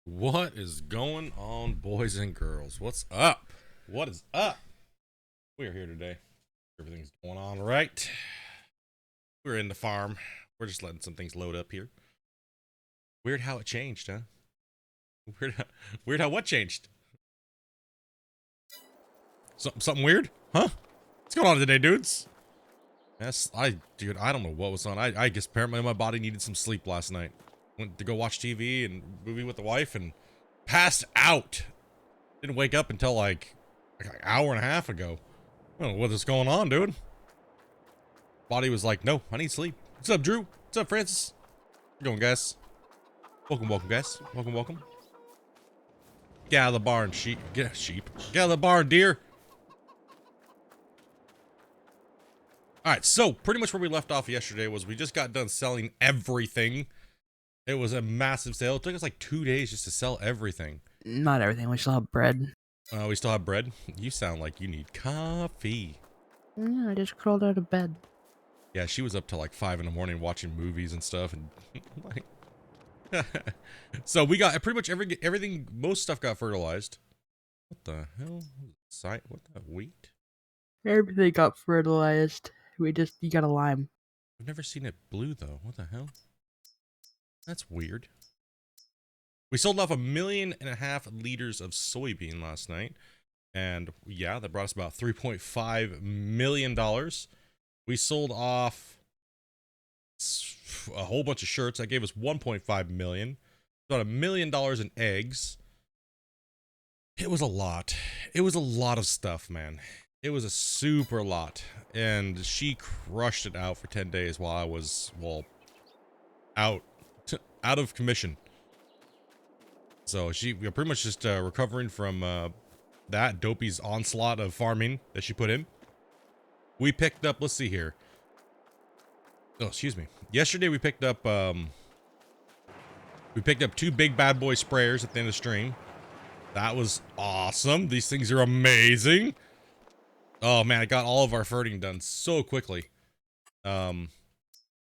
What is going on, boys and girls? What's up? What is up? We are here today. Everything's going on right. We're in the farm. We're just letting some things load up here. Weird how it changed, huh? Weird how what changed? Something weird? Huh? What's going on today, dudes? Yes, dude, I don't know what was on. I guess apparently my body needed some sleep last night. Went to go watch TV and movie with the wife and passed out. Didn't wake up until like an hour and a half ago. I don't know what is going on, dude. Body was like, no, I need sleep. What's up, Drew? What's up, Francis? How you going, guys? Welcome, guys. Welcome. Get out of the barn, sheep. Sheep. Get out of the barn, deer. Alright, so pretty much where we left off yesterday was we just got done selling everything. It was a massive sale. It took us like 2 days just to sell everything. Not everything. We still have bread. We still have bread. You sound like you need coffee. Yeah, I just crawled out of bed. Yeah, she was up till like 5 in the morning watching movies and stuff, and like, so we got pretty much everything. Most stuff got fertilized. What the hell? What the wheat? Everything got fertilized. You got a lime. I've never seen it blue though. What the hell? That's weird. We sold off 1.5 million liters of soybean last night, and yeah, that brought us about $3.5 million. We sold off a whole bunch of shirts. That gave us 1.5 million. About $1 million in eggs. It was a lot. It was a lot of stuff, man. It was a super lot. And she crushed it out for 10 days while I was, well, out of commission. So we're pretty much just recovering from that Dopey's onslaught of farming that she put in. We picked up, let's see here. Oh, excuse me. Yesterday we picked up 2 big bad boy sprayers at the end of the stream. That was awesome. These things are amazing. Oh man, I got all of our ferting done so quickly.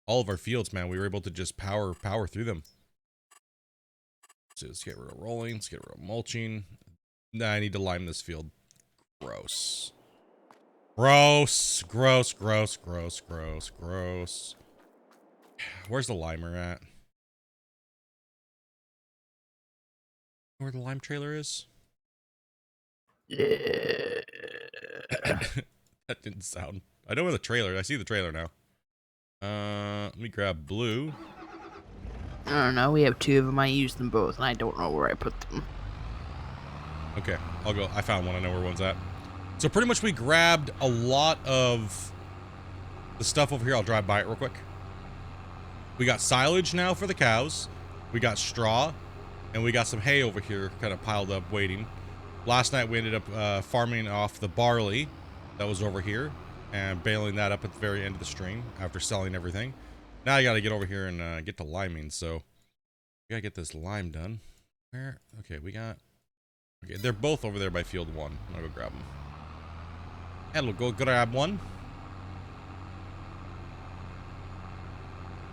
All of our fields, man, we were able to just power through them. So let's get rid of rolling, let's get rid of mulching. Nah, I need to lime this field. Gross. Gross. Where's the limer at? Where the lime trailer is? Yeah. That didn't sound. I know where the trailer. I see the trailer now. Let me grab blue. I don't know. We have 2 of them. I used them both, and I don't know where I put them. Okay, I'll go. I found one. I know where one's at. So pretty much we grabbed a lot of the stuff over here. I'll drive by it real quick. We got silage now for the cows. We got straw. And we got some hay over here kind of piled up waiting. Last night we ended up farming off the barley that was over here. And baling that up at the very end of the stream after selling everything. Now I got to get over here and get to liming. So we got to get this lime done. Where? Okay, okay, they're both over there by field 1. I'll go grab them. And we'll go grab one.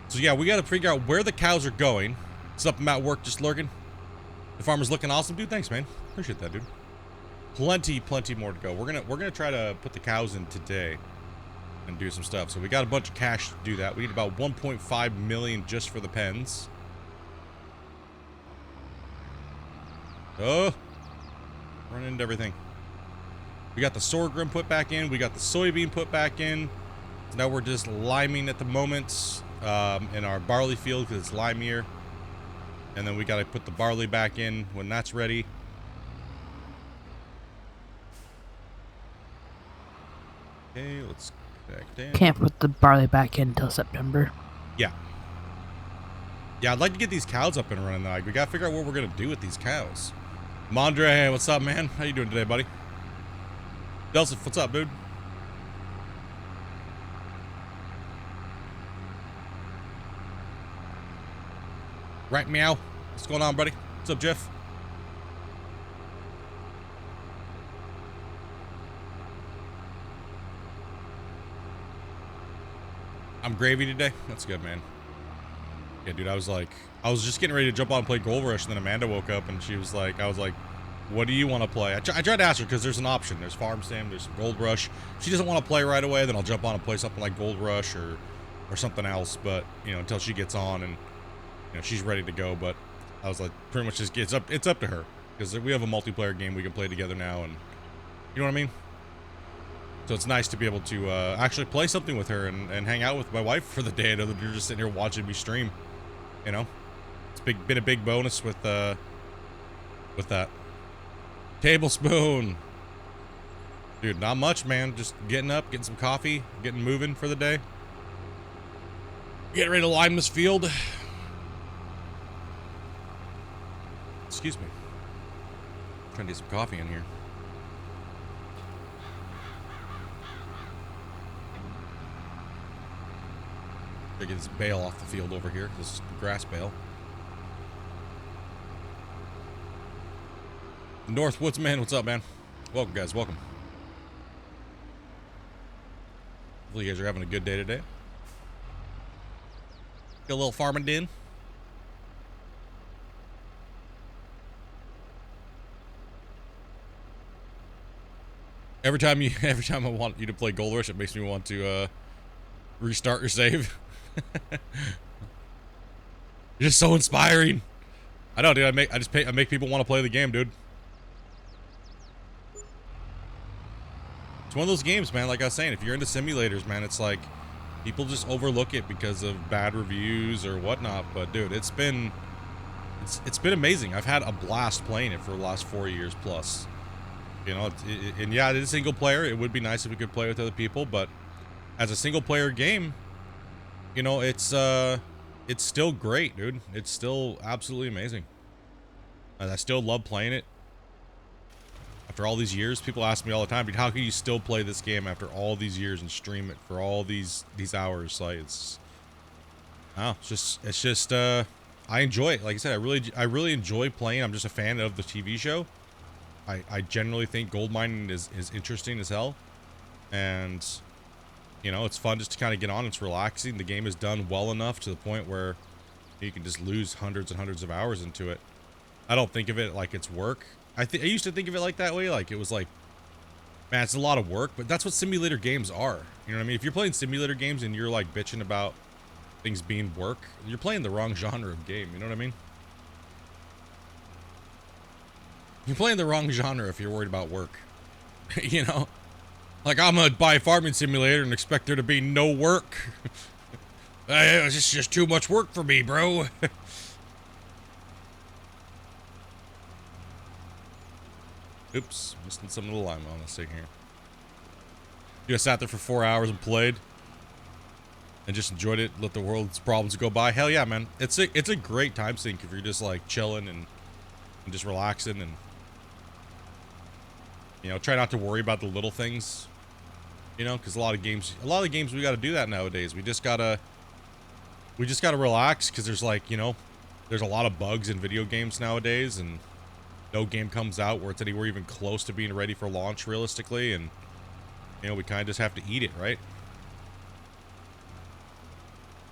So yeah, we got to figure out where the cows are going. What's up, Matt Work just lurking? The farmer's looking awesome, dude. Thanks, man. Appreciate that, dude. Plenty more to go. We're gonna try to put the cows in today and do some stuff. So we got a bunch of cash to do that. We need about 1.5 million just for the pens. Oh, run into everything. We got the sorghum put back in. We got the soybean put back in. So now we're just liming at the moment in our barley field because it's limier. And then we got to put the barley back in when that's ready. Okay, let's go back down. Can't put the barley back in until September. Yeah. Yeah, I'd like to get these cows up and running. Like, we got to figure out what we're going to do with these cows. Mondre, what's up, man? How you doing today, buddy? Delson, what's up, dude? Right, meow. What's going on, buddy? What's up, Jeff? I'm gravy today. That's good, man. Yeah, dude, I was just getting ready to jump on and play Gold Rush, and then Amanda woke up, and she was like, I was like, what do you want to play? I tried to ask her, because there's an option. There's Farm Sim, there's Gold Rush. If she doesn't want to play right away, then I'll jump on and play something like Gold Rush or something else, but, you know, until she gets on and, you know, she's ready to go. But I was like, pretty much just, it's up to her, because we have a multiplayer game we can play together now, and, you know what I mean? So it's nice to be able to actually play something with her and hang out with my wife for the day, other than you're just sitting here watching me stream. You know, it's been a big bonus with that. Tablespoon, dude, not much, man. Just getting up, getting some coffee, getting moving for the day. Getting ready to lime this field. Excuse me. Trying to get some coffee in here. Gotta get this bale off the field over here. This grass bale. North Woodsman, what's up, man? Welcome, guys. Welcome. Hopefully, you guys are having a good day today. Get a little farming in. Every time I want you to play Gold Rush, it makes me want to restart your save. You're just so inspiring. I know, dude. I make people want to play the game, dude. It's one of those games, man. Like I was saying, if you're into simulators, man, it's like people just overlook it because of bad reviews or whatnot. But dude, it's been amazing. I've had a blast playing it for the last 4 years plus. You know, and yeah, it is single player. It would be nice if we could play with other people, but as a single player game, you know, it's still great, dude. It's still absolutely amazing. And I still love playing it. After all these years, people ask me all the time, dude, how can you still play this game after all these years and stream it for all these hours? Like, it's just I enjoy it. Like I said, I really enjoy playing. I'm just a fan of the TV show. I generally think gold mining is interesting as hell. And, you know, it's fun just to kind of get on. It's relaxing. The game is done well enough to the point where you can just lose hundreds and hundreds of hours into it. I don't think of it like it's work. I used to think of it like that way. Like, it was like, man, it's a lot of work, but that's what simulator games are. You know what I mean? If you're playing simulator games and you're like bitching about things being work, you're playing the wrong genre of game. You know what I mean? You're playing the wrong genre if you're worried about work. You know? Like, I'm gonna buy a farming simulator and expect there to be no work. It's just too much work for me, bro. Oops, missing some of the lime on this thing here. You guys sat there for 4 hours and played and just enjoyed it, let the world's problems go by. Hell yeah, man. It's a great time sink if you're just like chilling and just relaxing and, you know, try not to worry about the little things, you know, because a lot of games we got to do that nowadays. We just gotta relax, because there's, like, you know, there's a lot of bugs in video games nowadays, and no game comes out where it's anywhere even close to being ready for launch realistically, and, you know, we kind of just have to eat it, right?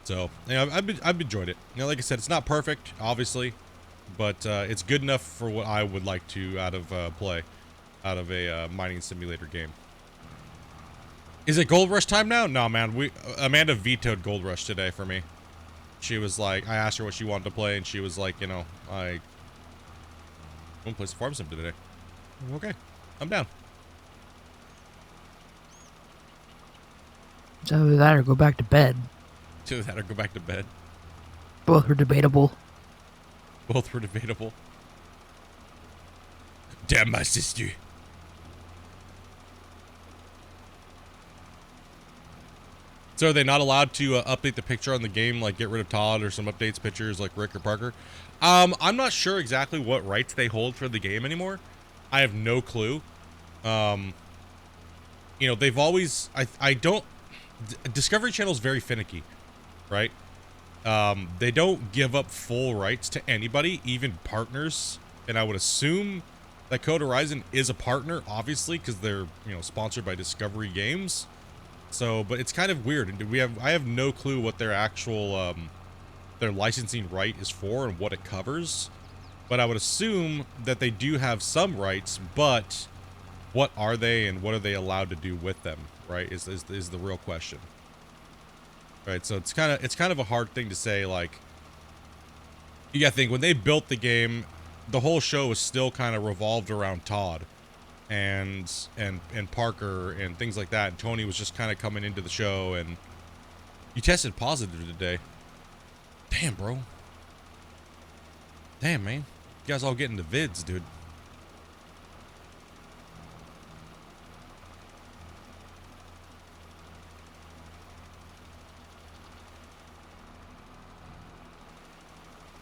So, you know, I've enjoyed it. You know, like I said, it's not perfect, obviously, but it's good enough for what I would like to out of a mining simulator game. Is it Gold Rush time now? No, man. Amanda vetoed Gold Rush today for me. She was like, I asked her what she wanted to play, and she was like, you know, I want to play some Farm Sim today. Okay, I'm down. It's either that or go back to bed. It's either that or go back to bed. Both were debatable. Both were debatable. Damn my sister. So are they not allowed to update the picture on the game, like get rid of Todd or some updates pictures like Rick or Parker? I'm not sure exactly what rights they hold for the game anymore. I have no clue. You know, they've always, Discovery Channel is very finicky, right? They don't give up full rights to anybody, even partners. And I would assume that Code Horizon is a partner, obviously, because they're, you know, sponsored by Discovery Games. So, but it's kind of weird. I have no clue what their actual their licensing right is for and what it covers. But I would assume that they do have some rights, but what are they and what are they allowed to do with them, right? Is the real question. Right, so it's kind of a hard thing to say. Like, you gotta think, when they built the game, the whole show was still kind of revolved around Todd and Parker and things like that. And Tony was just kind of coming into the show, and you tested positive today. Damn, bro. Damn, man. You guys all getting the vids, dude.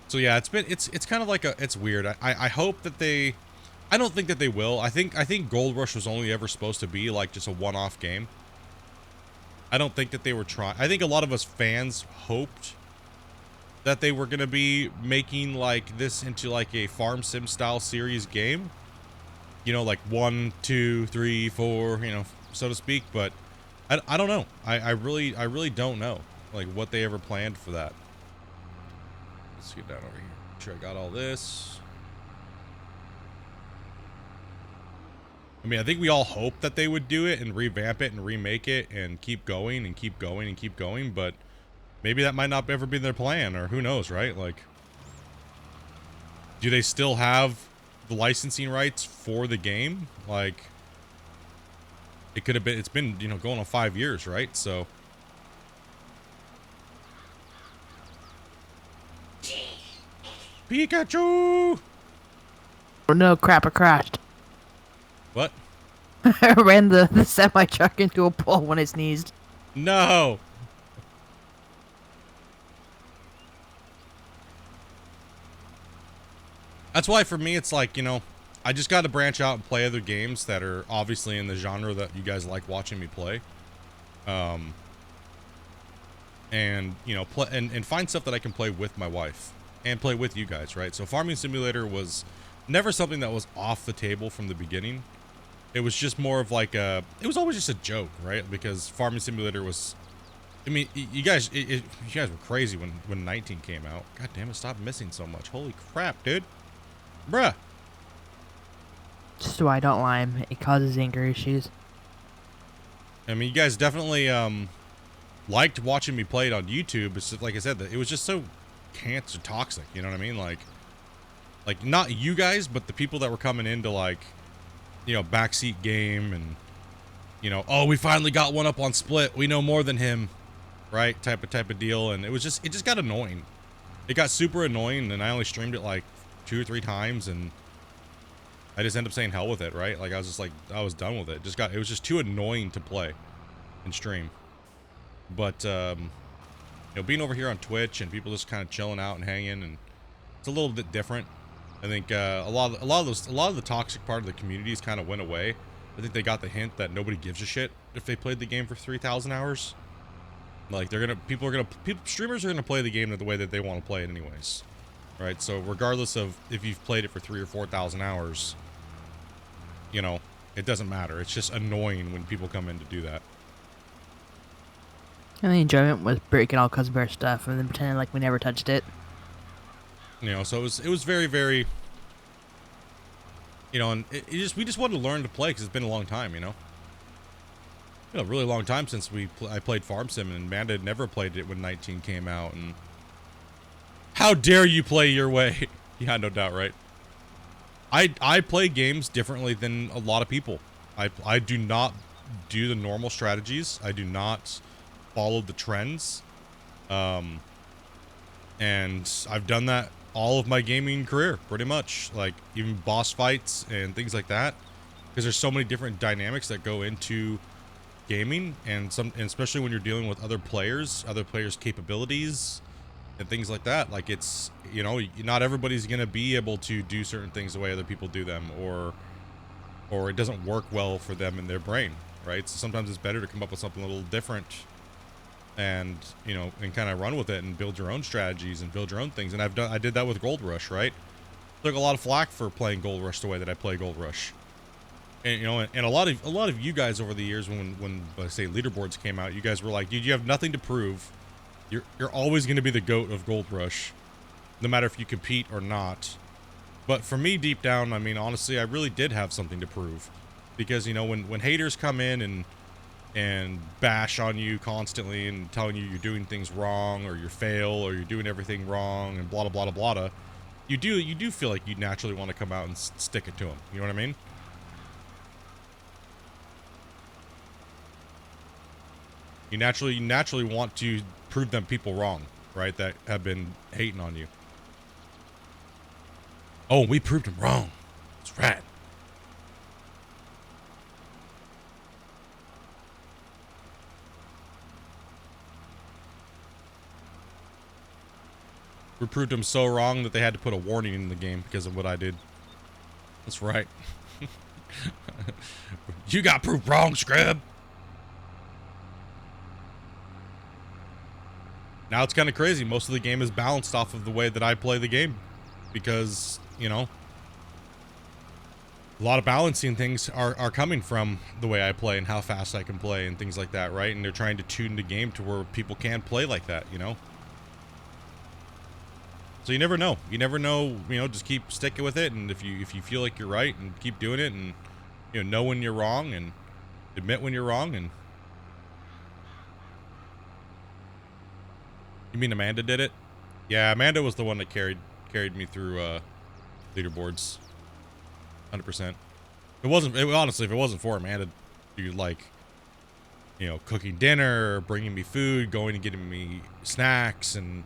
So yeah, it's kind of like it's weird. I hope that I don't think that they will. I think Gold Rush was only ever supposed to be like just a one-off game. I don't think that they were trying. I think a lot of us fans hoped that they were going to be making like this into like a farm sim style series game, you know, like 1, 2, 3, 4, you know, so to speak. But I don't know. I really don't know like what they ever planned for that. Let's get down over here. Make sure I got all this. I mean, I think we all hoped that they would do it and revamp it and remake it and keep going and keep going and keep going, but maybe that might not ever be their plan, or who knows, right? Like, do they still have the licensing rights for the game? Like, it could have been, it's been, you know, going on 5 years, right? So Pikachu! Oh no, crap, I crashed. What? I ran the semi-truck into a pole when I sneezed. No! That's why for me it's like, you know, I just got to branch out and play other games that are obviously in the genre that you guys like watching me play. And, you know, play and find stuff that I can play with my wife and play with you guys, right? So Farming Simulator was never something that was off the table from the beginning. It was just more of like it was always just a joke, right? Because Farming Simulator was, I mean, you guys were crazy when 19 came out. God damn it, stop missing so much. Holy crap, dude. Bruh. Just why I don't lime. It causes anger issues. I mean, you guys definitely liked watching me play it on YouTube. It's just, like I said, it was just so cancer toxic, you know what I mean? Like not you guys, but the people that were coming into like, you know, backseat game and, you know, oh, we finally got one up on Split. We know more than him, right? Type of deal. And it just got annoying. It got super annoying, and I only streamed it like 2 or 3 times, and I just ended up saying hell with it, right? Like I was just like, I was done with it. It was just too annoying to play and stream. But you know, being over here on Twitch and people just kind of chilling out and hanging, and it's a little bit different. I think a lot of the toxic part of the communities kind of went away. I think they got the hint that nobody gives a shit if they played the game for 3,000 hours. Like streamers are gonna play the game the way that they want to play it anyways, right? So regardless of if you've played it for 3,000 or 4,000 hours, you know, it doesn't matter. It's just annoying when people come in to do that. And the enjoyment was breaking all Cousin Bear stuff and then pretending like we never touched it. You know, so it was very, very, you know, and we just wanted to learn to play because it's been a long time, you know. A really long time since I played Farm Sim, and Amanda had never played it when 19 came out, and how dare you play your way? Yeah, no doubt, right? I play games differently than a lot of people. I do not do the normal strategies. I do not follow the trends. And I've done that all of my gaming career, pretty much. Like, even boss fights and things like that. Because there's so many different dynamics that go into gaming, and especially when you're dealing with other players' capabilities and things like that. Like, it's, you know, not everybody's gonna be able to do certain things the way other people do them, or it doesn't work well for them in their brain, right? So sometimes it's better to come up with something a little different and, you know, and kind of run with it and build your own strategies and build your own things. And I did that with Gold Rush, right? Took a lot of flack for playing Gold Rush the way that I play Gold Rush. And, you know, and a lot of you guys over the years, when say leaderboards came out, you guys were like, dude, you have nothing to prove. You're always going to be the GOAT of Gold Rush, no matter if you compete or not. But for me, deep down, I mean, honestly, I really did have something to prove, because you know, when haters come in and bash on you constantly and telling you you're doing things wrong or you fail or you're doing everything wrong and blah blah blah blah blah, you do feel like you naturally want to come out and stick it to them. You know what I mean? You naturally want to prove them people wrong, right? That have been hating on you. Oh, we proved them wrong. That's right. We proved them so wrong that they had to put a warning in the game because of what I did. That's right. You got proved wrong, scrub. Now it's kind of crazy. Most of the game is balanced off of the way that I play the game, because, you know, a lot of balancing things are coming from the way I play and how fast I can play and things like that, right? And they're trying to tune the game to where people can play like that, you know? So you never know. You never know, you know, just keep sticking with it, and if you feel like you're right, and keep doing it, and you know when you're wrong and admit when you're wrong. And you mean Amanda did it? Yeah, Amanda was the one that carried me through leaderboards. 100%. Honestly, if it wasn't for Amanda, dude, like, you know, cooking dinner, bringing me food, going and getting me snacks, and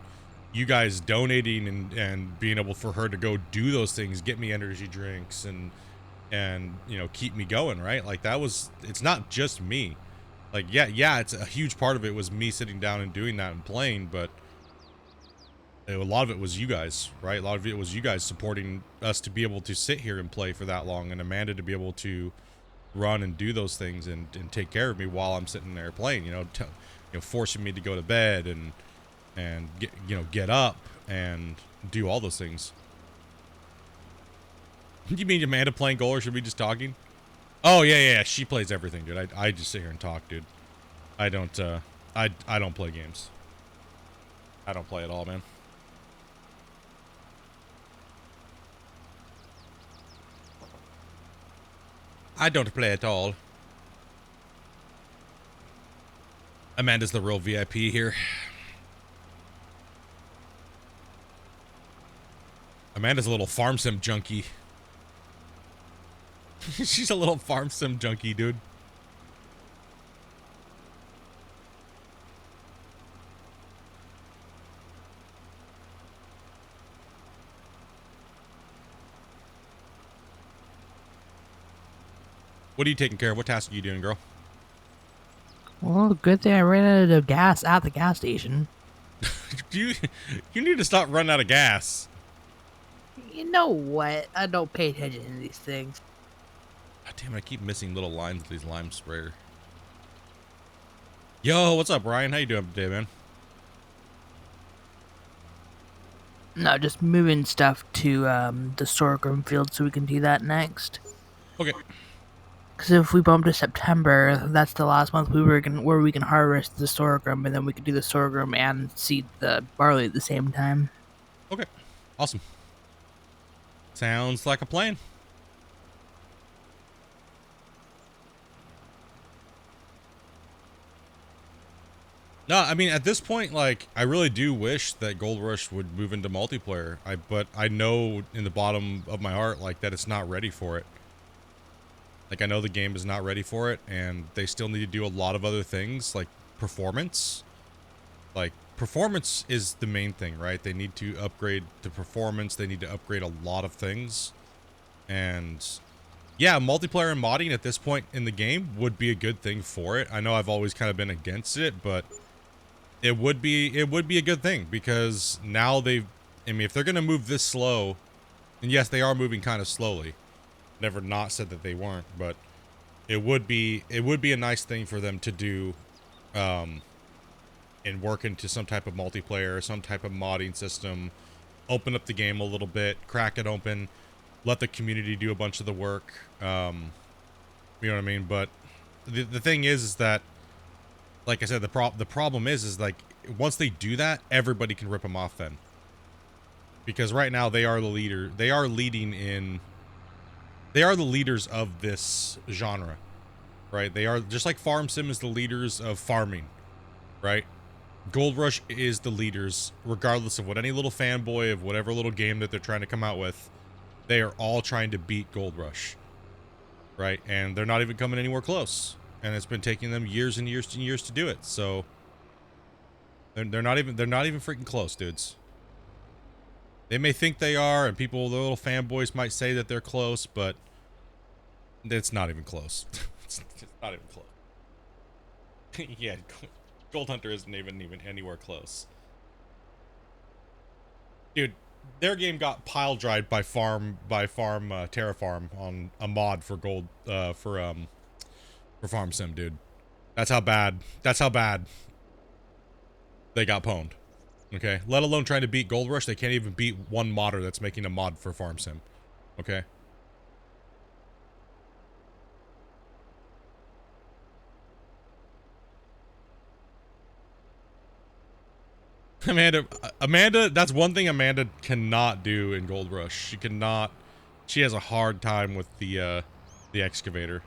you guys donating and being able for her to go do those things, get me energy drinks and you know, keep me going, right? Like, that was, it's not just me. Like, yeah, it's a huge part of it was me sitting down and doing that and playing, but a lot of it was you guys, right? A lot of it was you guys supporting us to be able to sit here and play for that long, and Amanda to be able to run and do those things and take care of me while I'm sitting there playing, you know, forcing me to go to bed and get up and do all those things. You mean Amanda playing goal, or should we just talking? Oh yeah, she plays everything, dude. I just sit here and talk, dude. I don't play games. I don't play at all, man. I don't play at all. Amanda's the real VIP here. Amanda's a little farm sim junkie. She's a little farm sim junkie, dude. What are you taking care of? What task are you doing, girl? Well, good thing I ran out of gas at the gas station. You need to stop running out of gas. You know what? I don't pay attention to these things. God damn it, I keep missing little lines with these lime sprayer. Yo, what's up, Ryan? How you doing today, man? No, just moving stuff to the sorghum field so we can do that next. Okay. Because if we bump to September, that's the last month where we can harvest the sorghum, and then we can do the sorghum and seed the barley at the same time. Okay. Awesome. Sounds like a plan. No, I mean, at this point, like, I really do wish that Gold Rush would move into multiplayer. But I know in the bottom of my heart, like, that it's not ready for it. Like, I know the game is not ready for it, and they still need to do a lot of other things, like performance. Like, performance is the main thing, right? They need to upgrade the performance. They need to upgrade a lot of things. And yeah, multiplayer and modding at this point in the game would be a good thing for it. I know I've always kind of been against it, but it would be a good thing, because now I mean, if they're going to move this slow, and yes, they are moving kind of slowly. Never not said that they weren't, but it would be a nice thing for them to do, and work into some type of multiplayer, some type of modding system, open up the game a little bit, crack it open, let the community do a bunch of the work. You know what I mean? But the thing is that, like I said, the problem is like, once they do that, everybody can rip them off then. Because right now they are the leader. They are leading in. They are the leaders of this genre, right? They are just like Farm Sim is the leaders of farming, right? Gold Rush is the leaders, regardless of what any little fanboy of whatever little game that they're trying to come out with. They are all trying to beat Gold Rush, right? And they're not even coming anywhere close. And it's been taking them years and years and years to do it. So they're not even freaking close, dudes. They may think they are, and people, the little fanboys might say that they're close, but it's not even close. It's not even close. Yeah, Gold Hunter isn't even anywhere close. Dude, their game got pile dried by Terrafarm on a mod for for Farm Sim, dude. That's how bad they got pwned. Okay, let alone trying to beat Gold Rush. They can't even beat one modder that's making a mod for Farm Sim. Okay. Amanda, that's one thing Amanda cannot do in Gold Rush. She cannot. She has a hard time with the excavator.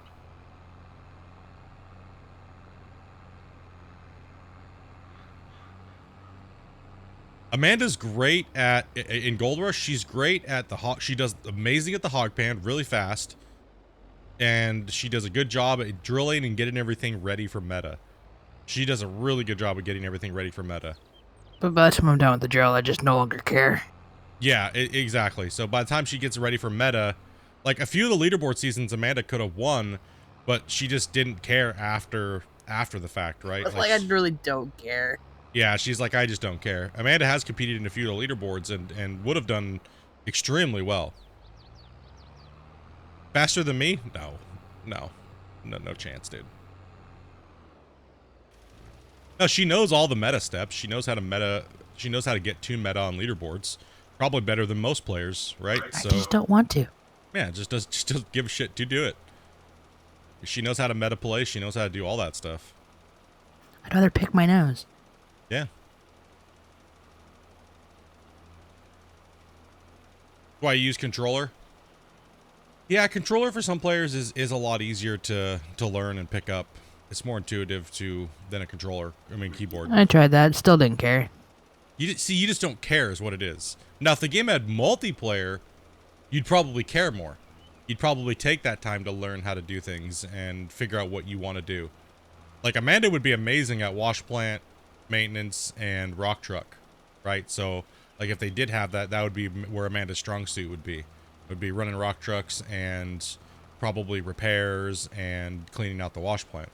Amanda's great at in Gold Rush. She's great at the hog. She does amazing at the hog pan, really fast, and she does a good job at drilling and getting everything ready for meta. She does a really good job of getting everything ready for meta. But by the time I'm done with the drill, I just no longer care. Yeah, exactly. So by the time she gets ready for meta, like a few of the leaderboard seasons, Amanda could have won, but she just didn't care after the fact, right? It's like I really don't care. Yeah, she's like, I just don't care. Amanda has competed in a few of the leaderboards and would have done extremely well. Faster than me? No chance, dude. No, she knows all the meta steps. She knows how to get to meta on leaderboards. Probably better than most players, right? I just don't want to. Yeah, just doesn't give a shit to do it. She knows how to meta play. She knows how to do all that stuff. I'd rather pick my nose. Yeah. Why you use controller? Yeah, controller for some players is a lot easier to learn and pick up. It's more intuitive than a controller. I mean, keyboard. I tried that. Still didn't care. You just don't care is what it is. Now, if the game had multiplayer, you'd probably care more. You'd probably take that time to learn how to do things and figure out what you want to do. Like, Amanda would be amazing at wash plant, maintenance, and rock truck, right? So, like, if they did have that, that would be where Amanda's strong suit would be. It would be running rock trucks and probably repairs and cleaning out the wash plant.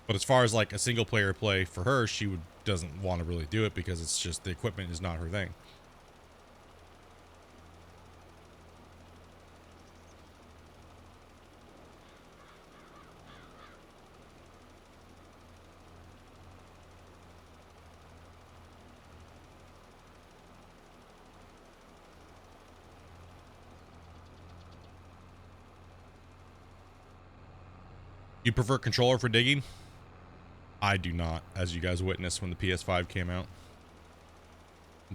But as far as like a single player play for her, she doesn't want to really do it because it's just the equipment is not her thing. You prefer controller for digging? I do not, as you guys witnessed when the PS5 came out.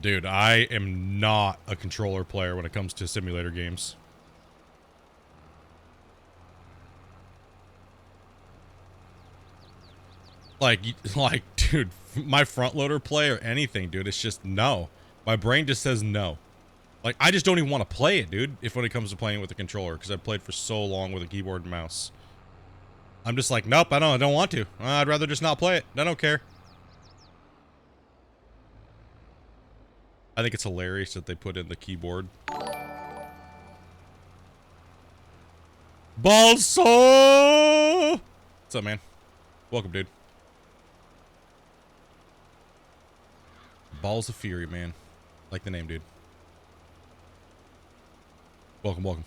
Dude, I am not a controller player when it comes to simulator games. Like, dude, my front loader play or anything, dude, it's just no. My brain just says no. Like, I just don't even want to play it, dude, when it comes to playing with a controller, because I've played for so long with a keyboard and mouse. I'm just like, nope, I don't want to. I'd rather just not play it. I don't care. I think it's hilarious that they put in the keyboard. Balso! What's up, man? Welcome, dude. Balls of Fury, man. Like the name, dude. Welcome, welcome.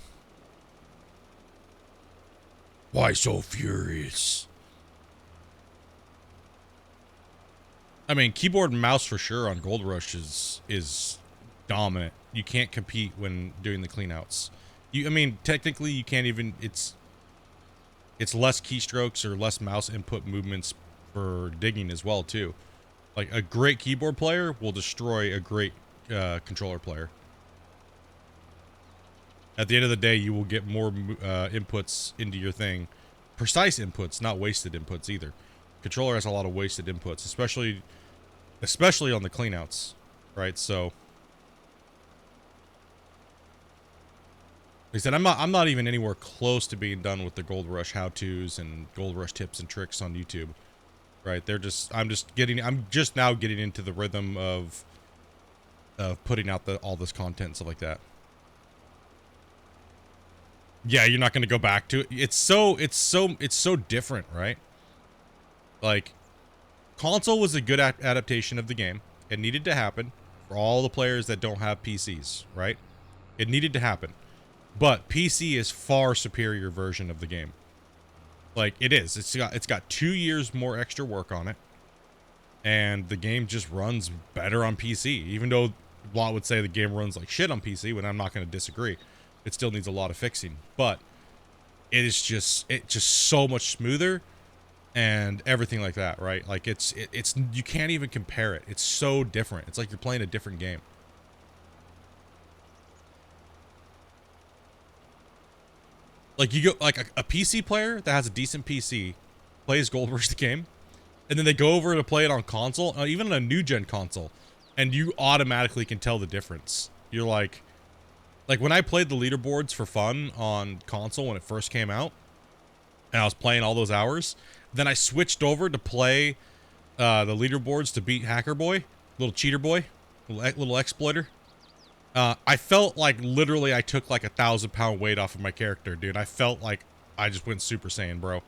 Why so furious? I mean, keyboard and mouse for sure on Gold Rush is dominant. You can't compete when doing the cleanouts. I mean, technically you can't even. It's less keystrokes or less mouse input movements for digging as well too. Like a great keyboard player will destroy a great controller player. At the end of the day, you will get more inputs into your thing. Precise inputs, not wasted inputs either. Controller has a lot of wasted inputs, especially on the cleanouts, right? So, like I said, I'm not even anywhere close to being done with the Gold Rush how-tos and Gold Rush tips and tricks on YouTube, right? I'm just now getting into the rhythm of putting out all this content and stuff like that. Yeah, you're not going to go back to it. It's so different, right? Like, console was a good adaptation of the game. It needed to happen for all the players that don't have PCs, right? It needed to happen. But PC is far superior version of the game. Like, it is. It's got 2 years more extra work on it. And the game just runs better on PC. Even though a lot would say the game runs like shit on PC, when I'm not going to disagree. It still needs a lot of fixing, but it's just so much smoother and everything like that, right? Like it's you can't even compare it. It's so different. It's like you're playing a different game. Like you go like a PC player that has a decent PC plays Gold Rush the game, and then they go over to play it on console, even on a new gen console, and you automatically can tell the difference. You're like when I played the leaderboards for fun on console when it first came out, and I was playing all those hours, then I switched over to play the leaderboards to beat Hacker Boy, little cheater boy, little exploiter. I felt like literally I took like 1,000-pound weight off of my character, dude. I felt like I just went Super Saiyan, bro.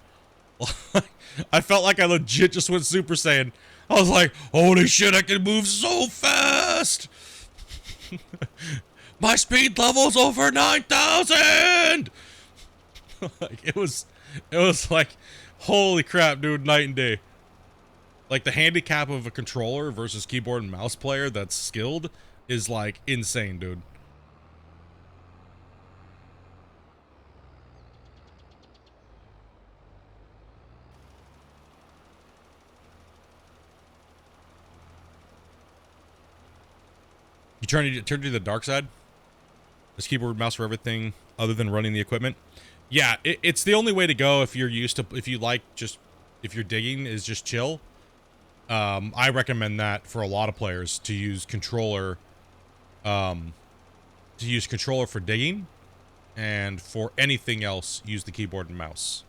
I felt like I legit just went Super Saiyan. I was like, holy shit, I can move so fast! My speed level's over 9,000! Like, it was like, holy crap, dude, night and day. Like, the handicap of a controller versus keyboard and mouse player that's skilled is, like, insane, dude. You turn to the dark side? This keyboard and mouse for everything other than running the equipment. Yeah, it's the only way to go if you're used to, if you're digging is just chill. I recommend that for a lot of players to use controller, for digging, and for anything else, use the keyboard and mouse.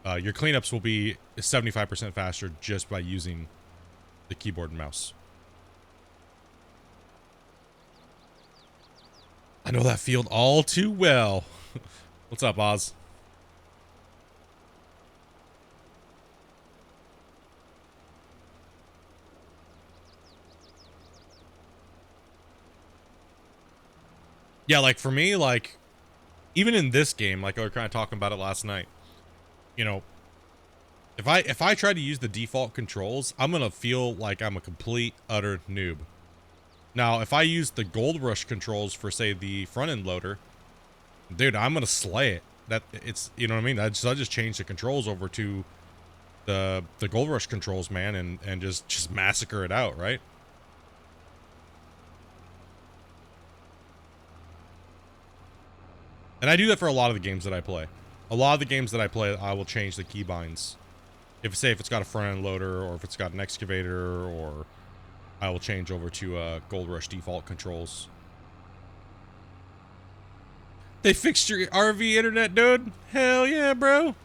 Your cleanups will be 75% faster just by using the keyboard and mouse. I know that field all too well. What's up, Oz? Yeah, like for me, like even in this game, like I was kind of talking about it last night, you know, if I try to use the default controls, I'm gonna feel like I'm a complete utter noob. Now, if I use the Gold Rush controls for, say, the front-end loader, dude, I'm gonna slay it. You know what I mean? I just changed the controls over to the Gold Rush controls, man, and just massacre it out, right? And I do that for a lot of the games that I play. A lot of the games that I play, I will change the keybinds. If it's got a front-end loader, or if it's got an excavator, or I will change over to Gold Rush default controls. They fixed your RV internet, dude. Hell yeah, bro.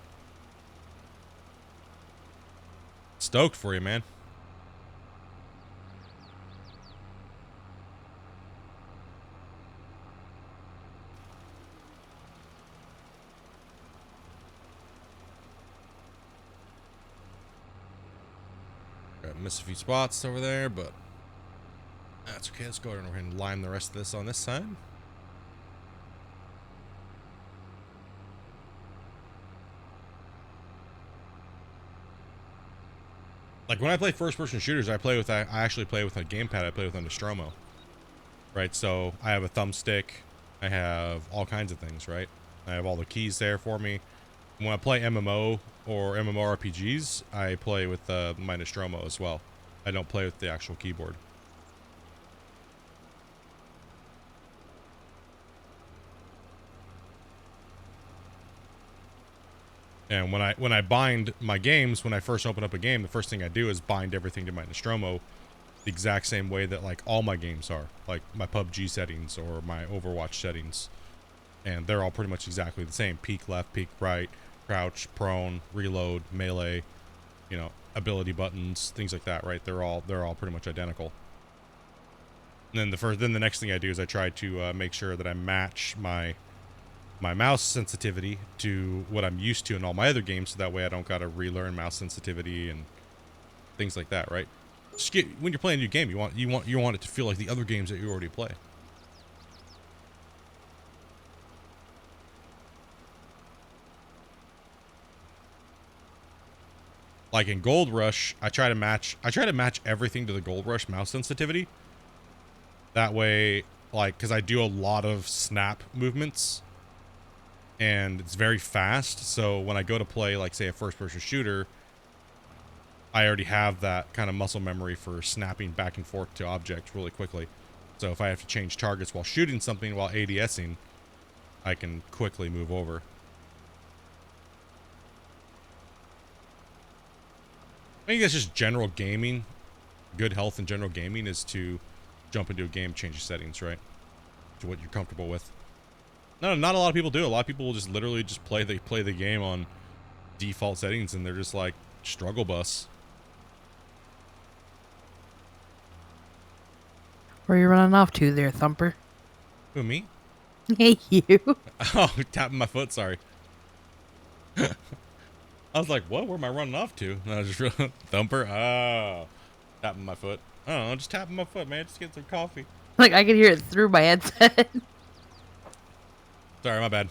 Stoked for you, man. Missed a few spots over there, but that's okay. Let's go ahead and lime the rest of this on this side. Like when I play first-person shooters, I actually play with a gamepad. I play with a Nostromo, right? So I have a thumbstick. I have all kinds of things, right? I have all the keys there for me. When I play MMO or MMORPGs, I play with my Nostromo as well. I don't play with the actual keyboard. And when I bind my games, when I first open up a game, the first thing I do is bind everything to my Nostromo the exact same way that like all my games are, like my PUBG settings or my Overwatch settings. And they're all pretty much exactly the same. Peek left, peek right, crouch, prone, reload, melee, you know, ability buttons, things like that, right? They're all pretty much identical. And then the next thing I do is I try to make sure that I match my mouse sensitivity to what I'm used to in all my other games, so that way I don't gotta relearn mouse sensitivity and things like that, right? When you're playing a new game, you want it to feel like the other games that you already play. Like in Gold Rush, I try to match everything to the Gold Rush mouse sensitivity. That way, like, because I do a lot of snap movements, and it's very fast. So when I go to play, like, say, a first-person shooter, I already have that kind of muscle memory for snapping back and forth to objects really quickly. So if I have to change targets while shooting something while ADSing, I can quickly move over. I think that's just general gaming. Good health in general gaming is to jump into a game, change your settings, right? To what you're comfortable with. No, not a lot of people do. A lot of people will just literally just play the game on default settings, and they're just like struggle bus. Where are you running off to there, Thumper? Who, me? Hey, you. Oh, tapping my foot, sorry. I was like, what? Where am I running off to? And I was just Thumper? Oh. Tapping my foot. I don't know, just tapping my foot, man. Just get some coffee. Like, I can hear it through my headset. Sorry, my bad.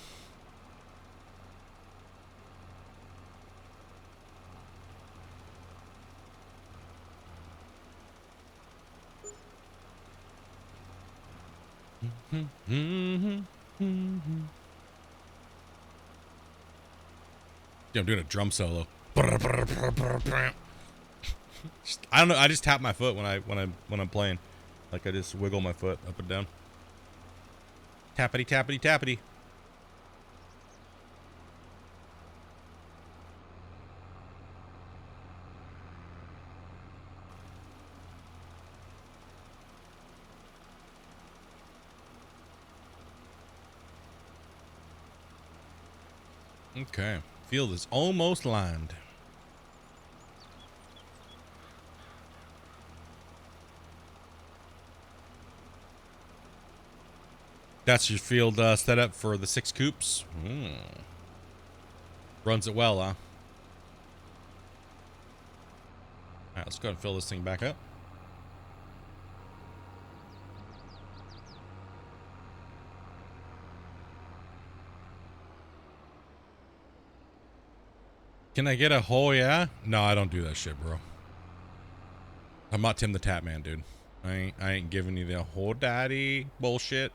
Yeah, I'm doing a drum solo. I don't know. I just tap my foot when I'm playing. Like I just wiggle my foot up and down. Tappity tappity tappity. Okay. Field is almost lined. That's your field setup for the 6 coops. Runs it well, huh? All right, let's go ahead and fill this thing back up. Can I get a oh yeah? No, I don't do that shit, bro. I'm not Tim the Tap Man, dude. I ain't giving you the whole daddy bullshit.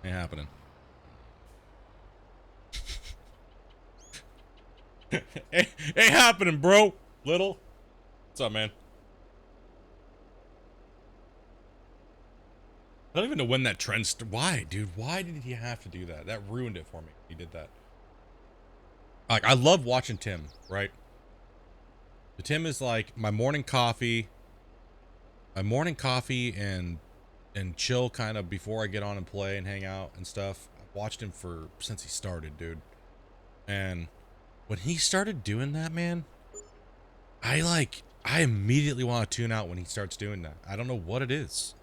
Ain't happening. ain't happening, bro. Little. What's up, man? I don't even know when that trend why, dude? Why did he have to do that? That ruined it for me. He did that. Like, I love watching Tim, right? The Tim is like my morning coffee. My morning coffee and chill kind of before I get on and play and hang out and stuff. I've watched him since he started, dude. And when he started doing that, man, I immediately want to tune out when he starts doing that. I don't know what it is.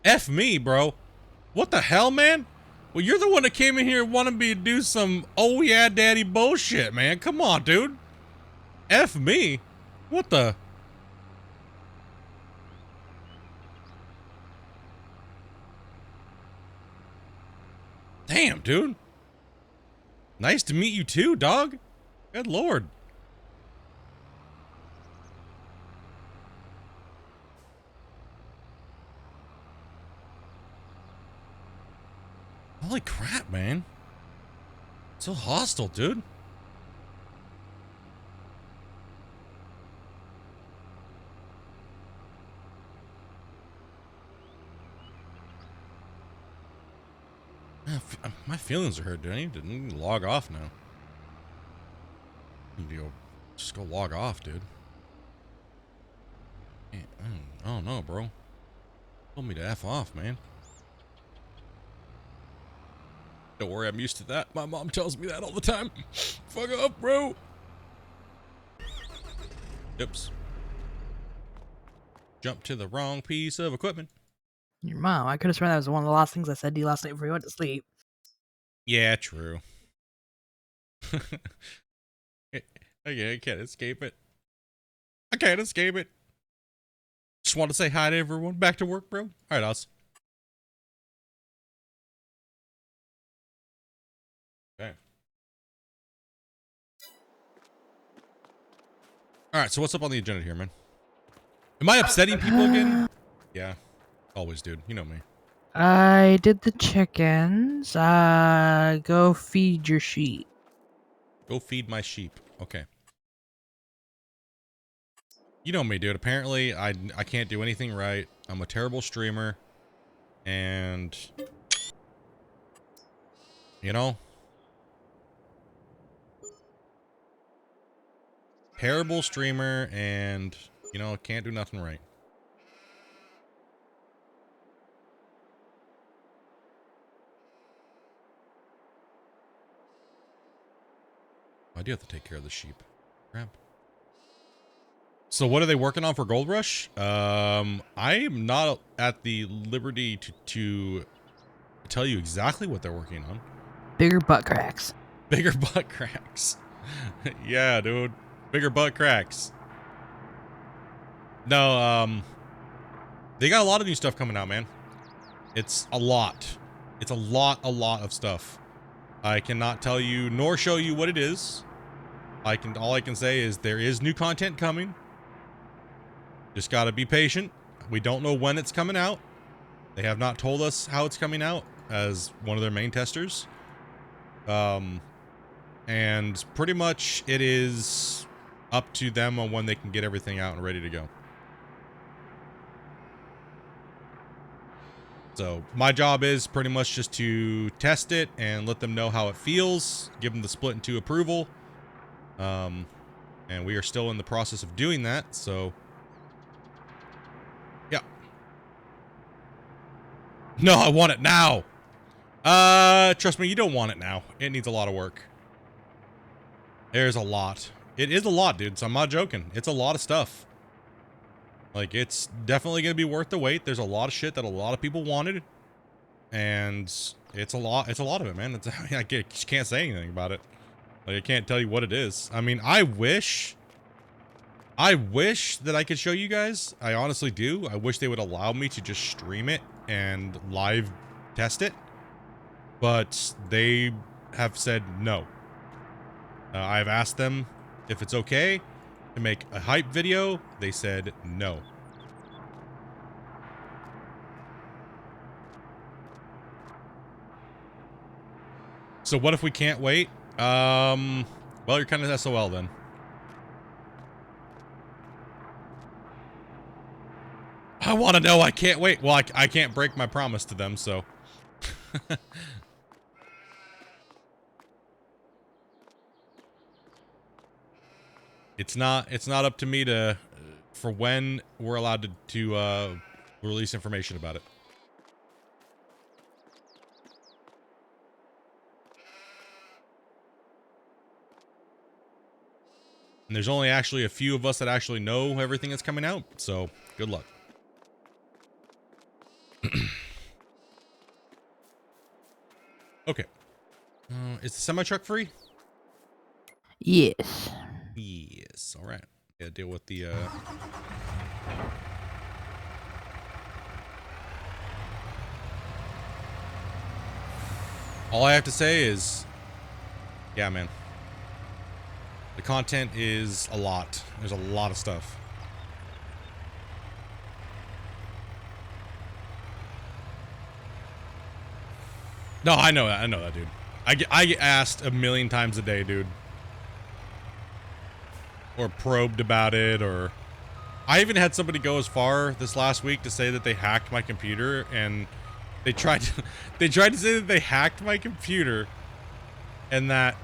F me, bro. What the hell, man? Well, you're the one that came in here wanting me to do some oh yeah daddy bullshit, man. Come on, dude. F me. What the? Damn, dude. Nice to meet you too, dog. Good lord. Holy crap, man. So hostile, dude. My feelings are hurt, dude. I need to log off now. I need to just go log off, dude. I don't know, bro. Told me to F off, man. Don't worry, I'm used to that. My mom tells me that all the time. Fuck off, bro. Oops. Jump to the wrong piece of equipment. Your mom. I could have sworn that was one of the last things I said to you last night before you went to sleep. Yeah, true. I can't escape it. I can't escape it. Just want to say hi to everyone. Back to work, bro. All right, Oz. Okay. All right, so what's up on the agenda here, man? Am I upsetting people again? Yeah. Always, dude. You know me. I did the chickens. Go feed your sheep. Go feed my sheep. Okay. You know me, dude. Apparently, I can't do anything right. I'm a terrible streamer. And... you know? Terrible streamer and, you know, can't do nothing right. I do have to take care of the sheep. Crap. So what are they working on for Gold Rush? I am not at the liberty to tell you exactly what they're working on. Bigger butt cracks. Bigger butt cracks. Yeah, dude. Bigger butt cracks. No, they got a lot of new stuff coming out, man. It's a lot. It's a lot of stuff. I cannot tell you nor show you what it is. All I can say is there is new content coming. Just gotta be patient. We don't know when it's coming out. They have not told us how it's coming out as one of their main testers. And pretty much it is up to them on when they can get everything out and ready to go. So my job is pretty much just to test it and let them know how it feels, give them the split into approval. And we are still in the process of doing that, so yeah. No, I want it now. Trust me, you don't want it now. It needs a lot of work. There's a lot. It is a lot, dude, so I'm not joking. It's a lot of stuff. Like, it's definitely going to be worth the wait. There's a lot of shit that a lot of people wanted. And it's a lot of it, man. I just can't say anything about it. Like, I can't tell you what it is. I mean, I wish that I could show you guys. I honestly do. I wish they would allow me to just stream it and live test it. But they have said no. I've asked them if it's okay to make a hype video. They said no. So what if we can't wait? Well, you're kind of SOL then. I want to know. I can't wait. Well, I can't break my promise to them, so. It's not up to me to for when we're allowed to release information about it. And there's only actually a few of us that actually know everything that's coming out, so good luck. Okay. Is the semi-truck free? Yes. Yes. All right. Gotta deal with the, all I have to say is, yeah, man. The content is a lot. There's a lot of stuff. No, I know that, dude. I get asked a million times a day, dude. Or probed about it, or... I even had somebody go as far this last week to say that they hacked my computer and They tried to say that they hacked my computer, and that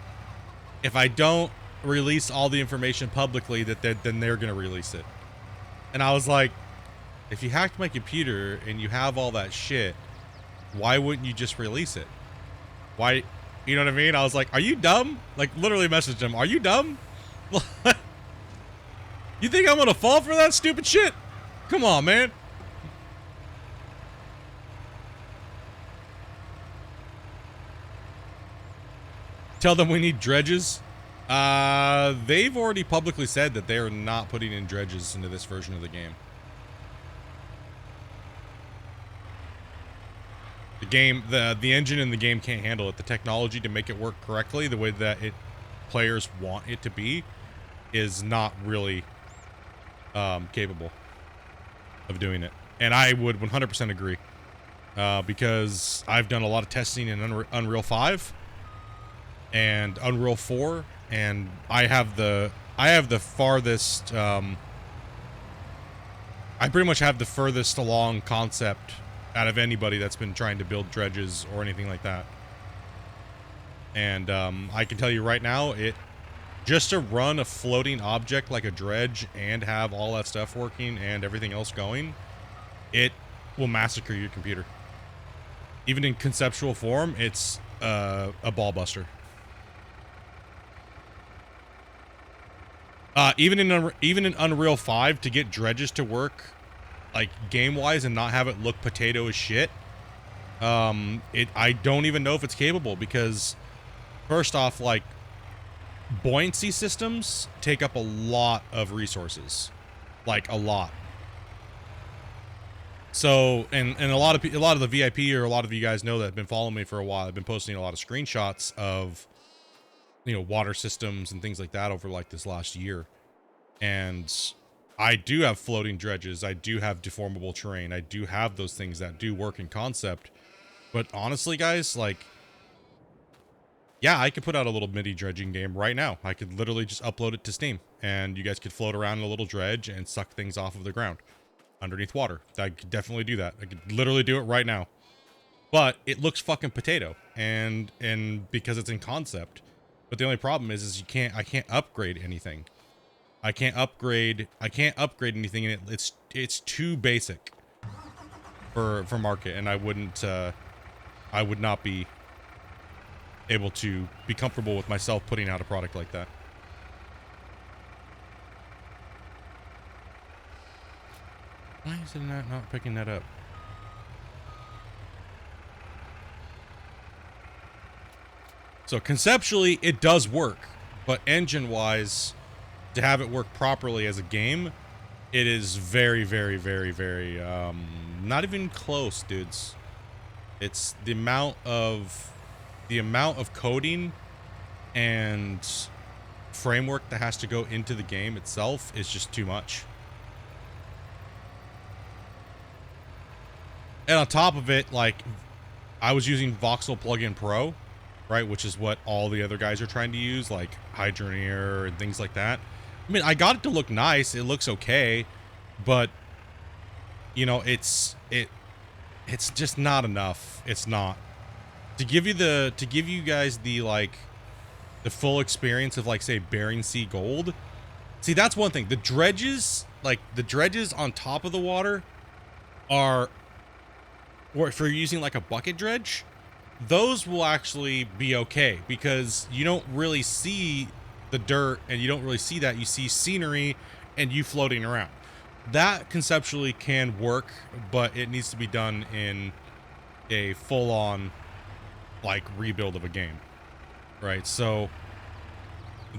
if I don't release all the information publicly, that then they're gonna release it. And I was like, if you hacked my computer and you have all that shit, why wouldn't you just release it? Why? You know what I mean? I was like, are you dumb? Like, literally messaged him, are you dumb? You think I'm gonna fall for that stupid shit? Come on, man. Tell them we need dredges. They've already publicly said that they are not putting in dredges into this version of the game. The game, the engine in the game can't handle it. The technology to make it work correctly, the way that players want it to be, is not really capable of doing it. And I would 100% agree, because I've done a lot of testing in Unreal 5 and Unreal 4, and I have the farthest, I pretty much have the furthest along concept out of anybody that's been trying to build dredges or anything like that. And I can tell you right now, just to run a floating object like a dredge and have all that stuff working and everything else going, it will massacre your computer. Even in conceptual form, it's a ball buster. Even in Unreal 5, to get dredges to work, like game-wise, and not have it look potato as shit, I don't even know if it's capable, because first off, like, buoyancy systems take up a lot of resources, like a lot. So, and a lot of the VIP, or a lot of you guys know that have been following me for a while, I've been posting a lot of screenshots of, you know, water systems and things like that over like this last year. And I do have floating dredges, I do have deformable terrain, I do have those things that do work in concept. But honestly, guys, like, yeah, I could put out a little mini dredging game right now. I could literally just upload it to Steam, and you guys could float around in a little dredge and suck things off of the ground underneath water. I could definitely do that. I could literally do it right now. But it looks fucking potato, and because it's in concept. But the only problem is I can't upgrade anything. I can't upgrade anything, and it's too basic for market, and I would not be able to be comfortable with myself putting out a product like that. Why is it not picking that up? So conceptually, it does work, but engine-wise, to have it work properly as a game, it is very, very, very, very, not even close, dudes. It's the amount of coding and framework that has to go into the game itself is just too much. And on top of it, like, I was using Voxel Plugin Pro, right, which is what all the other guys are trying to use, like Hydroneer and things like that. I mean, I got it to look nice, it looks okay, but, you know, it's just not enough. It's not. To give you guys the, like, the full experience of, like, say, Bering Sea Gold. See, that's one thing. The dredges, like, the dredges on top of the water are, or if you're using, like, a bucket dredge, those will actually be okay, because you don't really see the dirt, and you don't really see that. You see scenery and you floating around. That conceptually can work, but it needs to be done in a full-on, like, rebuild of a game, right? So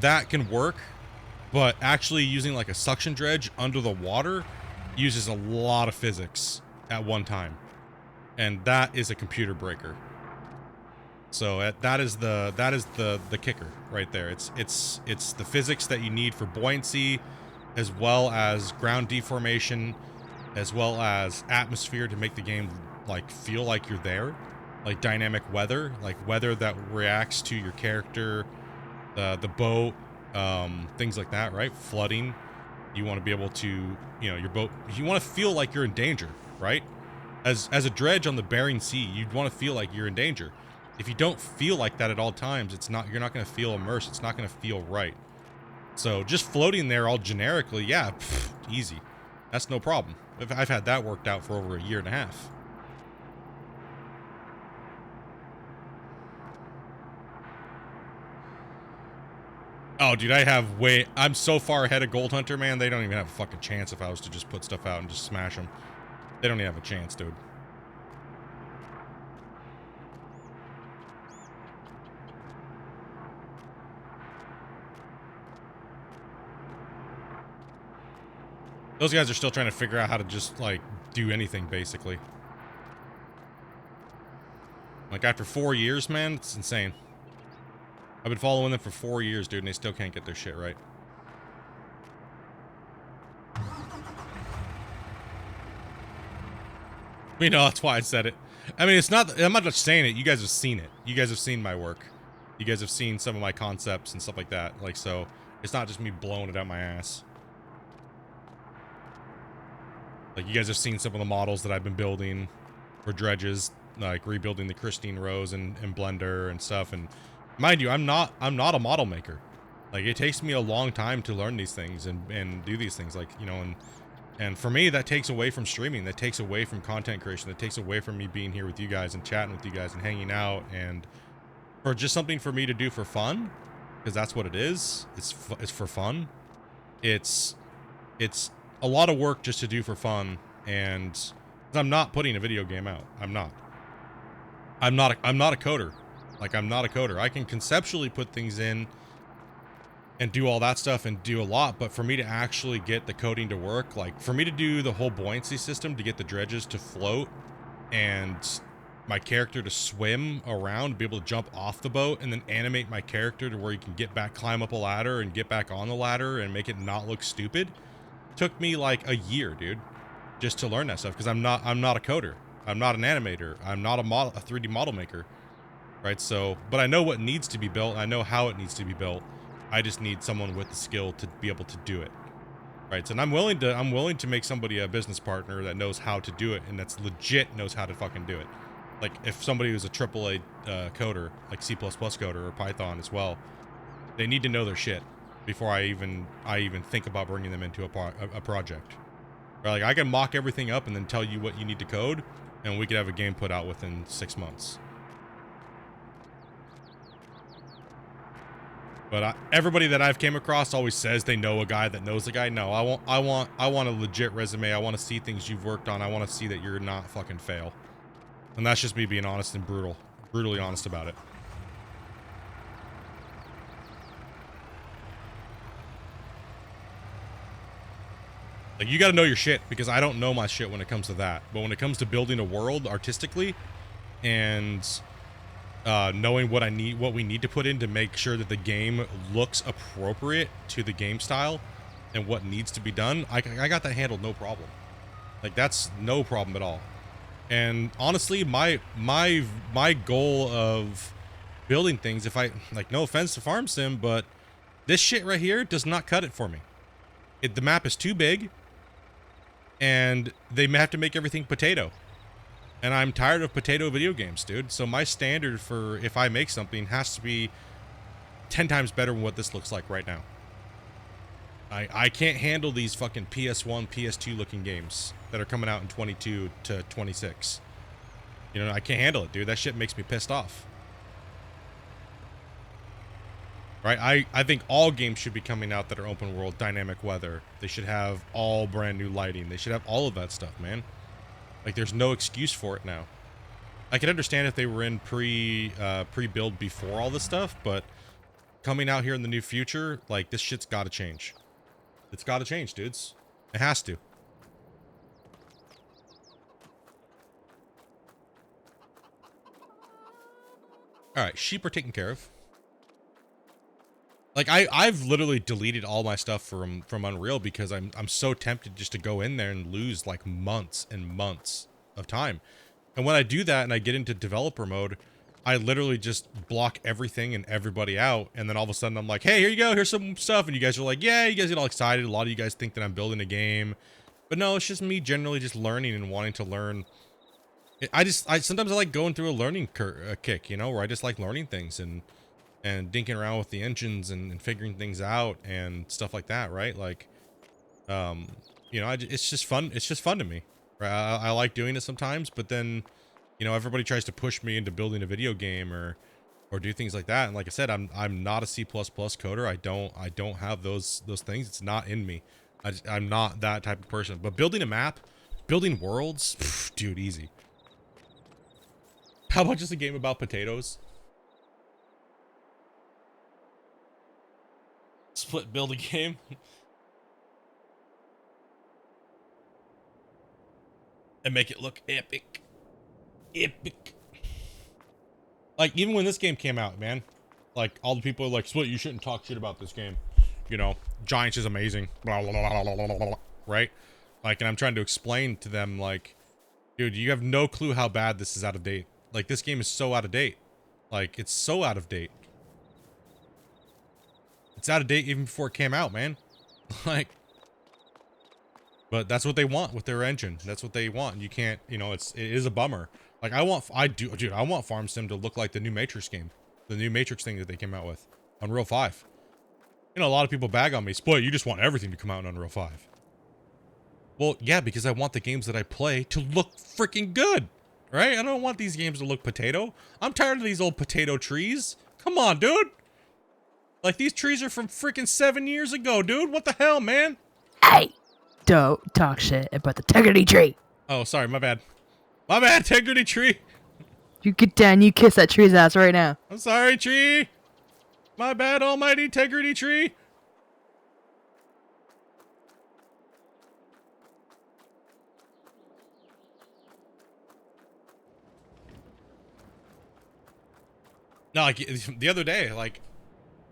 that can work, but actually using like a suction dredge under the water uses a lot of physics at one time, and that is a computer breaker. So that is the kicker right there. It's the physics that you need for buoyancy, as well as ground deformation, as well as atmosphere to make the game like feel like you're there, like dynamic weather, like weather that reacts to your character, the boat, things like that, right? Flooding. You want to be able to, you know, your boat, you want to feel like you're in danger, right? As a dredge on the Bering Sea, you'd want to feel like you're in danger. If you don't feel like that at all times, you're not going to feel immersed. It's not going to feel right. So just floating there all generically, yeah, easy. That's no problem. I've had that worked out for over a year and a half. Oh, dude, I'm so far ahead of Gold Hunter, man. They don't even have a fucking chance if I was to just put stuff out and just smash them. They don't even have a chance, dude. Those guys are still trying to figure out how to just, like, do anything, basically. Like, after 4 years, man, it's insane. I've been following them for 4 years, dude, and they still can't get their shit right. You know, that's why I said it. I mean, I'm not just saying it. You guys have seen it. You guys have seen my work. You guys have seen some of my concepts and stuff like that. Like, so, it's not just me blowing it out my ass. Like, you guys have seen some of the models that I've been building for dredges, like rebuilding the Christine Rose and Blender and stuff. And mind you, I'm not a model maker. Like, it takes me a long time to learn these things and do these things. Like, you know, and for me, that takes away from streaming. That takes away from content creation. That takes away from me being here with you guys and chatting with you guys and hanging out, and for just something for me to do for fun, because that's what it is. It's for fun. It's a lot of work just to do for fun, and I'm not putting a video game out. I'm not a coder. Like, I'm not a coder. I can conceptually put things in and do all that stuff and do a lot, but for me to actually get the coding to work, like, for me to do the whole buoyancy system to get the dredges to float and my character to swim around, be able to jump off the boat, and then animate my character to where you can get back, climb up a ladder and get back on the ladder and make it not look stupid, took me like a year, dude, just to learn that stuff, because I'm not a coder. I'm not an animator. I'm not a 3D model maker, right? So, but I know what needs to be built. I know how it needs to be built. I just need someone with the skill to be able to do it, right? So, and I'm willing to make somebody a business partner that knows how to do it and that's legit knows how to fucking do it. Like, if somebody who's a AAA coder, like C++ coder or Python as well, they need to know their shit before I even think about bringing them into a project. Right? Like, I can mock everything up and then tell you what you need to code, and we could have a game put out within 6 months. But everybody that I've came across always says they know a guy that knows a guy. No, I want a legit resume. I want to see things you've worked on. I want to see that you're not fucking fail. And that's just me being honest and brutally honest about it. Like, you got to know your shit, because I don't know my shit when it comes to that. But when it comes to building a world artistically and knowing what we need to put in to make sure that the game looks appropriate to the game style and what needs to be done, I got that handled no problem. Like, that's no problem at all. And honestly, my goal of building things, if I, like, no offense to Farm Sim, but this shit right here does not cut it for me. The map is too big, and they have to make everything potato. And I'm tired of potato video games, dude. So my standard for if I make something has to be 10 times better than what this looks like right now. I can't handle these fucking PS1, PS2 looking games that are coming out in 22 to 26. You know, I can't handle it, dude. That shit makes me pissed off. Right? I think all games should be coming out that are open world, dynamic weather. They should have all brand new lighting. They should have all of that stuff, man. Like, there's no excuse for it now. I could understand if they were in pre-build before all this stuff, but coming out here in the new future, like, this shit's got to change. It's got to change, dudes. It has to. All right, sheep are taken care of. Like, I've literally deleted all my stuff from Unreal because I'm so tempted just to go in there and lose like months and months of time. And when I do that and I get into developer mode, I literally just block everything and everybody out, and then all of a sudden I'm like, hey, here you go, here's some stuff, and you guys are like, yeah, you guys get all excited. A lot of you guys think that I'm building a game, but no, it's just me generally just learning and wanting to learn I sometimes I like going through a learning kick, you know, where I just like learning things and dinking around with the engines and figuring things out and stuff like that, right? Like, you know, it's just fun. It's just fun to me. Right? I like doing it sometimes, but then, you know, everybody tries to push me into building a video game or do things like that. And like I said, I'm not a C++ coder. I don't have those things. It's not in me. I'm not that type of person. But building a map, building worlds, pff, dude, easy. How about just a game about potatoes? Split build a game. And make it look epic. Epic. Like, even when this game came out, man, like, all the people are like, Split, you shouldn't talk shit about this game. You know, Giants is amazing. Blah, blah, blah, blah, blah, blah, right? Like, and I'm trying to explain to them, like, dude, you have no clue how bad this is out of date. Like, this game is so out of date. Like, it's so out of date. It's out of date even before it came out, man. Like, but that's what they want with their engine. That's what they want. You can't, you know, it is a bummer. Like, I want Farm Sim to look like the new Matrix game. The new Matrix thing that they came out with. Unreal 5. You know, a lot of people bag on me. Split, you just want everything to come out in Unreal 5. Well, yeah, because I want the games that I play to look freaking good. Right? I don't want these games to look potato. I'm tired of these old potato trees. Come on, dude. Like, these trees are from freaking 7 years ago, dude. What the hell, man? Hey, don't talk shit about the integrity tree. Oh, sorry, my bad. My bad, integrity tree. You get down, you kiss that tree's ass right now. I'm sorry, tree. My bad, almighty integrity tree. No, like, the other day, like,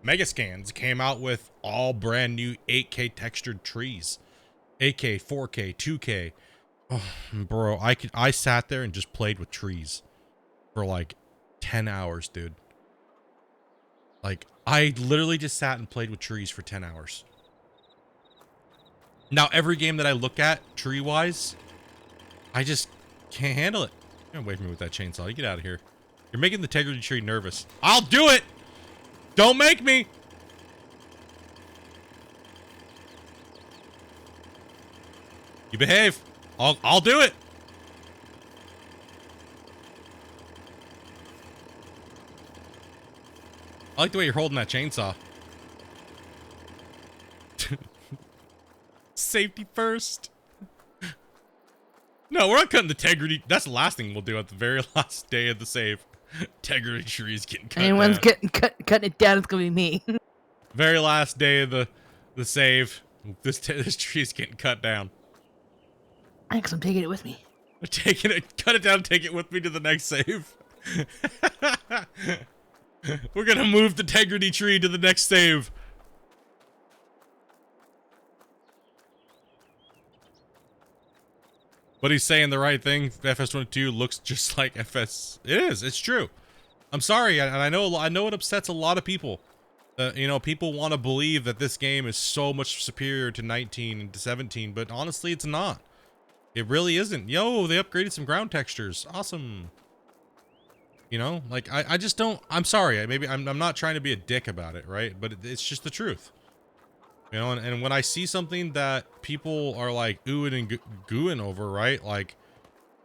Megascans came out with all brand new 8K textured trees. 8K, 4K, 2K. Oh, bro, I sat there and just played with trees for like 10 hours, dude. Like, I literally just sat and played with trees for 10 hours. Now, every game that I look at, tree-wise, I just can't handle it. Get away from me with that chainsaw. You get out of here. You're making the integrity tree nervous. I'll do it! Don't make me! You behave. I'll do it. I like the way you're holding that chainsaw. Safety first. No, we're not cutting the integrity. That's the last thing we'll do at the very last day of the save. Integrity trees getting cut Anyone's down. cutting it down, it's gonna be me. Very last day of the save. This tree's getting cut down. Thanks, I'm taking it with me. I'm taking it, cut it down, take it with me to the next save. We're gonna move the integrity tree to the next save. But he's saying the right thing. FS22 looks just like FS. It is. It's true. I'm sorry, and I know it upsets a lot of people. You know, people want to believe that this game is so much superior to 19 and to 17, but honestly, it's not. It really isn't. Yo, they upgraded some ground textures. Awesome. You know, like, I just don't, I'm sorry. Maybe I'm not trying to be a dick about it, right? But it's just the truth. You know, and when I see something that people are like oohing and gooing over, right? Like,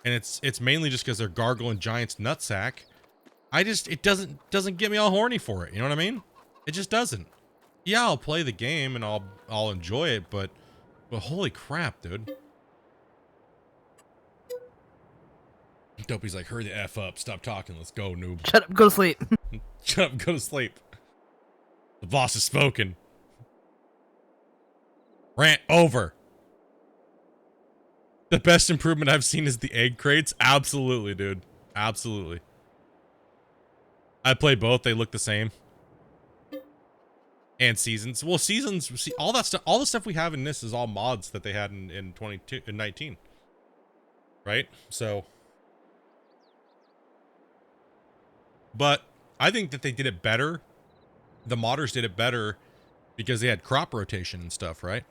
and it's mainly just because they're gargling Giants nutsack. It doesn't get me all horny for it. You know what I mean? It just doesn't. Yeah, I'll play the game and I'll enjoy it, but holy crap, dude. Dopey's like, hurry the F up, stop talking, let's go, noob. Shut up, go to sleep. Shut up and go to sleep. The boss has spoken. Rant over. The best improvement I've seen is the egg crates. Absolutely, dude. Absolutely. I played both. They look the same. And seasons. Well, seasons, see, all that stuff, all the stuff we have in this is all mods that they had in 19. Right? So. But I think that they did it better. The modders did it better because they had crop rotation and stuff, right?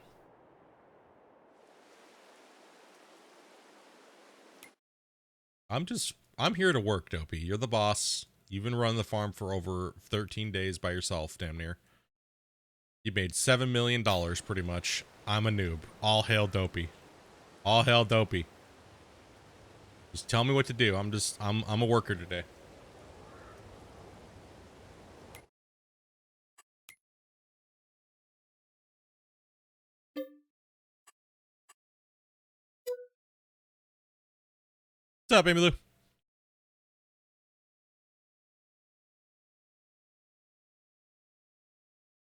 I'm here to work, Dopey. You're the boss. You've been running the farm for over 13 days by yourself, damn near. You made $7 million pretty much. I'm a noob. All hail Dopey. All hail Dopey. Just tell me what to do. I'm a worker today. What's up, Amy Lou?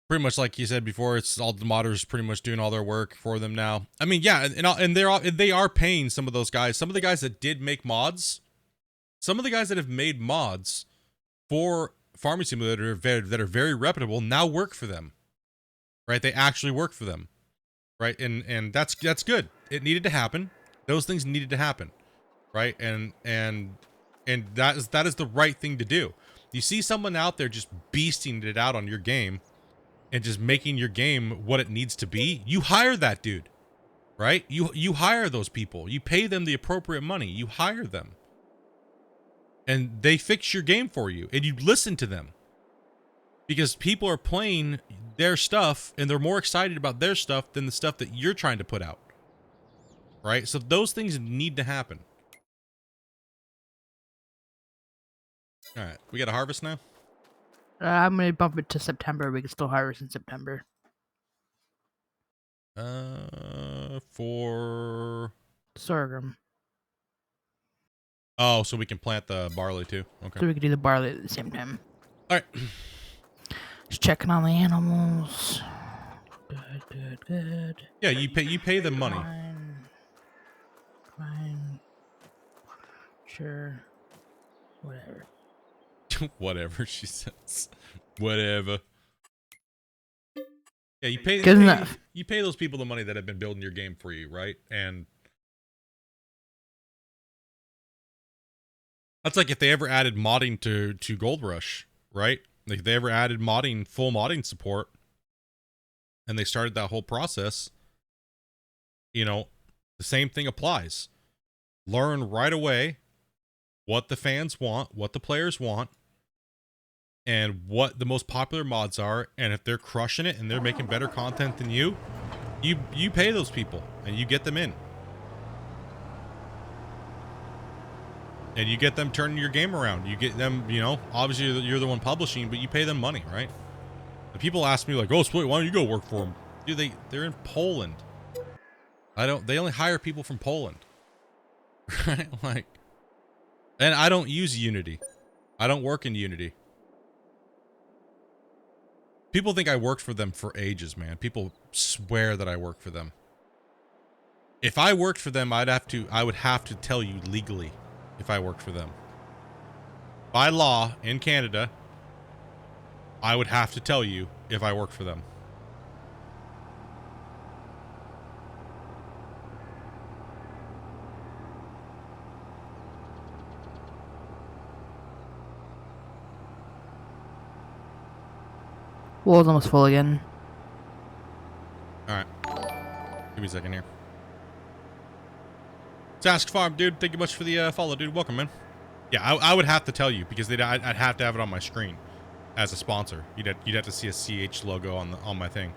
Pretty much like you said before, it's all the modders pretty much doing all their work for them now. I mean, yeah, and they are paying some of those guys. Some of the guys that did make mods, some of the guys that have made mods for Farming Simulator that are very reputable now work for them, right? They actually work for them, right? And that's good. It needed to happen. Those things needed to happen, right? And that is the right thing to do. You see someone out there just beasting it out on your game and just making your game what it needs to be, you hire that dude, right? You hire those people. You pay them the appropriate money. You hire them. And they fix your game for you. And you listen to them. Because people are playing their stuff and they're more excited about their stuff than the stuff that you're trying to put out. Right? So those things need to happen. Alright, we got a harvest now? I'm gonna bump it to September. We can still harvest in September. For Sorghum. Oh, so we can plant the barley too. Okay. So we can do the barley at the same time. All right. Just checking on the animals. Good. Yeah, you pay them money. Fine. Sure. Whatever. Whatever, she says. Whatever. Yeah, you pay those people the money that have been building your game for you, right? And that's like if they ever added modding to Gold Rush, right? Like if they ever added modding, full modding support, and they started that whole process, you know, the same thing applies. Learn right away what the fans want, what the players want, and what the most popular mods are, and if they're crushing it and they're making better content than you pay those people and you get them in. And you get them turning your game around. You get them, you know, obviously you're the one publishing, but you pay them money, right? The people ask me like, "Oh, Split, why don't you go work for them?" Dude, they're in Poland. They only hire people from Poland. Right? Like, and I don't use Unity. I don't work in Unity. People think I worked for them for ages, man. People swear that I work for them. If I worked for them, I would have to tell you legally if I worked for them. By law in Canada, I would have to tell you if I worked for them. Wall's almost full again. Alright. Give me a second here. Task Farm, dude. Thank you much for the follow, dude. Welcome, man. Yeah, I would have to tell you because I'd have to have it on my screen as a sponsor. You'd have to see a CH logo on my thing.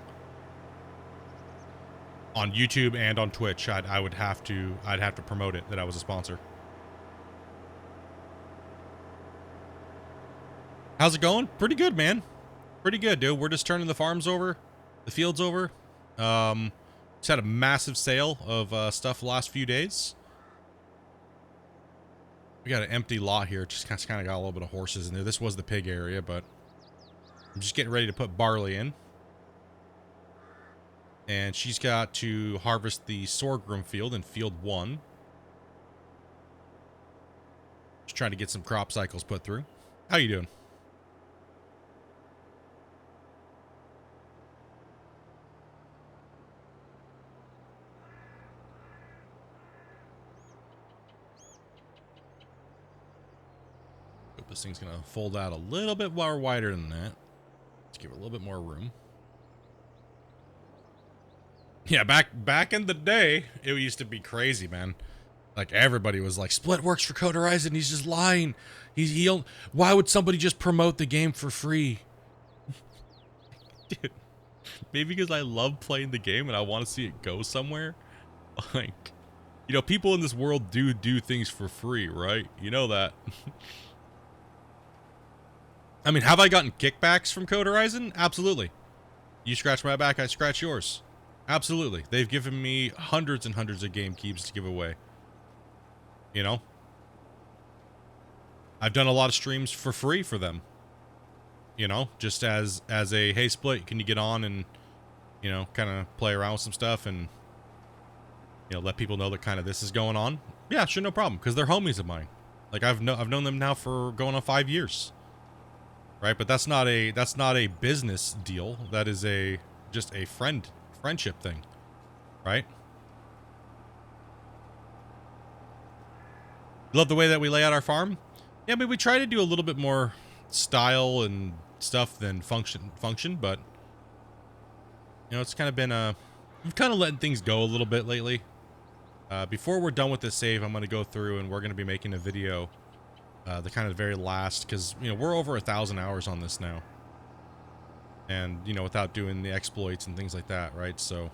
On YouTube and on Twitch, I'd have to promote it that I was a sponsor. How's it going? Pretty good, man. Pretty good, dude. We're just turning the farms over, the fields over. Just had a massive sale of stuff the last few days. We got an empty lot here. Just kind of got a little bit of horses in there. This was the pig area, but I'm just getting ready to put barley in. And she's got to harvest the sorghum field in field 1. Just trying to get some crop cycles put through. How you doing? Hope this thing's gonna fold out a little bit more wider than that. Let's give it a little bit more room. Yeah, back in the day, it used to be crazy, man. Like everybody was like, Split works for Code Horizon. He's just lying. Why would somebody just promote the game for free? Dude, maybe because I love playing the game and I want to see it go somewhere. Like, you know, people in this world do things for free, right? You know that. I mean, have I gotten kickbacks from Code Horizon? Absolutely. You scratch my back, I scratch yours. Absolutely. They've given me hundreds and hundreds of game keeps to give away. You know? I've done a lot of streams for free for them. You know, just as a, hey, Split, can you get on and, you know, kind of play around with some stuff and, you know, let people know that kind of this is going on? Yeah, sure, no problem, because they're homies of mine. Like, I've known them now for going on 5 years. Right? But that's not a business deal. That is just a friendship thing. Right? Love the way that we lay out our farm. Yeah, I mean, we try to do a little bit more style and stuff than function, but you know, it's kind of been we've kind of letting things go a little bit lately. Before we're done with this save, I'm going to go through and we're going to be making a video, the kind of very last, because you know, we're over 1,000 hours on this now, and you know, without doing the exploits and things like that, right? So,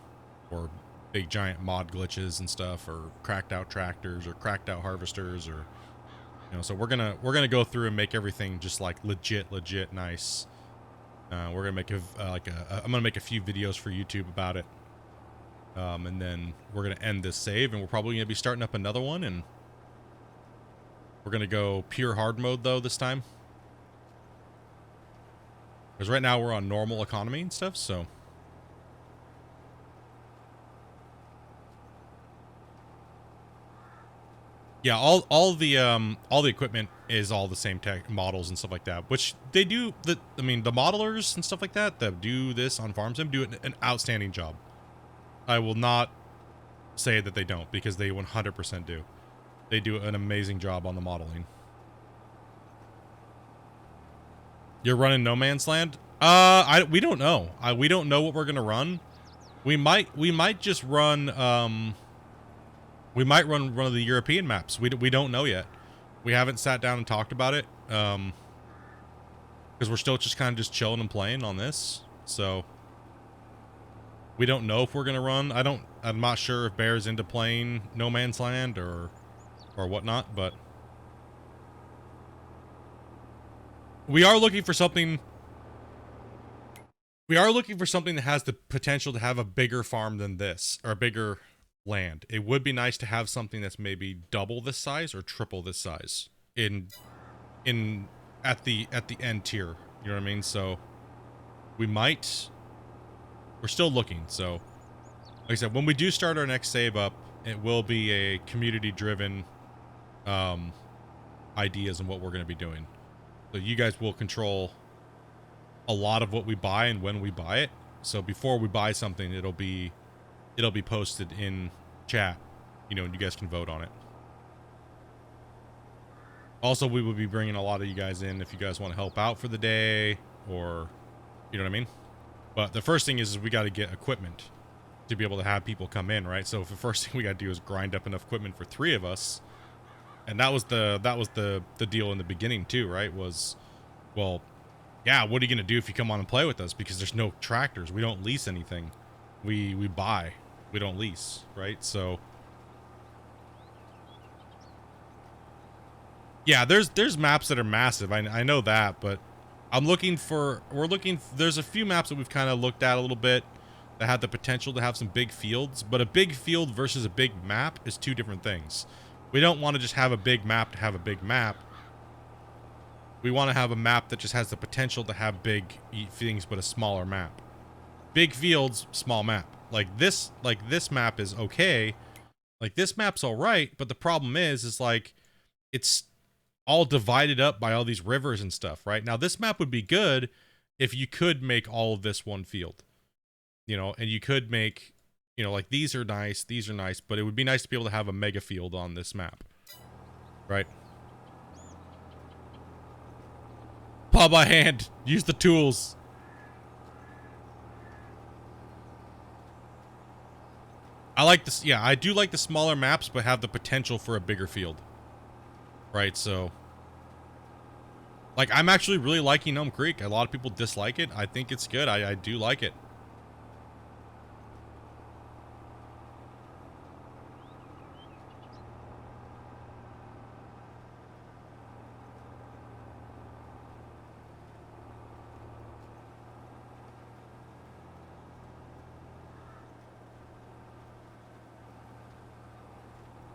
or big giant mod glitches and stuff, or cracked out tractors, or cracked out harvesters, or you know, so we're gonna go through and make everything just like legit nice. We're gonna make I'm gonna make a few videos for YouTube about it, and then we're gonna end this save, and we're probably gonna be starting up another one, and we're gonna go pure hard mode though this time, because right now we're on normal economy and stuff. So yeah, all the equipment is all the same tech models and stuff like that, which they do. I mean, the modelers and stuff like that do this on Farm Sim do an outstanding job. I will not say that they don't, because they 100% do. They do an amazing job on the modeling. You're running No Man's Land? We don't know. We don't know what we're gonna run. We might just run we might run one of the European maps. We don't know yet. We haven't sat down and talked about it, because we're still just kind of just chilling and playing on this. So we don't know if we're gonna run. I'm not sure if Bear's into playing No Man's Land or whatnot, but we are looking for something. We are looking for something that has the potential to have a bigger farm than this, or a bigger land. It would be nice to have something that's maybe double this size or triple this size at the end tier. You know what I mean? So we're still looking. So like I said, when we do start our next save up, it will be a community driven ideas on what we're going to be doing. So you guys will control a lot of what we buy and when we buy it. So before we buy something, it'll be posted in chat, you know, and you guys can vote on it. Also, we will be bringing a lot of you guys in if you guys want to help out for the day, or, you know what I mean? But the first thing is we got to get equipment to be able to have people come in, right? So the first thing we got to do is grind up enough equipment for 3 of us. And that was the deal in the beginning too, right? Was, well, yeah, what are you going to do if you come on and play with us? Because there's no tractors. We don't lease anything. We buy. We don't lease, right? So yeah, there's maps that are massive. I know that, but there's a few maps that we've kind of looked at a little bit that have the potential to have some big fields, but a big field versus a big map is 2 different things. We don't want to just have a big map to have a big map. We want to have a map that just has the potential to have big things, but a smaller map. Big fields, small map. Like this map is okay. Like this map's all right, but the problem is like it's all divided up by all these rivers and stuff, right? Now this map would be good if you could make all of this one field. You know, and you could make, you know, like these are nice, but it would be nice to be able to have a mega field on this map. Right? Paw by hand. Use the tools. I like this. Yeah, I do like the smaller maps, but have the potential for a bigger field. Right, so. Like, I'm actually really liking Gnome Creek. A lot of people dislike it. I think it's good. I do like it.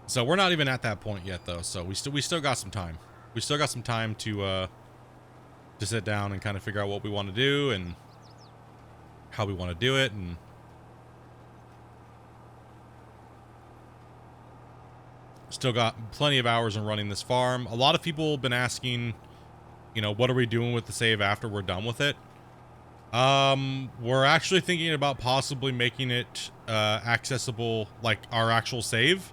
So we're not even at that point yet, though. So we still got some time. We still got some time to sit down and kind of figure out what we want to do and how we want to do it, and still got plenty of hours in running this farm. A lot of people have been asking, you know, what are we doing with the save after we're done with it? We're actually thinking about possibly making it accessible, like our actual save,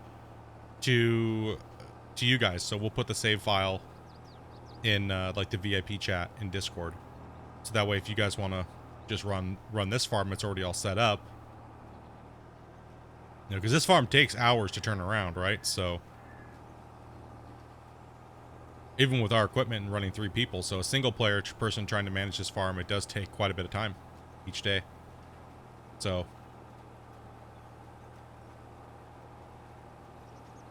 to you guys. So we'll put the save file in like the VIP chat in Discord, so that way if you guys want to just run this farm, it's already all set up, you know, because this farm takes hours to turn around, right? So even with our equipment and running 3 people, so a single player person trying to manage this farm, it does take quite a bit of time each day. So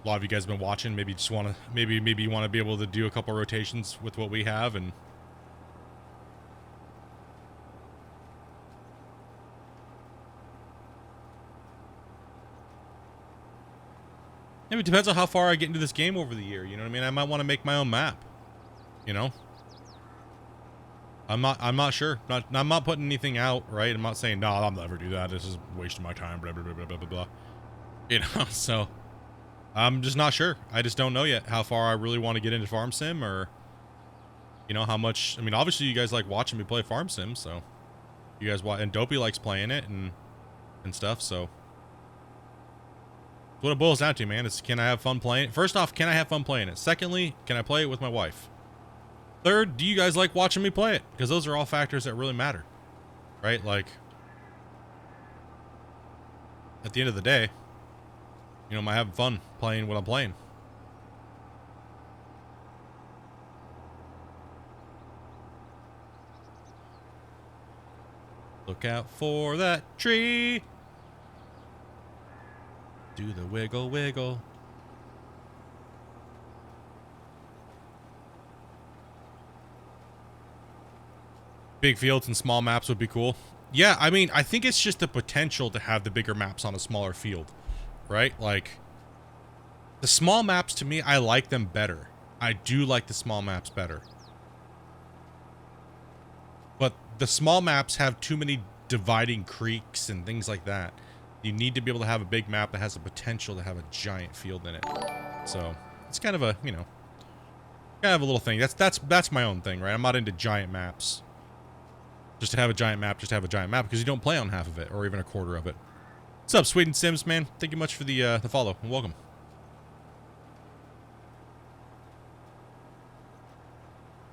a lot of you guys have been watching. Maybe just want to, maybe you want to be able to do a couple rotations with what we have, and maybe it depends on how far I get into this game over the year. You know what I mean? I might want to make my own map. You know, I'm not sure. I'm not putting anything out, right? I'm not saying no, I'll never do that. This is wasting my time. Blah blah blah blah blah blah. You know, so. I'm just not sure. I just don't know yet how far I really want to get into Farm Sim, or, you know, how much. I mean, obviously you guys like watching me play Farm Sim, so you guys watch, and Dopey likes playing it and stuff. So what it boils down to, man, is can I have fun playing it? First off, can I have fun playing it? Secondly, can I play it with my wife? Third, do you guys like watching me play it? Because those are all factors that really matter, right? Like, at the end of the day, you know, am I having fun playing what I'm playing? Look out for that tree. Do the wiggle wiggle. Big fields and small maps would be cool. Yeah, I mean, I think it's just the potential to have the bigger maps on a smaller field. Right? Like, the small maps, to me, I like them better. I do like the small maps better. But the small maps have too many dividing creeks and things like that. You need to be able to have a big map that has the potential to have a giant field in it. So, it's kind of a, you know, kind of a little thing. That's my own thing, right? I'm not into giant maps. Just to have a giant map, because you don't play on half of it, or even a quarter of it. What's up, Sweden Sims, man? Thank you much for the follow, and welcome.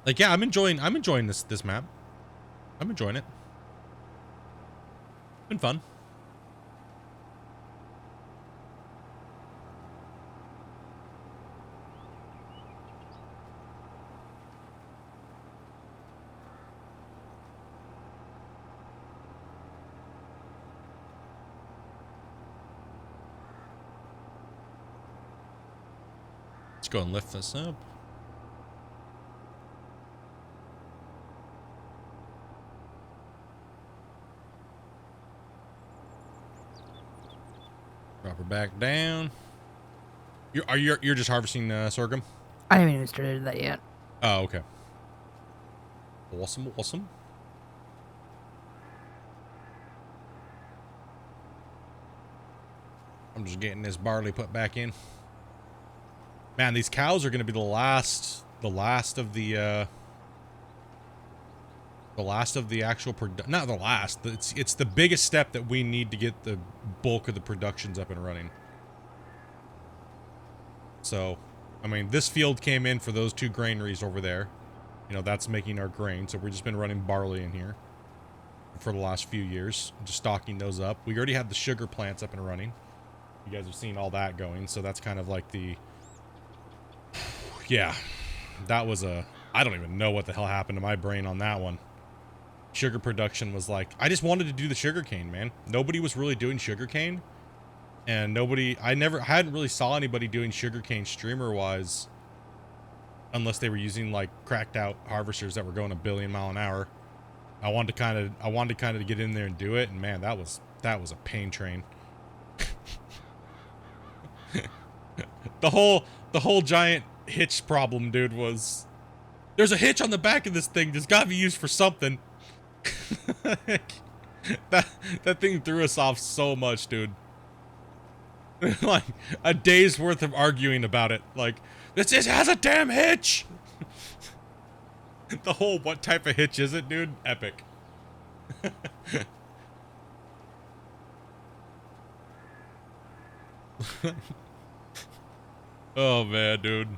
Like, yeah, I'm enjoying this map. I'm enjoying it. Been fun. Let's go and lift this up. Drop her back down. You're just harvesting sorghum? I haven't even started that yet. Oh, okay. Awesome, awesome. I'm just getting this barley put back in. Man, these cows are going to be the last of the actual not the last. It's the biggest step that we need to get the bulk of the productions up and running. So, I mean, this field came in for those 2 granaries over there. You know, that's making our grain. So we've just been running barley in here for the last few years, just stocking those up. We already have the sugar plants up and running. You guys have seen all that going, so that's kind of like the... Yeah, that was a... I don't even know what the hell happened to my brain on that one. Sugar production was like... I just wanted to do the sugarcane, man. Nobody was really doing sugarcane. And nobody... I hadn't really saw anybody doing sugarcane streamer-wise. Unless they were using, like, cracked out harvesters that were going 1 billion mile an hour. I wanted to kind of get in there and do it, and man, that was a pain train. The whole giant hitch problem, dude, was there's a hitch on the back of this thing. There's gotta be used for something. that thing threw us off so much, dude. Like a day's worth of arguing about it. Like, this just has a damn hitch. The whole what type of hitch is it, dude? Epic. Oh man, dude.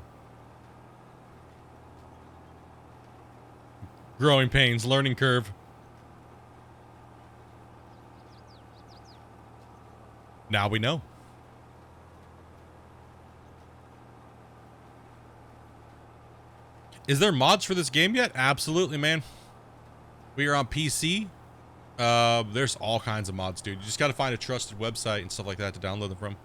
Growing pains, learning curve. Now we know. Is there mods for this game yet? Absolutely, man. We are on PC. There's all kinds of mods, dude. You just gotta find a trusted website and stuff like that to download them from.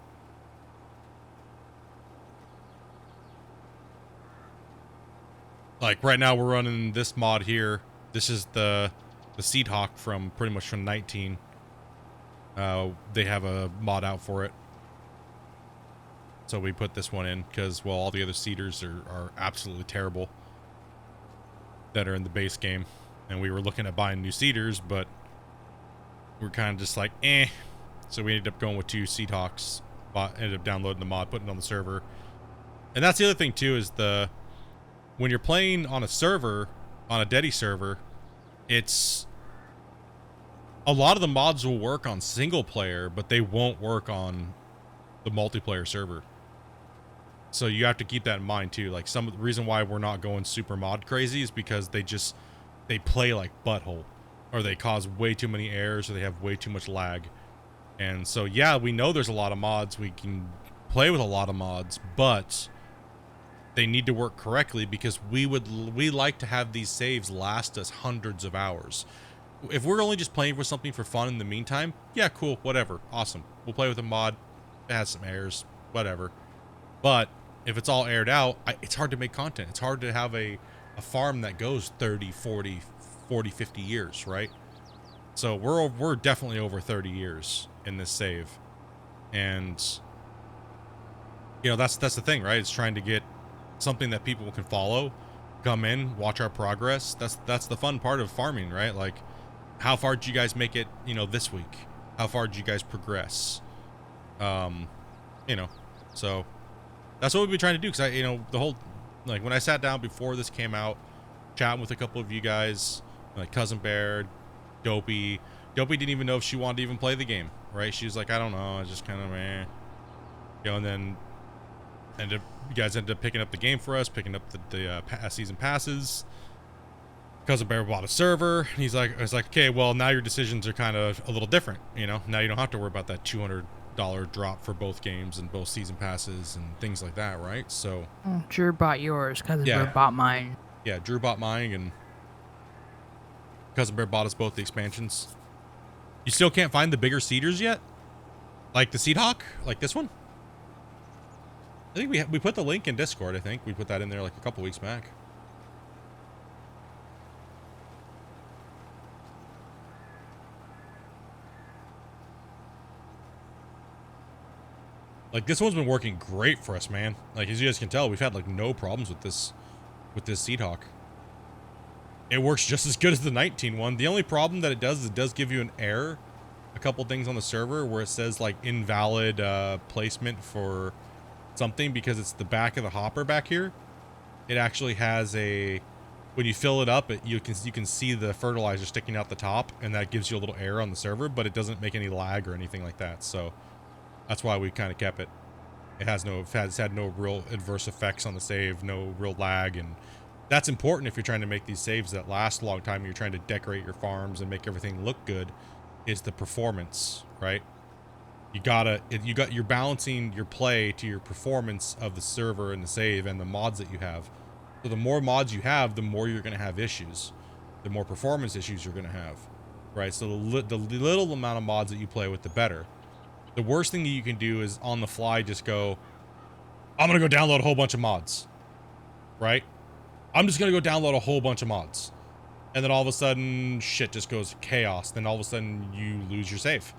Like right now we're running this mod here. This is the Seedhawk from pretty much from 19. They have a mod out for it. So we put this one in because, well, all the other seeders are absolutely terrible that are in the base game. And we were looking at buying new seeders, but we're kind of just like, eh. So we ended up going with 2 Seedhawks. Ended up downloading the mod, putting it on the server. And that's the other thing too, is when you're playing on a server, on a Dedi server, it's a lot of the mods will work on single player, but they won't work on the multiplayer server. So you have to keep that in mind too. Like, some of the reason why we're not going super mod crazy is because they play like butthole, or they cause way too many errors, or they have way too much lag. And so yeah, we know there's a lot of mods, we can play with a lot of mods, but they need to work correctly, because we like to have these saves last us hundreds of hours. If we're only just playing for something for fun in the meantime, yeah, cool, whatever, awesome. We'll play with a mod. It has some errors, whatever. But if it's all aired out, it's hard to make content. It's hard to have a farm that goes 30, 40, 50 years, right? So we're definitely over 30 years in this save. And you know, that's the thing, right? It's trying to get something that people can follow, come in, watch our progress. That's the fun part of farming, right? Like, how far did you guys make it, you know, this week? How far did you guys progress? You know, so that's what we've been trying to do. Because the whole, like, when I sat down before this came out, chatting with a couple of you guys, like Cousin Bear, Dopey didn't even know if she wanted to even play the game, right? She was like, I don't know, it's just kind of meh. You know, and then you guys ended up picking up the game for us, picking up the season passes. Cousin Bear bought a server, and he's like, okay, well, now your decisions are kind of a little different, you know? Now you don't have to worry about that $200 drop for both games and both season passes and things like that, right? So Drew bought yours, Cousin Bear bought mine. Yeah, Drew bought mine, and Cousin Bear bought us both the expansions. You still can't find the bigger seeders yet? Like the Seedhawk? Like this one? I think we put the link in Discord, I think. We put that in there like a couple weeks back. Like, this one's been working great for us, man. Like, as you guys can tell, we've had like no problems with this Seedhawk. It works just as good as the 19 one. The only problem that it does is it does give you an error. A couple things on the server where it says like invalid placement for something, because it's the back of the hopper back here. It actually has a, when you fill it up, you can see the fertilizer sticking out the top, and that gives you a little error on the server, but it doesn't make any lag or anything like that. So that's why we kind of kept it. It has had no real adverse effects on the save, no real lag, and that's important if you're trying to make these saves that last a long time. You're trying to decorate your farms and make everything look good. Is the performance, right? You're balancing your play to your performance of the server and the save and the mods that you have. So the more mods you have, the more you're going to have issues. The more performance issues you're going to have, right? So the little amount of mods that you play with, the better. The worst thing that you can do is on the fly just go, I'm going to go download a whole bunch of mods, right? I'm just going to go download a whole bunch of mods. And then all of a sudden, shit just goes chaos. Then all of a sudden, you lose your save.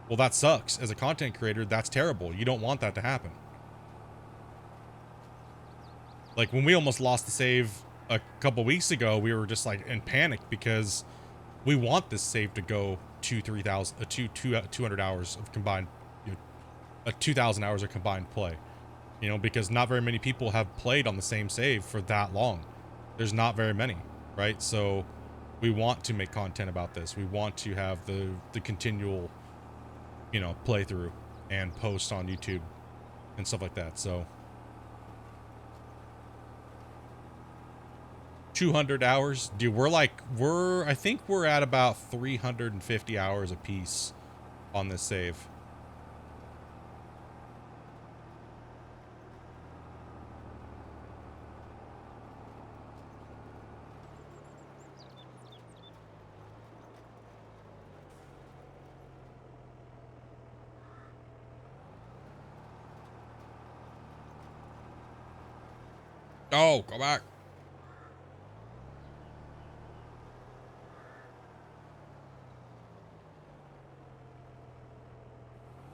Well, that sucks. As a content creator, that's terrible. You don't want that to happen. Like, when we almost lost the save a couple weeks ago, we were just, like, in panic because we want this save to go 200 hours of combined, 2,000 hours of combined play. You know, because not very many people have played on the same save for that long. There's not very many, right? So we want to make content about this. We want to have the continual, you know, playthrough and post on YouTube and stuff like that. So 200 hours, dude, I think we're at about 350 hours a piece on this save. Oh, go back.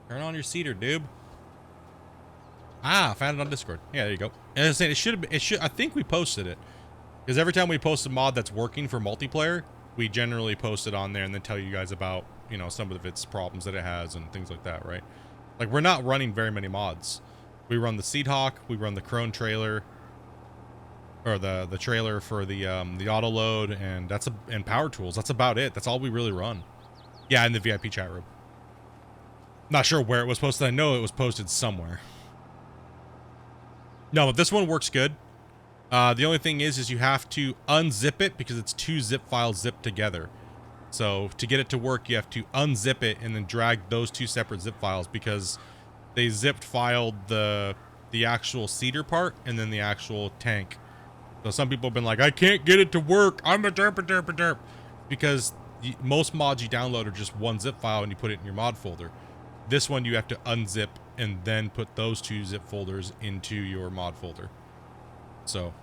Turn on your cedar, dude. Ah, found it on Discord. Yeah, there you go. And I was saying I think we posted it. Because every time we post a mod that's working for multiplayer, we generally post it on there and then tell you guys about, you know, some of its problems that it has and things like that, right? Like, we're not running very many mods. We run the Seedhawk, we run the Crone trailer, or the trailer for the auto load, and and Power Tools. That's about it. That's all we really run. Yeah, in the VIP chat room. Not sure where it was posted. I know it was posted somewhere. No, but this one works good. The only thing is you have to unzip it because it's 2 zip files zipped together. So to get it to work, you have to unzip it and then drag those 2 separate zip files because they zipped filed the actual cedar part and then the actual tank. So some people have been like, I can't get it to work. I'm a derp. Because most mods you download are just 1 zip file and you put it in your mod folder. This one you have to unzip and then put those 2 zip folders into your mod folder. So.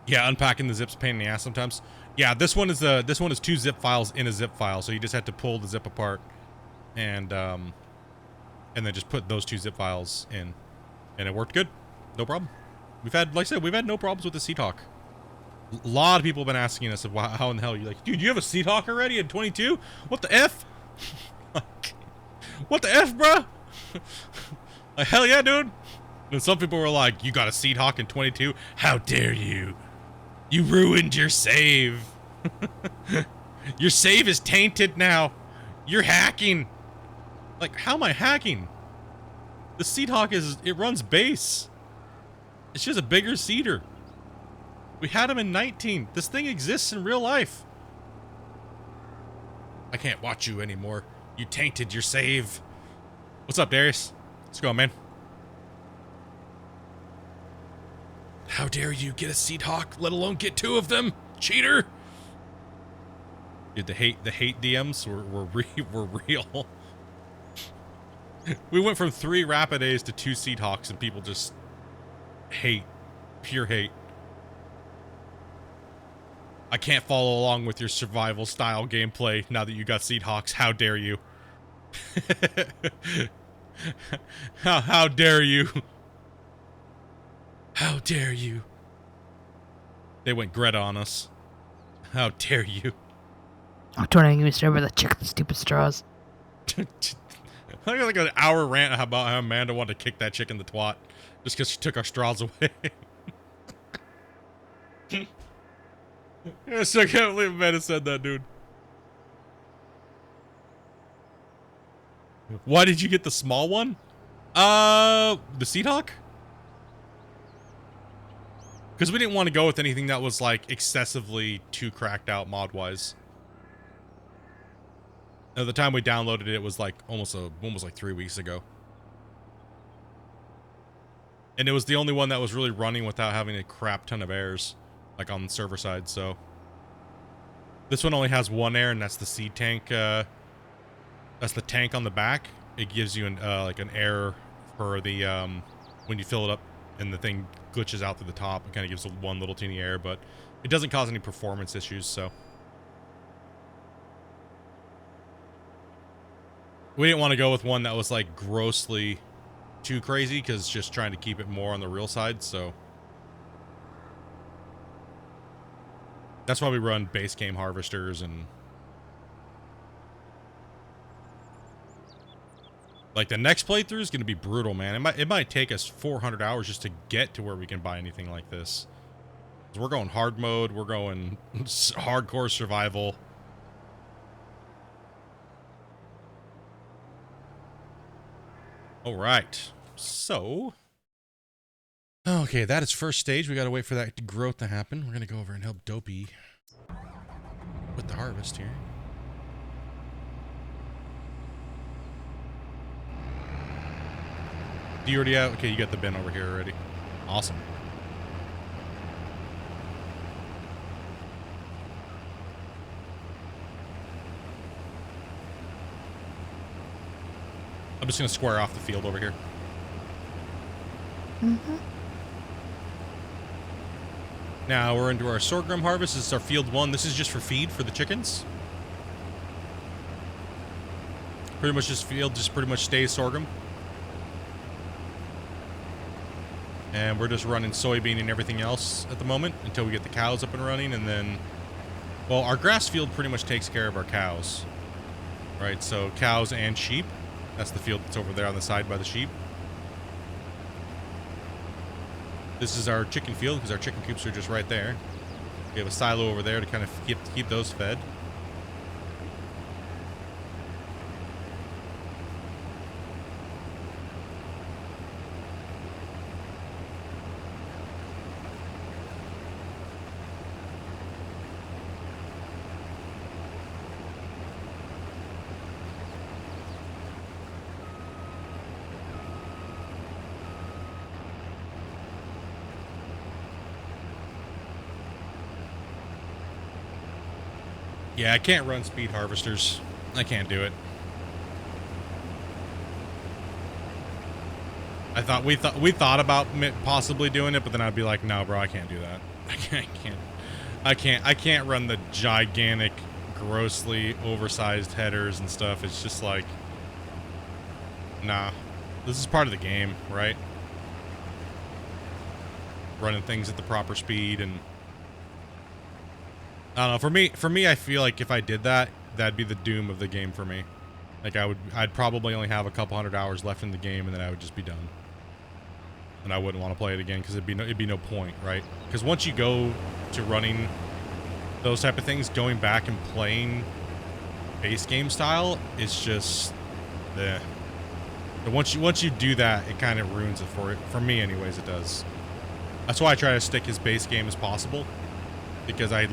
Yeah, unpacking the zips pain in the ass sometimes. Yeah, this one is 2 zip files in a zip file, so you just have to pull the zip apart and then just put those 2 zip files in, and it worked good, no problem. We've had, like I said, we've had no problems with the Seedhawk. A lot of people have been asking us, how in the hell you're like, dude, you have a Seedhawk already in 22? What the F? What the F, bro? Like, hell yeah, dude. And some people were like, you got a Seedhawk in 22? How dare you? You ruined your save. Your save is tainted now. You're hacking. Like, how am I hacking? The Seedhawk it runs base. It's just a bigger cedar. We had him in 19. This thing exists in real life. I can't watch you anymore. You tainted your save. What's up, Darius? What's going on, man? How dare you get a Seedhawk, let alone get 2 of them, cheater! Dude, the hate DMs were real. We went from 3 Rapidays to 2 Seedhawks, and people just hate, pure hate. I can't follow along with your survival style gameplay now that you got Seedhawks. How dare you? How dare you? How dare you? They went Greta on us. How dare you? I'm trying to get me over the chick with the stupid straws. I got like an hour rant about how Amanda wanted to kick that chick in the twat just because she took our straws away. Yes, I can't believe Amanda said that, dude. Why did you get the small one? The Seedhawk? Because we didn't want to go with anything that was like excessively too cracked out mod-wise. At the time we downloaded it, it was like almost like 3 weeks ago. And it was the only one that was really running without having a crap ton of errors, like on the server side, so. This one only has one error, and that's the seed tank, that's the tank on the back. It gives you an, like an error for the, when you fill it up and the thing glitches out through the top. It kind of gives one little teeny error, but it doesn't cause any performance issues, so. We didn't want to go with one that was like grossly too crazy, because just trying to keep it more on the real side, so. That's why we run base game harvesters and like the next playthrough is going to be brutal, man. It might take us 400 hours just to get to where we can buy anything like this. 'Cause we're going hard mode, we're going hardcore survival. All right, so okay, that is first stage. We got to wait for that growth to happen. We're gonna go over and help Dopey with the harvest here. Do you already have? Okay, you got the bin over here already. Awesome. I'm just gonna square off the field over here. Mm-hmm. Now we're into our sorghum harvest. This is our field 1. This is just for feed for the chickens. Pretty much this field just pretty much stays sorghum. And we're just running soybean and everything else at the moment until we get the cows up and running, and then, well, our grass field pretty much takes care of our cows, right? So cows and sheep. That's the field that's over there on the side by the sheep. This is our chicken field because our chicken coops are just right there. We have a silo over there to kind of keep those fed. Yeah, I can't run speed harvesters. I can't do it. We thought about possibly doing it, but then I'd be like, no, bro, I can't do that. I can't run the gigantic, grossly oversized headers and stuff. It's just like, nah. This is part of the game, right? Running things at the proper speed and I don't know. For me, I feel like if I did that, that'd be the doom of the game for me. Like I'd probably only have a couple hundred hours left in the game, and then I would just be done. And I wouldn't want to play it again because it'd be no point, right? Because once you go to running those type of things, going back and playing base game style, it's just the. Once you do that, it kind of ruins it for me, anyways. It does. That's why I try to stick as base game as possible, because I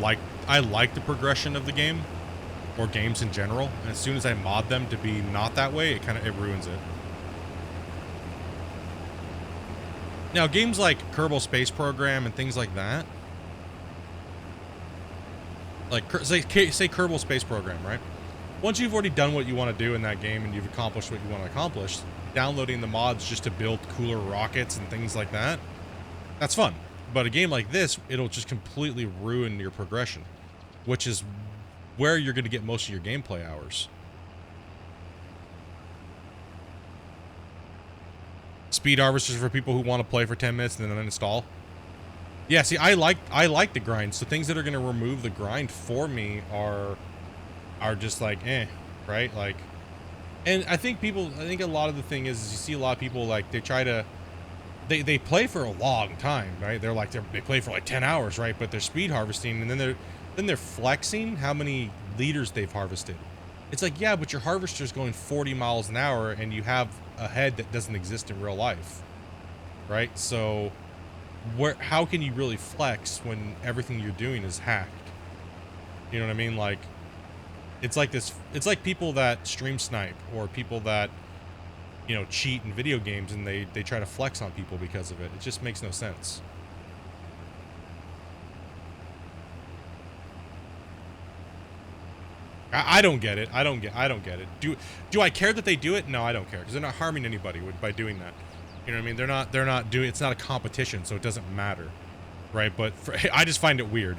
like the progression of the game, or games in general, and as soon as I mod them to be not that way, it ruins it. Now, games like Kerbal Space Program and things like that, like say Kerbal Space Program, right? Once you've already done what you want to do in that game and you've accomplished what you want to accomplish, downloading the mods just to build cooler rockets and things like that, that's fun. But a game like this, it'll just completely ruin your progression, which is where you're going to get most of your gameplay hours. Speed harvesters for people who want to play for 10 minutes and then uninstall. Yeah, see, I like the grind. So things that are going to remove the grind for me are just like, right? Like, and I think a lot of the thing is you see a lot of people, like, they try to, they play for a long time, right? They're like, they play for like 10 hours, right? But they're speed harvesting, and then they're flexing how many liters they've harvested. It's like, yeah, but your harvester's going 40 miles an hour and you have a head that doesn't exist in real life, right? So how can you really flex when everything you're doing is hacked? You know what I mean? Like, it's like this, it's like people that stream snipe, or people that, you know, cheat in video games, and they try to flex on people because of it. It just makes no sense. I don't get it. I don't get it. Do I care that they do it? No, I don't care, because they're not harming anybody by doing that. You know what I mean? They're not doing, it's not a competition, so it doesn't matter, right? But I just find it weird.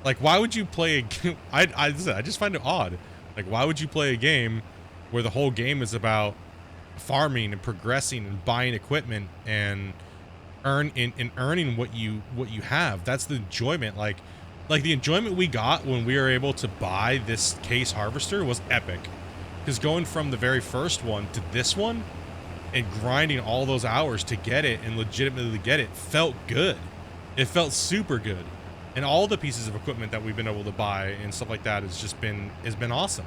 Like, why would you play a I just find it odd. Like, why would you play a game where the whole game is about farming and progressing and buying equipment and earning what you have? That's the enjoyment. Like the enjoyment we got when we were able to buy this case harvester was epic. Because going from the very first one to this one and grinding all those hours to get it and legitimately get it felt good. It felt super good. And all the pieces of equipment that we've been able to buy and stuff like that has been awesome.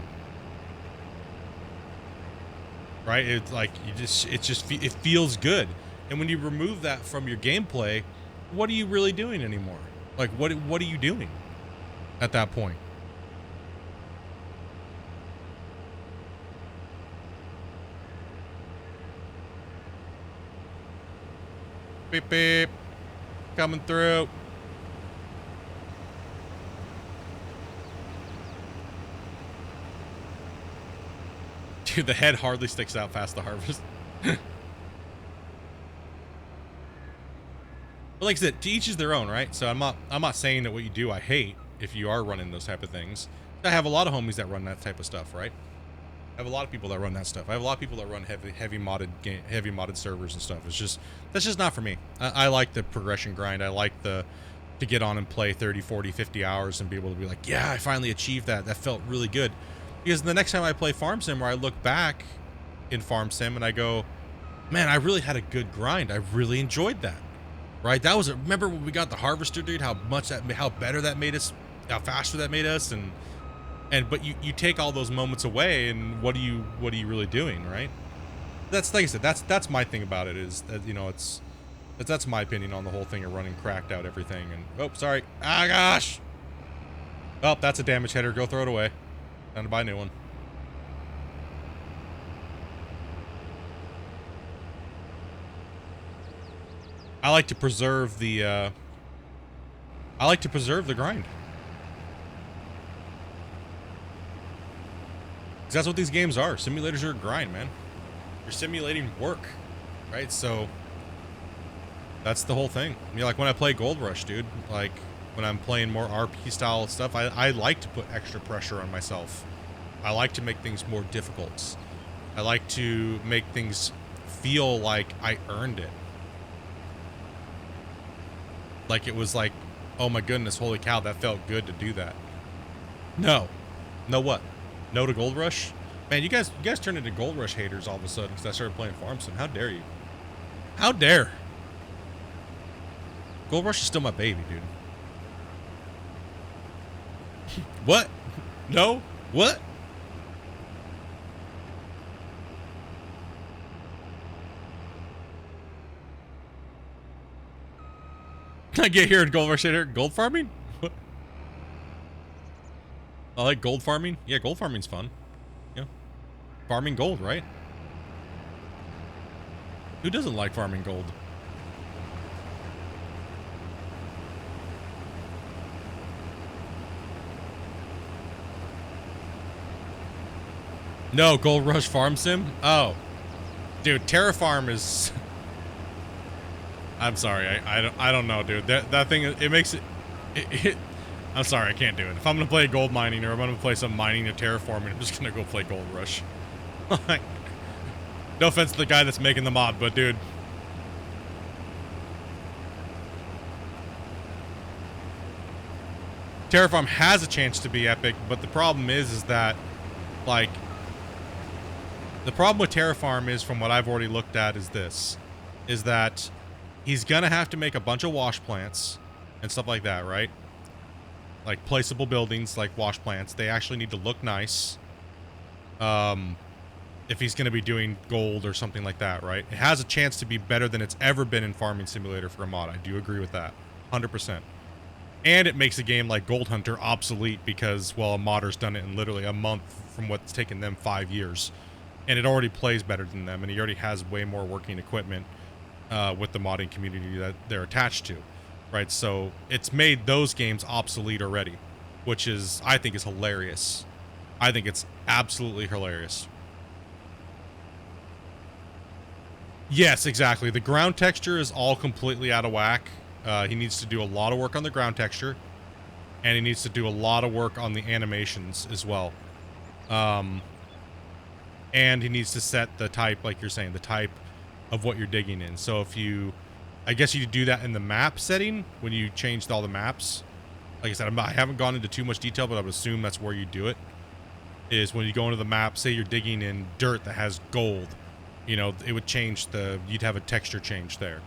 Right? It's like, it feels good. And when you remove that from your gameplay, what are you really doing anymore? Like, what are you doing at that point? Beep beep, coming through. Dude, the head hardly sticks out past the harvest. But like I said, to each is their own, right? So I'm not saying that what you do I hate if you are running those type of things. I have a lot of homies that run that type of stuff, right? I have a lot of people that run that stuff. I have a lot of people that run heavy modded servers and stuff. That's just not for me. I like the progression grind. I like to get on and play 30, 40, 50 hours and be able to be like, yeah, I finally achieved that. That felt really good. Because the next time I play Farm Sim, where I look back in Farm Sim and I go, man, I really had a good grind. I really enjoyed that. Right? That was remember when we got the harvester, dude, how better that made us, how faster that made us, but you take all those moments away, and what are you really doing, right? That's, like I said, that's my thing about it, is that, you know, that's my opinion on the whole thing of running cracked out everything. And oh, sorry. Ah, gosh. Oh, that's a damage header. Go throw it away. Time to buy a new one. I like to preserve the grind. 'Cause that's what these games are. Simulators are a grind, man. You're simulating work, right? So that's the whole thing. I mean, like when I play Gold Rush, dude, like when I'm playing more RP style stuff, I like to put extra pressure on myself. I like to make things more difficult. I like to make things feel like I earned it. Like it was like, oh my goodness, holy cow, that felt good to do that. No. No what? No to Gold Rush? Man, you guys turned into Gold Rush haters all of a sudden because I started playing Farm Sim. How dare you? How dare? Gold Rush is still my baby, dude. What? No? What? Can I get here at Gold Rush hater? Gold farming? What? I like gold farming. Yeah, gold farming's fun. Yeah. Farming gold, right? Who doesn't like farming gold? No, Gold Rush Farm Sim? Oh. Dude, Terrafarm is... I'm sorry, I don't know, dude. That thing, it makes it I'm sorry, I can't do it. If I'm gonna play gold mining, or I'm gonna play some mining or terraforming, I'm just gonna go play Gold Rush. No offense to the guy that's making the mod, but dude. Terraform has a chance to be epic, but the problem is that, like, the problem with Terraform is, from what I've already looked at, is this, is that he's gonna have to make a bunch of wash plants and stuff like that, right? Like placeable buildings, like wash plants. They actually need to look nice. if he's going to be doing gold or something like that, right? It has a chance to be better than it's ever been in Farming Simulator for a mod. I do agree with that, 100%. And it makes a game like Gold Hunter obsolete because, well, a modder's done it in literally a month from what's taken them 5 years. And it already plays better than them, and he already has way more working equipment with the modding community that they're attached to, right? So it's made those games obsolete already, which is, I think, is hilarious. I think it's absolutely hilarious. Yes, exactly. The ground texture is all completely out of whack. He needs to do a lot of work on the ground texture, and he needs to do a lot of work on the animations as well. And he needs to set the type, like you're saying, the type of what you're digging in. So if you, I guess you do that in the map setting when you changed all the maps. Like I said, I haven't gone into too much detail, but I would assume that's where you do it. Is when you go into the map, say you're digging in dirt that has gold, you know, it would change you'd have a texture change there.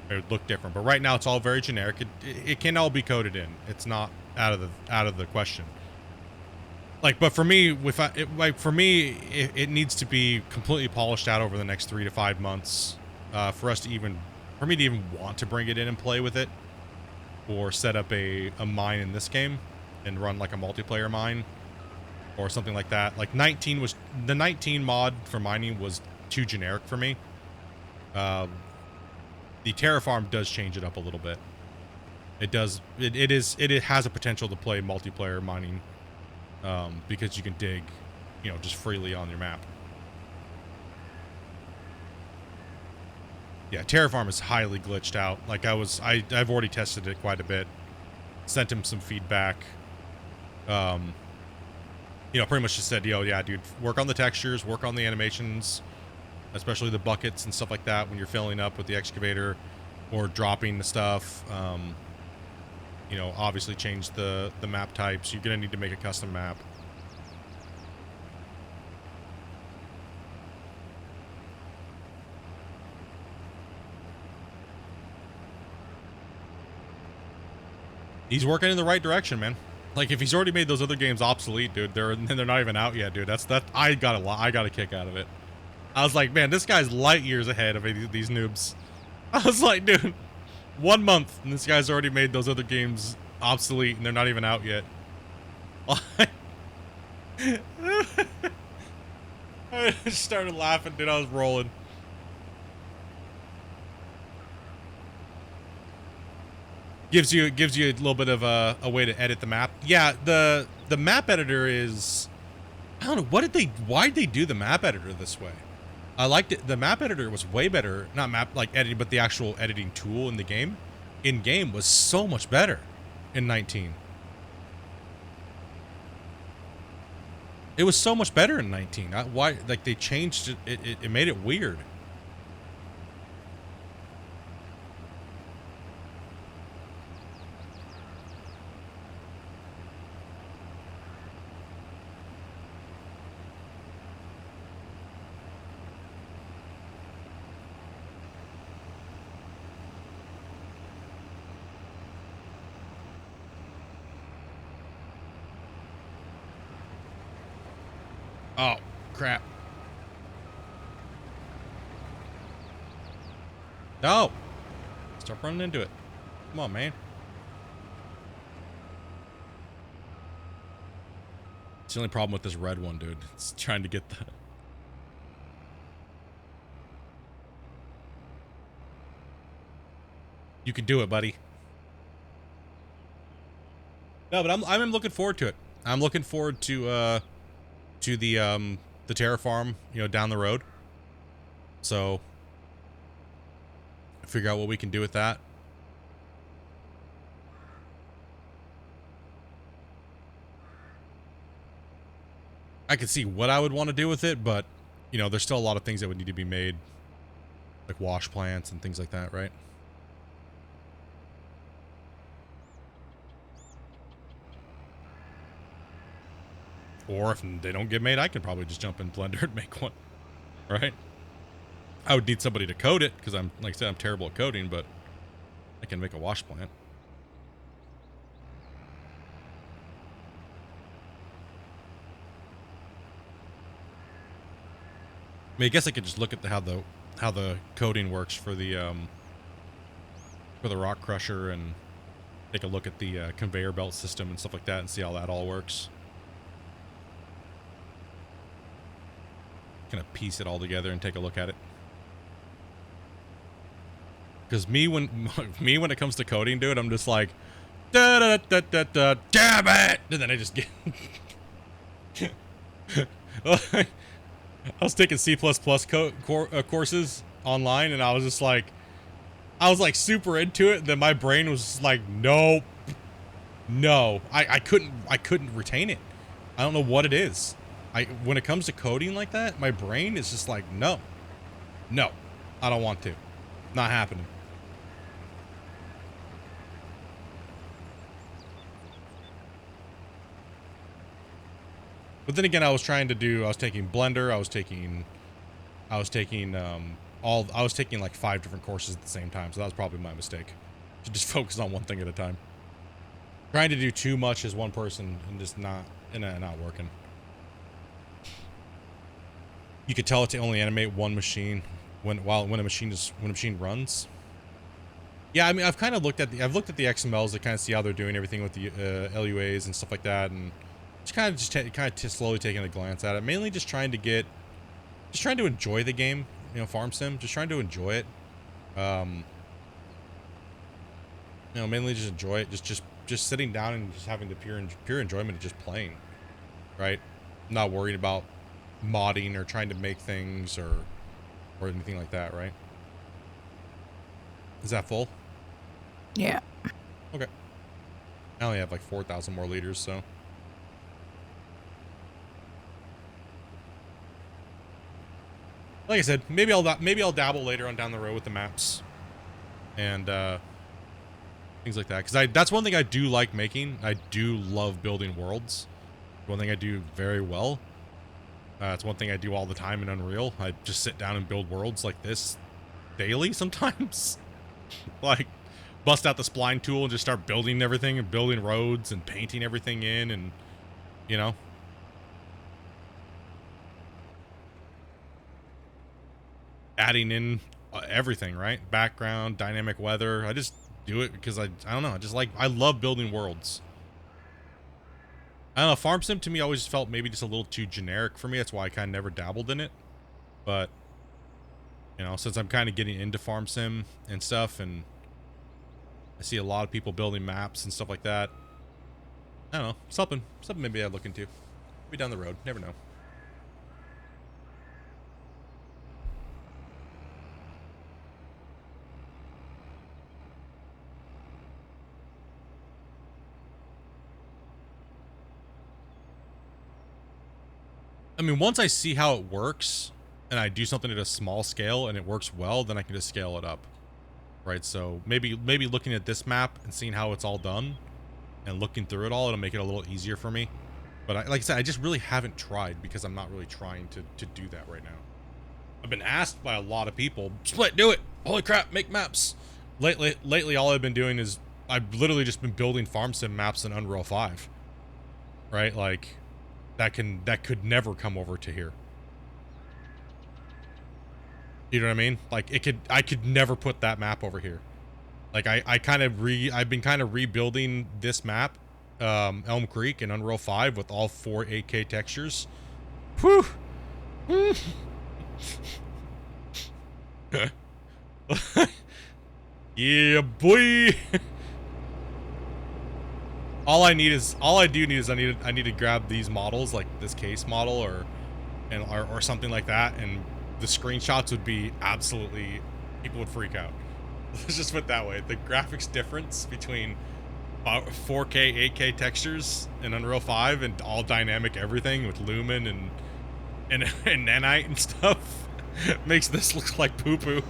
It would look different. But right now it's all very generic. It can all be coded in. It's not out of the question. Like, but for me, it needs to be completely polished out over the next 3 to 5 months for me to even want to bring it in and play with it, or set up a mine in this game and run like a multiplayer mine or something like that. Like the 19 mod for mining was too generic for me. The Terraform does change it up a little bit. It does. It has a potential to play multiplayer mining. Because you can dig, you know, just freely on your map. Yeah, Terraform is highly glitched out. Like I've already tested it quite a bit. Sent him some feedback. You know, pretty much just said, yo, yeah, dude, work on the textures, work on the animations, especially the buckets and stuff like that when you're filling up with the excavator or dropping the stuff. You know, obviously change the map types. You're gonna need to make a custom map. He's working in the right direction, man. Like, if he's already made those other games obsolete, dude, they're not even out yet, dude. I got a kick out of it. I was like, man, this guy's light years ahead of these noobs. I was like, dude, 1 month and this guy's already made those other games obsolete and they're not even out yet. I just started laughing, dude. I was rolling. Gives you a little bit of a way to edit the map. Yeah, the map editor is, I don't know, why'd they do the map editor this way? I liked it. The map editor was way better. Not map like editing, but the actual editing tool in the game. In game was so much better in 19. It was so much better in 19. Why, like, they changed it, it made it weird. Oh, crap. No! Stop running into it. Come on, man. It's the only problem with this red one, dude. It's trying to get the... You can do it, buddy. No, but I'm looking forward to it. I'm looking forward to the Terraform, you know, down the road. So figure out what we can do with that. I could see what I would want to do with it, but you know, there's still a lot of things that would need to be made, like wash plants and things like that, right? Or if they don't get made, I can probably just jump in Blender and make one, right? I would need somebody to code it because I'm, like I said, I'm terrible at coding, but I can make a wash plant. mean, I guess I could just look at how the coding works for the rock crusher and take a look at the conveyor belt system and stuff like that and see how that all works. Kind of piece it all together and take a look at it. Because when it comes to coding, dude, I'm just like, da da da da da, damn it, and then I just get. I was taking C++ courses online, and I was just like, super into it. Then my brain was like, nope, no, I couldn't retain it. I don't know what it is. When it comes to coding like that, my brain is just like, no, I don't want to, not happening. But then again, I was taking Blender, I was taking like 5 different courses at the same time, so that was probably my mistake. To just focus on one thing at a time. Trying to do too much as one person and just not working. You could tell it to only animate one machine when a machine runs. Yeah, I mean, I've looked at the XMLs to kind of see how they're doing everything with the LUAs and stuff like that, and just slowly taking a glance at it. Mainly just trying to enjoy the game, you know, Farm Sim. Just trying to enjoy it. You know, mainly just enjoy it. Just sitting down and just having the pure enjoyment of just playing, right? Not worried about modding or trying to make things or anything like that, right? Is that full? Yeah. Okay. I only have like 4,000 more liters, so. Like I said, maybe I'll dabble later on down the road with the maps and things like that, because that's one thing I do like making. I do love building worlds. One thing I do very well. It's one thing I do all the time in Unreal. I just sit down and build worlds like this daily sometimes. Like bust out the spline tool and just start building everything and building roads and painting everything in, and you know. Adding in everything, right? Background, dynamic weather. I just do it because I don't know. I love building worlds. I don't know. Farm Sim to me always felt maybe just a little too generic for me. That's why I kind of never dabbled in it. But, you know, since I'm kind of getting into Farm Sim and stuff, and I see a lot of people building maps and stuff like that. I don't know. Something maybe I'd look into. Maybe down the road. Never know. I mean, once I see how it works and I do something at a small scale and it works well, then I can just scale it up. Right? So maybe looking at this map and seeing how it's all done and looking through it all, it'll make it a little easier for me. But like I said, I just really haven't tried because I'm not really trying to do that right now. I've been asked by a lot of people, Split, do it. Holy crap, make maps. Lately, all I've been doing is I've literally just been building Farm Sim maps in Unreal 5. Right? Like, that could never come over to here. You know what I mean? Like I could never put that map over here. Like I've been kind of rebuilding this map, Elm Creek in Unreal 5 with all 4 8K textures. Whew. Yeah, boy. All I need is I need to grab these models, like this case model or something like that, and the screenshots would be absolutely, people would freak out. Let's just put it that way. The graphics difference between 4K, 8K textures in Unreal 5 and all dynamic everything with Lumen and Nanite and stuff makes this look like poo-poo.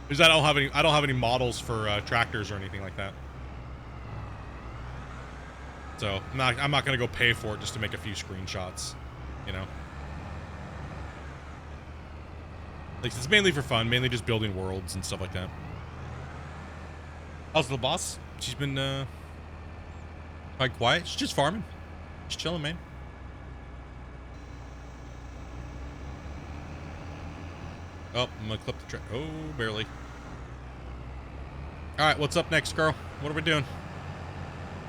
Because I don't have any models for tractors or anything like that. So I'm not gonna go pay for it just to make a few screenshots, you know. Like, it's mainly for fun, mainly just building worlds and stuff like that. How's the boss? She's been quite quiet. She's just farming, just chilling, man. Oh, I'm gonna clip the track. Oh, barely. All right, what's up next, girl? What are we doing?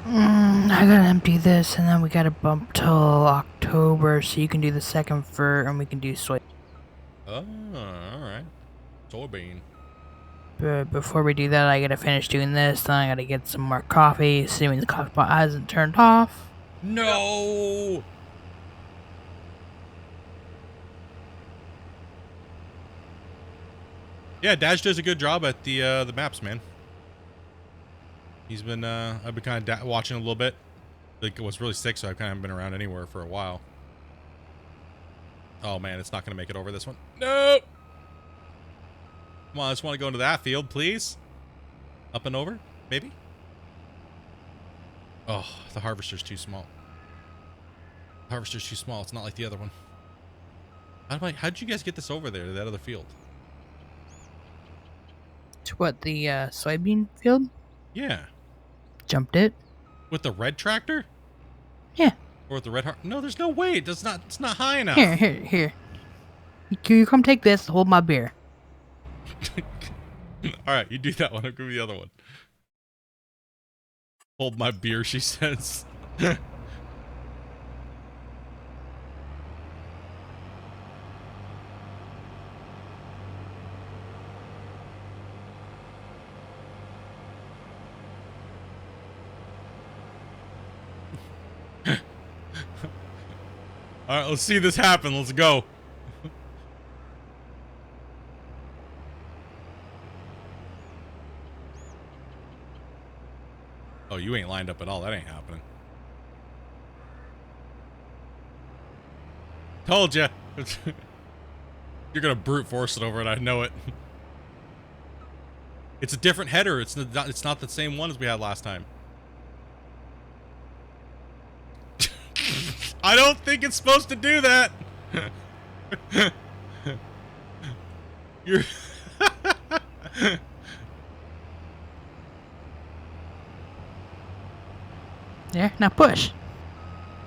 I gotta empty this, and then we gotta bump till October, so you can do the second fur, and we can do soy. Oh, all right. Soybean. But before we do that, I gotta finish doing this. Then I gotta get some more coffee, assuming the coffee pot hasn't turned off. No. Yeah, Dash does a good job at the maps, man. He's been I've been kind of watching a little bit. Like, I was really sick, so I kind of haven't been around anywhere for a while. Oh man, it's not gonna make it over this one. No. Come on, I just want to go into that field, please. Up and over, maybe. Oh, the harvester's too small. The harvester's too small. It's not like the other one. How'd you guys get this over there to that other field? To what, the soybean field? Yeah. Jumped it. With the red tractor? Yeah. Or with the red heart? No, there's no way. It's not high enough. Here. You come take this, hold my beer. Alright, you do that one. I'll give you the other one. Hold my beer, she says. Alright, let's see this happen. Let's go. Oh, you ain't lined up at all. That ain't happening. Told ya. You're gonna brute force it over it. I know it. It's a different header. It's not the same one as we had last time. I don't think it's supposed to do that. You're There, now push.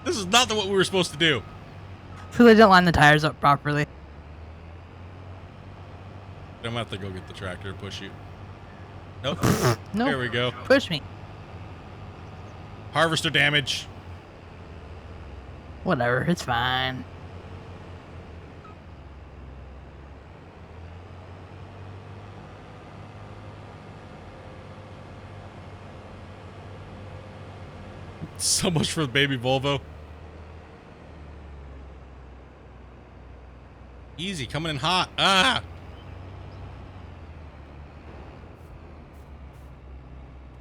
This is not what we were supposed to do. So they don't line the tires up properly. I'm gonna have to go get the tractor to push you. Nope. No. There we go. Push me. Harvester damage. Whatever, it's fine. So much for the baby Volvo. Easy, coming in hot. Ah!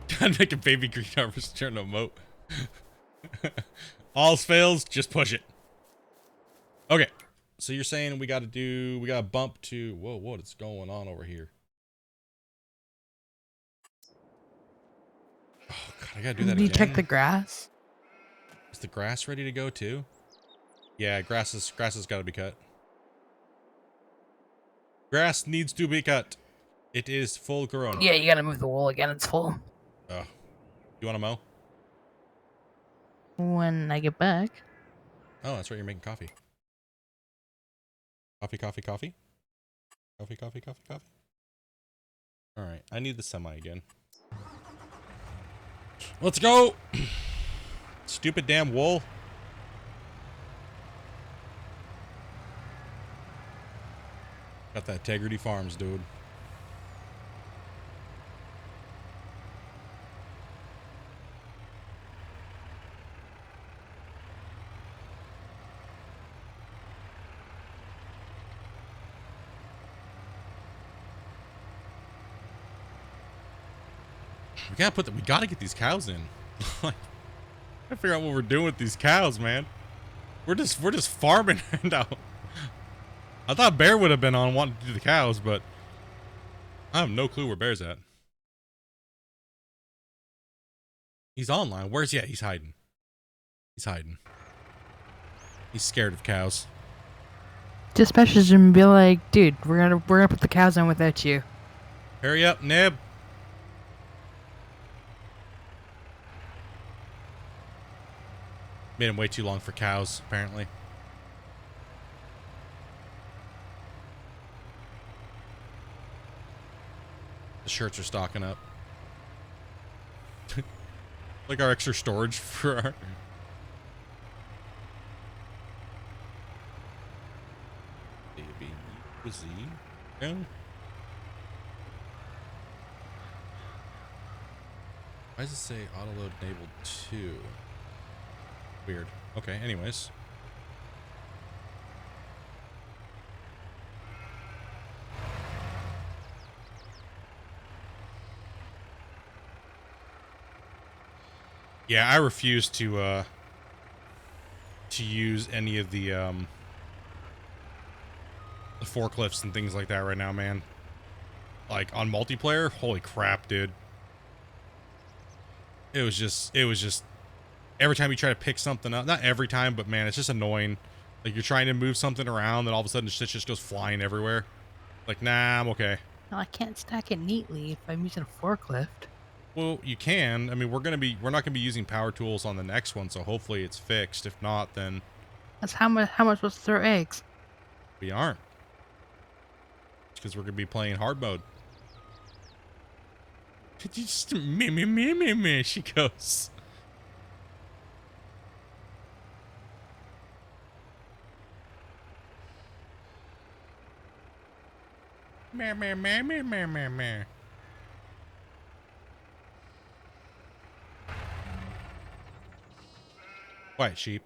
Gotta make a baby green harvester into a moat. All's fails, just push it. Okay. So you're saying we gotta bump to, whoa, what is going on over here? Oh god, I gotta do that Did you again. check the grass? Is the grass ready to go too? Yeah, grass has gotta be cut. Grass needs to be cut. It is full grown. Yeah, you gotta move the wool again, it's full. Oh. You wanna mow? When I get back. Oh, that's right, you're making coffee. Coffee, coffee, coffee. Coffee, coffee, coffee, coffee. Alright, I need the semi again. Let's go! Stupid damn wool. Got that Integrity Farms, dude. We gotta get these cows in. Like, I figure out what we're doing with these cows, man. We're just farming now. I thought Bear would have been on wanting to do the cows, but I have no clue where Bear's at. He's online. Where's he at? He's hiding. He's hiding. He's scared of cows. Just message him and be like, dude, we're gonna put the cows in without you. Hurry up, Nib. Made him wait too long for cows, apparently. shirts are stocking up. Like our extra storage for our... Baby cuisine. Yeah. Why does it say autoload enabled 2? Weird. Okay, anyways. Yeah, I refuse to use any of the forklifts and things like that right now, man. Like on multiplayer, holy crap, dude. It was just every time you try to pick something up, not every time, but man, it's just annoying. Like you're trying to move something around and all of a sudden shit just goes flying everywhere. Like, nah, I'm okay. No, I can't stack it neatly if I'm using a forklift. Well, you can. I mean, we're not gonna be using power tools on the next one, so hopefully it's fixed. If not, then That's how much supposed to throw eggs? we aren't. Because we're gonna be playing hard mode. Could you just me, she goes. Meh. Quiet, sheep.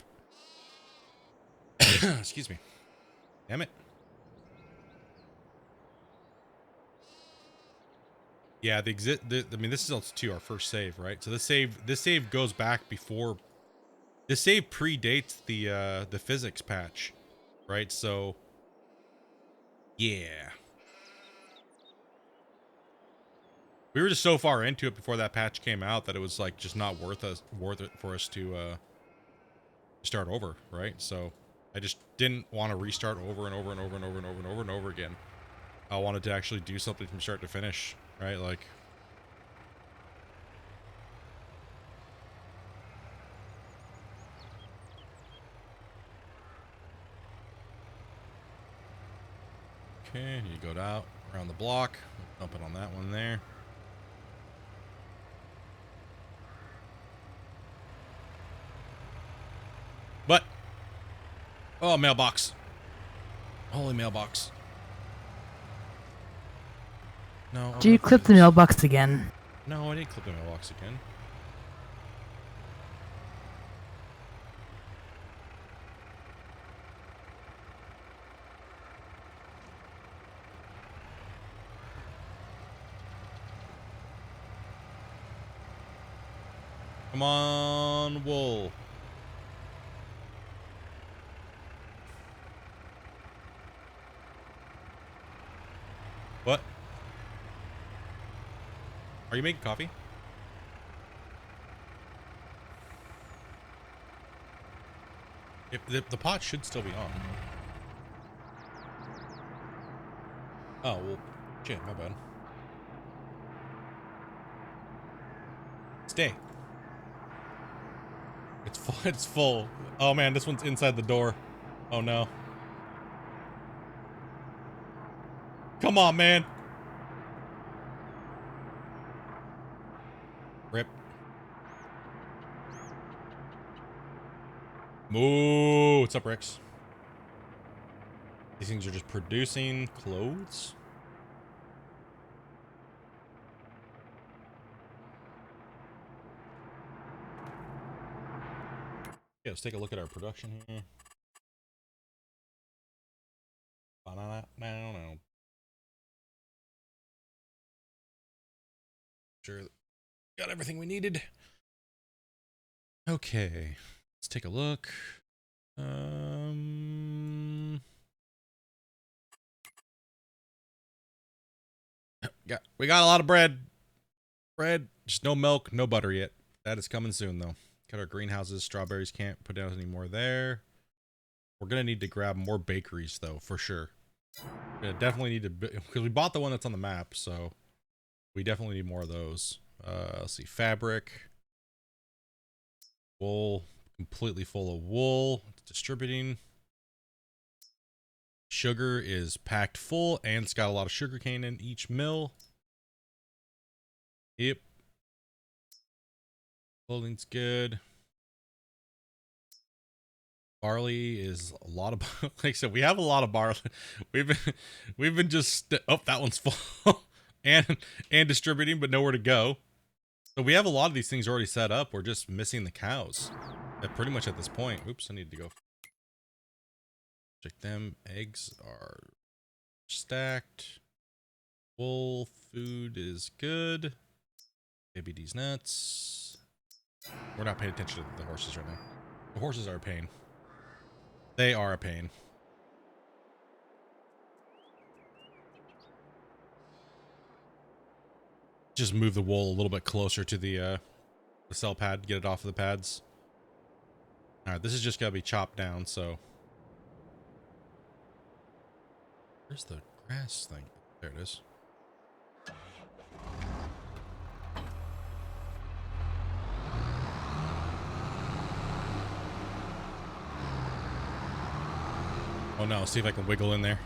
Excuse me. Damn it. Yeah, I mean, this is also too our first save, right? So this save goes back before. This save predates the physics patch, right? So, yeah. We were just so far into it before that patch came out that it was like just not worth it for us to start over, right? So I just didn't want to restart over and over again. I wanted to actually do something from start to finish, right? Like, okay, you go out around the block, dump it on that one there. But, oh, mailbox. Holy mailbox. No. Do you clip the mailbox again? No, I didn't clip the mailbox again. Come on, wool. What? Are you making coffee? If the pot should still be on. Oh, well, shit, my bad. Stay. It's full. It's full. Oh man, this one's inside the door. Oh no. Come on, man. Rip. Moo. What's up, Rex? These things are just producing clothes. Yeah, let's take a look at our production here. Sure, got everything we needed. Okay, let's take a look. We got a lot of bread. Just no milk, no butter yet. That is coming soon though. Got our greenhouses. Strawberries can't put down any more there. We're gonna need to grab more bakeries though, for sure. We're gonna definitely need to, because we bought the one that's on the map, so we definitely need more of those. Let's see, fabric, wool, completely full of wool. It's distributing. Sugar is packed full, and it's got a lot of sugar cane in each mill. Yep. Clothing's good. Barley is a lot of, like I said, we have a lot of barley. We've been just, oh, that one's full and distributing, but nowhere to go. So we have a lot of these things already set up. We're just missing the cows. Pretty much at this point. Oops, I need to go check them. Eggs are stacked. Wool food is good. Baby D's nuts. We're not paying attention to the horses right now. The horses are a pain. They are a pain. Just move the wool a little bit closer to the cell pad, get it off of the pads. All right, this is just gotta be chopped down. So, where's the grass thing? There it is. Oh no, see if I can wiggle in there.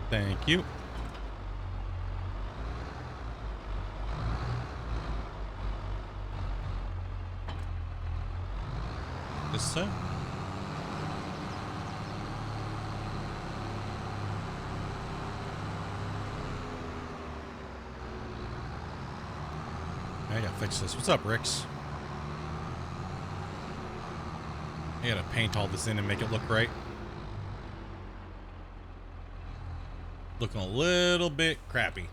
Thank you. This so. I gotta fix this. What's up, Ricks? I gotta paint all this in and make it look right. Looking a little bit crappy.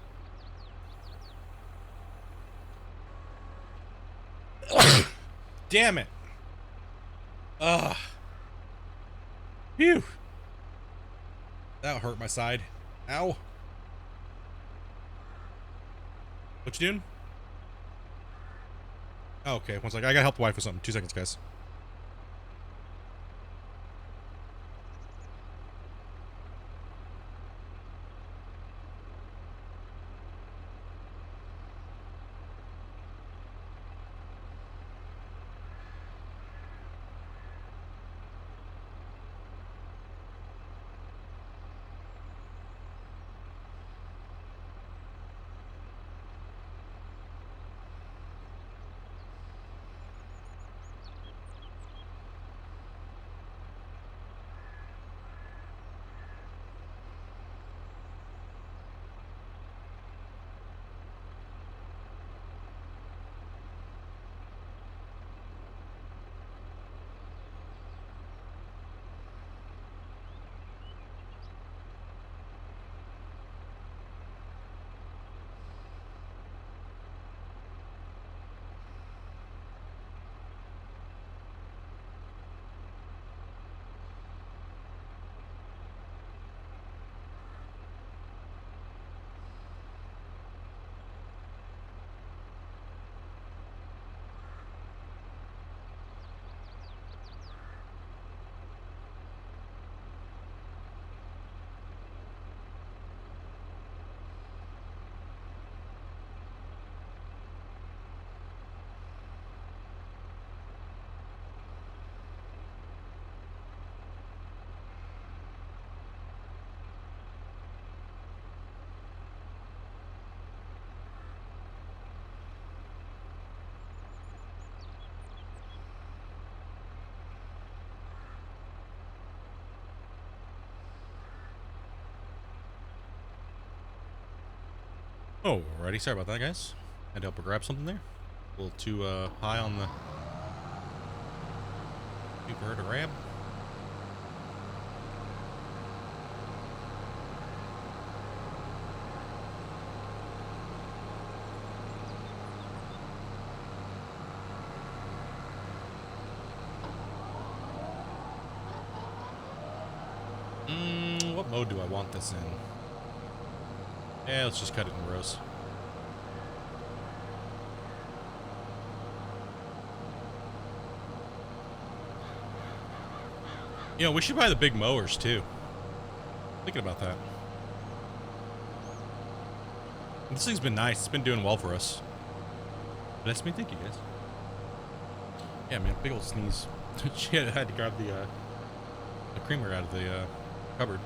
Damn it. Ugh. Phew. That hurt my side. Ow. What you doing? Oh, okay, one second. I gotta help the wife with something. 2 seconds, guys. Oh, alrighty. Sorry about that, guys. Had to help her grab something there. A little too high on the for her to grab. What mode do I want this in? Yeah, let's just cut it in rows. You know, we should buy the big mowers too. Thinking about that. This thing's been nice. It's been doing well for us. Bless me, thank you guys. Yeah, man, big old sneeze. She had to grab the the creamer out of the cupboard.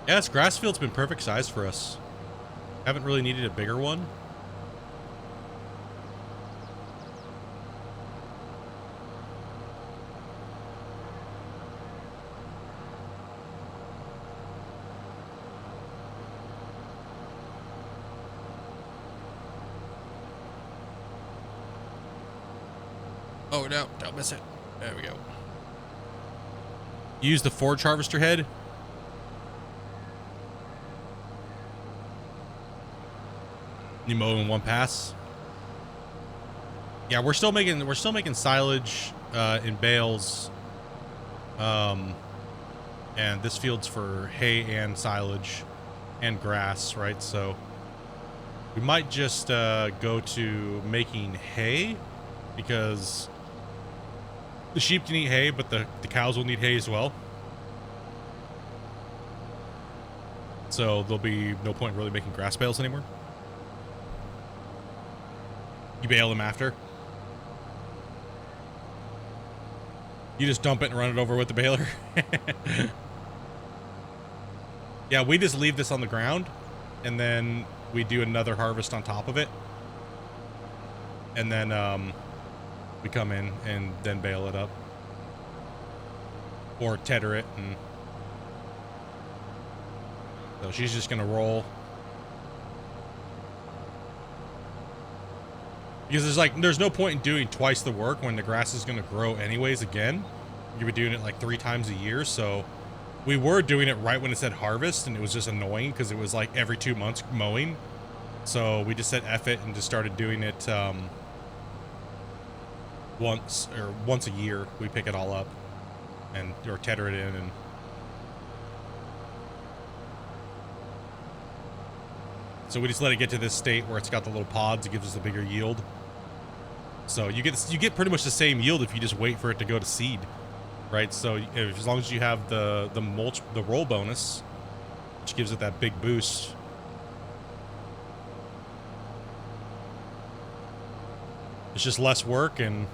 Yeah, this grass field's been perfect size for us. Haven't really needed a bigger one. Oh no, don't miss it. There we go. Use the forage harvester head. You mow in one pass. Yeah, we're still making silage in bales. And this field's for hay and silage and grass, right? So we might just go to making hay, because the sheep can eat hay, but the cows will need hay as well. So there'll be no point really making grass bales anymore. You bale them after. You just dump it and run it over with the baler. Yeah, we just leave this on the ground, and then we do another harvest on top of it. And then we come in and then bale it up. Or tether it. And so she's just going to roll. Because there's no point in doing twice the work when the grass is going to grow anyways again. You'll be doing it like 3 times a year. So we were doing it right when it said harvest, and it was just annoying because it was like every 2 months mowing. So we just said F it and just started doing it once a year. We pick it all up and or tether it in. And so we just let it get to this state where it's got the little pods. It gives us a bigger yield. So you get pretty much the same yield if you just wait for it to go to seed, right? So as long as you have the roll bonus, which gives it that big boost. It's just less work, and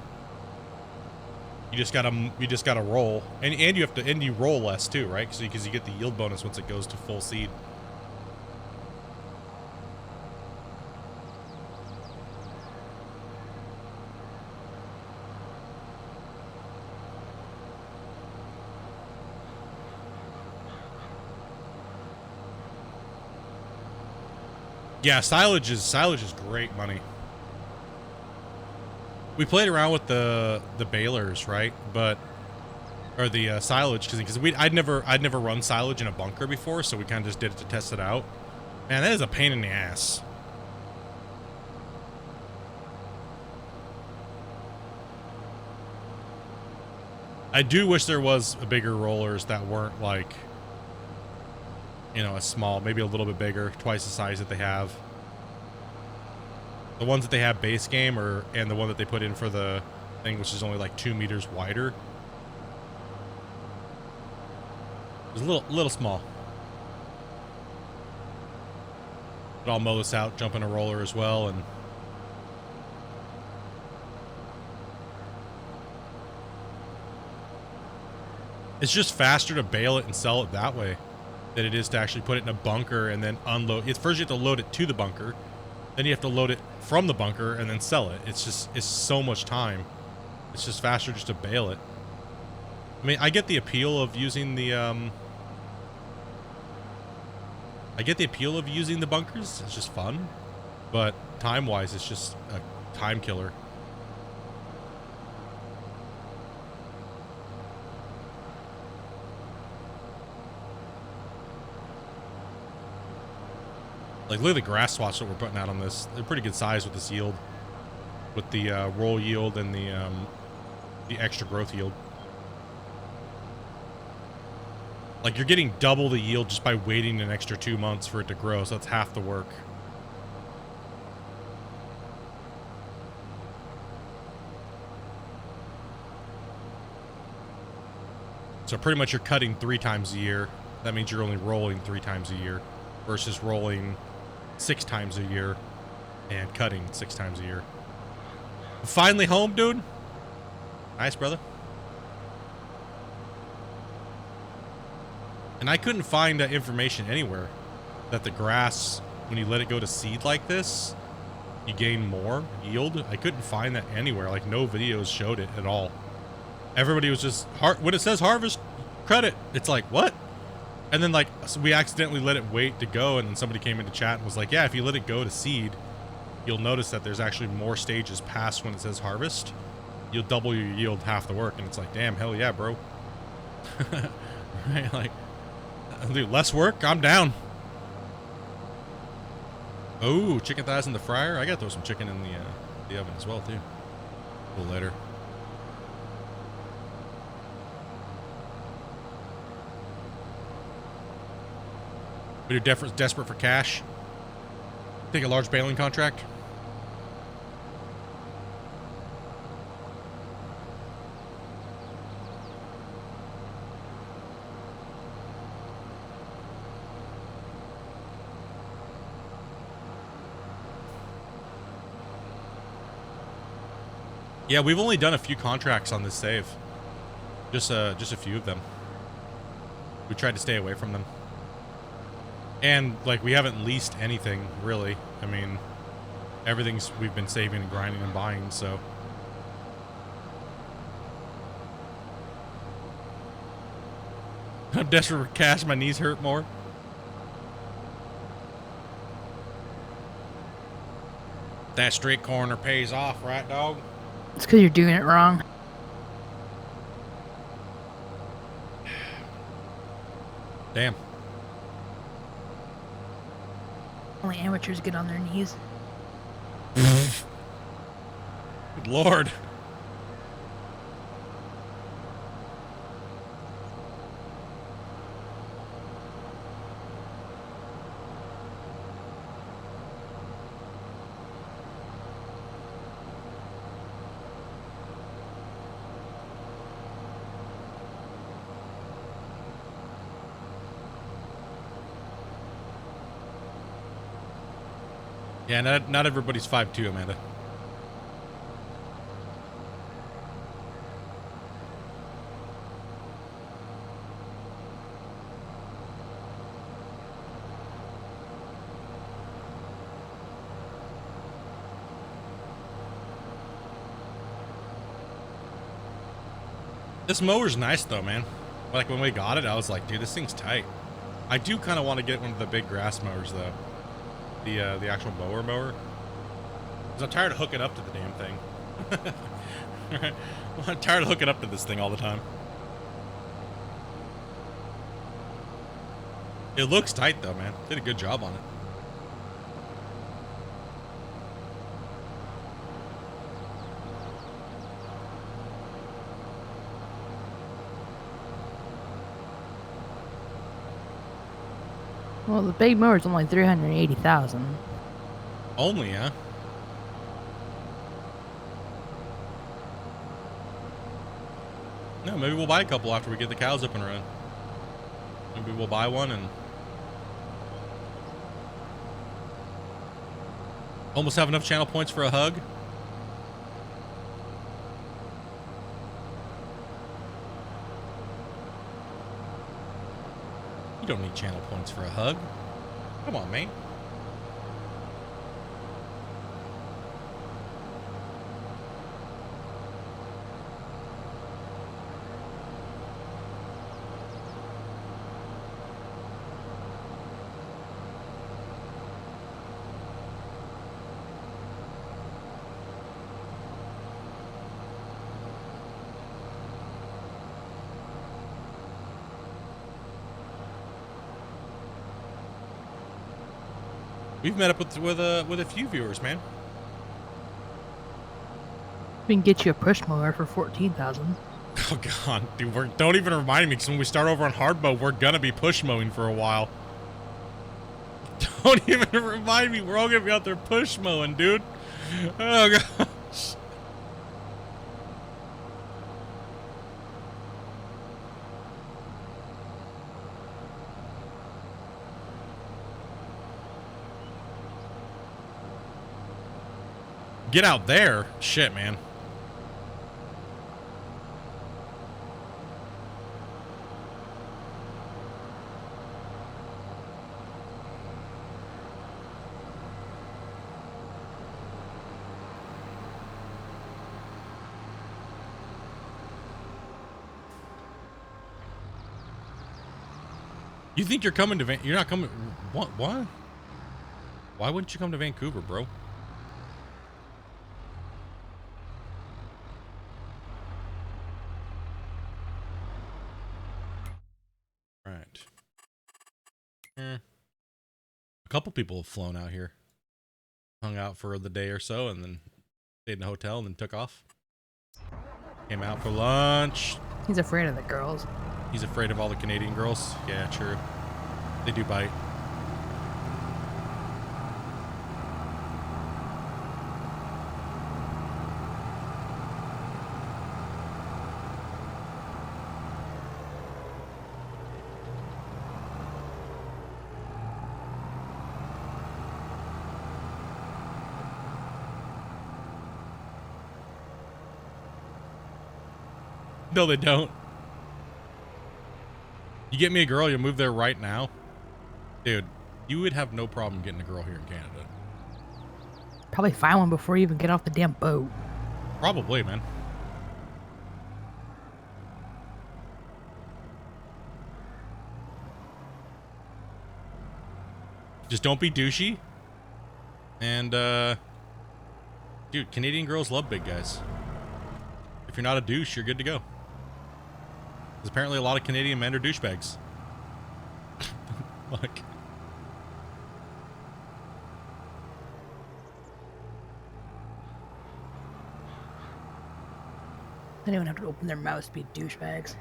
you just gotta roll, and you roll less too, right? Because you get the yield bonus once it goes to full seed. Yeah, silage is great money. We played around with the balers, right? Or the silage, because I'd never run silage in a bunker before, so we kind of just did it to test it out. Man, that is a pain in the ass. I do wish there was bigger rollers that weren't like, a small, maybe a little bit bigger, twice the size that they have. The ones that they have base game, and the one that they put in for the thing, which is only like 2 meters wider, is a little small. But I'll mow this out, jump in a roller as well, and it's just faster to bale it and sell it that way than it is to actually put it in a bunker and then unload. First you have to load it to the bunker, then you have to load it from the bunker and then sell it. It's so much time. It's just faster just to bale it. I mean, I get the appeal of using the bunkers. It's just fun, but time-wise, it's just a time killer. Like, look at the grass swatch that we're putting out on this. They're pretty good size with this yield, with the roll yield and the extra growth yield. Like, you're getting double the yield just by waiting an extra 2 months for it to grow, so that's half the work. So pretty much you're cutting 3 times a year. That means you're only rolling 3 times a year versus rolling 6 times a year and cutting 6 times a year. Finally home, dude. Nice, brother. And I couldn't find that information anywhere that the grass, when you let it go to seed like this, you gain more yield. I couldn't find that anywhere. Like, no videos showed it at all. Everybody was just, when it says harvest credit, it's like, what? And then, like, so we accidentally let it wait to go, and then somebody came into chat and was like, yeah, if you let it go to seed, you'll notice that there's actually more stages past when it says harvest. You'll double your yield, half the work. And it's like, damn, hell yeah, bro. Right? Like, dude, less work, I'm down. Oh, chicken thighs in the fryer. I gotta throw some chicken in the oven as well, too. A little later. But you're desperate for cash. Take a large baling contract. Yeah, we've only done a few contracts on this save. Just a few of them. We tried to stay away from them. And, like, we haven't leased anything, really. I mean, everything's we've been saving and grinding and buying, so. I'm desperate for cash, my knees hurt more. That street corner pays off, right, dog? It's because you're doing it wrong. Damn. Only amateurs get on their knees. Good Lord. Yeah, not everybody's 5'2", Amanda. This mower's nice though, man. Like, when we got it, I was like, dude, this thing's tight. I do kind of want to get one of the big grass mowers though. The actual mower. Because I'm tired of hooking up to the damn thing. Alright. I'm tired of hooking up to this thing all the time. It looks tight though, man. Did a good job on it. Well, the big mower's only 380,000. Only, huh? No, maybe we'll buy a couple after we get the cows up and running. Maybe we'll buy one and almost have enough channel points for a hug. You don't need channel points for a hug. Come on, man. We've met up with a few viewers, man. We can get you a push mower for 14,000. Oh god, dude, don't even remind me, because when we start over on hard mode, we're gonna be push mowing for a while. Don't even remind me, we're all gonna be out there push mowing, dude. Oh gosh. Get out there? Shit, man. You think you're coming to you're not coming? What? Why wouldn't you come to Vancouver, bro? Right. A couple people have flown out here, hung out for the day or so, and then stayed in a hotel and then took off. Came out for lunch. He's afraid of the girls. He's afraid of all the Canadian girls. Yeah, true. They do bite. No, they don't. You get me a girl, you'll move there right now. Dude, you would have no problem getting a girl here in Canada. Probably find one before you even get off the damn boat. Probably, man. Just don't be douchey. And, dude, Canadian girls love big guys. If you're not a douche, you're good to go. Because apparently a lot of Canadian men are douchebags. Like... They don't even have to open their mouths to be douchebags.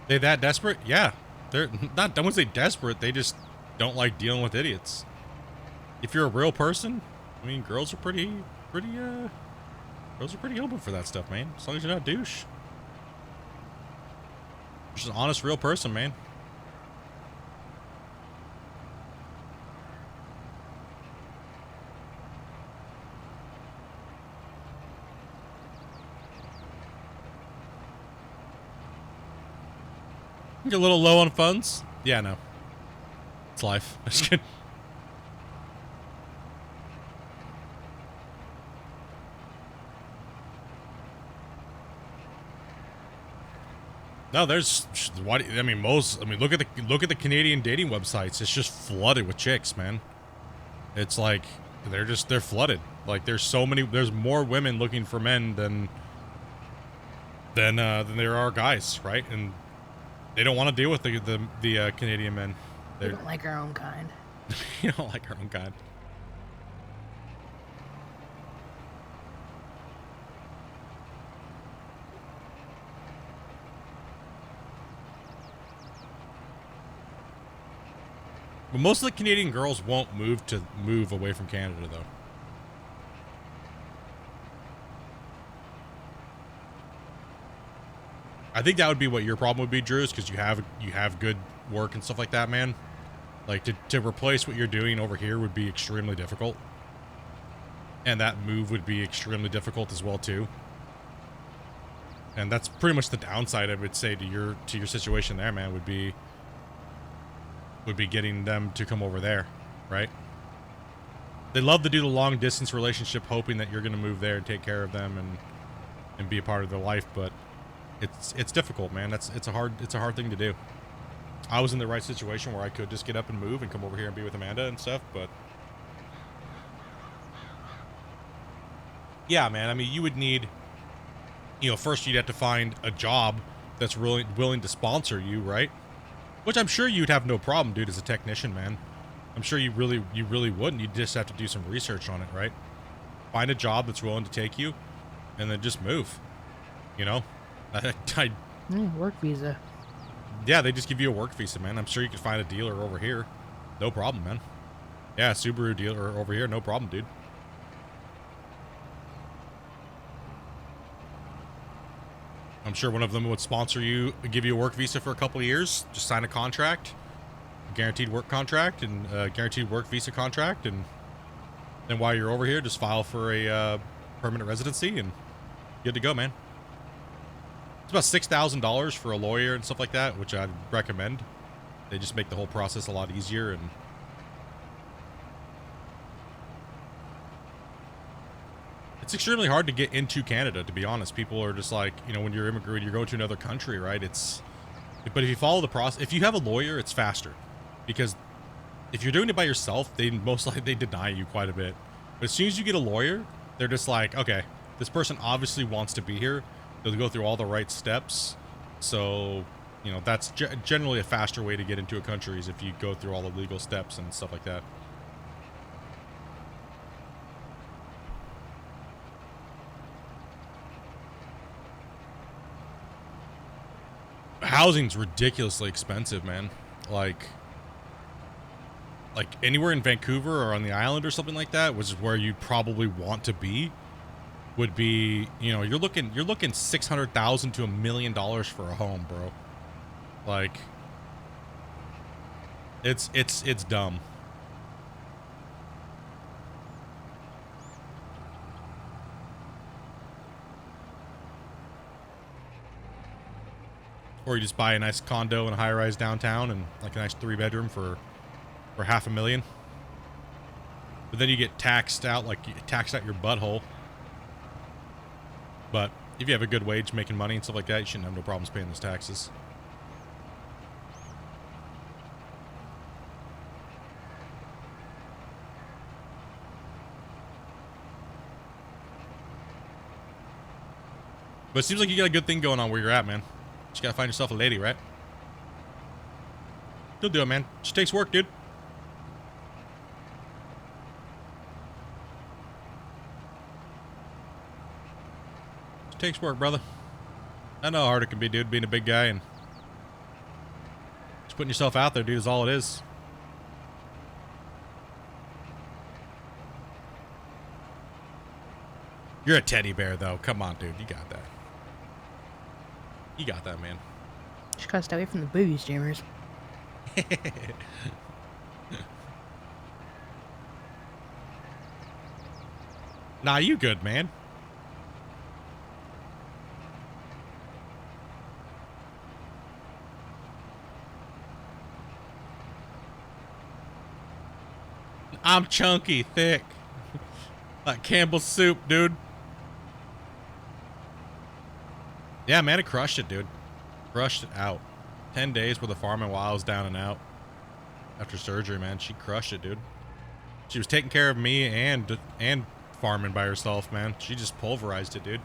They that desperate? Yeah. They're not, I wouldn't say desperate, they just don't like dealing with idiots. If you're a real person, I mean, girls are pretty open for that stuff, man. As long as you're not a douche. Just an honest, real person, man. You're a little low on funds? Yeah, no. It's life. Just kidding. No, there's what I mean. Look at the Canadian dating websites. It's just flooded with chicks, man. It's like they're flooded. Like there's more women looking for men than there are guys, right? And they don't want to deal with the Canadian men. They don't like our own kind. You don't like our own kind. But most of the Canadian girls won't move away from Canada, though. I think that would be what your problem would be, Drew, is because you have good work and stuff like that, man. Like to replace what you're doing over here would be extremely difficult, and that move would be extremely difficult as well too. And that's pretty much the downside I would say to your situation there, man. Would be getting them to come over there, right? They love to do the long distance relationship, hoping that you're going to move there and take care of them and be a part of their life, but it's difficult, man. It's a hard thing to do. I was in the right situation where I could just get up and move and come over here and be with Amanda and stuff, but yeah, man. I mean, you would need, first you'd have to find a job that's really willing to sponsor you, right? Which I'm sure you'd have no problem, dude, as a technician, man. I'm sure you really wouldn't. You just have to do some research on it, right? Find a job that's willing to take you, and then just move. You know? Work visa. Yeah, they just give you a work visa, man. I'm sure you could find a dealer over here. No problem, man. Yeah, Subaru dealer over here, no problem, dude. I'm sure one of them would sponsor you, give you a work visa for a couple of years. Just sign a contract, guaranteed work contract, and guaranteed work visa contract, and then while you're over here, just file for a permanent residency, and good to go, man. It's about $6,000 for a lawyer and stuff like that, which I'd recommend. They just make the whole process a lot easier, and it's extremely hard to get into Canada, to be honest. People are just like, you know, when you're immigrating, you're going to another country, right? But if you follow the process, if you have a lawyer, it's faster. Because if you're doing it by yourself, they most likely deny you quite a bit. But as soon as you get a lawyer, they're just like, okay, this person obviously wants to be here. They'll go through all the right steps. So, you know, that's generally a faster way to get into a country is if you go through all the legal steps and stuff like that. Housing's ridiculously expensive, man. Like anywhere in Vancouver or on the island or something like that, which is where you'd probably want to be, would be, you know, you're looking $600,000 to $1 million for a home, bro. Like, it's dumb. Or you just buy a nice condo in a high-rise downtown and like a nice 3-bedroom for $500,000. But then you get taxed out, like you taxed out your butthole. But if you have a good wage making money and stuff like that, you shouldn't have no problems paying those taxes. But it seems like you got a good thing going on where you're at, man. Just gotta find yourself a lady, right? You'll do it, man. Just takes work, dude. Just takes work, brother. I know how hard it can be, dude, being a big guy and just putting yourself out there, dude, is all it is. You're a teddy bear, though. Come on, dude. You got that. You got that, man. Just gotta stay away from the booby streamers. Nah, you good, man. I'm chunky, thick. Like Campbell's soup, dude. Yeah, man, it crushed it, dude. Crushed it out. 10 days with the farming while I was down and out. After surgery, man, she crushed it, dude. She was taking care of me and farming by herself, man. She just pulverized it, dude.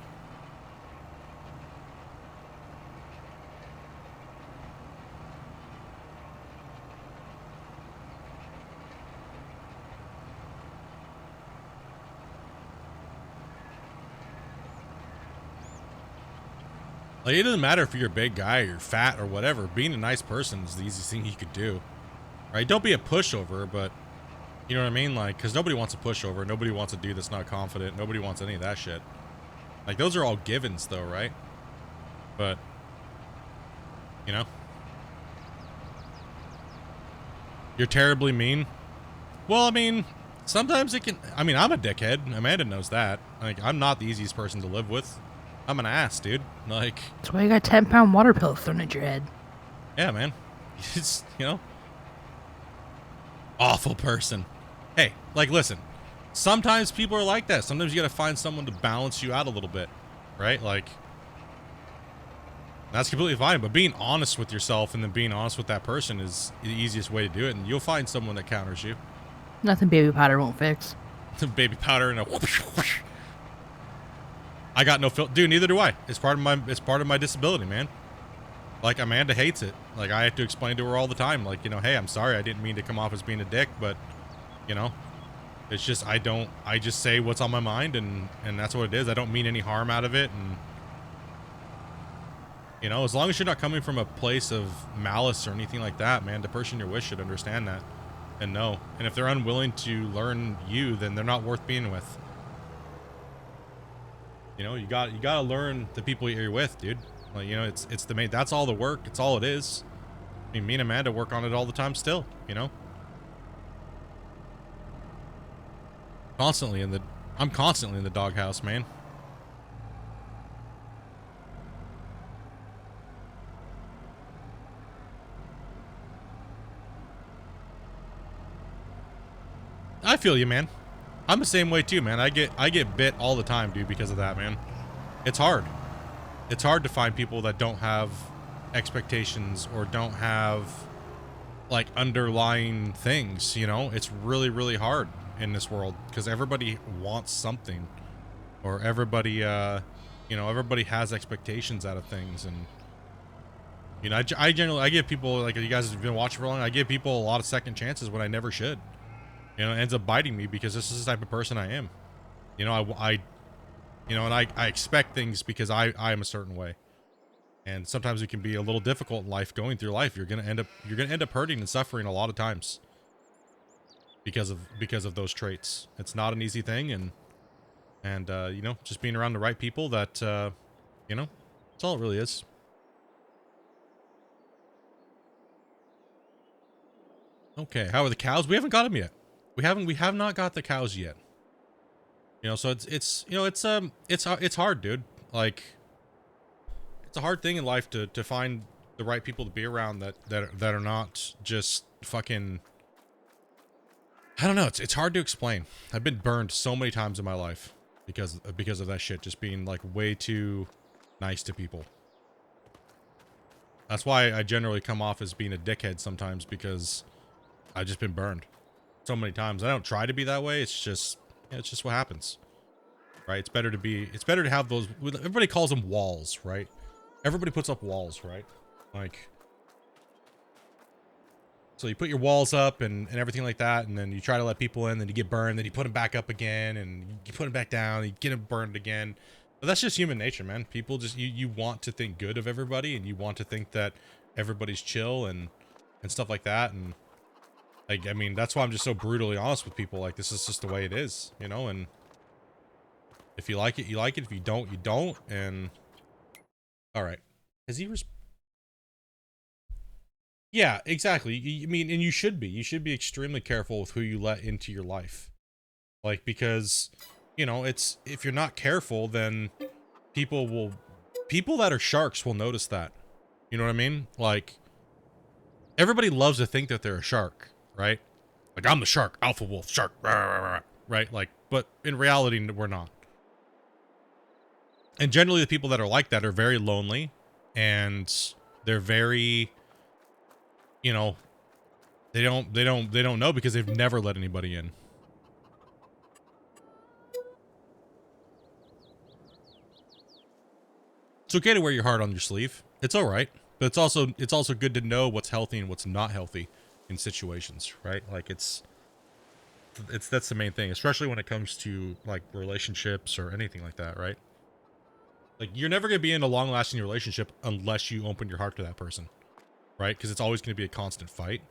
Like, it doesn't matter if you're a big guy or you're fat or whatever. Being a nice person is the easiest thing you could do. Right? Don't be a pushover, but you know what I mean? Like, because nobody wants a pushover. Nobody wants a dude that's not confident. Nobody wants any of that shit. Like, those are all givens, though, right? But, you know? You're terribly mean. Well, I mean, sometimes it can... I mean, I'm a dickhead. Amanda knows that. Like, I'm not the easiest person to live with. I'm an ass, dude. Like... That's why you got a 10-pound water pill thrown at your head. Yeah, man. It's, you know... Awful person. Hey, like, listen. Sometimes people are like that. Sometimes you gotta find someone to balance you out a little bit. Right? Like... That's completely fine, but being honest with yourself and then being honest with that person is the easiest way to do it, and you'll find someone that counters you. Nothing baby powder won't fix. Baby powder and a whoosh, whoosh. I got no filter, dude. Neither do I. It's part of my disability, man. Like, Amanda hates it. Like, I have to explain to her all the time, like, you know, hey, I'm sorry, I didn't mean to come off as being a dick, but, you know, it's just, I just say what's on my mind, and that's what it is. I don't mean any harm out of it, and, you know, as long as you're not coming from a place of malice or anything like that, man, the person you're with should understand that and know. And if they're unwilling to learn you, then they're not worth being with. You know, you gotta learn the people you're with, dude. Like, you know, it's the main, that's all the work. It's all it is. I mean, me and Amanda work on it all the time still, you know? I'm constantly in the doghouse, man. I feel you, man. I'm the same way too, man. I get bit all the time, dude, because of that, man. It's hard. It's hard to find people that don't have expectations or don't have like underlying things, you know? It's really, really hard in this world because everybody wants something, or everybody, you know, everybody has expectations out of things. And, you know, I generally, I give people, like, you guys have been watching for long, I give people a lot of second chances when I never should. You know, it ends up biting me because this is the type of person I am. You know, I you know, and I expect things because I am a certain way. And sometimes it can be a little difficult in life, going through life. You're gonna end up hurting and suffering a lot of times because of those traits. It's not an easy thing, and you know, just being around the right people that you know, that's all it really is. Okay, how are the cows? We haven't got them yet. We have not got the cows yet. You know, so it's you know, it's hard, dude. Like, it's a hard thing in life to find the right people to be around that are not just fucking, I don't know, it's hard to explain. I've been burned so many times in my life because of that shit, just being like way too nice to people. That's why I generally come off as being a dickhead sometimes, because I've just been burned so many times. I don't try to be that way. It's just what happens, right? It's better to have those, everybody calls them walls, right? Everybody puts up walls, right? Like, so you put your walls up and everything like that, and then you try to let people in, then you get burned, then you put them back up again, and you put them back down, you get them burned again. But that's just human nature, man. People just, you want to think good of everybody, and you want to think that everybody's chill and stuff like that. And like, I mean, that's why I'm just so brutally honest with people. Like, this is just the way it is, you know? And if you like it, you like it. If you don't, you don't. And all right. Has he yeah, exactly. I mean, and you should be extremely careful with who you let into your life. Like, because, you know, it's, if you're not careful, then people that are sharks will notice that. You know what I mean? Like, everybody loves to think that they're a shark, right? Like, I'm the shark, alpha wolf, shark, rah, rah, rah, right? Like, but in reality, we're not. And generally the people that are like that are very lonely, and they're very, you know, they don't know because they've never let anybody in. It's okay to wear your heart on your sleeve. It's all right, but it's also good to know what's healthy and what's not healthy in situations, right? Like, it's that's the main thing, especially when it comes to like relationships or anything like that, right? Like, you're never going to be in a long-lasting relationship unless you open your heart to that person, right? Because it's always going to be a constant fight.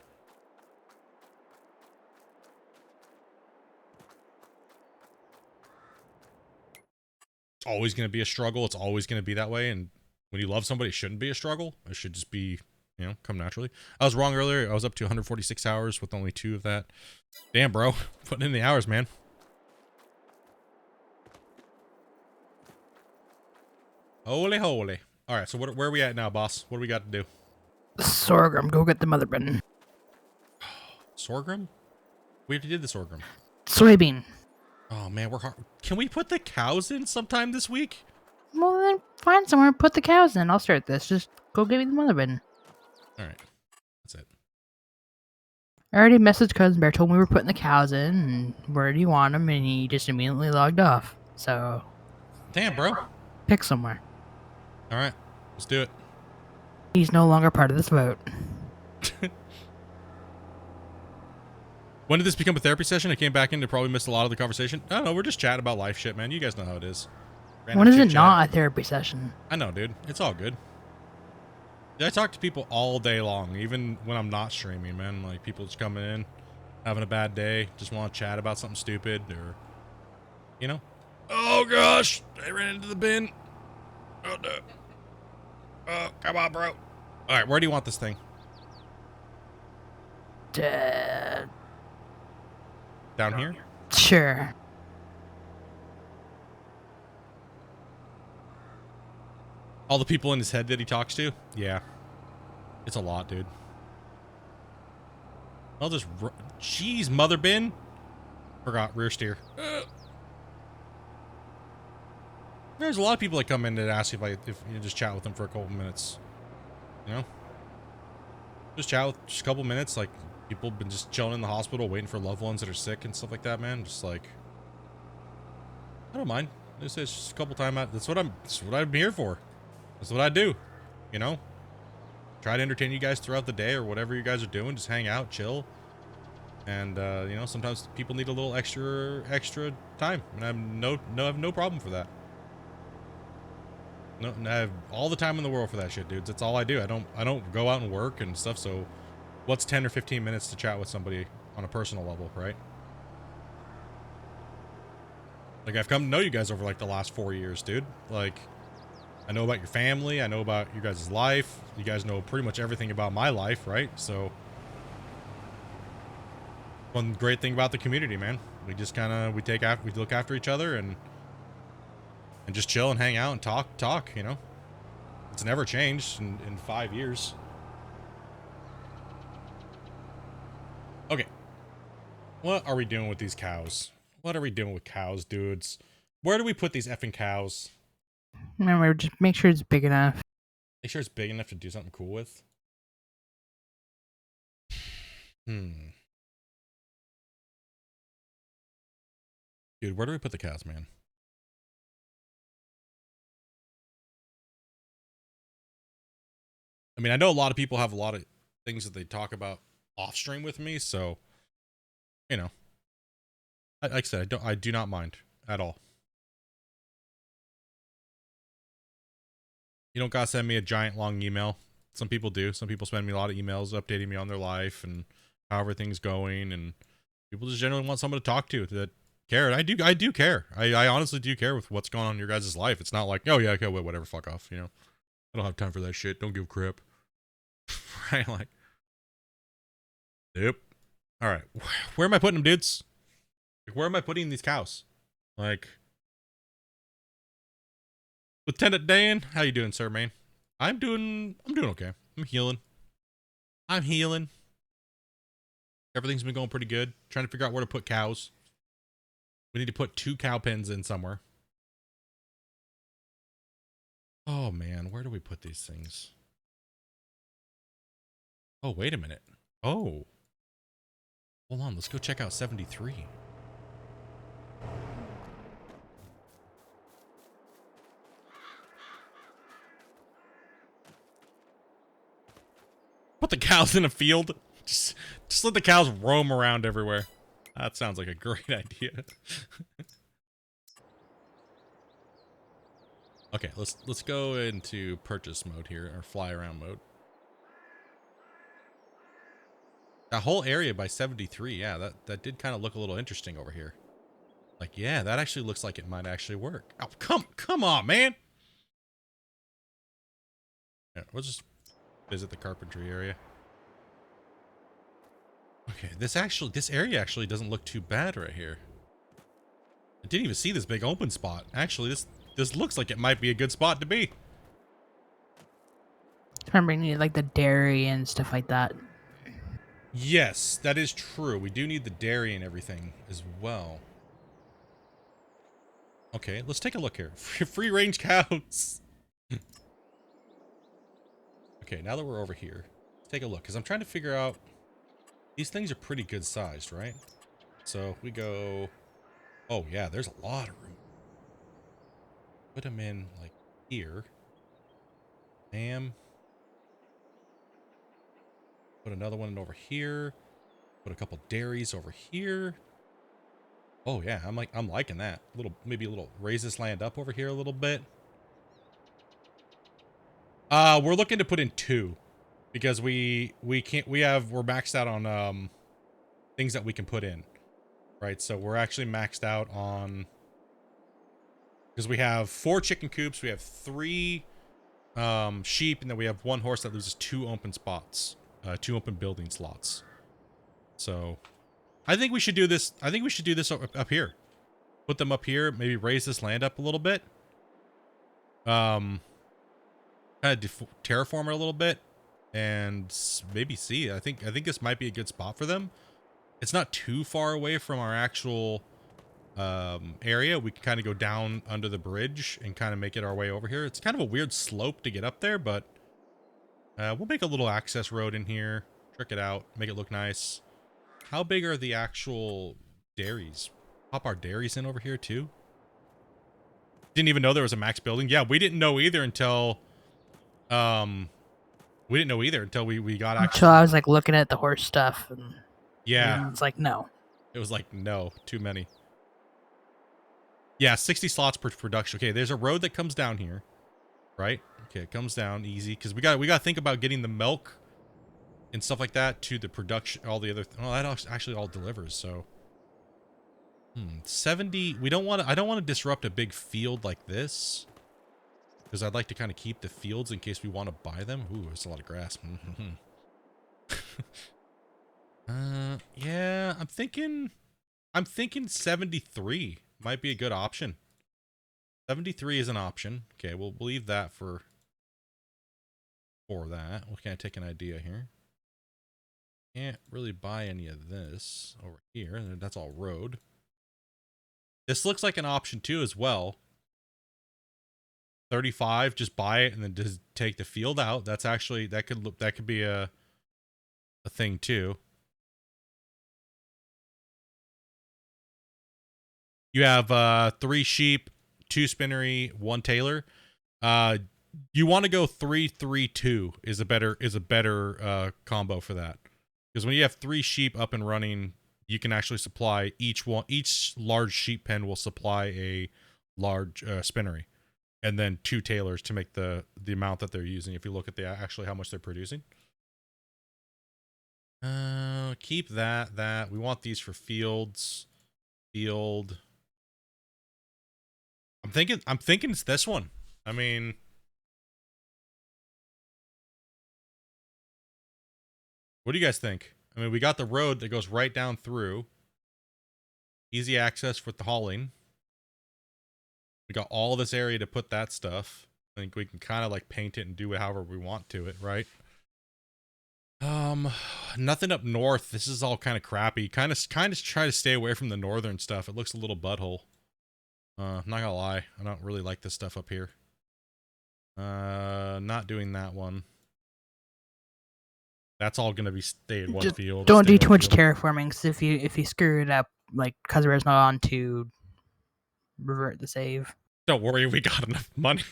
It's always going to be a struggle. It's always going to be that way. And when you love somebody, it shouldn't be a struggle. It should just be, you know, come naturally. I was wrong earlier. I was up to 146 hours with only 2 of that. Damn, bro. Putting in the hours, man. Holy, holy. All right, so where are we at now, boss? What do we got to do? Sorghum, go get the mother bin. Sorghum? We already did the sorghum. Soybean. Oh, man, we're hard. Can we put the cows in sometime this week? Well, then find somewhere, put the cows in. I'll start this. Just go get me the mother bin. All right. That's it. I already messaged Cousin Bear, told me we were putting the cows in, and where do you want them, and he just immediately logged off. So, damn, bro. Pick somewhere. All right. Let's do it. He's no longer part of this vote. When did this become a therapy session? I came back in to probably miss a lot of the conversation. I don't know. We're just chatting about life shit, man. You guys know how it is. Random When is it chit-chat. not a therapy session? I know, dude. It's all good. I talk to people all day long, even when I'm not streaming, man. Like, people just coming in, having a bad day, just want to chat about something stupid, or, you know? Oh, gosh! I ran into the bin. Oh, no. Oh, come on, bro. All right, where do you want this thing? Down here? Sure. All the people in his head that he talks to? Yeah. It's a lot, dude. I'll just... Jeez, mother bin. Forgot, rear steer. There's a lot of people that come in and ask if you just chat with them for a couple minutes. You know? Just chat with just a couple minutes. Like, people have been just chilling in the hospital waiting for loved ones that are sick and stuff like that, man. Just like... I don't mind. It's just a couple time out. That's what I'm here for. That's what I do. You know? Try to entertain you guys throughout the day or whatever you guys are doing. Just hang out, chill. And, you know, sometimes people need a little extra time. And I have no problem for that. No, I have all the time in the world for that shit, dudes. That's all I do. I don't go out and work and stuff, so what's 10 or 15 minutes to chat with somebody on a personal level, right? Like, I've come to know you guys over, like, the last 4 years, dude. Like, I know about your family. I know about your guys' life. You guys know pretty much everything about my life, right? So, one great thing about the community, man. We just kind of, we look after each other and just chill and hang out and talk, you know? It's never changed in 5 years. Okay. What are we doing with these cows? What are we doing with cows, dudes? Where do we put these effing cows? Remember, just make sure it's big enough. Make sure it's big enough to do something cool with. Dude, where do we put the cows, man? I mean, I know a lot of people have a lot of things that they talk about off stream with me, so, you know, like I said, I do not mind at all. You don't gotta send me a giant long email. Some people do. Some people send me a lot of emails updating me on their life and how everything's going, and people just generally want someone to talk to that care. And I do care. I honestly do care with what's going on in your guys' life. It's not like, oh yeah, okay, whatever, fuck off, you know. I don't have time for that shit. Don't give a crap. Right? Like, yep. All right. Where am I putting them, dudes? Like, where am I putting these cows? Like, Lieutenant Dan, how you doing, sir, man? I'm doing okay. I'm healing. Everything's been going pretty good. Trying to figure out where to put cows. We need to put 2 cow pens in somewhere. Oh man, where do we put these things? Oh, wait a minute. Oh. Hold on, let's go check out 73. Put the cows in a field. Just let the cows roam around everywhere. That sounds like a great idea. Okay, let's go into purchase mode here, or fly around mode. That whole area by 73, yeah, that did kind of look a little interesting over here. Like, yeah, that actually looks like it might actually work. Oh, come on, man. Yeah, we'll just visit the carpentry area. Okay, this area actually doesn't look too bad right here. I didn't even see this big open spot. Actually, this looks like it might be a good spot to be. Remember, you need like the dairy and stuff like that. Yes, that is true. We do need the dairy and everything as well. Okay, let's take a look here. Free range cows. Okay, now that we're over here, let's take a look, because I'm trying to figure out, these things are pretty good sized, right? So if we go, oh yeah, there's a lot of room. Put them in like here. Bam. Put another one over here. Put a couple dairies over here. Oh yeah, I'm liking that. Maybe a little raise this land up over here a little bit. We're looking to put in 2 because we're maxed out on things that we can put in. Right? So we're actually maxed out on, because we have 4 chicken coops, we have 3 sheep, and then we have 1 horse that loses 2 open spots, 2 open building slots. So I think we should do this. I think we should do this up here. Put them up here. Maybe raise this land up a little bit. Kind of terraform it a little bit, and maybe see. I think this might be a good spot for them. It's not too far away from our actual area. We can kind of go down under the bridge and kind of make it our way over here. It's kind of a weird slope to get up there, but we'll make a little access road in here. Trick it out. Make it look nice. How big are the actual dairies? Pop our dairies in over here too. Didn't even know there was a max building. Yeah, we didn't know either until we got actually. So I was like looking at the horse stuff, and yeah, it's like no. It was like no, too many. Yeah, 60 slots per production. Okay, there's a road that comes down here, right? Okay, it comes down easy because we got to think about getting the milk and stuff like that to the production. All the other. Oh, that actually all delivers. So, 70. We don't want to. I don't want to disrupt a big field like this, because I'd like to kind of keep the fields in case we want to buy them. Ooh, there's a lot of grass. Yeah, I'm thinking 73 might be a good option. 73 is an option. Okay, we'll leave that for that. We'll kind of take an idea here. Can't really buy any of this over here. That's all road. This looks like an option too as well. 35, just buy it and then just take the field out. That's actually, that could be a thing too. You have 3 sheep, 2 spinnery, 1 tailor. You want to go 3-3-2 is a better combo for that. Because when you have 3 sheep up and running, you can actually supply each large sheep pen will supply a large spinnery, and then 2 tailors to make the amount that they're using. If you look at actually how much they're producing. Keep that. We want these for fields. Field. I'm thinking it's this one. I mean, what do you guys think? I mean, we got the road that goes right down through. Easy access with the hauling. We got all this area to put that stuff. I think we can kind of like paint it and do it however we want to it, right? Nothing up north. This is all kind of crappy. Kind of try to stay away from the northern stuff. It looks a little butthole. I'm not gonna lie. I don't really like this stuff up here. Not doing that one. That's all gonna be stay in one Just field. don't do too much terraforming, because if you screw it up, like Kazuharu's not on to revert the save. Don't worry, we got enough money.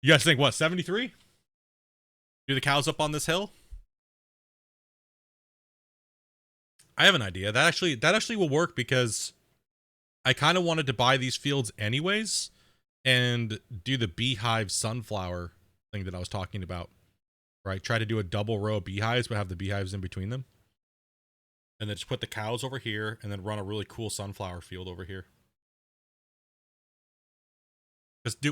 You guys think what, 73? Do the cows up on this hill? I have an idea. That actually will work, because I kind of wanted to buy these fields anyways and do the beehive sunflower thing that I was talking about. Right? Try to do a double row of beehives, but have the beehives in between them. And then just put the cows over here and then run a really cool sunflower field over here.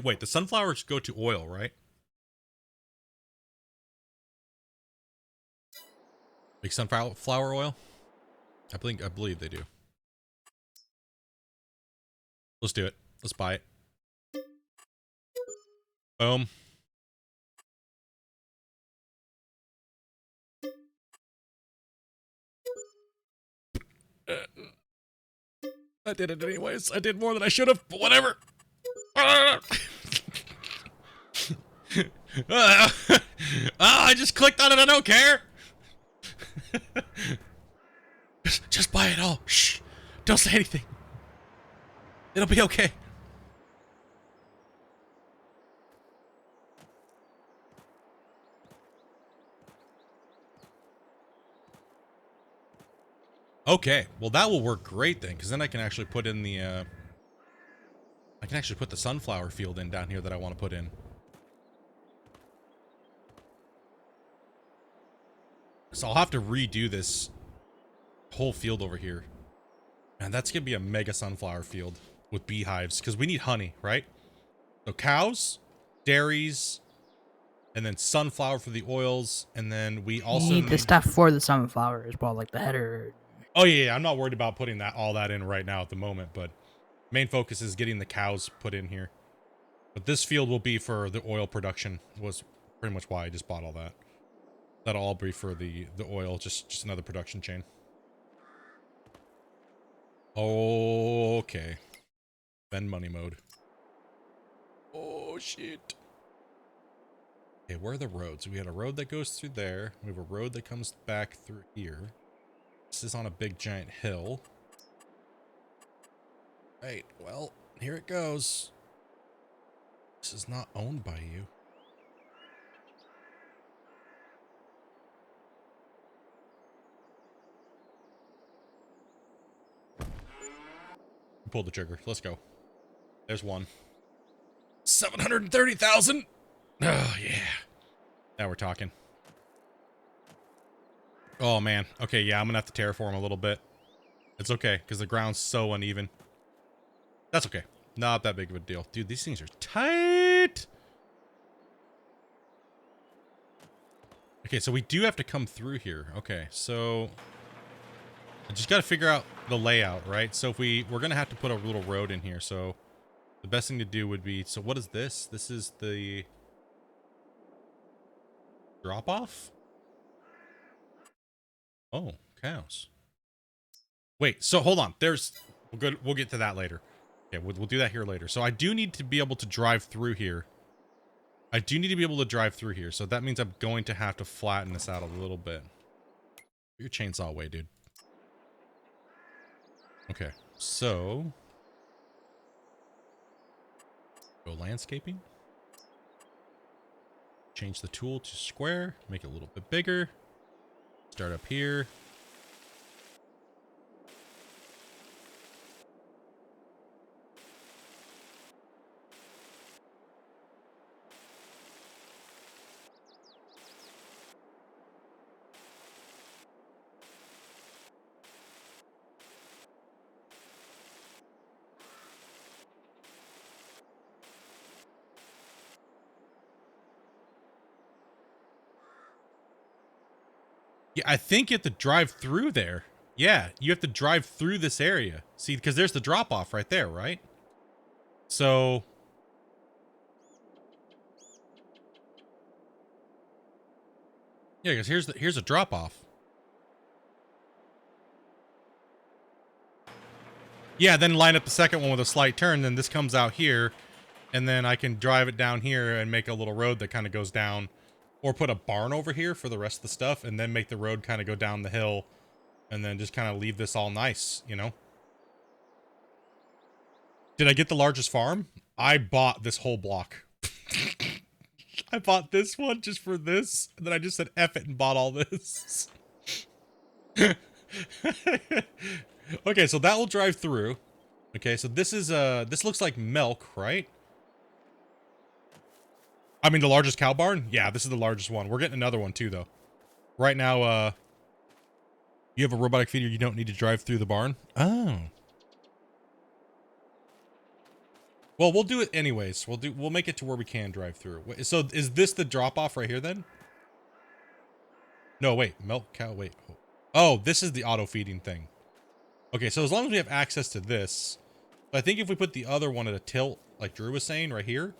Wait, the sunflowers go to oil, right? Like sunflower oil? I believe they do. Let's do it. Let's buy it. Boom. I did it anyways. I did more than I should have, but whatever. I just clicked on it. I don't care. Just buy it all. Shh. Don't say anything. It'll be okay. Okay, well that will work great then, because then I can actually put in the, I can actually put the sunflower field in down here that I want to put in. So I'll have to redo this whole field over here. And that's going to be a mega sunflower field with beehives, because we need honey, right? So cows, dairies, and then sunflower for the oils, and then we also You need the stuff for the sunflower as well, like the header. Oh yeah, I'm not worried about putting all that in right now at the moment, but main focus is getting the cows put in here. But this field will be for the oil production, was pretty much why I just bought all that. That'll all be for the oil, just another production chain. Okay. Spend money mode. Oh shit. Okay, where are the roads? We had a road that goes through there. We have a road that comes back through here. This is on a big giant hill. Right, well, here it goes. This is not owned by you. Pull the trigger. Let's go. There's one. 730,000. Oh, yeah. Now we're talking. Oh, man. Okay, yeah, I'm going to have to terraform a little bit. It's okay, because the ground's so uneven. That's okay. Not that big of a deal. Dude, these things are tight. Okay, so we do have to come through here. Okay, so I just got to figure out the layout, right? So if we're going to have to put a little road in here. So the best thing to do would be, so what is this? This is the drop off? Oh, cows. Wait, so hold on. We'll get to that later. Okay, we'll do that here later. So I do need to be able to drive through here. So that means I'm going to have to flatten this out a little bit. Put your chainsaw away, dude. Okay, so go landscaping. Change the tool to square, make it a little bit bigger. Start up here. Yeah, I think you have to drive through there. Yeah, you have to drive through this area. See, because there's the drop off right there, right? So yeah, because here's a drop off. Yeah, then line up the second one with a slight turn, then this comes out here, and then I can drive it down here and make a little road that kind of goes down, or put a barn over here for the rest of the stuff, and then make the road kind of go down the hill, and then just kind of leave this all nice, you know? Did I get the largest farm? I bought this whole block. I bought this one just for this, and then I just said F it and bought all this. Okay, so that will drive through. Okay, so this is this looks like milk, right? I mean the largest cow barn? Yeah, this is the largest one. We're getting another one too though. Right now, you have a robotic feeder, you don't need to drive through the barn. Oh. Well, we'll do it anyways. We'll make it to where we can drive through. So is this the drop off right here then? No, wait, milk cow, wait. Oh, this is the auto feeding thing. Okay, so as long as we have access to this, I think if we put the other one at a tilt, like Drew was saying right here,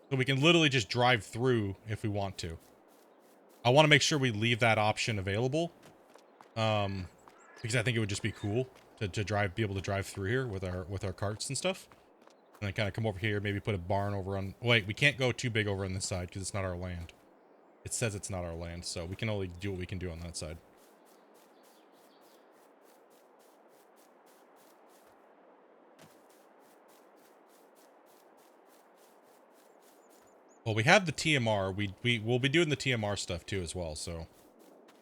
so we can literally just drive through if we want to. I want to make sure we leave that option available, because I think it would just be cool to be able to drive through here with our carts and stuff, and then kind of come over here, maybe put a barn over on. Wait, we can't go too big over on this side because it's not our land. It says it's not our land, so we can only do what we can do on that side. Well, we have the TMR. We'll be doing the TMR stuff too as well, so.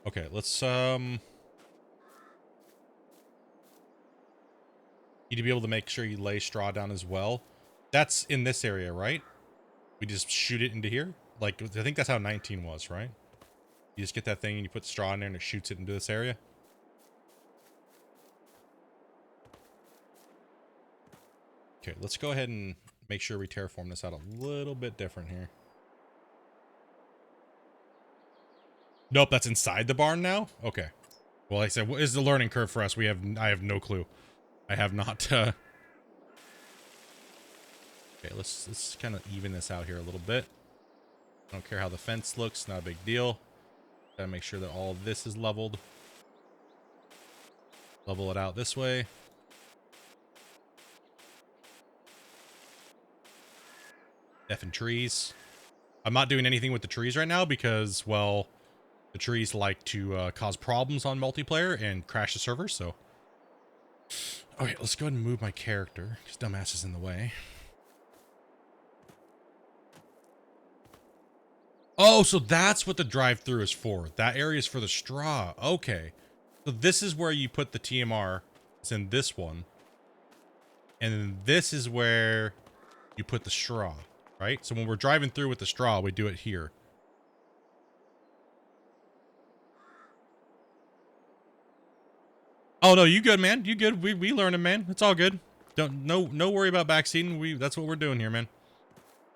Okay, let's You need to be able to make sure you lay straw down as well. That's in this area, right? We just shoot it into here? Like, I think that's how 19 was, right? You just get that thing and you put straw in there and it shoots it into this area. Okay, let's go ahead and make sure we terraform this out a little bit different here. Nope, that's inside the barn now? Okay. Well, like I said, what is the learning curve for us? I have no clue. I have not, Okay, let's kind of even this out here a little bit. I don't care how the fence looks, not a big deal. Gotta make sure that all of this is leveled. Level it out this way. Effing trees. I'm not doing anything with the trees right now because, well, the trees like to cause problems on multiplayer and crash the server, so. Okay, let's go ahead and move my character, because dumbass is in the way. Oh, so that's what the drive-through is for. That area is for the straw. Okay. So this is where you put the TMR. It's in this one. And then this is where you put the straw, right? So when we're driving through with the straw, we do it here. Oh no, you good, man. You good. We learning, man. It's all good. No worry about backseating. That's what we're doing here, man.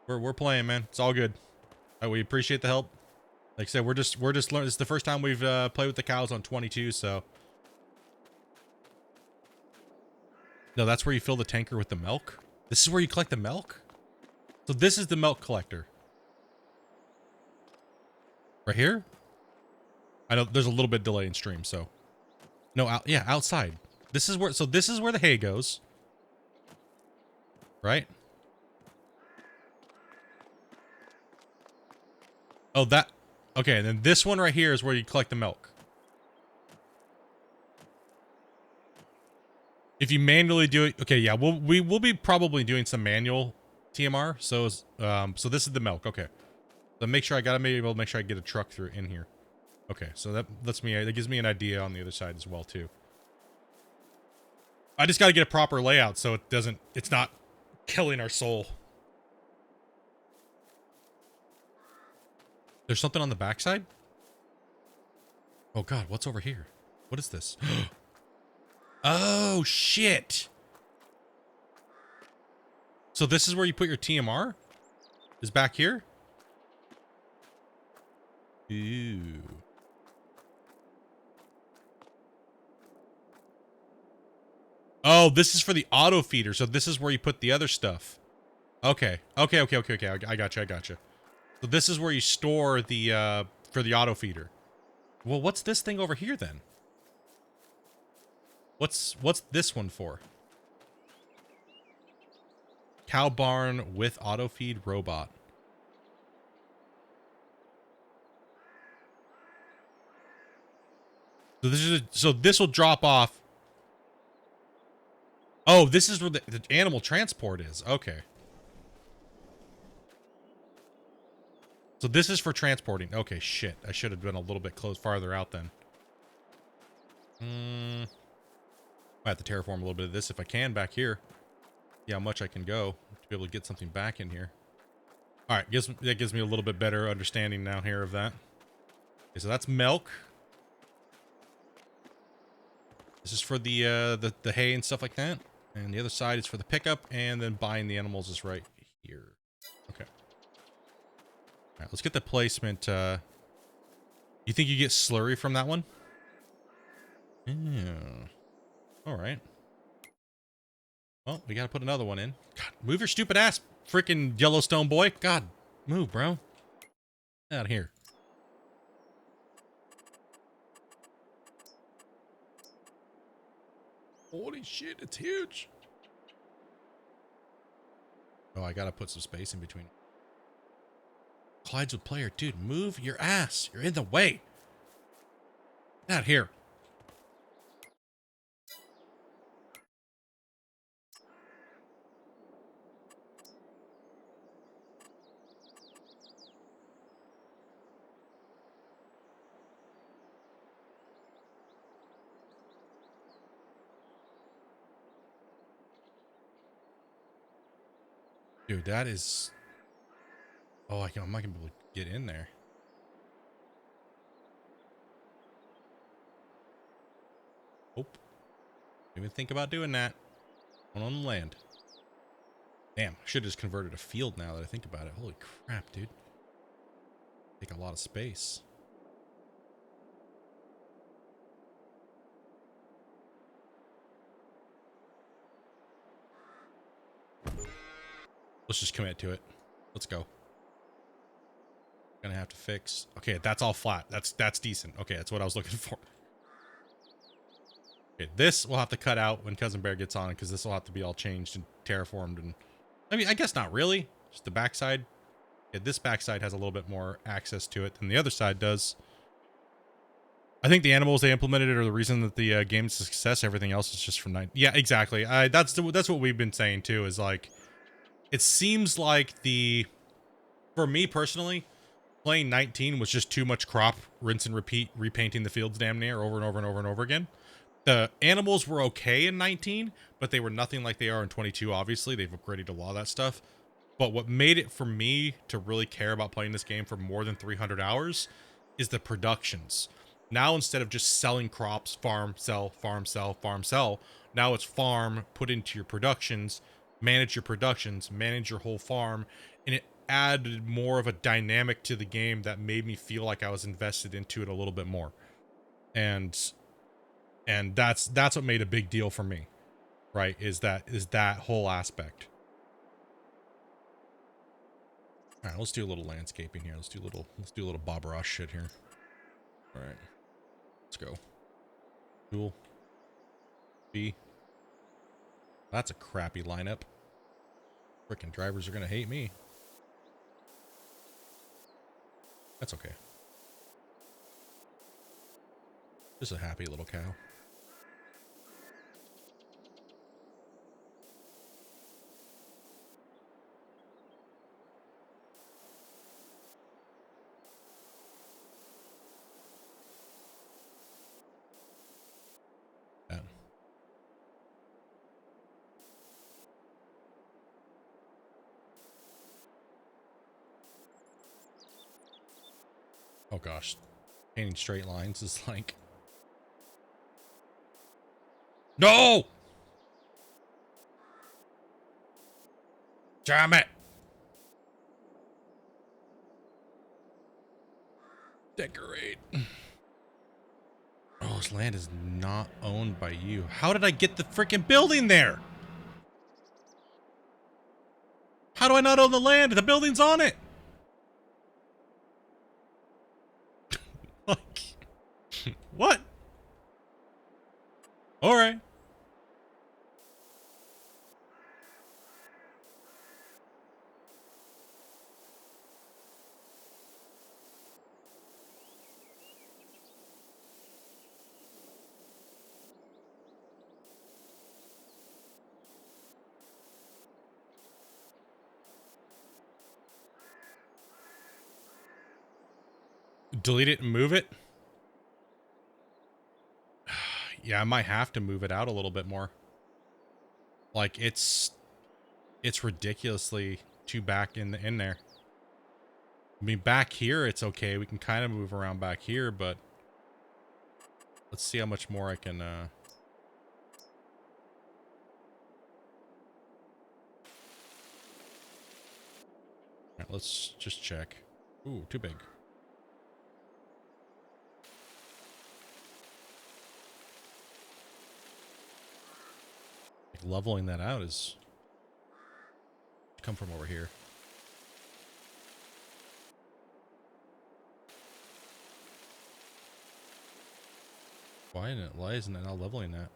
We're playing, man. It's all good. We appreciate the help. Like I said, we're just learning. It's the first time we've played with the cows on 22, so. No, that's where you fill the tanker with the milk. This is where you collect the milk? So this is the milk collector. Right here? I know there's a little bit delay in stream, so. No, yeah, outside. This is where, so this is where the hay goes. Right? Oh, that, okay, and then this one right here is where you collect the milk. If you manually do it, okay, yeah, we will be probably doing some manual TMR. So, so this is the milk, okay. So make sure I gotta be able to make sure I get a truck through in here. Okay, so that gives me an idea on the other side as well too. I just gotta get a proper layout so it's not killing our soul. There's something on the backside? Oh god, what's over here? What is this? Oh shit! So this is where you put your TMR? Is back here? Ooh. Oh, this is for the auto feeder, so this is where you put the other stuff. Okay. Okay. I gotcha. So this is where you store the, for the auto feeder. Well, what's this thing over here then? What's this one for? Cow barn with auto feed robot. So this will drop off. Oh, this is where the animal transport is. Okay. So this is for transporting. Okay, shit. I should have been a little bit farther out then. I have to terraform a little bit of this if I can back here. See how much I can go to be able to get something back in here. All right, that gives me a little bit better understanding down here of that. Okay, so that's milk. This is for the hay and stuff like that. And the other side is for the pickup, and then buying the animals is right here. Okay. All right, let's get the placement. You think you get slurry from that one? Yeah. All right. Well, we gotta put another one in. God, move your stupid ass, freaking Yellowstone boy. God, move, bro. Get out of here. Holy shit, it's huge. Oh, I gotta put some space in between. Collides with player. Dude, move your ass. You're in the way. Get out of here. Dude, that is... Oh, I'm not gonna be able to get in there. Nope. Didn't even think about doing that. One on the land. Damn, I should have just converted a field now that I think about it. Holy crap, dude. Take a lot of space. Let's just commit to it. Let's go. Gonna have to fix. Okay, that's all flat. That's decent. Okay, that's what I was looking for. Okay, this we'll have to cut out when Cousin Bear gets on, because this will have to be all changed and terraformed. And I mean, I guess not really. Just the backside. Yeah, this backside has a little bit more access to it than the other side does. I think the animals they implemented are the reason that the game's a success. Everything else is just from 9. Yeah, exactly. That's what we've been saying too. Is like, it seems like for me personally, playing 19 was just too much crop, rinse and repeat, repainting the fields damn near over and over and over and over again. The animals were okay in 19, but they were nothing like they are in 22. Obviously, they've upgraded a lot of that stuff. But what made it for me to really care about playing this game for more than 300 hours is the productions. Now, instead of just selling crops, farm, sell, farm, sell, farm, sell, now it's farm, put into your productions, manage your whole farm, and it added more of a dynamic to the game that made me feel like I was invested into it a little bit more. And that's what made a big deal for me, right? Is that whole aspect. All right, let's do a little landscaping here. Let's do a little Bob Ross shit here. All right, let's go. Cool. B. That's a crappy lineup. Frickin' drivers are gonna hate me. That's okay. Just a happy little cow. Oh gosh, painting straight lines is like... No! Damn it! Decorate. Oh, this land is not owned by you. How did I get the freaking building there? How do I not own the land? The building's on it. Like, what? All right. Delete it and move it? Yeah, I might have to move it out a little bit more. Like, it's ridiculously too back in there. I mean, back here it's okay. We can kind of move around back here, but let's see how much more I can All right, let's just check. Ooh, too big. Leveling that out is come from over here. Why isn't it not leveling that?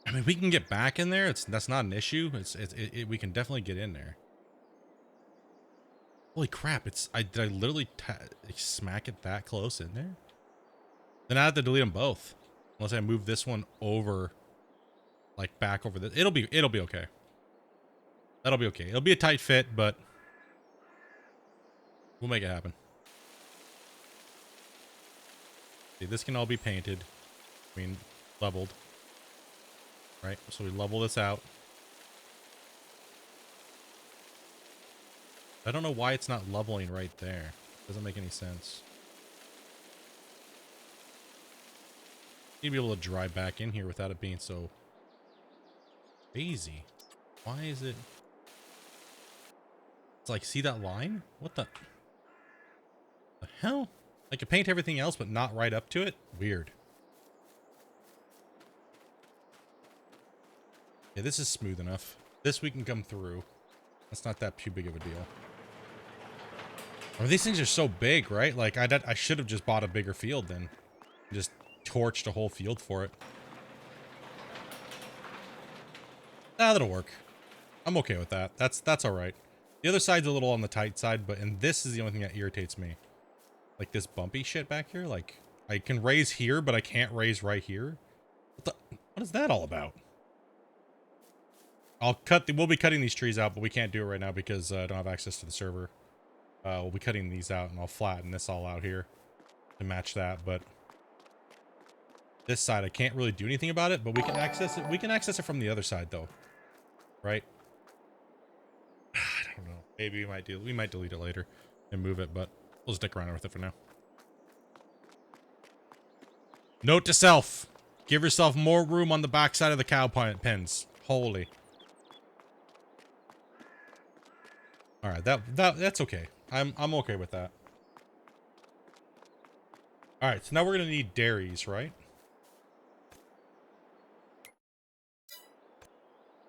I mean, we can get back in there. That's not an issue. We can definitely get in there. Holy crap, did I literally smack it that close in there? Then I have to delete them both. Unless I move this one over, like back over this. It'll be okay. That'll be okay. It'll be a tight fit, but we'll make it happen. See, this can all be painted. I mean, leveled. Right? So we level this out. I don't know why it's not leveling right there. Doesn't make any sense. Need to be able to drive back in here without it being so crazy. Why is it? It's like, see that line? What the hell? I can paint everything else, but not right up to it? Weird. Yeah, this is smooth enough. This we can come through. That's not that too big of a deal. Oh, these things are so big, right? Like, I should have just bought a bigger field then. Just torched a whole field for it. Ah, that'll work. I'm okay with that. That's alright. The other side's a little on the tight side, and this is the only thing that irritates me. Like this bumpy shit back here. Like, I can raise here, but I can't raise right here. What is that all about? We'll be cutting these trees out, but we can't do it right now because I don't have access to the server. We'll be cutting these out, and I'll flatten this all out here to match that, but this side I can't really do anything about it, but we can access it. We can access it from the other side though. Right? I don't know. Maybe we might delete it later and move it, but we'll stick around with it for now. Note to self. Give yourself more room on the backside of the cow pens. Holy. Alright, that's okay. I'm okay with that. Alright, so now we're gonna need dairies, right?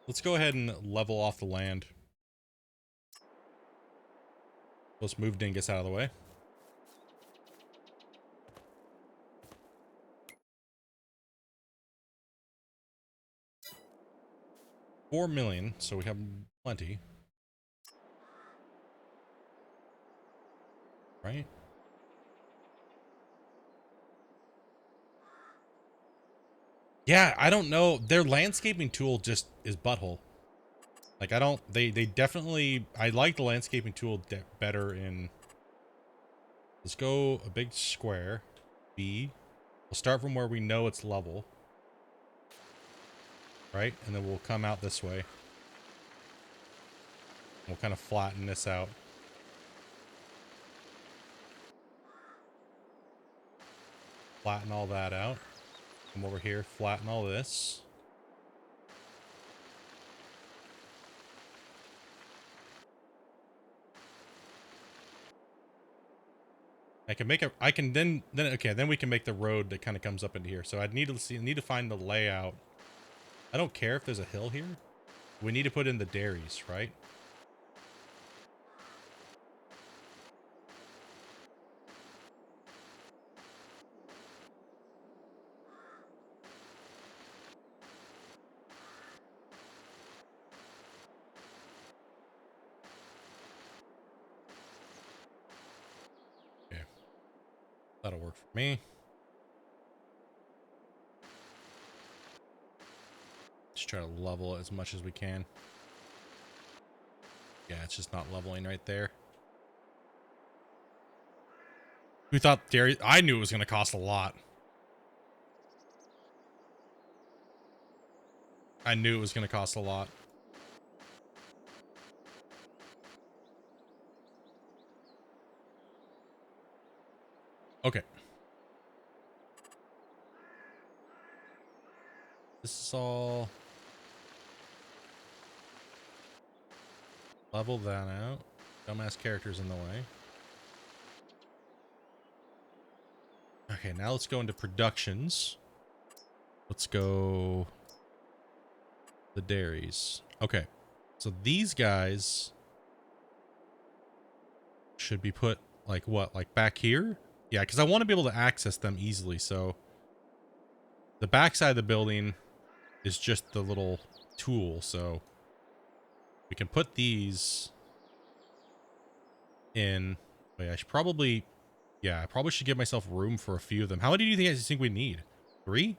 Let's go ahead and level off the land. Let's move Dingus out of the way. $4 million, so we have plenty. Right? Yeah, I don't know. Their landscaping tool just is butthole. Like, they definitely, I like the landscaping tool better in, let's go a big square, B. We'll start from where we know it's level. Right? And then we'll come out this way. We'll kind of flatten this out. Flatten all that out. Come over here, flatten all this. Then we can make the road that kind of comes up into here. So I'd need to find the layout. I don't care if there's a hill here. We need to put in the dairies, right? Okay. That'll work for me. Just try to level it as much as we can. Yeah, it's just not leveling right there. Who thought dairy? I knew it was going to cost a lot. I knew it was going to cost a lot. Okay. This is all... Level that out. Dumbass characters in the way. Okay, now let's go into productions. Let's go... The dairies. Okay. So these guys... should be put, like, what? Like, back here? Yeah, because I want to be able to access them easily, so... The backside of the building is just the little tool, so... We can put these... in... Wait, I should probably... Yeah, I probably should give myself room for a few of them. How many do you guys think we need? 3?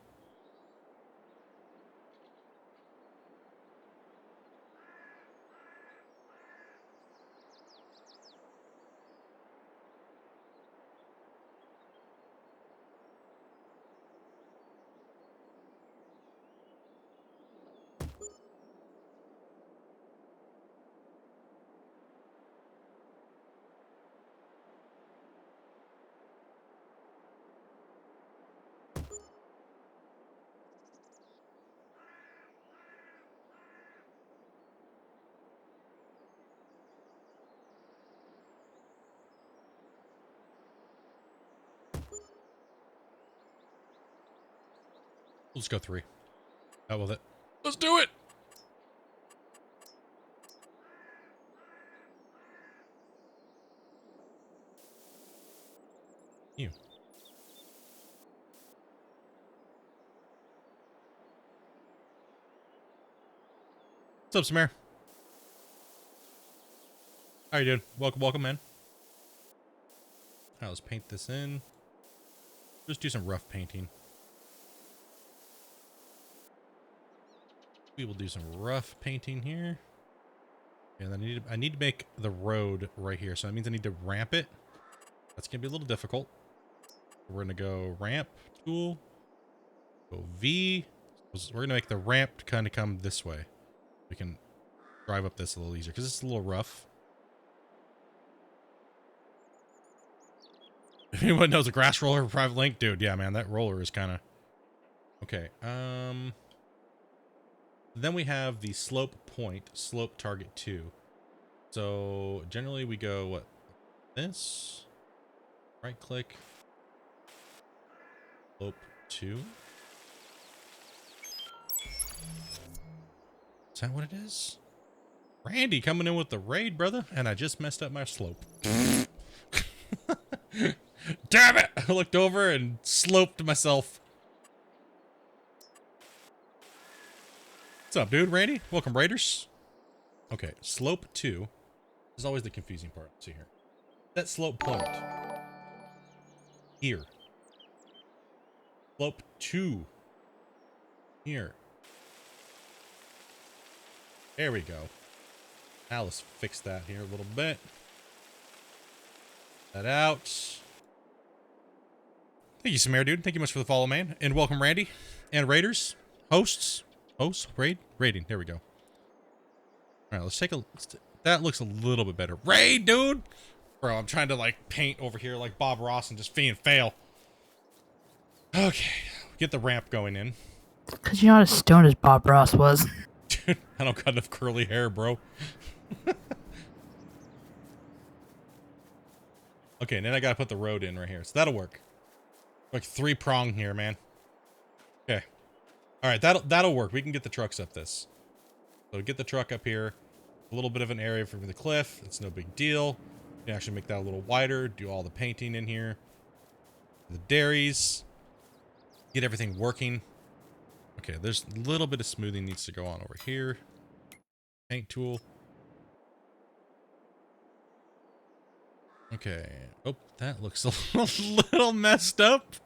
We'll just go 3. Out with it. Let's do it! You. What's up, Samir? How you doing? Welcome, man. Alright, let's paint this in. Just do some rough painting. We will do some rough painting here. And then I need to make the road right here. So that means I need to ramp it. That's going to be a little difficult. We're going to go ramp tool. Go V. We're going to make the ramp kind of come this way. We can drive up this a little easier because it's a little rough. If anyone knows a grass roller for Private Link, dude, yeah, man, that roller is kind of... Okay, then we have the slope point, slope target 2. So generally we go, what, this? Right click. Slope 2. Is that what it is? Randy coming in with the raid, brother. And I just messed up my slope. Damn it! I looked over and sloped myself. What's up, dude? Randy? Welcome, Raiders. Okay, slope 2. This is always the confusing part. Let's see here. That slope point. Here. Slope 2. Here. There we go. Now let's fix that here a little bit. That out. Thank you, Samir, dude. Thank you much for the follow, man. And welcome, Randy. And Raiders. Hosts. Raiding. There we go. All right, let's take a... That looks a little bit better. Raid, dude! Bro, I'm trying to, like, paint over here like Bob Ross and just fail. Okay. Get the ramp going in. Because you're not as stoned as Bob Ross was. Dude, I don't got enough curly hair, bro. Okay, and then I gotta put the road in right here. So that'll work. Like 3-prong here, man. Okay. Alright, that'll work. We can get the trucks up this. So get the truck up here. A little bit of an area from the cliff. It's no big deal. You can actually make that a little wider. Do all the painting in here. The dairies. Get everything working. Okay, there's a little bit of smoothing needs to go on over here. Paint tool. Okay. Oh, that looks a little messed up.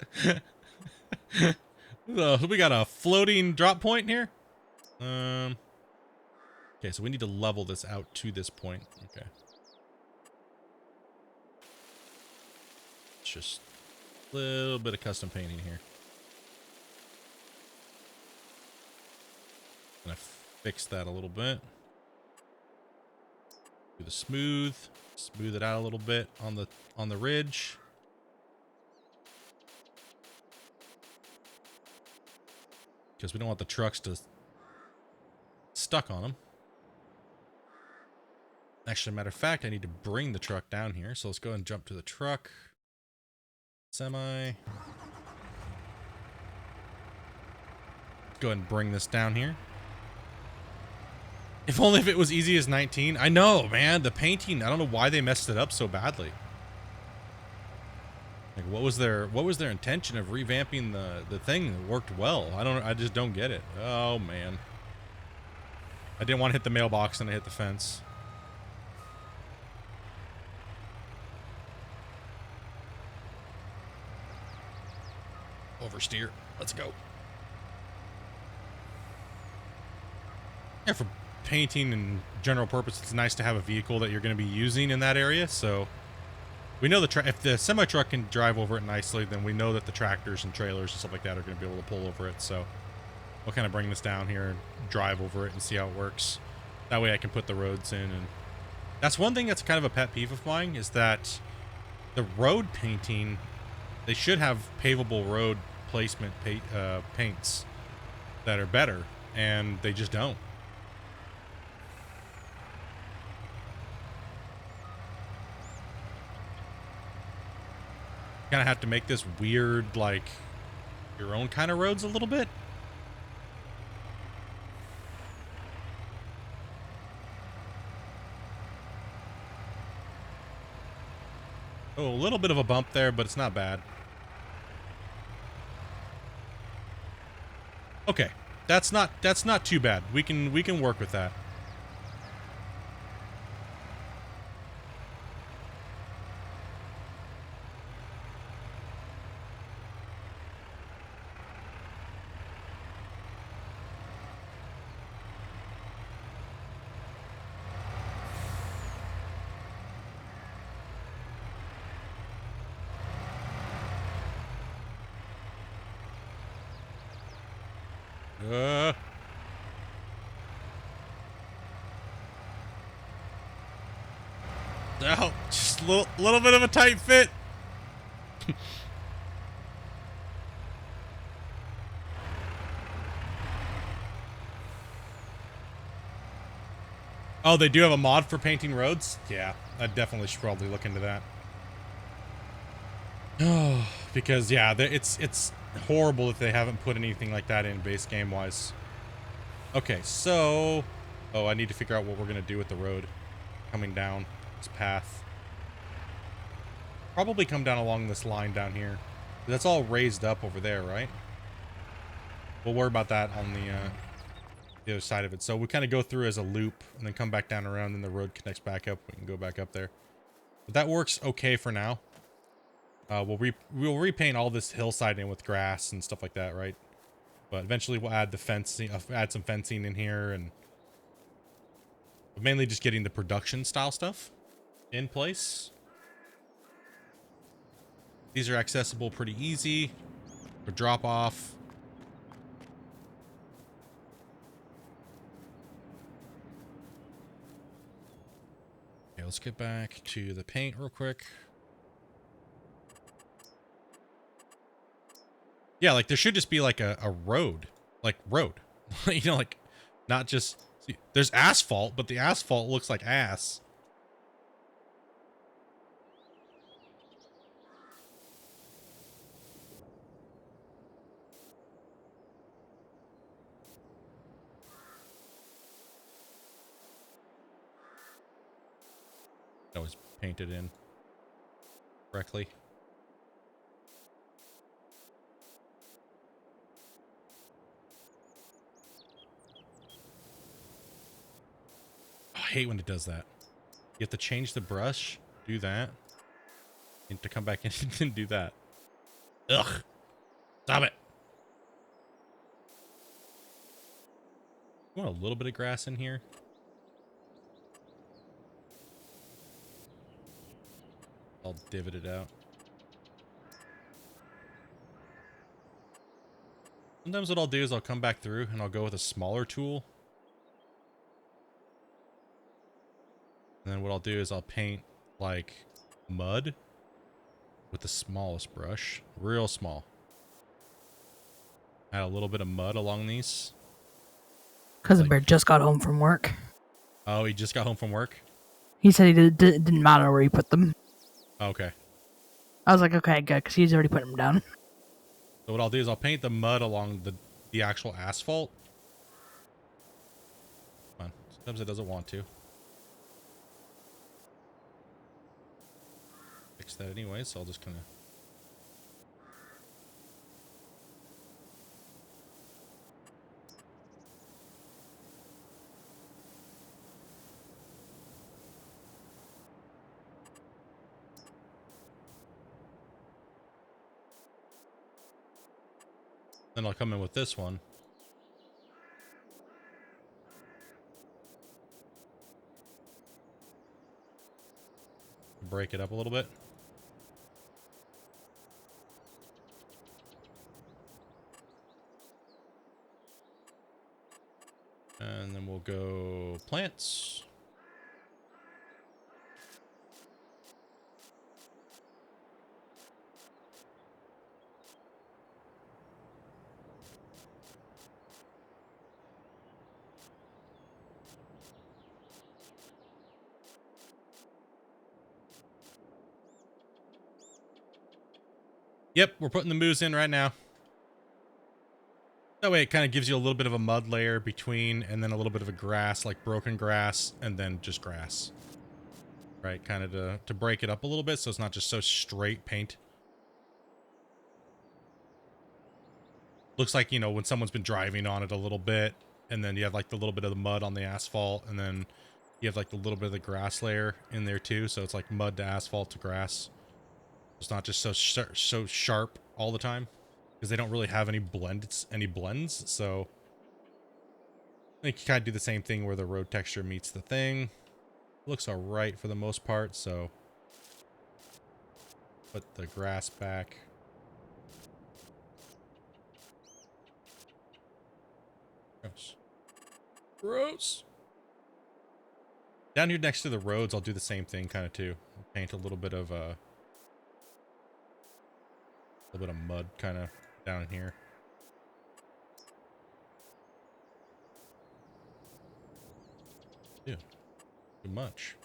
We got a floating drop point here. Okay, so we need to level this out to this point. Okay. It's just a little bit of custom painting here. Gonna fix that a little bit. Do the smooth it out a little bit on the ridge. Because we don't want the trucks to stuck on them. Actually, matter of fact, I need to bring the truck down here. So let's go and jump to the truck. Semi. Go ahead and bring this down here. If only if it was easy as 19. I know, man. The painting, I don't know why they messed it up so badly. Like, what was their intention of revamping the thing that worked well? I just don't get it. Oh, man. I didn't want to hit the mailbox and I hit the fence. Oversteer. Let's go. Yeah, for painting and general purpose, it's nice to have a vehicle that you're going to be using in that area. So we know if the semi truck can drive over it nicely, then we know that the tractors and trailers and stuff like that are going to be able to pull over it. So we'll kind of bring this down here and drive over it and see how it works. That way I can put the roads in. And that's one thing that's kind of a pet peeve of mine, is that the road painting, they should have pavable road placement paints that are better, and they just don't. Kind of have to make this weird, like, your own kind of roads a little bit. Oh, a little bit of a bump there, but it's not bad. Okay. That's not too bad. We can work with that. Oh, just a little bit of a tight fit. Oh, they do have a mod for painting roads? Yeah, I definitely should probably look into that. Oh, because yeah, it's horrible if they haven't put anything like that in base game wise. Okay, so I need to figure out what we're gonna do with the road coming down this path. Probably come down along this line down here. That's all raised up over there, right? We'll worry about that on the other side of it. So we kind of go through as a loop and then come back down around, and the road connects back up. We can go back up there. But that works okay for now. We'll repaint all this hillside in with grass and stuff like that, right? But eventually we'll add the fencing, add some fencing in here, and mainly just getting the production style stuff in place. These are accessible pretty easy for drop off. Okay, let's get back to the paint real quick. Yeah, like there should just be like a road, you know, like not just, see, there's asphalt, but the asphalt looks like ass. Always painted in correctly. I hate when it does that. You have to change the brush, do that, and to come back in and do that. Ugh. Stop it. Want a little bit of grass in here. I'll divot it out. Sometimes what I'll do is I'll come back through and I'll go with a smaller tool. And then what I'll do is I'll paint like mud with the smallest brush, real small. Add a little bit of mud along these. Cousin Bear just got home from work. Oh, he just got home from work? He said it didn't matter where he put them. Okay. I was like, okay, good, because he's already put them down. So what I'll do is I'll paint the mud along the actual asphalt. Come on. Sometimes it doesn't want to. Fix that anyway, so I'll just kind of... Then I'll come in with this one. Break it up a little bit. And then we'll go plants. Yep, we're putting the moose in right now. That way it kind of gives you a little bit of a mud layer between, and then a little bit of a grass, like broken grass, and then just grass. right? Kind of to break it up a little bit so it's not just so straight paint. Looks like, you know, when someone's been driving on it a little bit, and then you have like the little bit of the mud on the asphalt, and then you have like the little bit of the grass layer in there too, so it's like mud to asphalt to grass. It's not just so sharp all the time, because they don't really have any blends, so I think you kind of do the same thing where the road texture meets the thing. Looks alright for the most part, so put the grass back. Gross. Gross. Down here next to the roads, I'll do the same thing kind of too. Paint a little bit of mud kind of down here. Yeah, too much.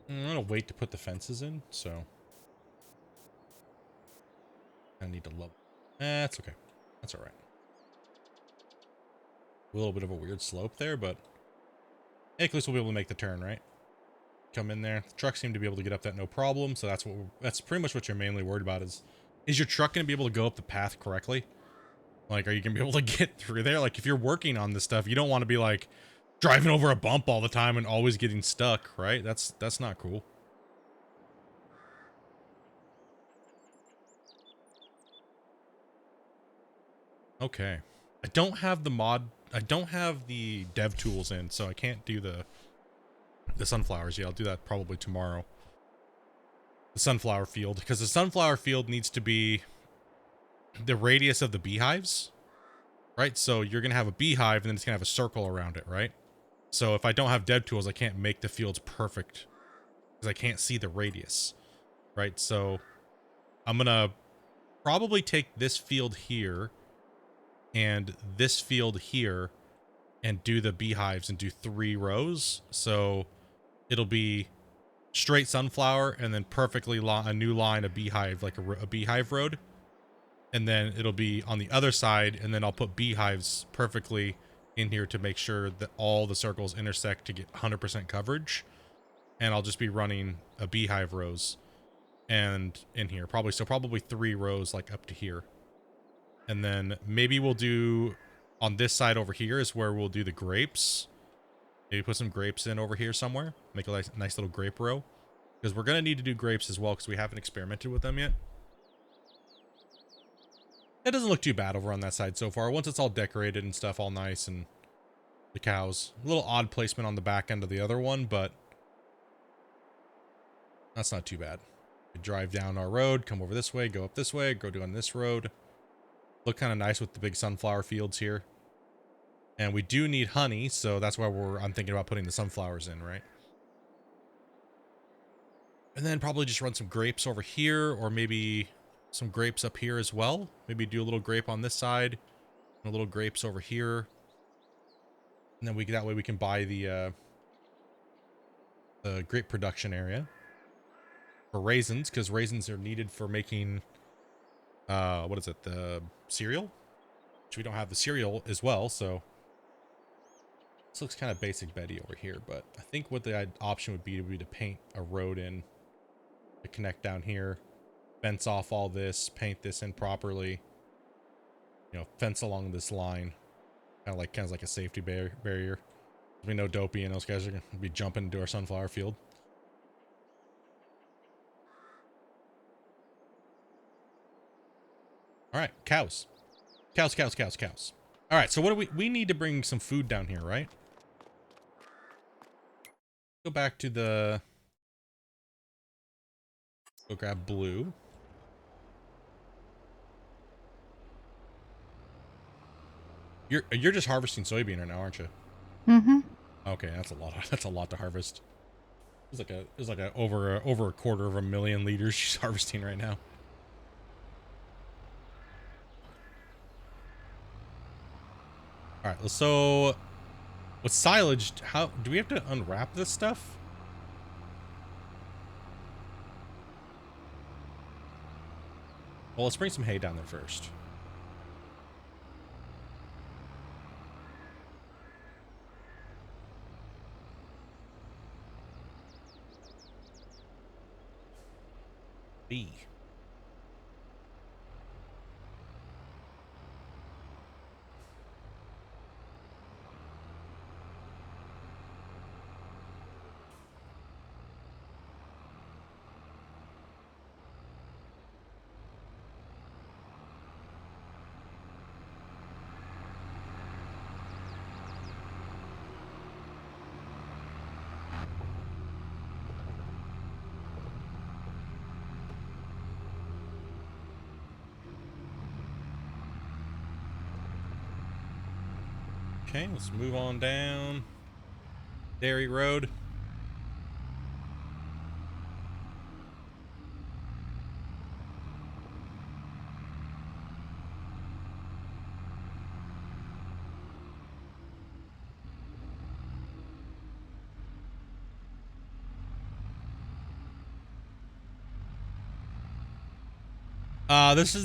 I'm gonna wait to put the fences in, so I need to level. That's okay. That's all right. A little bit of a weird slope there, but hey, at least we'll be able to make the turn, right? Come in there. The trucks seem to be able to get up that no problem, so that's pretty much what you're mainly worried about is your truck going to be able to go up the path correctly? Like, are you going to be able to get through there? Like, if you're working on this stuff, you don't want to be like driving over a bump all the time and always getting stuck, right? That's not cool. Okay. I don't have the dev tools in, so I can't do the sunflowers yet. I'll do that probably tomorrow. The sunflower field, because the sunflower field needs to be the radius of the beehives, right? So you're going to have a beehive and then it's going to have a circle around it, right? So if I don't have dev tools, I can't make the fields perfect because I can't see the radius, right? So I'm going to probably take this field here and this field here and do the beehives and do 3 rows. So it'll be straight sunflower and then perfectly a new line of beehive, like a beehive road. And then it'll be on the other side, and then I'll put beehives perfectly in here to make sure that all the circles intersect to get 100% coverage. And I'll just be running a beehive rows and in here probably 3 rows like up to here. And then maybe we'll do on this side over here is where we'll do the grapes. Maybe put some grapes in over here somewhere, make a nice little grape row, because we're going to need to do grapes as well because we haven't experimented with them yet. It doesn't look too bad over on that side so far. Once it's all decorated and stuff, all nice, and the cows. A little odd placement on the back end of the other one, but that's not too bad. We drive down our road, come over this way, go up this way, go down this road. Look kind of nice with the big sunflower fields here. And we do need honey, so that's why I'm thinking about putting the sunflowers in, right? And then probably just run some grapes over here, or maybe some grapes up here as well. Maybe do a little grape on this side, and a little grapes over here. And then that way we can buy the grape production area for raisins, because raisins are needed for making what is it, the cereal, which we don't have the cereal as well. So this looks kind of basic Betty over here, but I think what the option would be to paint a road in to connect down here, fence off all this, paint this in properly, you know, fence along this line, kind of like a safety barrier. We know Dopey and those guys are gonna be jumping into our sunflower field. All right, cows. Cows. All right, so what do we need to bring some food down here, right? Go back to go grab blue. You're just harvesting soybean right now, aren't you? Mm-hmm. Okay, that's a lot to harvest. There's like over a 250,000 liters she's harvesting right now. All right, so with silage, how do we have to unwrap this stuff? Well, let's bring some hay down there first. B. Okay, let's move on down Dairy Road.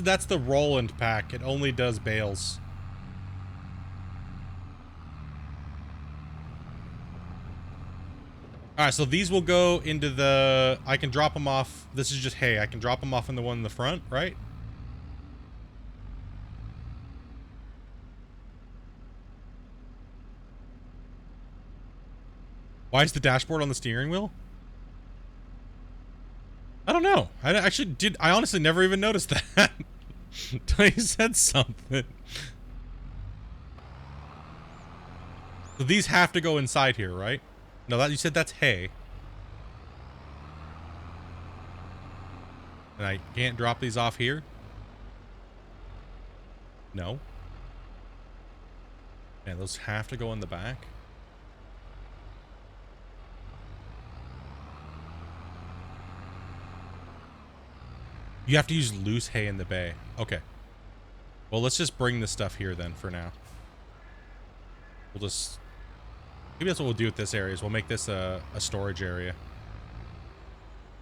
That's the Roland pack. It only does bales. Alright, so these will go into the... I can drop them off. This is just hay. I can drop them off in the one in the front, right? Why is the dashboard on the steering wheel? I don't know. I honestly never even noticed that. Until you said something. So these have to go inside here, right? No, that you said that's hay. And I can't drop these off here? No. And those have to go in the back. You have to use loose hay in the bay. Okay. Well, let's just bring this stuff here then for now. We'll just... Maybe that's what we'll do with this area, is we'll make this a storage area.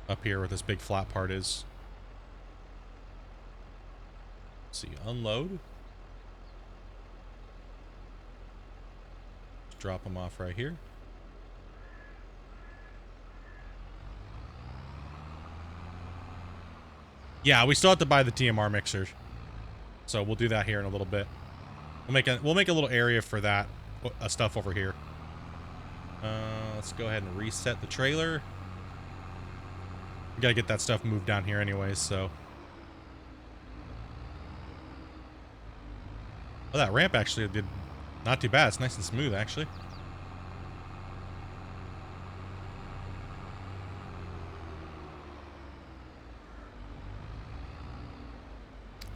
Up here where this big flat part is. Let's see, unload. Just drop them off right here. Yeah, we still have to buy the TMR mixer. So we'll do that here in a little bit. We'll make a little area for that stuff over here. Let's go ahead and reset the trailer. We gotta get that stuff moved down here anyways, so. Oh, that ramp actually did not too bad. It's nice and smooth, actually.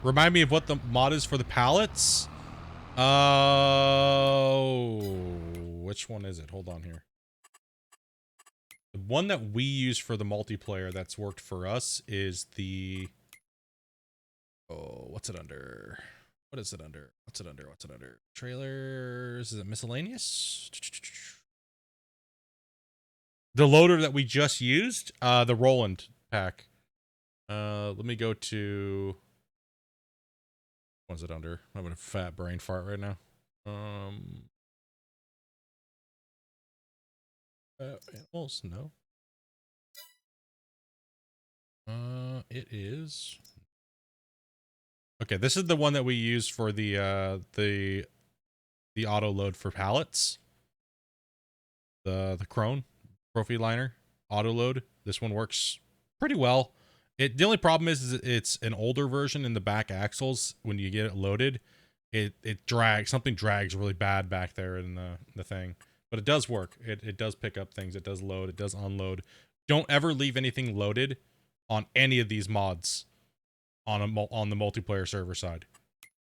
Remind me of what the mod is for the pallets. Which one is it? Hold on here. The one that we use for the multiplayer that's worked for us is the... Oh, what's it under? What is it under? What's it under? What's it under? Trailers? Is it miscellaneous? The loader that we just used? The Roland pack. Let me go to... What is it under? I'm having a fat brain fart right now. Animals? No. It is. Okay, this is the one that we use for the auto load for pallets. The Krone Profi liner auto load. This one works pretty well. The only problem is it's an older version in the back axles. When you get it loaded, it drags. Something drags really bad back there in the thing. But it does work. It does pick up things. It does load. It does unload. Don't ever leave anything loaded on any of these mods on the multiplayer server side.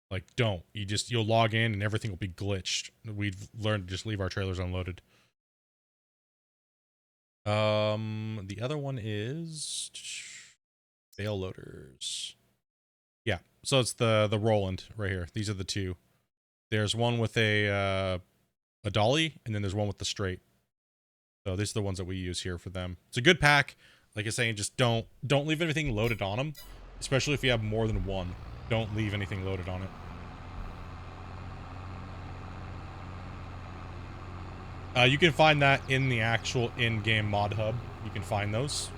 Like, don't. You'll log in and everything will be glitched. We've learned to just leave our trailers unloaded. The other one is bale loaders. Yeah, so it's the Roland right here. These are the two. There's one with a dolly, and then there's one with the straight. So these are the ones that we use here for them. It's a good pack. Like I was saying, just don't leave anything loaded on them. especially if you have more than one. Don't leave anything loaded on it. You can find that in the actual in-game mod hub. You can find those.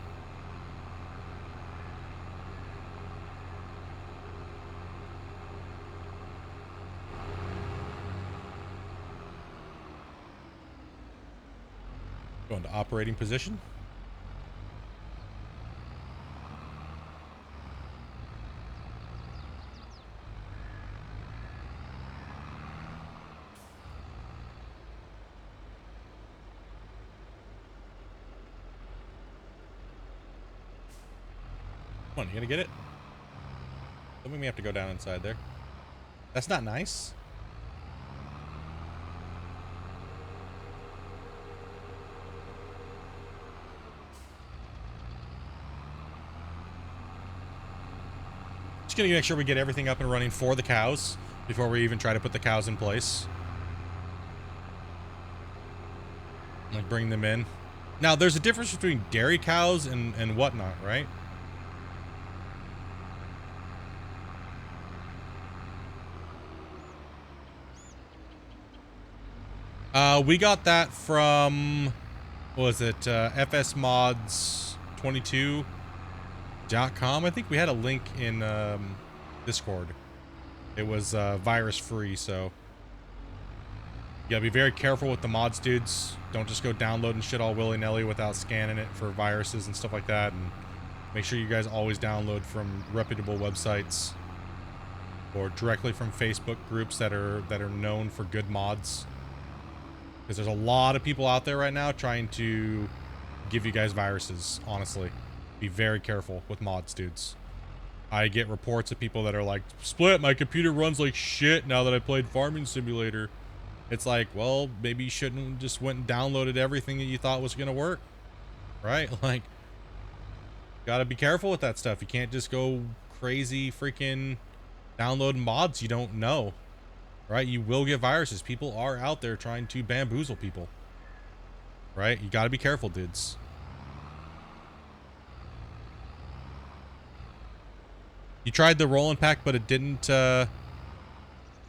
Go into operating position. Come on, you gonna get it? Don't make me have to go down inside there. That's not nice. Just gonna make sure we get everything up and running for the cows before we even try to put the cows in place. Like bring them in. Now there's a difference between dairy cows and whatnot, right? We got that from, what was it, fsmods22.com. I think we had a link in Discord. It was virus free, so you gotta be very careful with the mods, dudes. Don't just go downloading shit all willy-nilly without scanning it for viruses and stuff like that. And make sure you guys always download from reputable websites or directly from Facebook groups that are known for good mods. Because there's a lot of people out there right now trying to give you guys viruses, honestly. Be very careful with mods, dudes. I get reports of people that are like, Split, my computer runs like shit now that I played Farming Simulator. It's like, well, maybe you shouldn't have just went and downloaded everything that you thought was going to work. Right? Like, gotta be careful with that stuff. You can't just go crazy freaking download mods you don't know. Right? You will get viruses. People are out there trying to bamboozle people. Right? You gotta be careful, dudes. You tried the roll and pack, but it didn't, it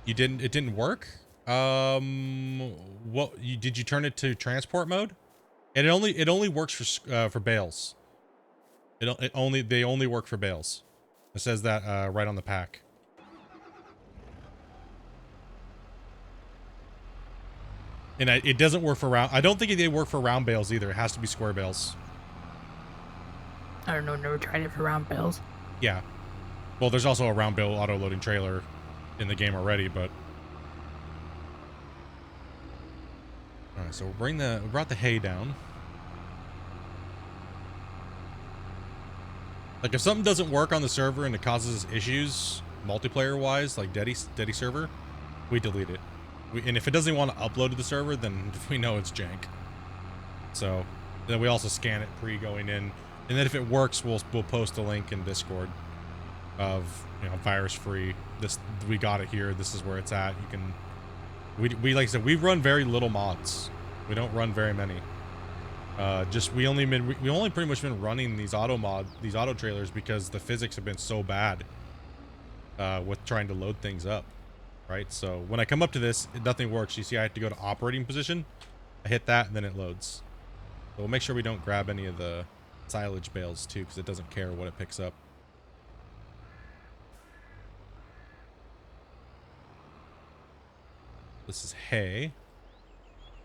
didn't work? Did you turn it to transport mode? And it only works for bales. They only work for bales. It says that, right on the pack. And it doesn't work for round. I don't think they work for round bales either. It has to be square bales. I don't know. Never tried it for round bales. Yeah. Well, there's also a round bale auto loading trailer in the game already, but. All right, so we brought the hay down. Like if something doesn't work on the server and it causes issues multiplayer wise, like Deady server, we delete it. And if it doesn't want to upload to the server, then we know it's jank. So then we also scan it pre-going in, and then if it works, we'll post a link in Discord of, you know, virus free. This, we got it here. This is where it's at. You can. We like I said, we run very little mods. We don't run very many. We only pretty much been running these auto trailers because the physics have been so bad with trying to load things up. Right, so when I come up to this, nothing works. You see I have to go to operating position. I hit that and then it loads. So we'll make sure we don't grab any of the silage bales too, because it doesn't care what it picks up. This is hay.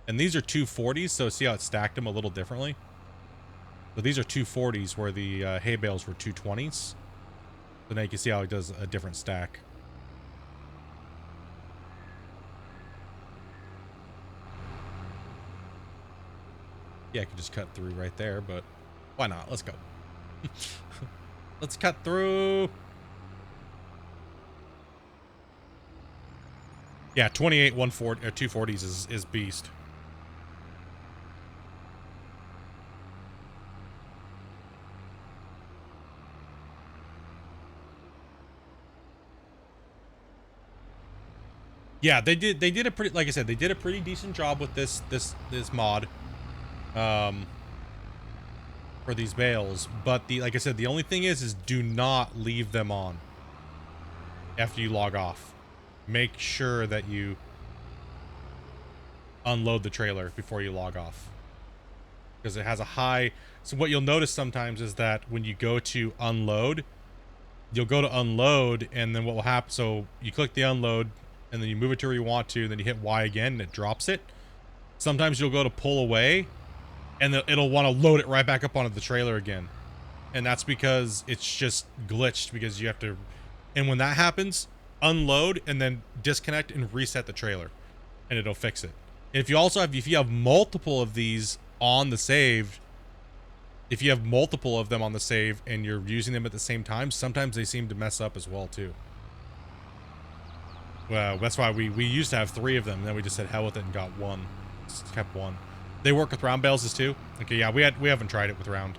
And these are 240s, so see how it stacked them a little differently? So these are 240s where the hay bales were 220s. So now you can see how it does a different stack. Yeah, I could just cut through right there, but why not? Let's go. Let's cut through. Yeah, 28 140 or 240s is beast. Yeah, they did a pretty, like I said, they did a pretty decent job with this mod. From for these bales. But like I said, the only thing is do not leave them on after you log off. Make sure that you unload the trailer before you log off, because it has a high. So what you'll notice sometimes is that when you go to unload, you'll go to unload, and then what will happen, so you click the unload and then you move it to where you want to, and then you hit Y again and it drops it. Sometimes you'll go to pull away and it'll want to load it right back up onto the trailer again, and that's because it's just glitched, because you have to. And when that happens, unload and then disconnect and reset the trailer, and it'll fix it. And if you have multiple of these on the save, if you have multiple of them on the save and you're using them at the same time, sometimes they seem to mess up as well too. Well, that's why we used to have 3 of them, and then we just said hell with it and got 1. Just kept 1. They work with round bales too. Okay, yeah, we haven't tried it with round.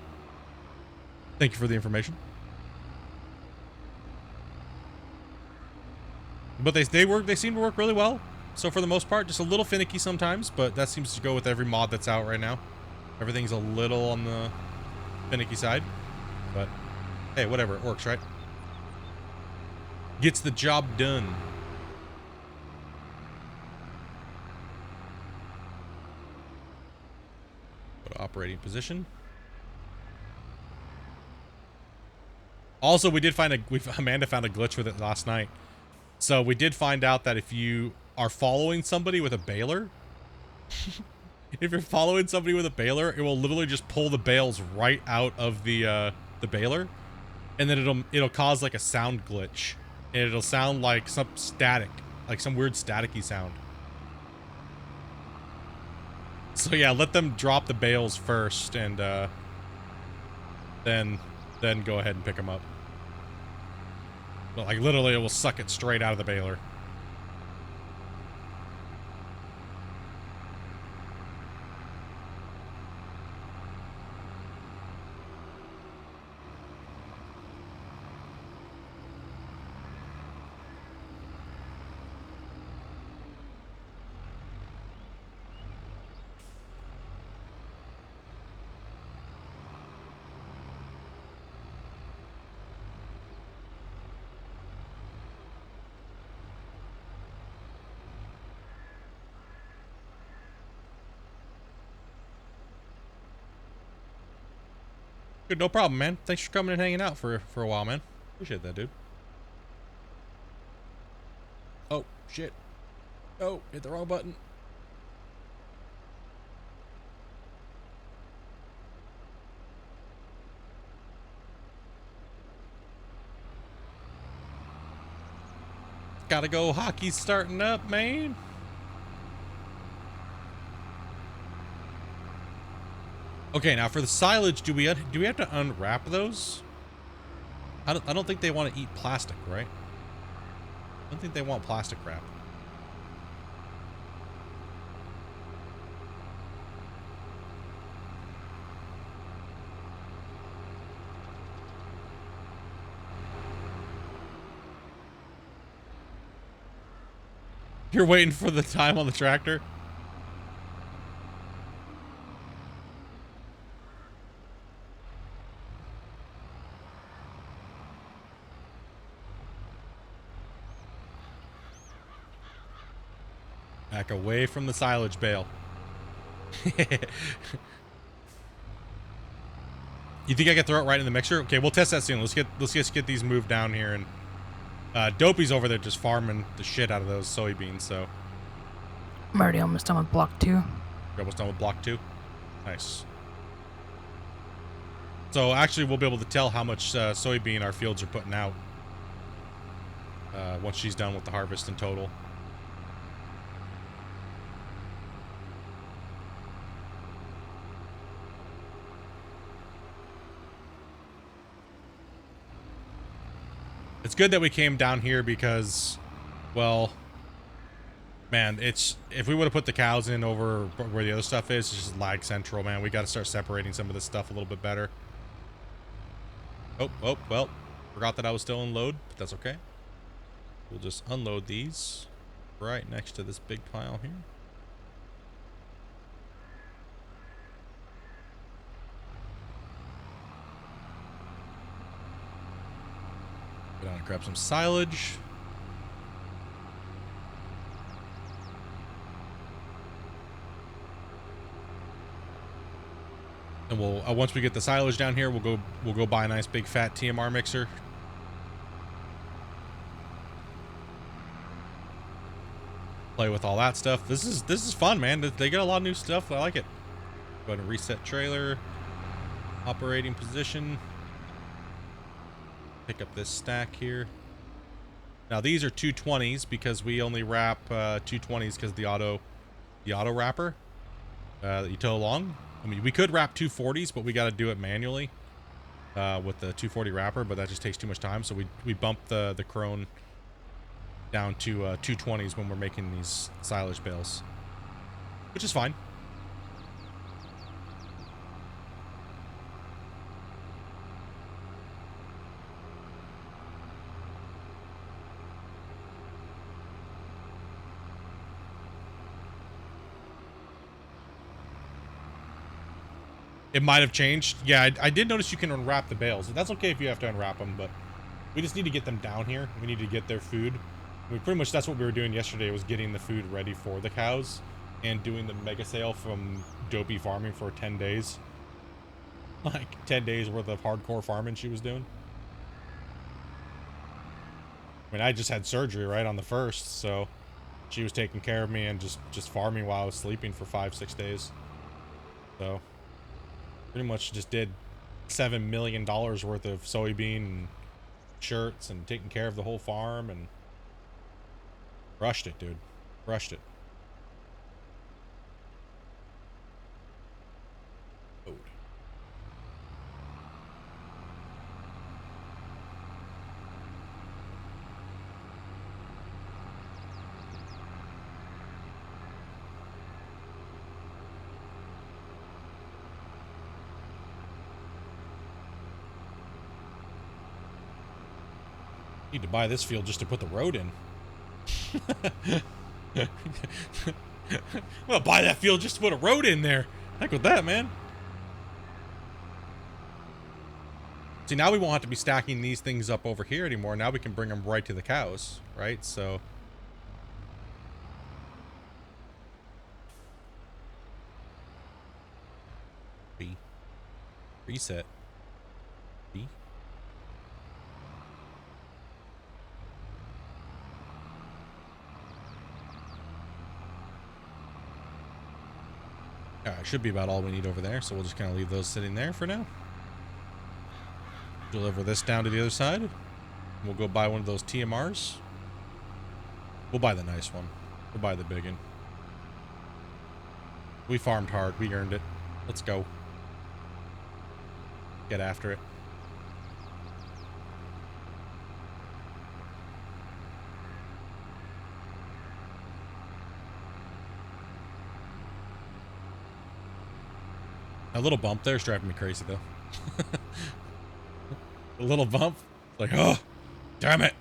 Thank you for the information. But they seem to work really well. So for the most part, just a little finicky sometimes, but that seems to go with every mod that's out right now. Everything's a little on the finicky side, but hey, whatever, it works, right? Gets the job done. Go to operating position. Also, we did find Amanda found a glitch with it last night. So we did find out that if you are following somebody with a baler, if you're following somebody with a baler, it will literally just pull the bales right out of the baler, and then it'll cause like a sound glitch, and it'll sound like some static, like some weird staticky sound. So yeah, let them drop the bales first, and then go ahead and pick them up. But like literally, it will suck it straight out of the baler. Good, no problem, man. Thanks for coming and hanging out for a while, man. Appreciate that, dude. Oh, shit. Oh, hit the wrong button. Gotta go. Hockey's starting up, man. Okay, now for the silage, do we have to unwrap those? I don't think they want to eat plastic, right? I don't think they want plastic wrap. You're waiting for the time on the tractor? Back away from the silage bale. You think I can throw it right in the mixer? Okay, we'll test that soon. Let's just get these moved down here, and Dopey's over there just farming the shit out of those soybeans. So I'm already almost done with block 2. you're almost done with block 2. Nice. So actually, we'll be able to tell how much soybean our fields are putting out once she's done with the harvest in total. It's good that we came down here because, well, man, if we would have put the cows in over where the other stuff is, it's just lag central, man. We got to start separating some of this stuff a little bit better. Oh, well, forgot that I was still in load, but that's okay. We'll just unload these right next to this big pile here. Go down and grab some silage. And we'll once we get the silage down here, we'll go buy a nice big fat TMR mixer. Play with all that stuff. This is fun, man. They get a lot of new stuff. I like it. Go ahead and reset trailer. Operating position. Pick up this stack here. Now these are 220s because we only wrap 220s because the auto wrapper that you tow along. I mean, we could wrap 240s, but we got to do it manually with the 240 wrapper, but that just takes too much time. So we bump the Krone down to 220s when we're making these silage bales, which is fine. It might have changed. Yeah, I did notice you can unwrap the bales. That's okay if you have to unwrap them, but we just need to get them down here. We need to get their food. We pretty much, that's what we were doing yesterday, was getting the food ready for the cows and doing the mega sale from Dopey Farming for 10 days. Like 10 days worth of hardcore farming she was doing. I mean, I just had surgery right on the 1st, so she was taking care of me and just farming while I was sleeping for 5-6 days. So pretty much just did $7 million worth of soybean and shirts and taking care of the whole farm and crushed it, dude. Crushed it. Oh. Need to buy this field just to put the road in. I'm gonna buy that field just to put a road in there. Heck with that, man. See, now we won't have to be stacking these things up over here anymore. Now we can bring them right to the cows, right? So B. Reset. B. Alright, should be about all we need over there, so we'll just kind of leave those sitting there for now. Deliver this down to the other side. We'll go buy one of those TMRs. We'll buy the nice one. We'll buy the big one. We farmed hard. We earned it. Let's go. Get after it. A little bump there is driving me crazy, though. A little bump. Like, oh, damn it.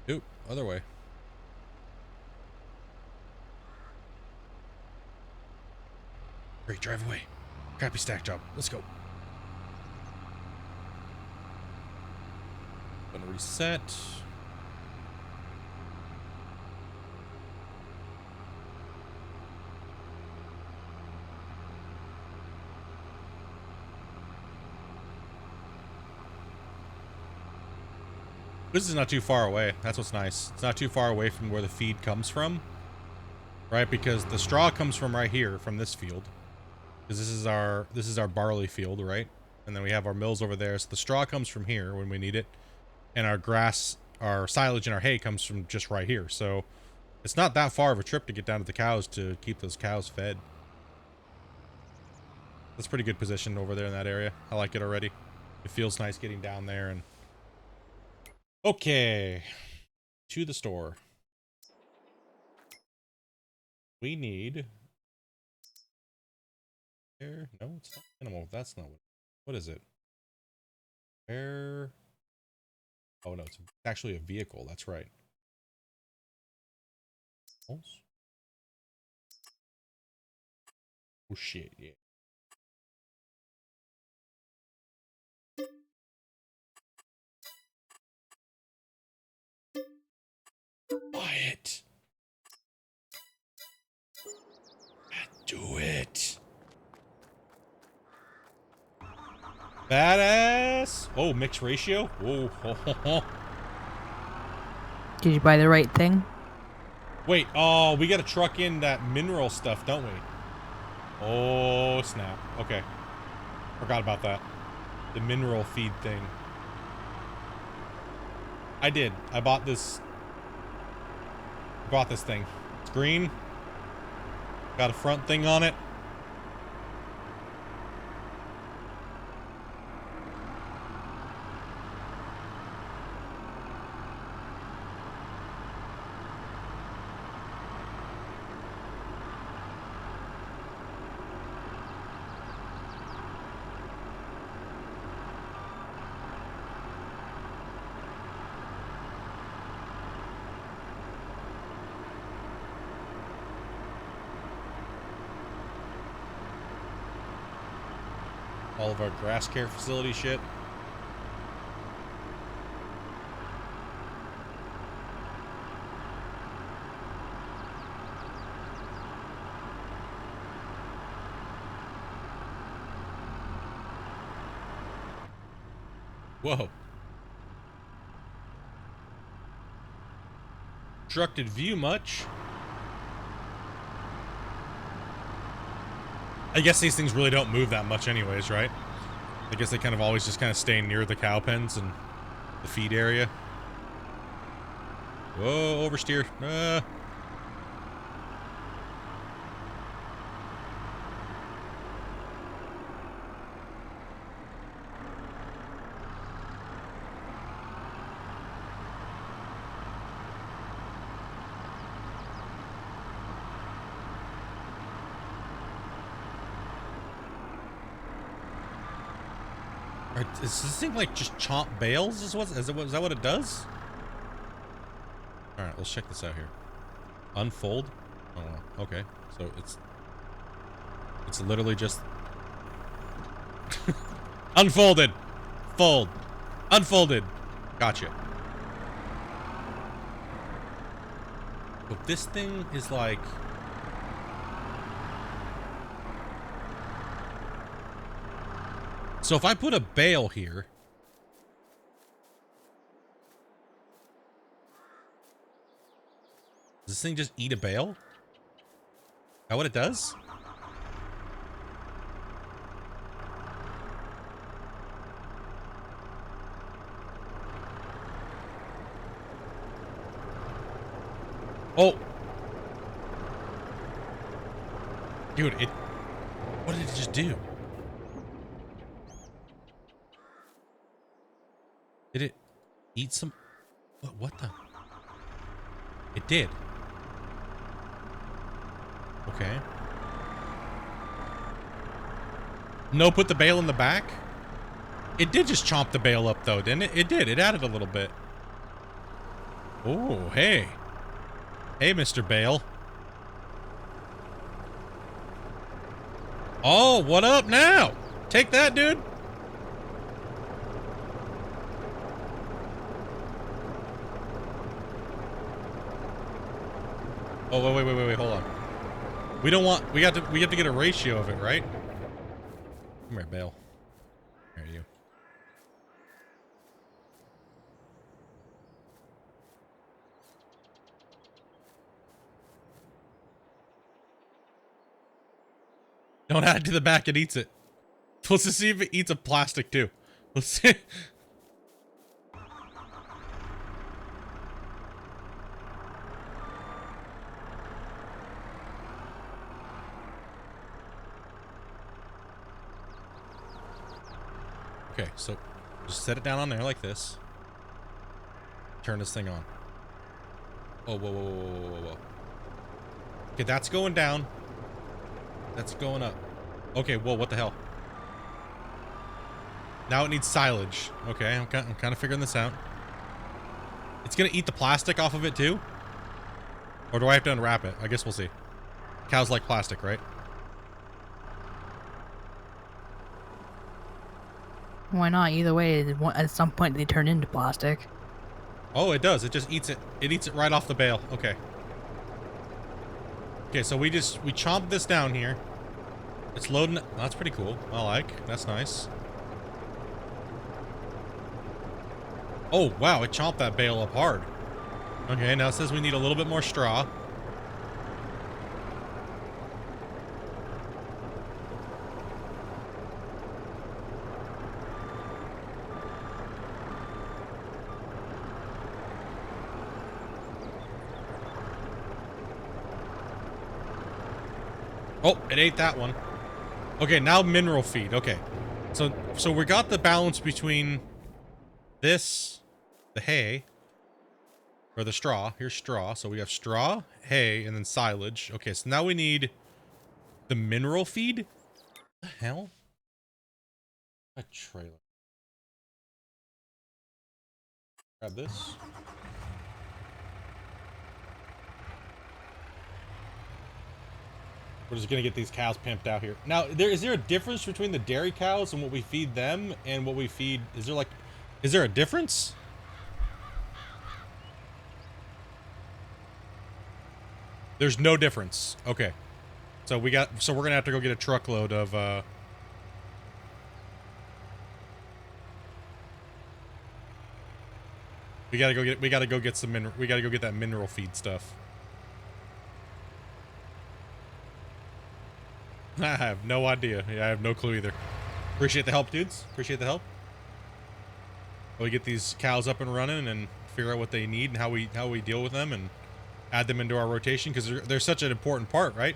Oop, other way. Great, drive away. Crappy stack job. Let's go. Gonna reset. This is not too far away. That's what's nice. It's not too far away from where the feed comes from. Right? Because the straw comes from right here, from this field. Because this is our barley field, right? And then we have our mills over there. So the straw comes from here when we need it. And our grass, our silage and our hay comes from just right here. So it's not that far of a trip to get down to the cows to keep those cows fed. That's pretty good position over there in that area. I like it already. It feels nice getting down there and... Okay. To the store. We need There? No, it's not animal. That's not what is it? Where? Oh no, it's actually a vehicle. That's right. Oh shit, yeah. Quiet. Do it. Badass. Oh, mixed ratio. Oh. Did you buy the right thing? Wait. Oh, we got to truck in that mineral stuff, don't we? Oh snap. Okay. Forgot about that. The mineral feed thing. I did. I bought this. Bought this thing. It's green. Got a front thing on it. All of our grass care facility shit. Whoa. Obstructed view much? I guess these things really don't move that much anyways, right? I guess they kind of always just kind of stay near the cow pens and the feed area. Whoa, oversteer. Does this thing like just chomp bales? Is that what it does? All right, let's check this out here. Unfold. Oh, okay. So it's literally just unfolded, fold, unfolded. Gotcha. But this thing is like. So if I put a bale here, does this thing just eat a bale? Is that what it does? Oh. Dude, what did it just do? Did it eat some? What the? It did. Okay. No, put the bale in the back? It did just chomp the bale up though, didn't it? It did. It added a little bit. Oh, hey. Hey, Mr. Bale. Oh, what up now? Take that, dude. Oh, wait, hold on. We don't want, we have to get a ratio of it, right? Come here, Bale. There you. Don't add it to the back, it eats it. Let's just see if it eats a plastic too. Let's see. Okay, so just set it down on there like this. Turn this thing on. Oh, whoa. Okay, that's going down. That's going up. Okay, whoa, what the hell? Now it needs silage. Okay, I'm kind of figuring this out. It's gonna eat the plastic off of it too? Or do I have to unwrap it? I guess we'll see. Cows like plastic, right? Why not? Either way, at some point they turn into plastic. Oh, it does. It just eats it. It eats it right off the bale. Okay. Okay, so we chomp this down here. It's loading. Oh, that's pretty cool. I like. That's nice. Oh, wow. It chomped that bale up hard. Okay, now it says we need a little bit more straw. Oh, it ate that one. Okay, now mineral feed. Okay. So we got the balance between this, the hay, or the straw. Here's straw. So we have straw, hay, and then silage. Okay, so now we need the mineral feed. What the hell? A trailer. Grab this. We're just gonna get these cows pimped out here. Now, is there a difference between the dairy cows and what we feed them and what we feed? Is there a difference? There's no difference. Okay. So we're gonna have to go get a truckload of we gotta go get some mineral. We gotta go get that mineral feed stuff. I have no idea. Yeah, I have no clue either. Appreciate the help, dudes. Appreciate the help. We get these cows up and running and figure out what they need and how we deal with them and add them into our rotation because they're such an important part, right?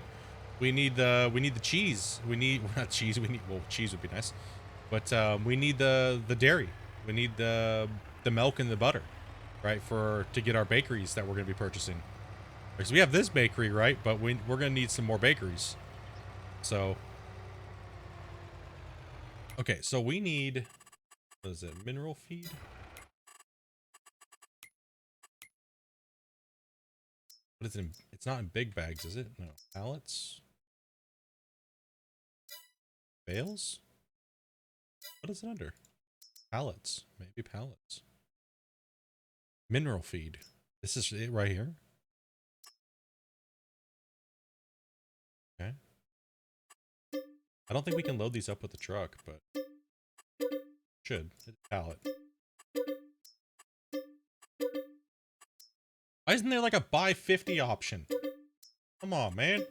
We need the cheese. We need not cheese. Well, cheese would be nice, but we need the dairy. We need the milk and the butter, right? To get our bakeries that we're going to be purchasing. Because we have this bakery, right? But we're going to need some more bakeries. So, okay, so we need, what is it, mineral feed? What is it? It's not in big bags, is it? No, pallets? Bales? What is it under? Pallets, maybe pallets. Mineral feed. This is it right here. Okay. I don't think we can load these up with the truck, but should. It's a pallet. Why isn't there like a buy 50 option? Come on, man.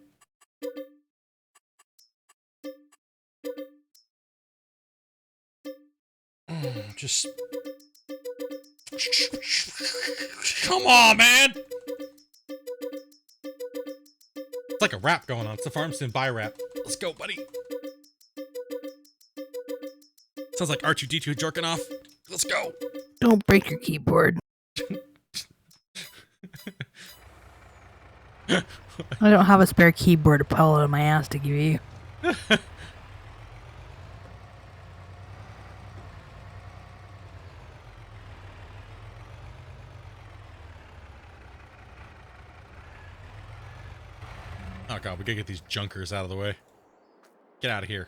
Just... Come on, man! It's like a rap going on. It's the Farmstead buy rap. Let's go, buddy. Sounds like R2-D2 jerking off. Let's go. Don't break your keyboard. I don't have a spare keyboard to pull out of my ass to give you. Oh god, we gotta get these junkers out of the way. Get out of here.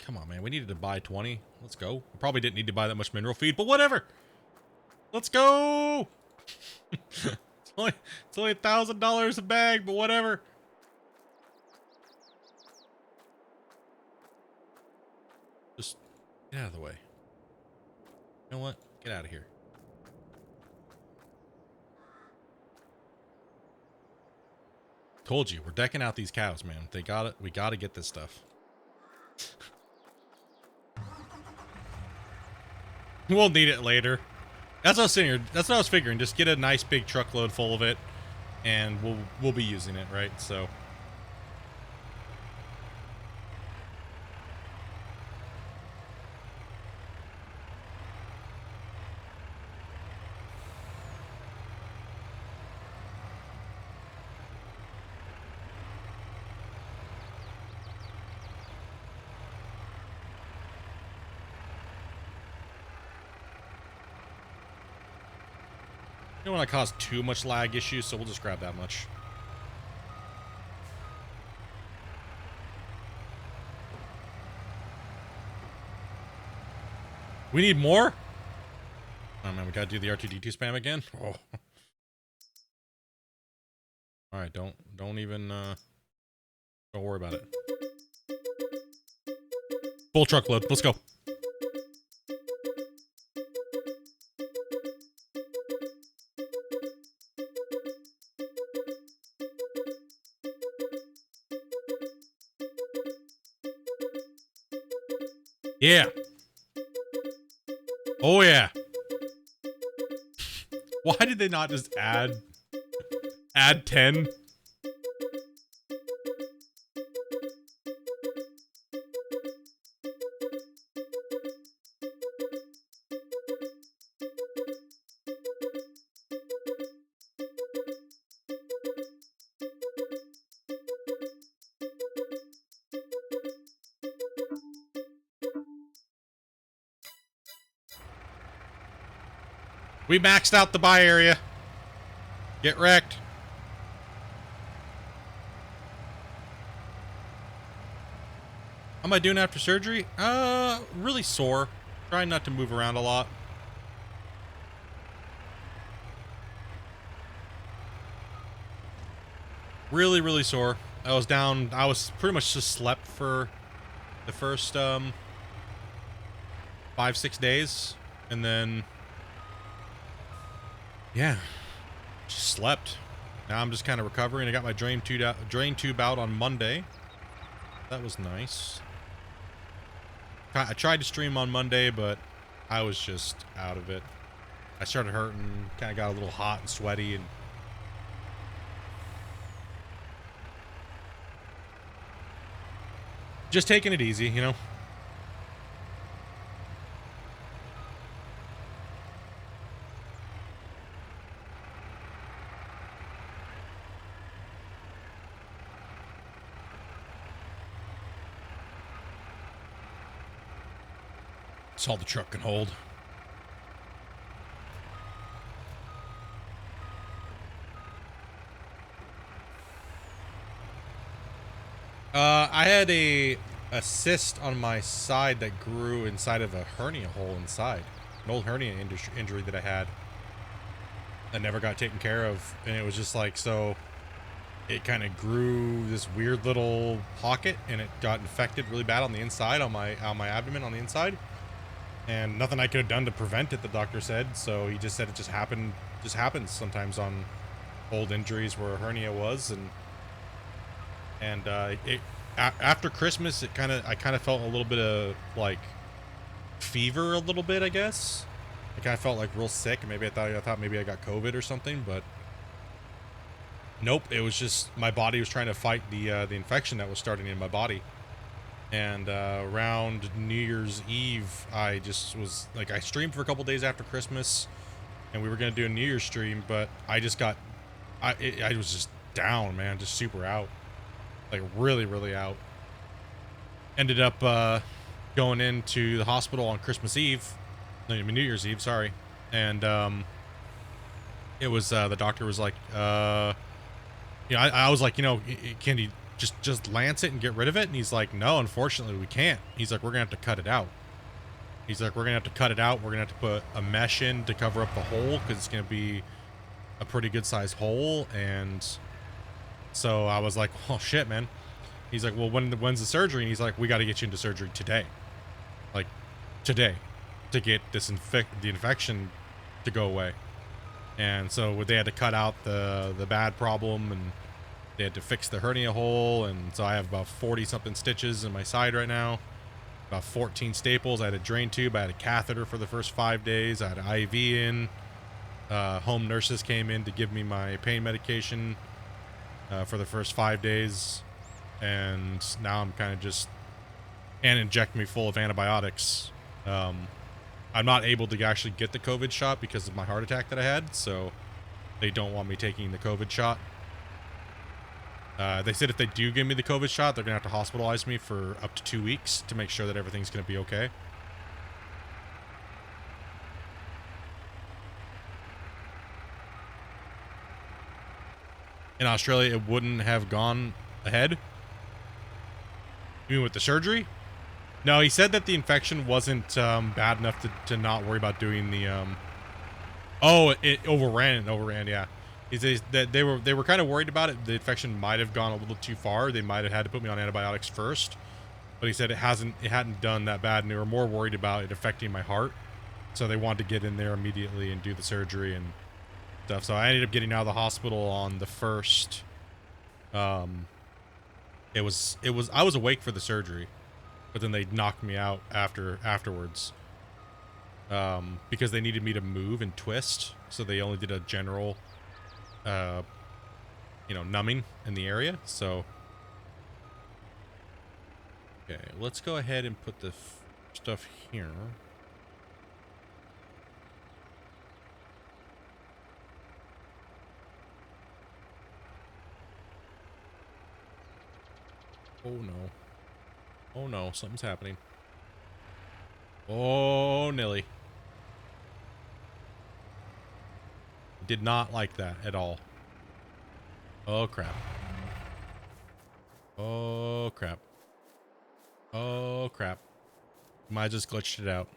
Come on, man. We needed to buy 20. Let's go. We probably didn't need to buy that much mineral feed, but whatever. Let's go. it's only $1,000 a bag, but whatever. Just get out of the way. You know what? Get out of here. Told you, we're decking out these cows, man. They got it. We got to get this stuff. We'll need it later. That's what I was saying here. That's what I was figuring. Just get a nice big truckload full of it, and we'll be using it, right? So. don't want to cause too much lag issues, so we'll just grab that much. We need more? Oh man, we gotta do the R2-D2 spam again? Oh. Alright, don't even, don't worry about it. Full truckload, let's go. Yeah. Oh yeah. Why did they not just add 10? We maxed out the buy area. Get wrecked. How am I doing after surgery? Really sore. Trying not to move around a lot. Really, really sore. I was down. I was pretty much just slept for the first 5-6 days, and then yeah, just slept. Now I'm just kind of recovering. I got my drain tube out on Monday. That was nice. I tried to stream on Monday, but I was just out of it. I started hurting, kind of got a little hot and sweaty, and just taking it easy, you know? It's all the truck can hold. I had a cyst on my side that grew inside of a hernia hole inside. An old hernia injury that I had. That never got taken care of. And it was just like, so it kind of grew this weird little pocket, and it got infected really bad on the inside, on my abdomen on the inside. And nothing I could have done to prevent it, the doctor said. So he just said it just happens sometimes on old injuries where a hernia was. And after Christmas, I kind of felt a little bit of like fever a little bit, I guess. I kind of felt like real sick. Maybe I thought maybe I got COVID or something, but nope. It was just my body was trying to fight the infection that was starting in my body. And around New Year's Eve, I just was like, I streamed for a couple days after Christmas, and we were gonna do a New Year's stream, but I just got, I was just down, man, just super out, like really, really out. Ended up going into the hospital on Christmas Eve, no, I mean New Year's Eve, sorry, and it was the doctor was like, I was like, can you just lance it and get rid of it? And he's like, no, unfortunately we can't. He's like, we're gonna have to cut it out. He's like, we're gonna have to cut it out. We're gonna have to put a mesh in to cover up the hole, because it's gonna be a pretty good sized hole. And so I was like, oh shit, man. He's like, well, when's the surgery? And he's like, we got to get you into surgery today, like today, to get the infection to go away. And so they had to cut out the bad problem, and they had to fix the hernia hole. And so I have about 40 something stitches in my side right now, about 14 staples. I had a drain tube. I had a catheter for the first 5 days. I had an IV in. Home nurses came in to give me my pain medication for the first 5 days. And now I'm kind of just, and inject me full of antibiotics. I'm not able to actually get the COVID shot because of my heart attack that I had. So they don't want me taking the COVID shot. They said if they do give me the COVID shot, they're going to have to hospitalize me for up to 2 weeks to make sure that everything's going to be okay. in Australia, it wouldn't have gone ahead. You mean with the surgery? No, he said that the infection wasn't bad enough to not worry about doing the oh, it overran, yeah. He says that they were kind of worried about it. The infection might have gone a little too far. They might have had to put me on antibiotics first. But he said it hadn't done that bad, and they were more worried about it affecting my heart. So they wanted to get in there immediately and do the surgery and stuff. So I ended up getting out of the hospital on the 1st. I was awake for the surgery, but then they knocked me out afterwards. Because they needed me to move and twist, so they only did a general numbing in the area. So okay, let's go ahead and put the stuff here. Oh no. Oh no, something's happening. Oh, Nilly. Did not like that at all. Oh crap. Oh crap. Oh crap. Might have just glitched it out.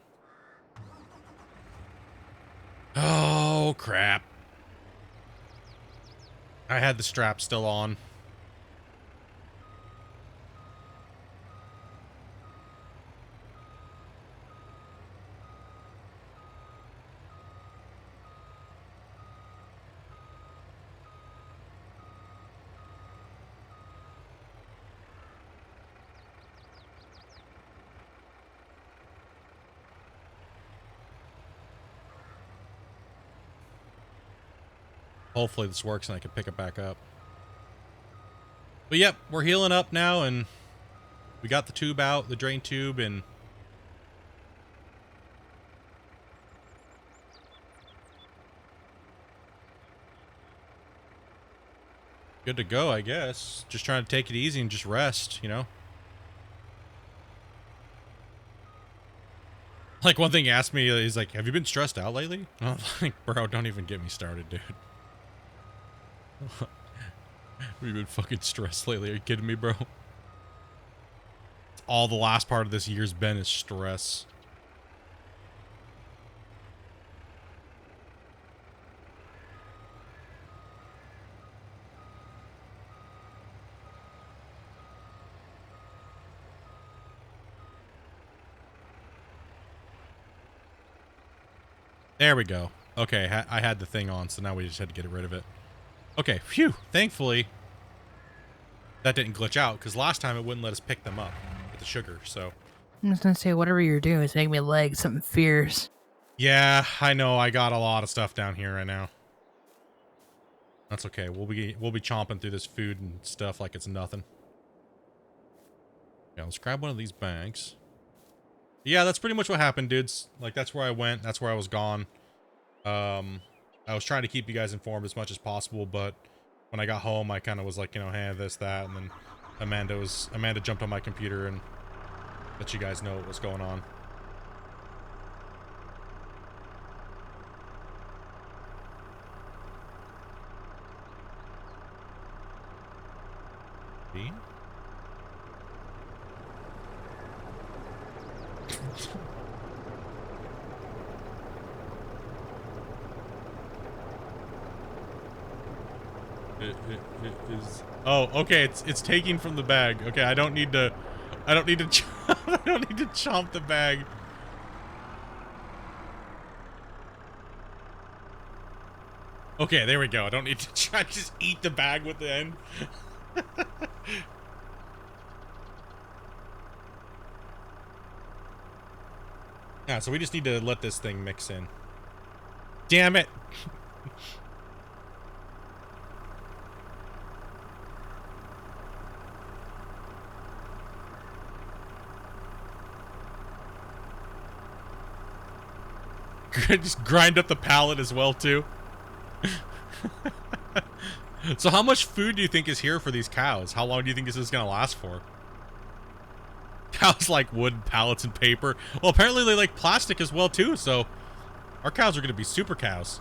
Oh crap. I had the strap still on. Hopefully this works and I can pick it back up. But yep, we're healing up now, and we got the tube out, the drain tube, and good to go, I guess. Just trying to take it easy and just rest, you know? Like, one thing he asked me, he's like, have you been stressed out lately? And I'm like, bro, don't even get me started, dude. We've been fucking stressed lately. Are you kidding me, bro? It's all the last part of this year's been is stress. There we go. Okay, I had the thing on, so now we just had to get rid of it. Okay, phew. Thankfully, that didn't glitch out, because last time it wouldn't let us pick them up with the sugar, so. I'm just gonna say, whatever you're doing is making me leg something fierce. Yeah, I know. I got a lot of stuff down here right now. That's okay. We'll be chomping through this food and stuff like it's nothing. Yeah, let's grab one of these bags. Yeah, that's pretty much what happened, dudes. Like, that's where I went. That's where I was gone. I was trying to keep you guys informed as much as possible, but when I got home, I kind of was like, you know, hey, this, that, and then Amanda jumped on my computer and let you guys know what was going on. See? It is. Oh, okay. It's taking from the bag. Okay, I don't need to I don't need to chomp the bag. Okay, there we go. I don't need to try to just eat the bag with the end. Yeah, so we just need to let this thing mix in. Damn it! Just grind up the pallet as well, too. So how much food do you think is here for these cows? How long do you think this is gonna last for? Cows like wood, pallets, and paper. Well, apparently they like plastic as well, too, so our cows are gonna be super cows.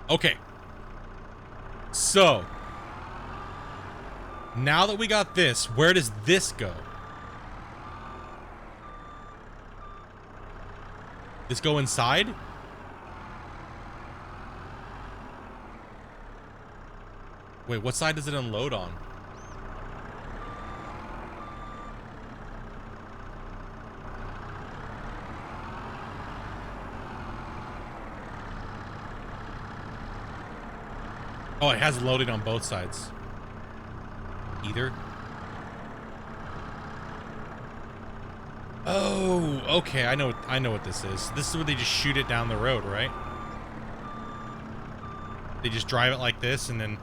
Okay. So, now that we got this, where does this go? This go inside? Wait, what side does it unload on? Oh, it has loaded on both sides. Either. Oh, okay. I know what this is. This is where they just shoot it down the road, right? They just drive it like this and then.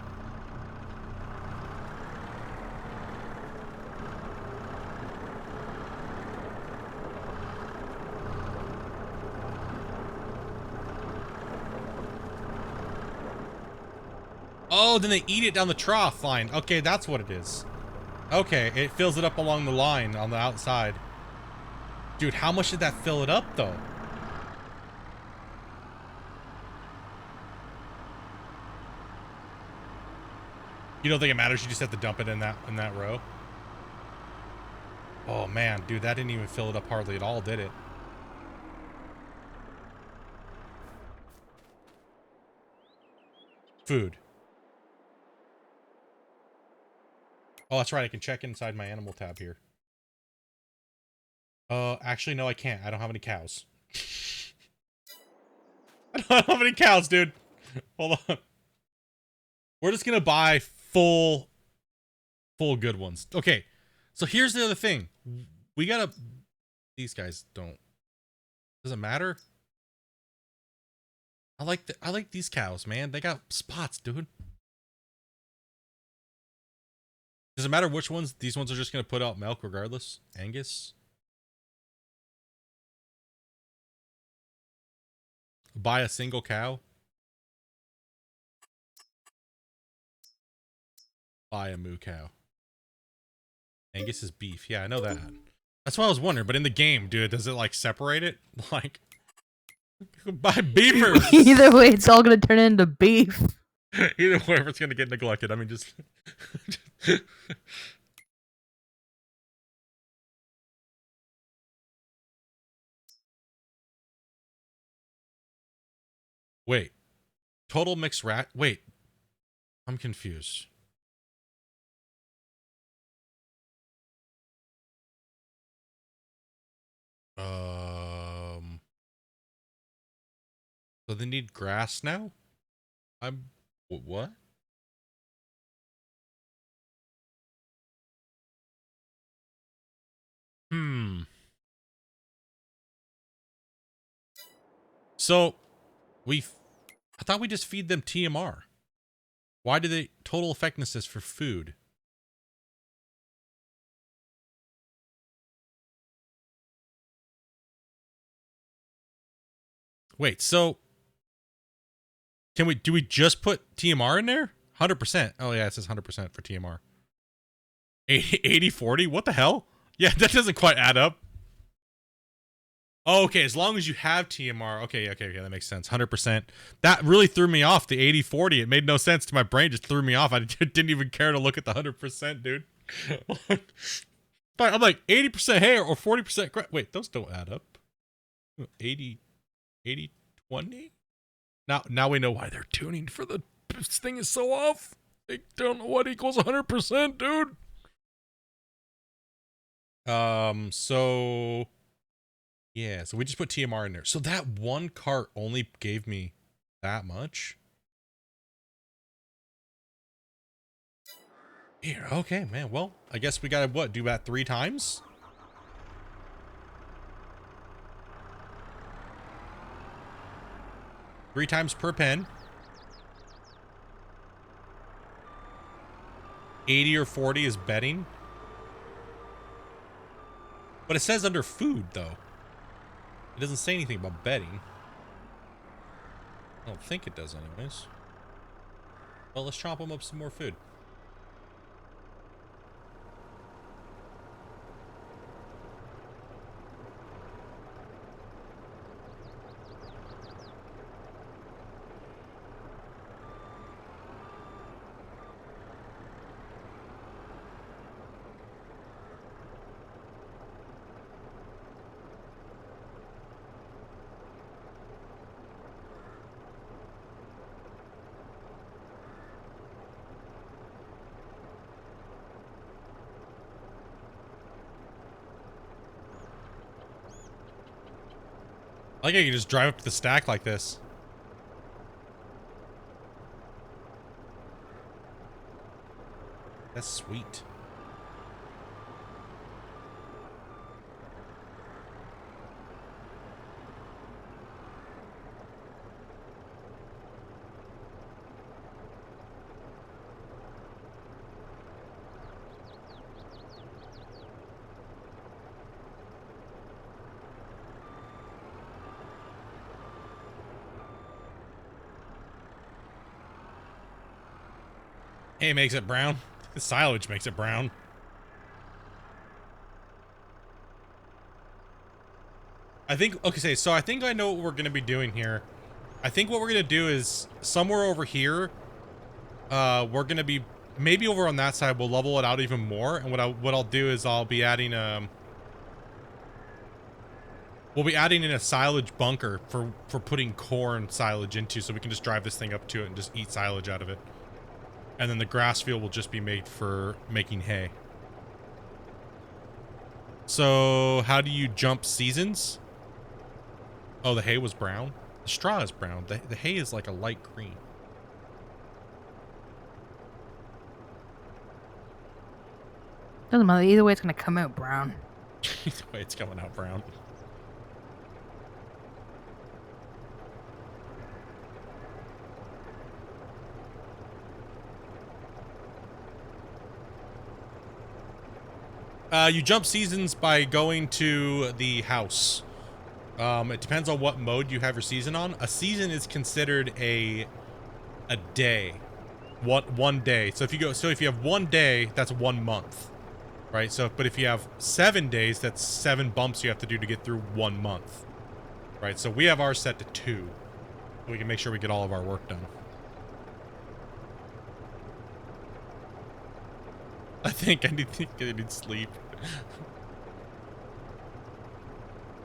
Oh, then they eat it down the trough. Fine. Okay, that's what it is. Okay, it fills it up along the line on the outside. Dude, how much did that fill it up, though? You don't think it matters? You just have to dump it in that row? Oh, man. Dude, that didn't even fill it up hardly at all, did it? Food. Oh, that's right. I can check inside my animal tab here. Actually, no, I can't. I don't have any cows. I don't have any cows, dude. Hold on. We're just gonna buy full good ones. Okay. So here's the other thing. We gotta... These guys don't... Does it matter? I like these cows, man. They got spots, dude. Does it matter which ones? These ones are just gonna put out milk regardless. Angus. Buy a single cow. Buy a moo cow. Angus is beef. Yeah, I know that. That's what I was wondering. But in the game, dude, does it like separate it? Like, buy beefers. Either way, it's all gonna turn into beef. Either way, it's gonna get neglected. I mean, just. Wait. Total mixed rat. Wait. I'm confused. So they need grass now? What? So, I thought we just feed them TMR. Why do they total effectiveness for food? Wait, so do we just put TMR in there? 100%. Oh yeah, it says 100% for TMR. 80/40? What the hell? Yeah, that doesn't quite add up. Oh, okay, as long as you have TMR. Okay, that makes sense. 100%. That really threw me off, the 80/40. It made no sense to my brain, just threw me off. I didn't even care to look at the 100%, dude. But I'm like, 80% hair or 40%. Wait, those don't add up. 80, 20? Now we know why they're tuning for this thing is so off. They don't know what equals 100%, dude. So yeah, so we just put TMR in there. So that one cart only gave me that much. Here, okay, man. Well, I guess we gotta do that 3 times? Three times per pen. 80 or 40 is betting. But it says under food, though. It doesn't say anything about betting. I don't think it does anyways. Well, let's chop them up some more food. I like how you can just drive up to the stack like this. That's sweet. Hey, it makes it brown. The silage makes it brown. I think, okay, so I think I know what we're going to be doing here. I think what we're going to do is somewhere over here, we're going to be, maybe over on that side, we'll level it out even more. And what I'll do is I'll be adding, we'll be adding in a silage bunker for putting corn silage into, so we can just drive this thing up to it and just eat silage out of it. And then the grass field will just be made for making hay. So, how do you jump seasons? Oh, the hay was brown? The straw is brown. The hay is like a light green. Doesn't matter. Either way, it's gonna come out brown. Either way, it's coming out brown. You jump seasons by going to the house. It depends on what mode you have your season on. A season is considered a day. One day. So if you have 1 day, that's 1 month. Right? So but if you have 7 days, that's 7 bumps you have to do to get through 1 month. Right? So we have ours set to 2. So we can make sure we get all of our work done. I think I need sleep.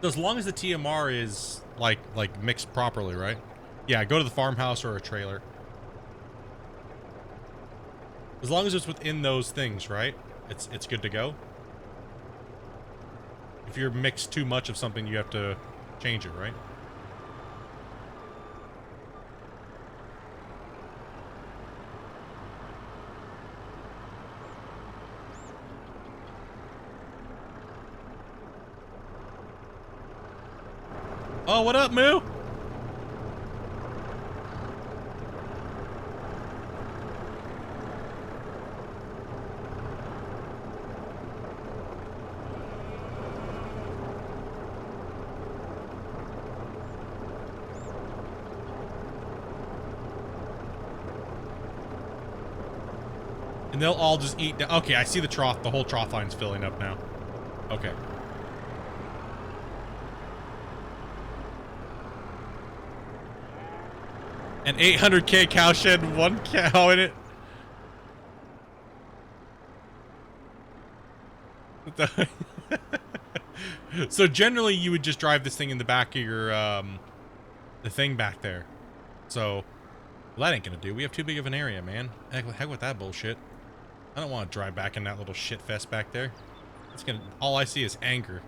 So as long as the TMR is like mixed properly, right? Yeah, go to the farmhouse or a trailer. As long as it's within those things, right? It's good to go. If you're mixed too much of something, you have to change it, right? Oh, what up, Moo? And they'll all just eat down. Okay, I see the trough. The whole trough line's filling up now. Okay. An 800k cow shed, 1 cow in it. So generally you would just drive this thing in the back of your, the thing back there. So, well, that ain't gonna do. We have too big of an area, man. Heck with that bullshit. I don't want to drive back in that little shit fest back there. It's gonna, all I see is anger.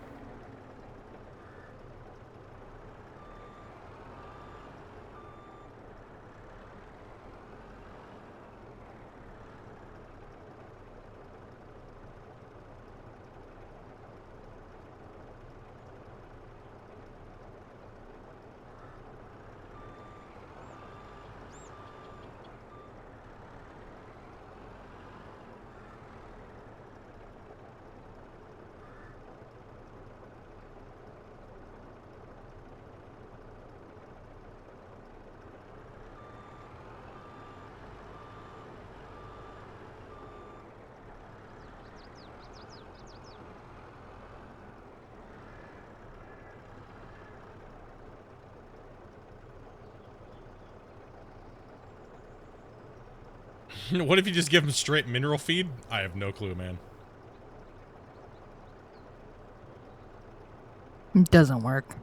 What if you just give them straight mineral feed? I have no clue, man. It doesn't work.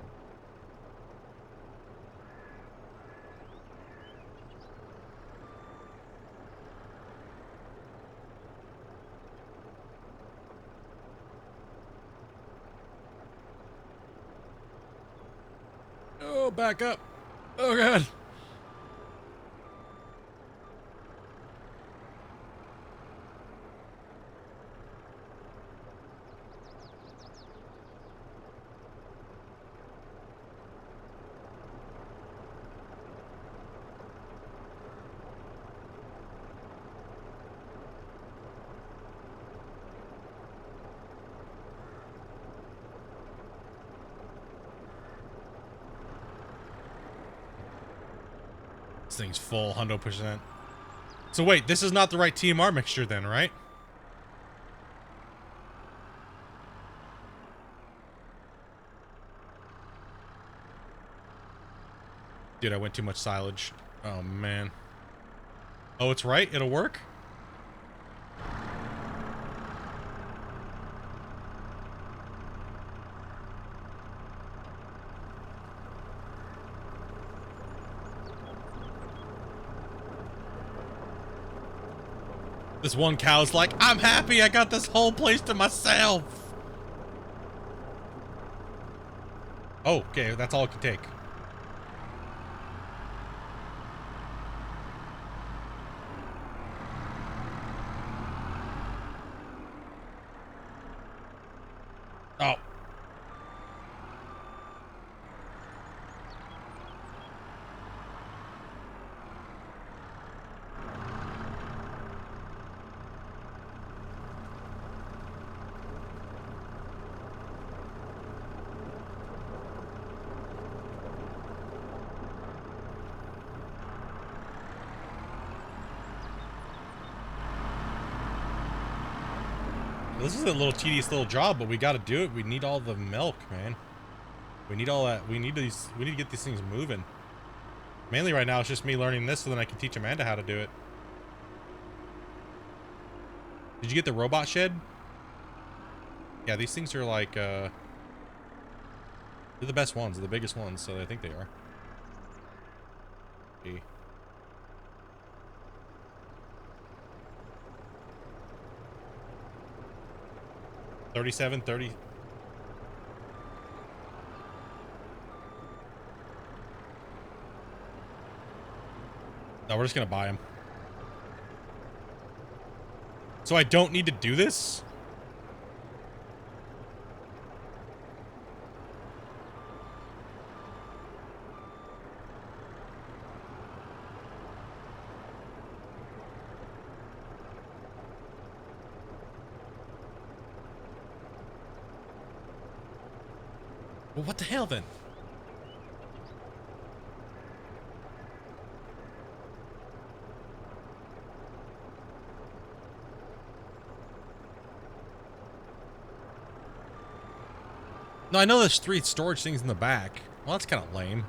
Oh, back up. Oh, God. This thing's full, 100%. So wait, this is not the right TMR mixture then, right? Dude, I went too much silage. Oh, man. Oh, it's right? It'll work? This one cow's like, I'm happy I got this whole place to myself. Oh, okay, that's all it can take. Oh. This is a little tedious little job, but we got to do it. We need all the milk, man. We need all that. We need to get these things moving. Mainly right now, it's just me learning this so then I can teach Amanda how to do it. Did you get the robot shed? Yeah, these things are like, they're the best ones. They're the biggest ones, so I think they are. Okay. 37, 30. No, we're just gonna buy them. So I don't need to do this? Well, what the hell then? No, I know there's 3 storage things in the back. Well, that's kind of lame.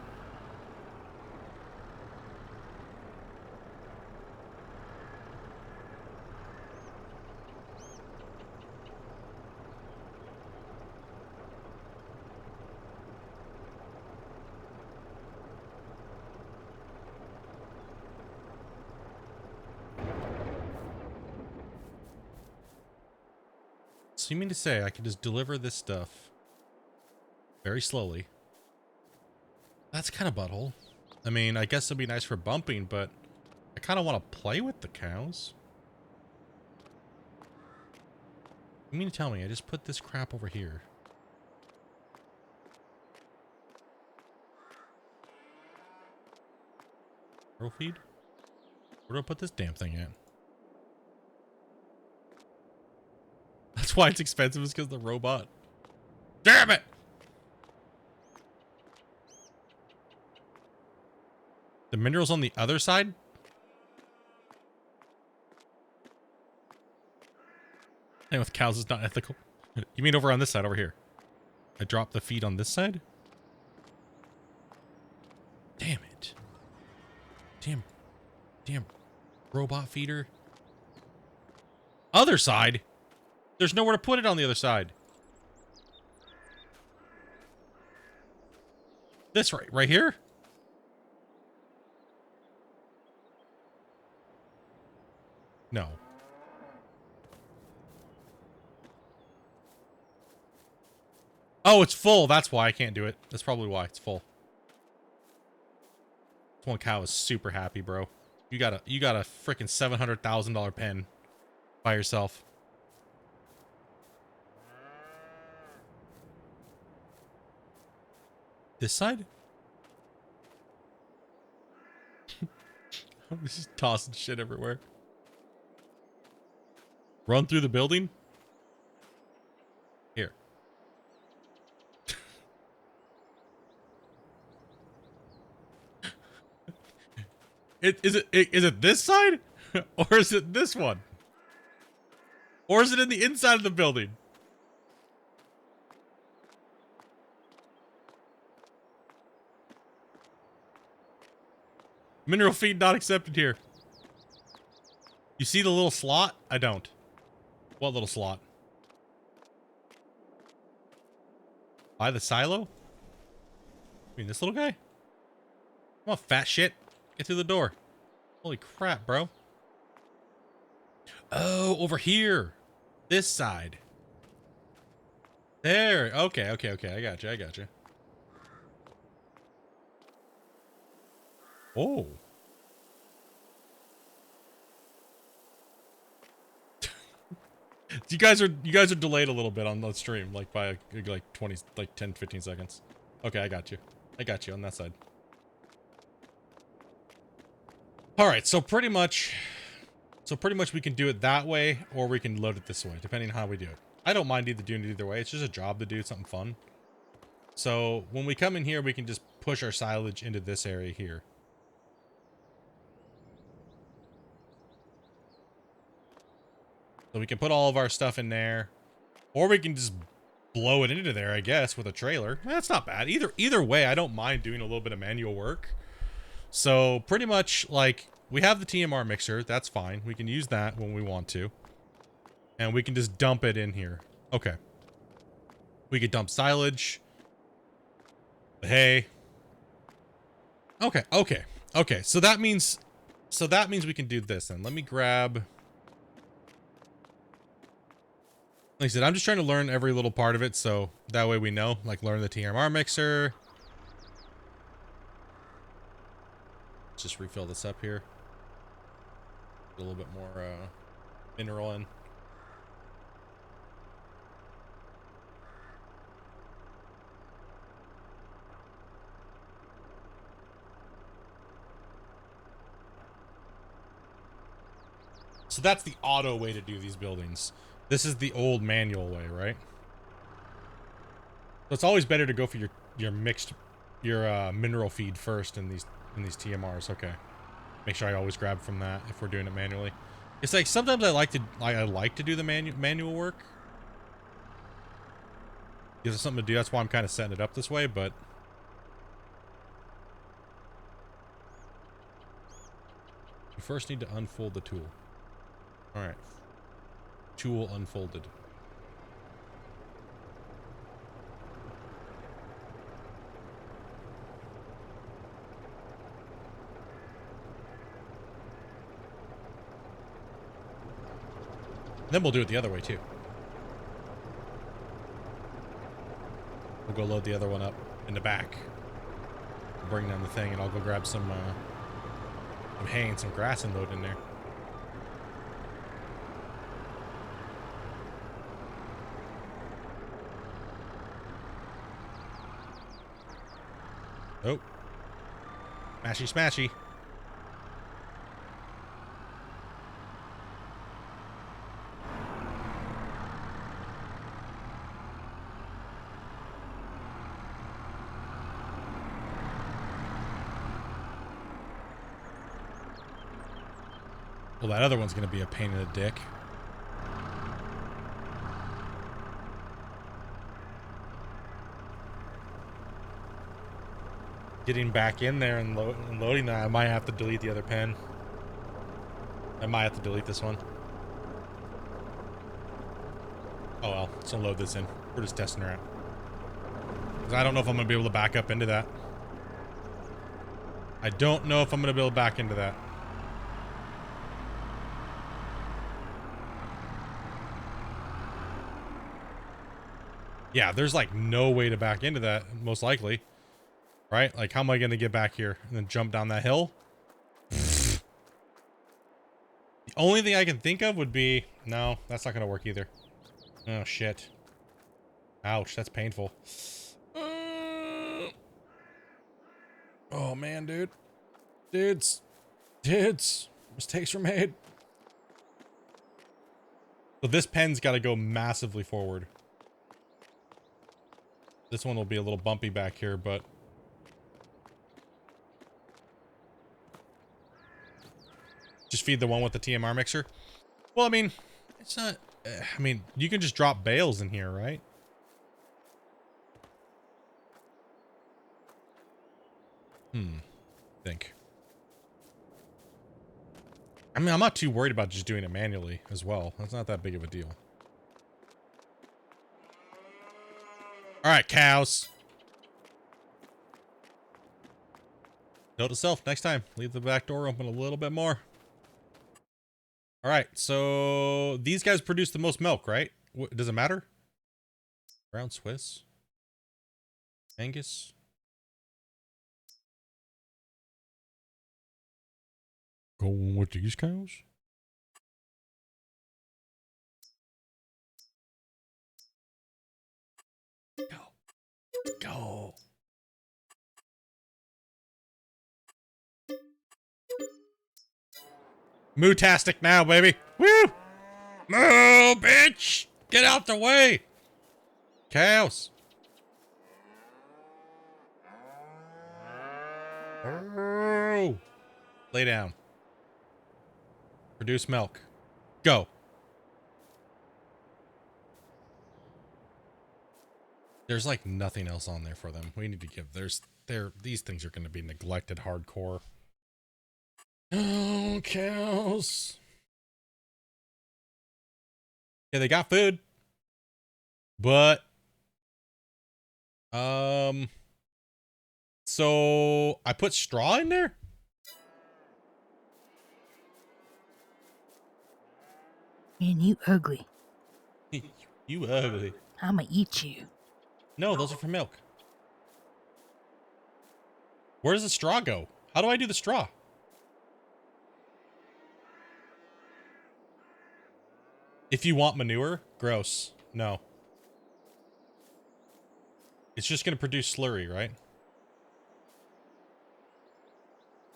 So you mean to say I can just deliver this stuff very slowly? That's kind of butthole. I mean, I guess it'd be nice for bumping, but I kind of want to play with the cows. You mean to tell me I just put this crap over here? Cattle feed? Where do I put this damn thing at? That's why it's expensive, is because of the robot. Damn it! The minerals on the other side? And with cows is not ethical. You mean over on this side, over here? I drop the feed on this side? Damn it. Damn robot feeder. Other side? There's nowhere to put it on the other side. This right here? No. Oh, it's full. That's why I can't do it. That's probably why it's full. One Cow is super happy, bro. You got a freaking $700,000 pen by yourself. This side? I'm just tossing shit everywhere. Run through the building? Here. Is it this side? Or is it this one? Or is it in the inside of the building? Mineral feed not accepted here. You see the little slot? I don't. What little slot? By the silo? I mean, this little guy? Come on, fat shit. Get through the door. Holy crap, bro. Oh, over here. This side. There. Okay. I got you. Oh. you guys are delayed a little bit on the stream, like by like 10, 15 seconds. Okay, I got you on that side. All right, so pretty much we can do it that way, or we can load it this way, depending on how we do it. I don't mind doing it either way. It's just a job to do, something fun. So when we come in here, we can just push our silage into this area here. So we can put all of our stuff in there, or we can just blow it into there, I guess, with a trailer. That's not bad. Either way, I don't mind doing a little bit of manual work. So pretty much, like, we have the TMR mixer. That's fine. We can use that when we want to. And we can just dump it in here. Okay. We could dump silage. The hay. Okay. So that means we can do this then. Let me grab... Like I said, I'm just trying to learn every little part of it, so that way we know. Like, learn the TMR mixer. Let's just refill this up here. Get a little bit more mineral in. So that's the auto way to do these buildings. This is the old manual way, right? So it's always better to go for your mineral feed first in these TMRs. Okay. Make sure I always grab from that if we're doing it manually. It's like sometimes I like to do the manual work. Gives us something to do. That's why I'm kind of setting it up this way, but we first need to unfold the tool. All right. Tool unfolded. Then we'll do it the other way too. We'll go load the other one up in the back. Bring down the thing, and I'll go grab some hay and some grass and load in there. Oh. Smashy, smashy. Well, that other one's going to be a pain in the dick. Getting back in there and loading that, I might have to delete the other pen. I might have to delete this one. Oh well, let's load this in. We're just testing her out. Because I don't know if I'm going to be able to back up into that. I don't know if I'm going to be able to back into that. Yeah, there's like no way to back into that, most likely. Right? Like, how am I going to get back here and then jump down that hill? The only thing I can think of would be... No, that's not going to work either. Oh, shit. Ouch, that's painful. Oh, man, dude. Dudes. Mistakes were made. So this pen's got to go massively forward. This one will be a little bumpy back here, but... Just feed the one with the TMR mixer. Well, I mean, it's not... I mean, you can just drop bales in here, right? Think. I mean, I'm not too worried about just doing it manually as well. That's not that big of a deal. Alright, cows. Note to self, next time, leave the back door open a little bit more. Alright, so these guys produce the most milk, right? Does it matter? Brown Swiss? Angus? Going with these cows? Go. Moo-tastic now, baby. Woo! Moo, bitch! Get out the way! Cows. Oh. Lay down. Produce milk. Go. There's like nothing else on there for them. We need to give these things are going to be neglected hardcore. Oh, cows. Yeah, they got food. But so I put straw in there? Man, you ugly. You ugly. I'ma eat you. No, those are for milk. Where does the straw go? How do I do the straw? If you want manure, gross. No. It's just going to produce slurry, right?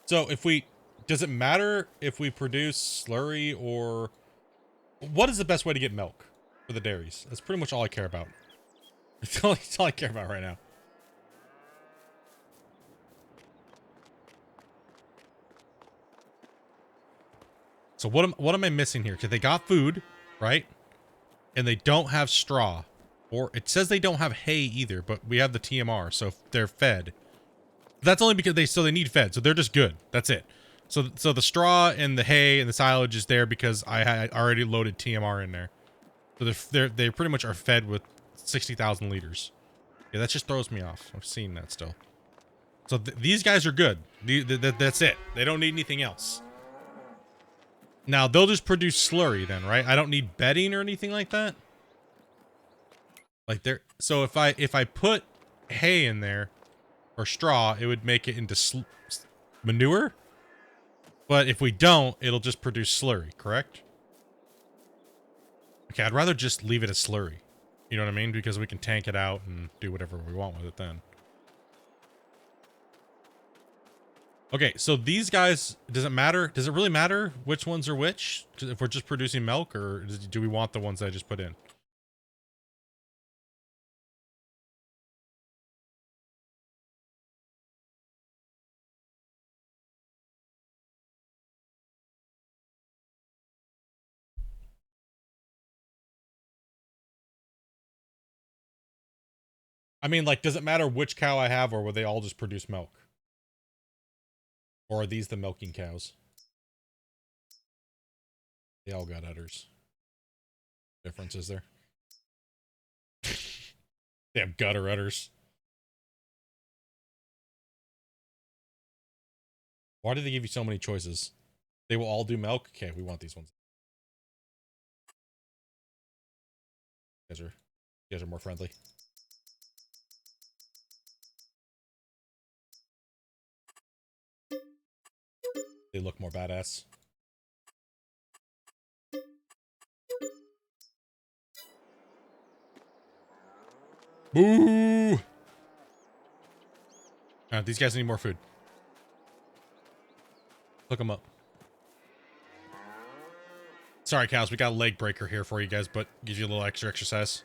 So if we... Does it matter if we produce slurry or... What is the best way to get milk for the dairies? That's pretty much all I care about. It's all I care about right now. So what am I missing here? Because they got food, right? And they don't have straw. Or it says they don't have hay either, but we have the TMR, so they're fed. That's only because they need fed, so they're just good. That's it. So the straw and the hay and the silage is there because I had already loaded TMR in there. So they pretty much are fed with 60,000 liters. Yeah, that just throws me off. I've seen that still. So these guys are good. That's it. They don't need anything else. Now they'll just produce slurry then, right? I don't need bedding or anything like that. Like so if I put hay in there or straw, it would make it into manure. But if we don't, it'll just produce slurry, correct? Okay, I'd rather just leave it as slurry. You know what I mean? Because we can tank it out and do whatever we want with it then. Okay, so these guys, does it matter? Does it really matter which ones are which? If we're just producing milk, or do we want the ones that I just put in? I mean, like, does it matter which cow I have, or will they all just produce milk? Or are these the milking cows? They all got udders. Difference is there? They have gutter udders. Why do they give you so many choices? They will all do milk? Okay, we want these ones. You guys are more friendly. They look more badass. Boo! Alright, these guys need more food. Hook them up. Sorry, cows, we got a leg breaker here for you guys, but gives you a little extra exercise.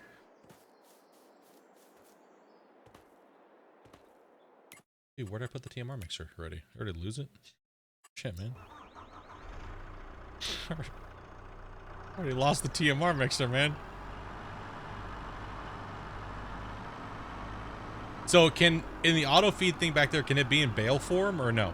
Dude, where did I put the TMR mixer already? I already lose it? Shit, man. Already lost the TMR mixer, man. So in the auto feed thing back there, can it be in bale form or no?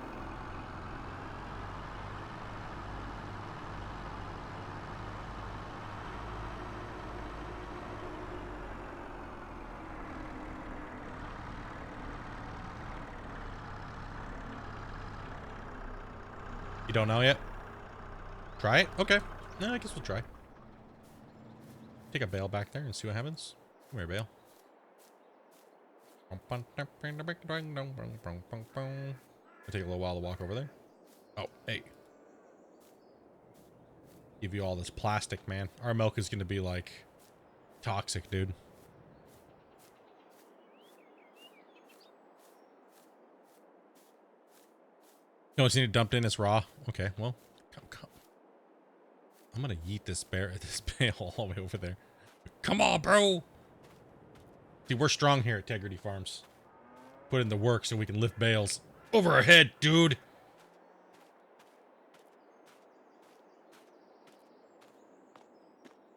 You don't know yet? Try it? Okay. No, I guess we'll try. Take a bale back there and see what happens. Come here, bale. It'll take a little while to walk over there. Oh, hey. Give you all this plastic, man. Our milk is going to be like toxic, dude. No, it's need dumped in. It's raw. Okay, well, come. I'm gonna yeet this bale all the way over there. Come on, bro. See, we're strong here at Tegrity Farms. Put in the work so we can lift bales over our head, dude.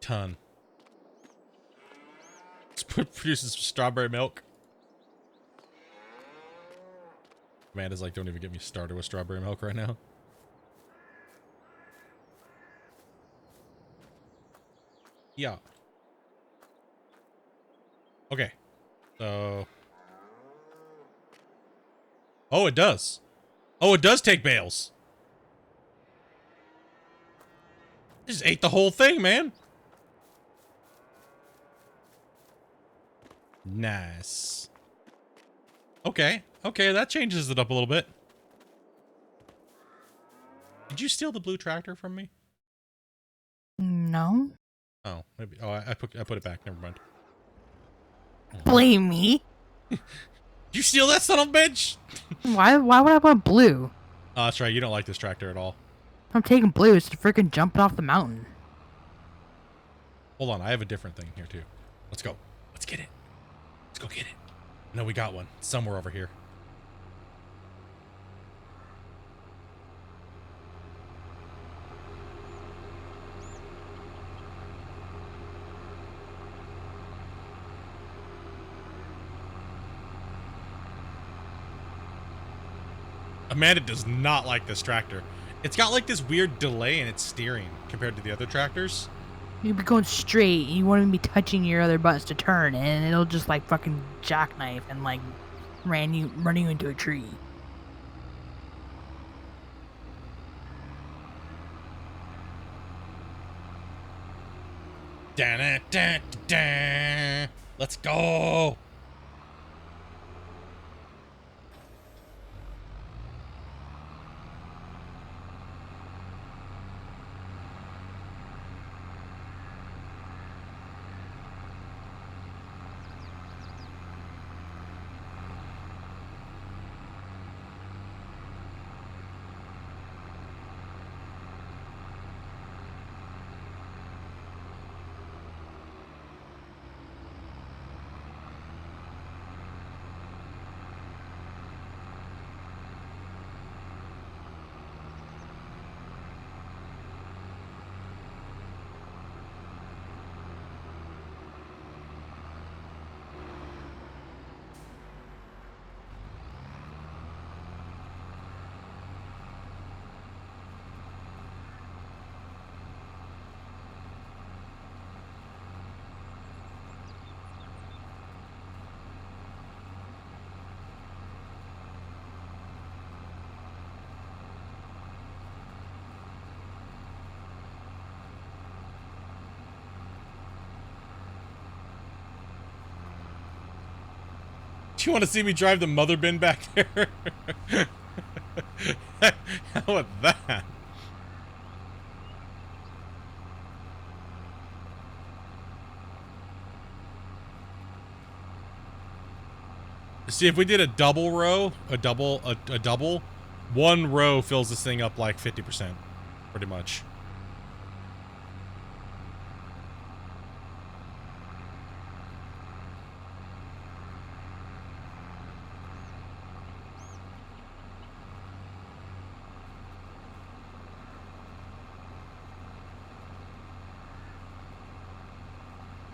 Ton. Let's produce some strawberry milk. Amanda's like, don't even get me started with strawberry milk right now. Yeah. Okay. So. Oh, it does. Oh, it does take bales. Just ate the whole thing, man. Nice. Okay. Okay, that changes it up a little bit. Did you steal the blue tractor from me? No. Oh, maybe. Oh, I put it back. Never mind. Blame me. You steal that son of a bitch? Why would I want blue? Oh, that's right. You don't like this tractor at all. I'm taking blue. It's freaking jumping off the mountain. Hold on. I have a different thing here, too. Let's go. Let's get it. Let's go get it. No, we got one. Somewhere over here. Amanda does not like this tractor. It's got like this weird delay in its steering compared to the other tractors. You'd be going straight, you won't even be touching your other buttons to turn, and it'll just like fucking jackknife and like run you into a tree. Da-da-da-da-da. Let's go. Do you want to see me drive the mother bin back there? How about that? See, if we did a double row, a double, one row fills this thing up like 50%, pretty much.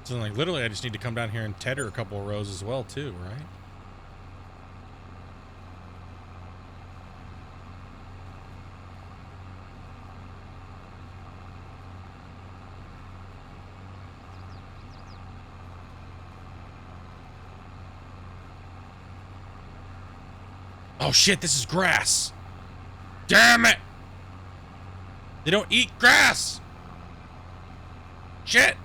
So like literally I just need to come down here and tether a couple of rows as well too, right? Oh shit, this is grass. Damn it! They don't eat grass! Shit!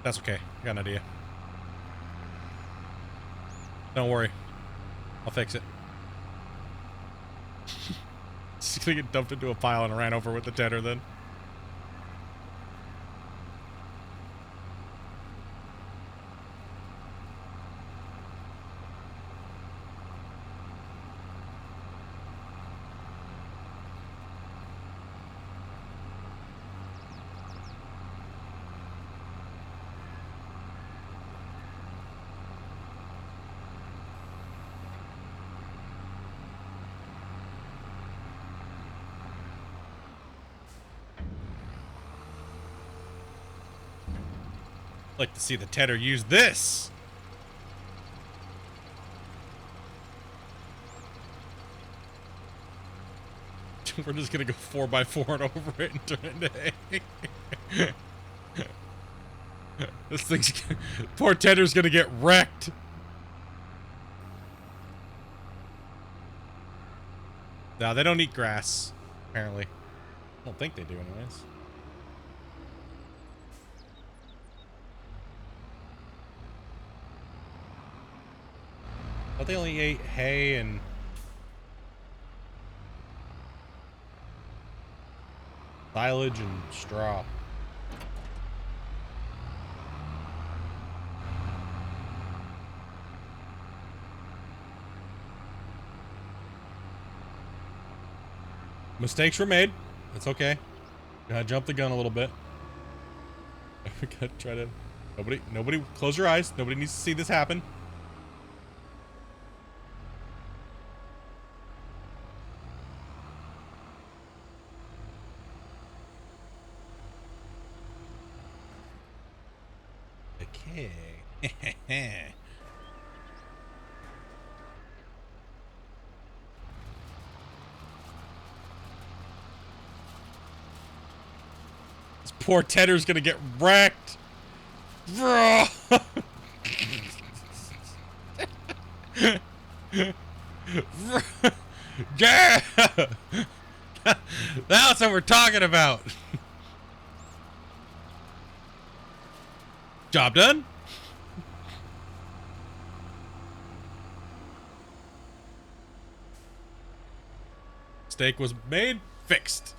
That's okay. I got an idea. Don't worry. I'll fix it. It's gonna get dumped into a pile and ran over with the tedder then. Like to see the tedder use this. We're just gonna go 4x4 and over it and turn it into hay. This thing's poor tedder's gonna get wrecked. No, they don't eat grass, apparently. I don't think they do anyways. But they only ate hay and silage and straw. Mistakes were made. It's okay. Gotta jump the gun a little bit. We gotta try to. Nobody, close your eyes. Nobody needs to see this happen. Okay. This poor tedder's gonna get wrecked. Yeah! That's what we're talking about. Job done. Mistake was made, fixed.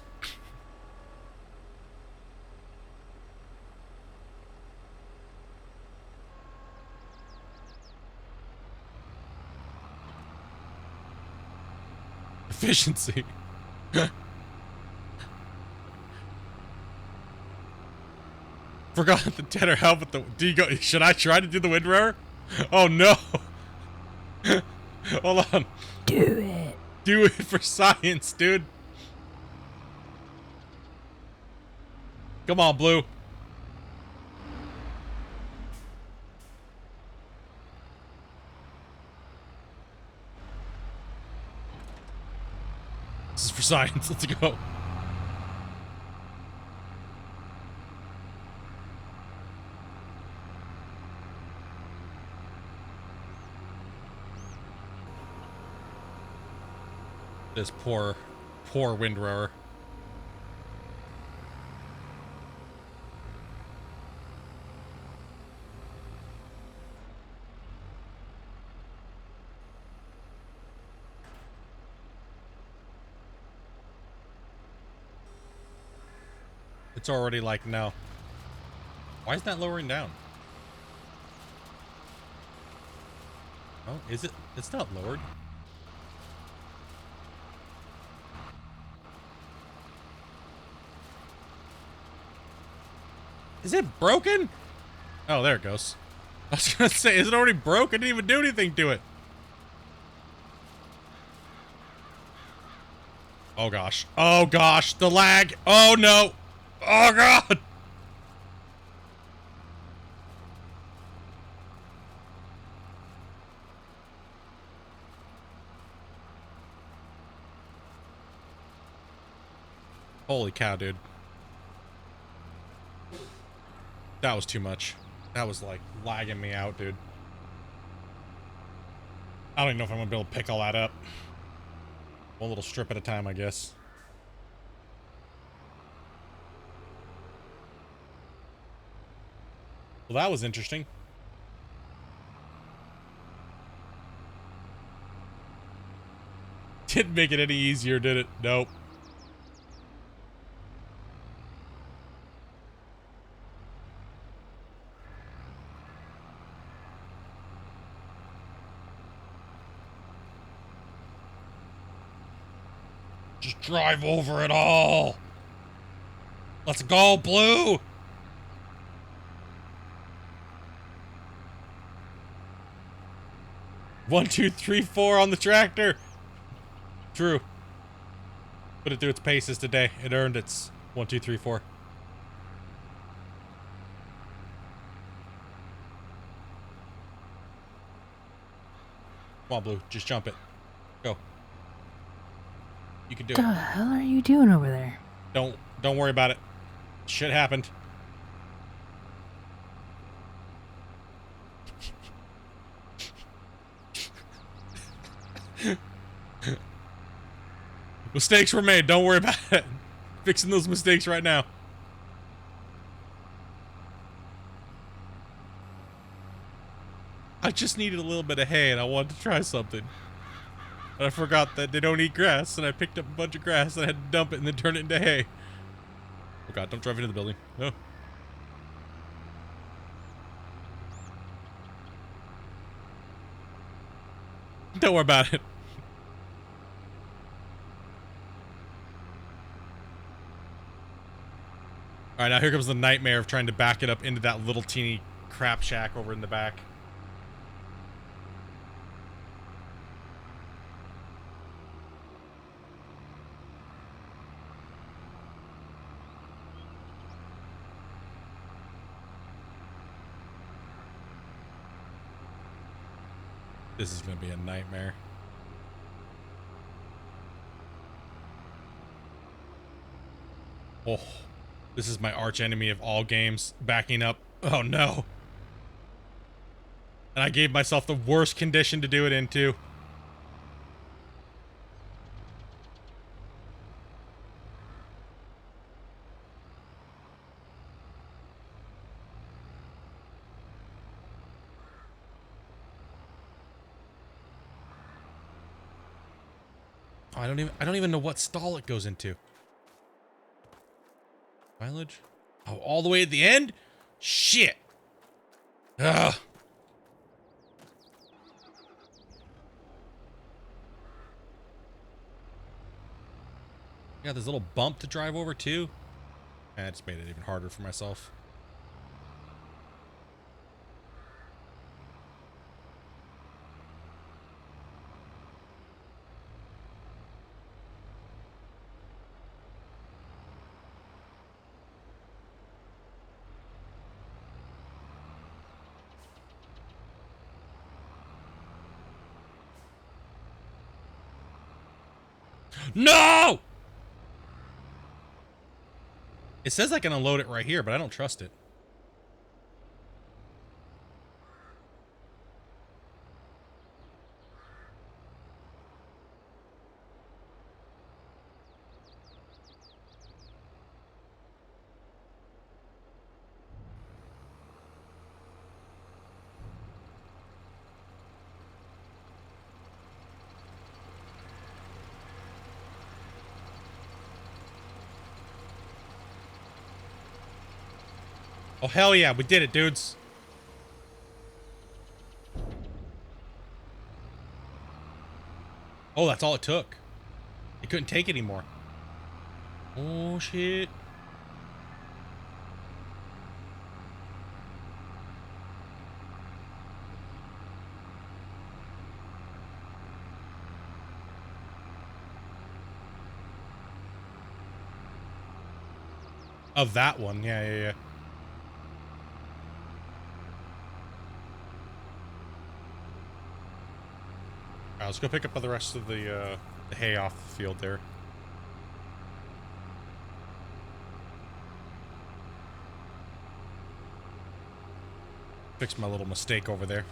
Efficiency. Forgot the tedder help with the. Do you go? Should I try to do the windrower? Oh no! Hold on. Do it. Do it for science, dude. Come on, Blue. This is for science. Let's go. This poor windrower. It's already like, no. Why is that lowering down? Oh, is it? It's not lowered. Is it broken? Oh, there it goes. I was gonna say, is it already broke? I didn't even do anything to it. Oh gosh. Oh gosh, the lag. Oh no. Oh god. Holy cow, dude. That was too much. That was like lagging me out, dude. I don't even know if I'm gonna be able to pick all that up. One little strip at a time, I guess. Well, that was interesting. Didn't make it any easier, did it? Nope. Just drive over it all. Let's go, Blue. One, two, three, four on the tractor. True. Put it through its paces today. It earned its 1, 2, 3, 4. Come on, Blue. Just jump it. Go. You can do What the hell are you doing over there? Don't worry about it. Shit happened. Mistakes were made. Don't worry about it. Fixing those mistakes right now. I just needed a little bit of hay and I wanted to try something. And I forgot that they don't eat grass, and I picked up a bunch of grass and I had to dump it and then turn it into hay. Oh god, don't drive into the building. No. Don't worry about it. Alright, now here comes the nightmare of trying to back it up into that little teeny crap shack over in the back. This is gonna be a nightmare. Oh, this is my arch enemy of all games. Backing up. Oh no. And I gave myself the worst condition to do it into. I don't even know what stall it goes into. Mileage? Oh, all the way at the end? Shit. Ugh. Yeah, there's a little bump to drive over too. And it just made it even harder for myself. No! It says I can unload it right here, but I don't trust it. Oh, hell yeah, we did it, dudes. Oh, that's all it took. It couldn't take anymore. Oh, shit. Of that one, yeah, yeah, yeah. Alright, let's go pick up the rest of the hay off the field there. Fix my little mistake over there.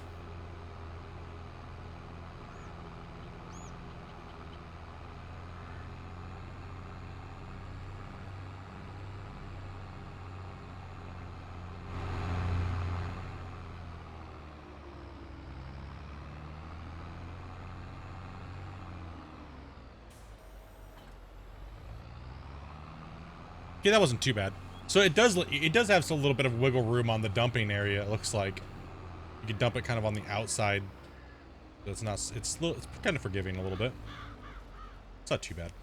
Okay, that wasn't too bad. So it does have a little bit of wiggle room on the dumping area. It looks like you can dump it kind of on the outside. But it's not. It's kind of forgiving a little bit. It's not too bad.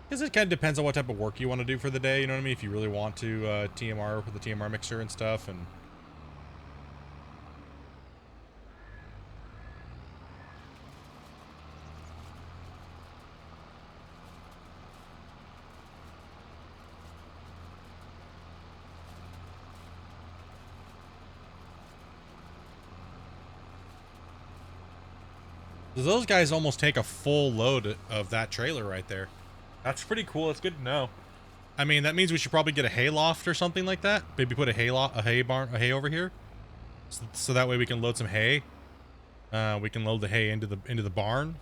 Because it kind of depends on what type of work you want to do for the day. You know what I mean? If you really want to TMR with the TMR mixer and stuff, and those guys almost take a full load of that trailer right there. That's pretty cool. It's good to know. I mean, that means we should probably get a hay loft or something like that. Maybe put a hay hay over here, so that way we can load some hay. We can load the hay into the barn.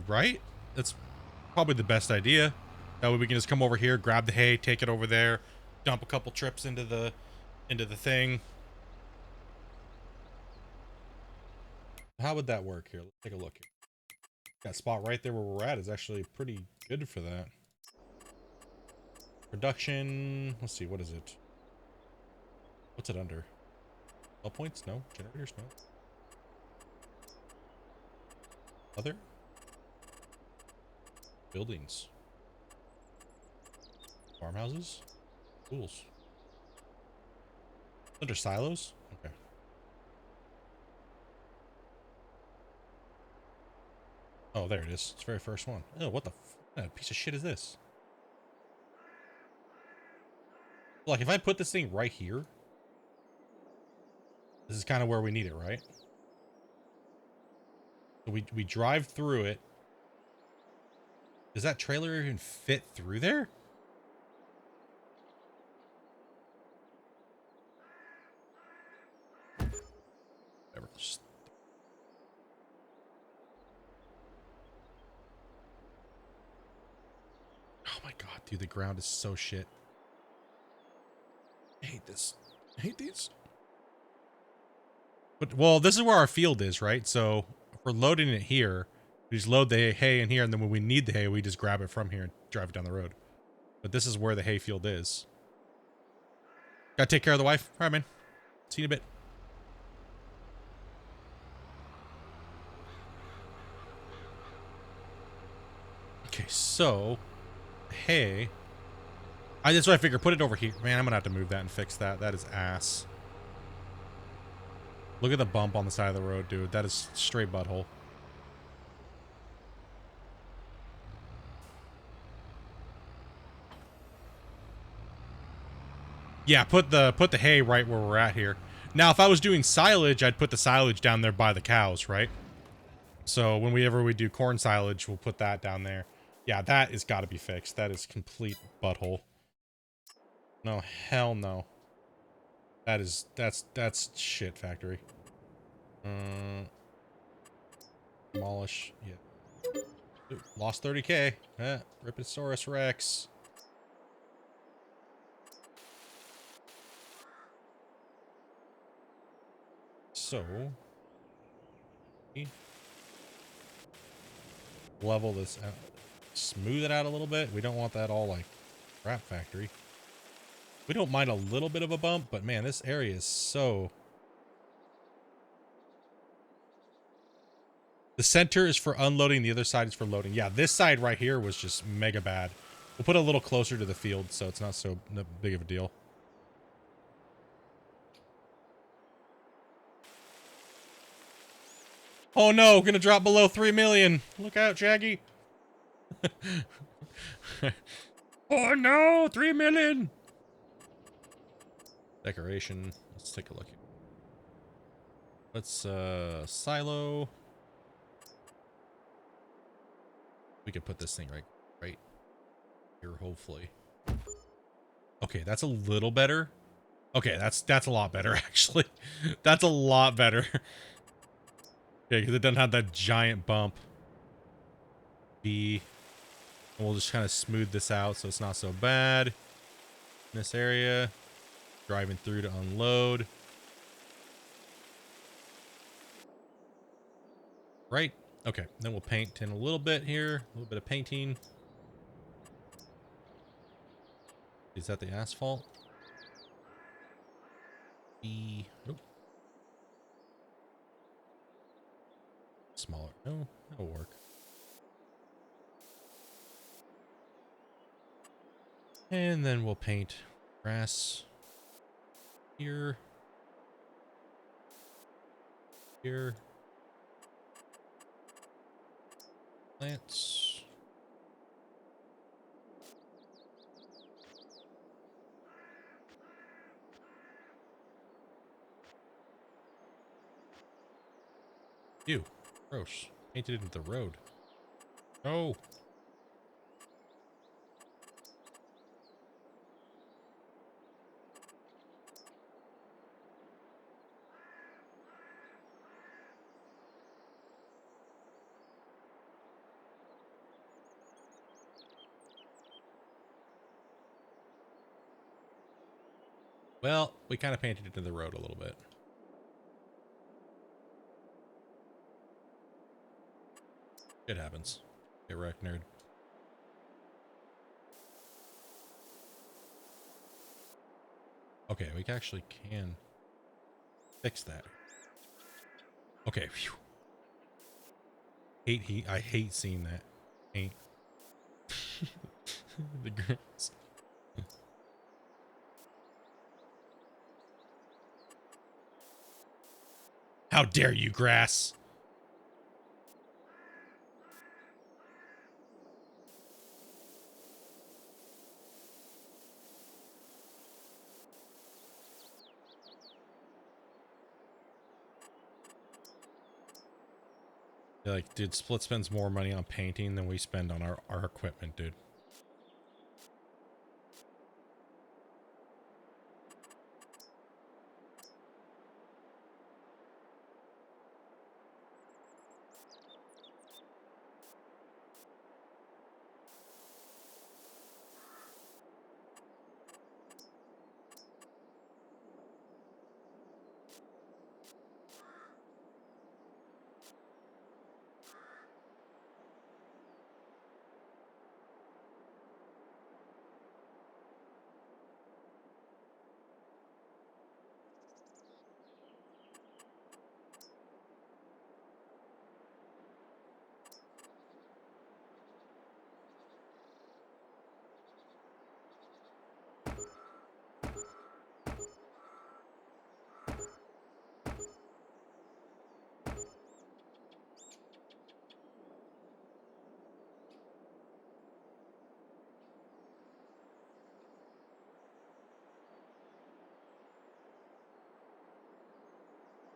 Right? That's probably the best idea. That way we can just come over here, grab the hay, take it over there, dump a couple trips into the thing. How would that work here? Let's take a look here. That spot right there where we're at is actually pretty good for that. Production, let's see, what is it? What's it under? All points? No. Generators? No. Other? Buildings. Farmhouses? Schools. Under silos? Okay. Oh, there it is. It's the very first one. Oh, what kind of piece of shit is this? Like, if I put this thing right here, this is kind of where we need it, right? So we drive through it. Does that trailer even fit through there? Whatever. Oh my god, dude, the ground is so shit. I hate this. I hate these. But, well, this is where our field is, right? So, if we're loading it here, we just load the hay in here, and then when we need the hay, we just grab it from here and drive it down the road. But this is where the hay field is. Gotta take care of the wife. All right, man. See you in a bit. Okay, so hay. That's what I figured. Put it over here. Man, I'm gonna have to move that and fix that. That is ass. Look at the bump on the side of the road, dude. That is straight butthole. Yeah, put the hay right where we're at here. Now, if I was doing silage, I'd put the silage down there by the cows, right? So whenever we do corn silage, we'll put that down there. Yeah, that has got to be fixed. That is complete butthole. No, hell no. That's shit factory. Demolish. Yeah. Ooh, lost 30K. Riptosaurus Rex. So, level this out. smooth it out a little bit. We don't want that all like crap factory. We don't mind a little bit of a bump, but man, this area is so... The center is for unloading, the other side is for loading. Yeah, this side right here was just mega bad. We'll put it a little closer to the field so it's not so big of a deal. Oh no, we're gonna drop below 3 million. Look out, Shaggy. Oh no, 3 million. Decoration. Let's take a look here. Let's silo. We could put this thing right here, hopefully. Okay, that's a little better. Okay, that's a lot better actually. That's a lot better. Yeah, because it doesn't have that giant bump. And we'll just kind of smooth this out so it's not so bad. In this area, driving through to unload. Right. Okay, then we'll paint in a little bit here. A little bit of painting. Is that the asphalt? Nope. Smaller. No, that'll work. And then we'll paint grass here. Here. Plants. Ew. Gross. Painted into the road. Oh. Well, we kind of painted into the road a little bit. It happens. Get wrecked, nerd. Okay, we actually can fix that. Okay. Phew. I hate seeing that. Paint. The grass. How dare you, grass? Yeah, like, dude, Split spends more money on painting than we spend on our equipment, dude.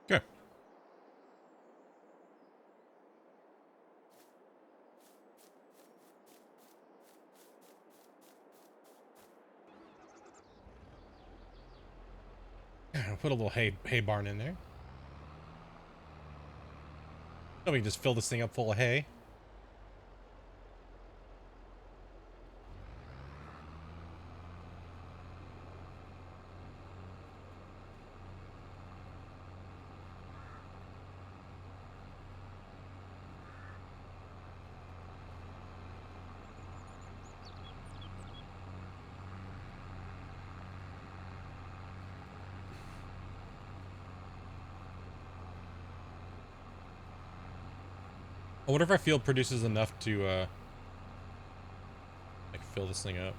Okay. I'll put a little hay barn in there. So we can just fill this thing up full of hay. I wonder if our field produces enough to like fill this thing up.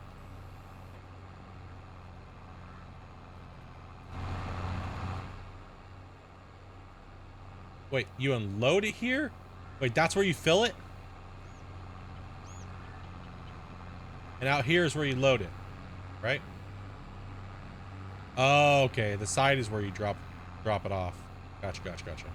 Wait, you unload it here? Wait, that's where you fill it? And out here is where you load it, right? Oh, okay. The side is where you drop it off. Gotcha, gotcha, gotcha.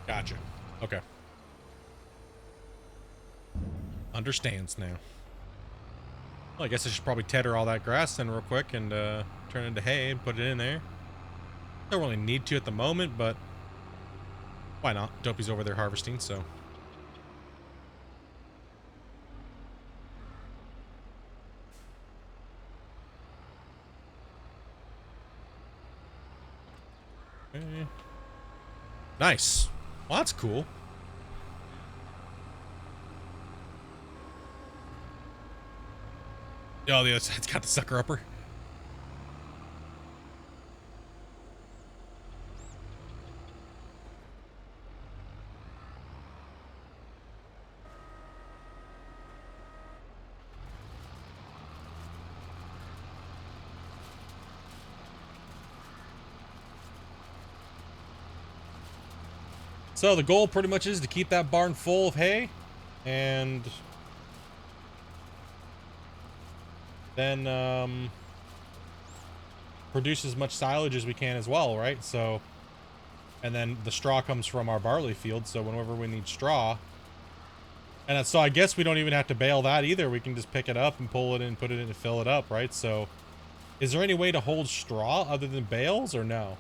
Gotcha. Okay. Understands now. Well, I guess I should probably tether all that grass then real quick and turn it into hay and put it in there. Don't really need to at the moment, but why not? Dopey's over there harvesting, so. Okay. Nice. Well, that's cool. Oh, the other side's got the sucker upper. So the goal pretty much is to keep that barn full of hay and then produce as much silage as we can as well, right? So, and then the straw comes from our barley field, so whenever we need straw, and so I guess we don't even have to bale that either. We can just pick it up and pull it in, put it in and fill it up, right? So is there any way to hold straw other than bales or no?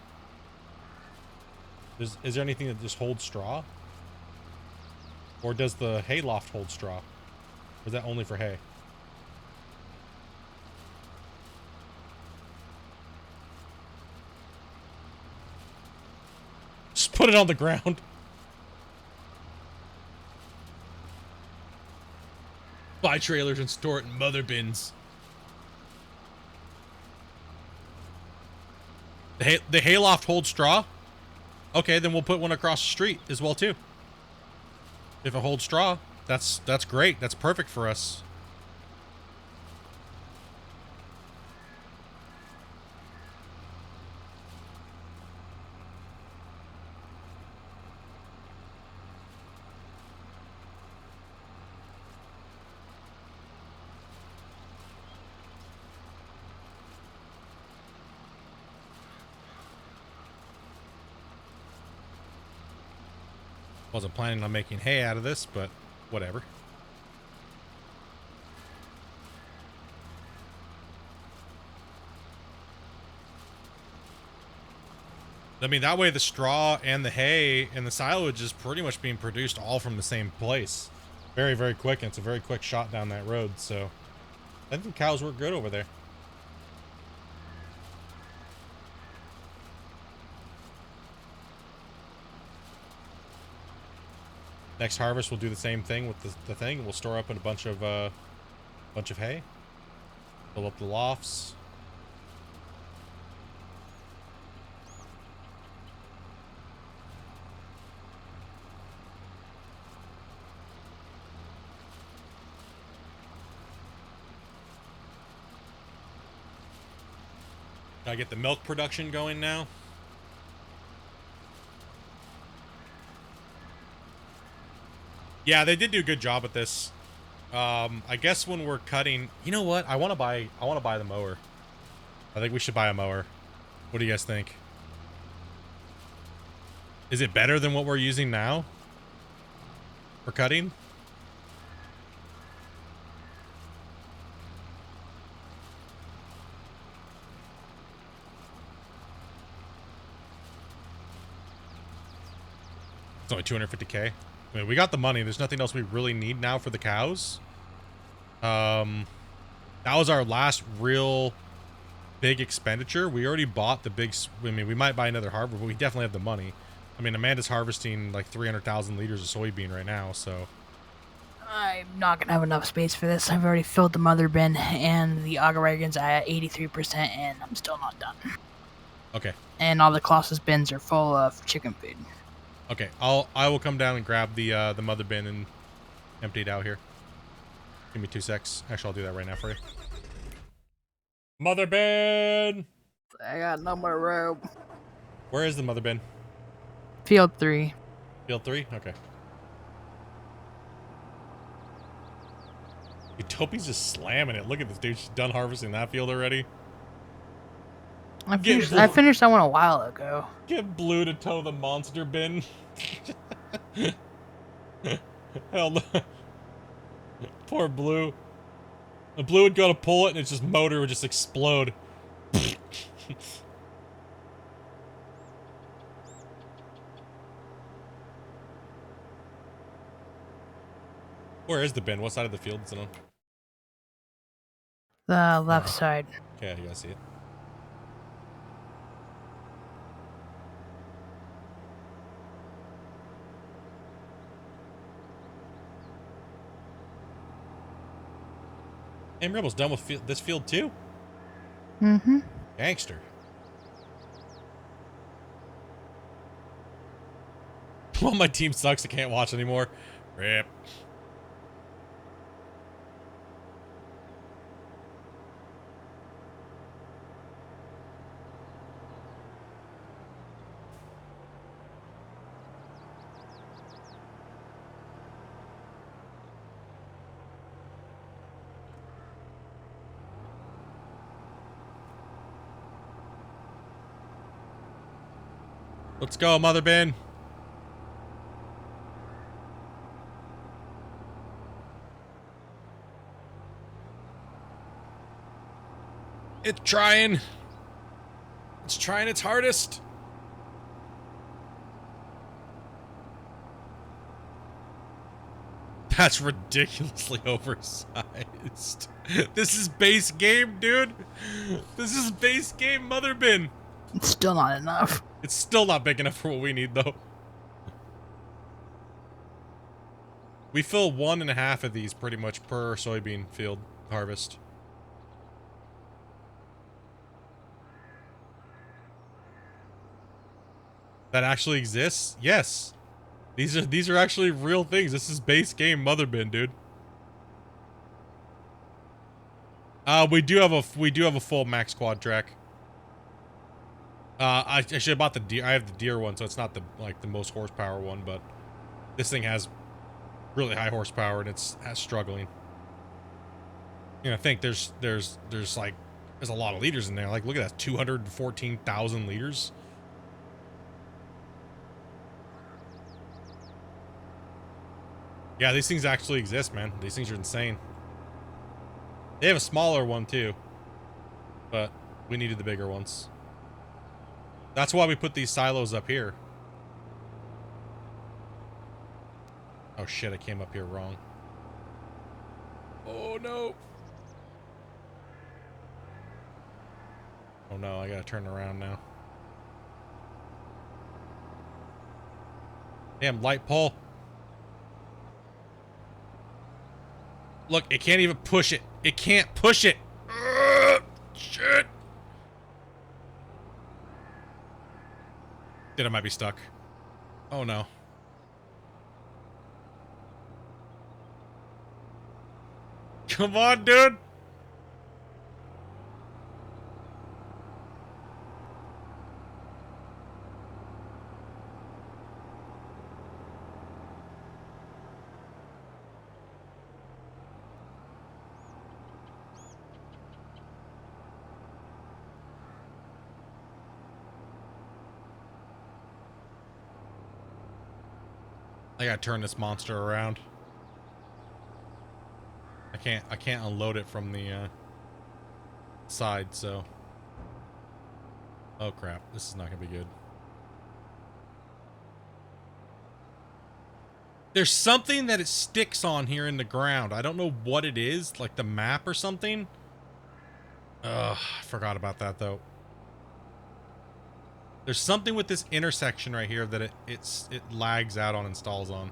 Is there anything that just holds straw? Or does the hay loft hold straw? Or is that only for hay? Just put it on the ground. Buy trailers and store it in mother bins. The hay loft holds straw? Okay, then we'll put one across the street as well too. If it holds straw, that's great. That's perfect for us. Wasn't planning on making hay out of this, but whatever. I mean, that way the straw and the hay and the silage is pretty much being produced all from the same place. Very, very quick, and it's a very quick shot down that road, so I think cows work good over there. Next harvest, we'll do the same thing with the thing. We'll store up in a bunch of hay. Fill up the lofts. Gotta get the milk production going now. Yeah, they did do a good job at this. I guess when we're cutting, you know what? I want to buy the mower. I think we should buy a mower. What do you guys think? Is it better than what we're using now for cutting? It's only 250K. I mean, we got the money. There's nothing else we really need now for the cows. That was our last real big expenditure. We already bought the big... I mean, we might buy another harvest, but we definitely have the money. I mean, Amanda's harvesting like 300,000 liters of soybean right now, so. I'm not gonna have enough space for this. I've already filled the mother bin and the auger wagon's at 83%, and I'm still not done. Okay. And all the Colossus bins are full of chicken food. Okay, I will come down and grab the mother bin and empty it out here. Give me 2 secs. Actually, I'll do that right now for you. Mother bin! I got no more rope. Where is the mother bin? Field 3. Field 3? Okay. Topi's just slamming it. Look at this dude. She's done harvesting that field already. I finished that one a while ago. Get Blue to tow the monster bin. Hell no. Poor Blue. The Blue would go to pull it and its just motor would just explode. Where is the bin? What side of the field is it on? The left side. Okay, you guys see it. Hey, Rebel's done with this field too? Mm-hmm. Gangster. Well, my team sucks. I can't watch anymore. Rip. Let's go, Mother Bin. It's trying. It's trying its hardest. That's ridiculously oversized. This is base game, dude. This is base game Mother Bin. It's still not enough. It's still not big enough for what we need, though. We fill 1.5 of these pretty much per soybean field harvest. That actually exists? Yes. These are actually real things. This is base game Mother Bin, dude. We do have a full max quad track. I should have bought the deer. I have the deer one, so it's not the most horsepower one, but this thing has really high horsepower and it's struggling. You know, I think there's a lot of liters in there. Like, look at that, 214,000 liters. Yeah, these things actually exist, man. These things are insane. They have a smaller one too, but we needed the bigger ones. That's why we put these silos up here. Oh shit, I came up here wrong. Oh no. Oh no, I gotta turn around now. Damn, light pole. Look, it can't even push it. It can't push it. Shit. Dude, I might be stuck. Oh no. Come on, dude. I gotta turn this monster around. I can't unload it from the side, so. Oh crap, this is not gonna be good. There's something that it sticks on here in the ground. I don't know what it is, like the map or something. Ugh, I forgot about that though. There's something with this intersection right here that it lags out on and stalls on.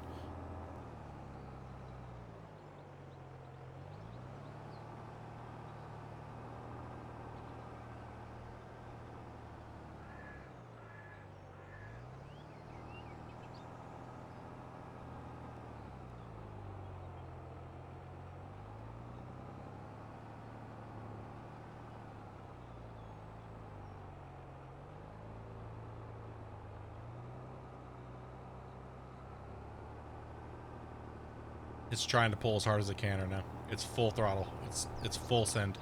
It's trying to pull as hard as it can right now. It's full throttle. It's full send.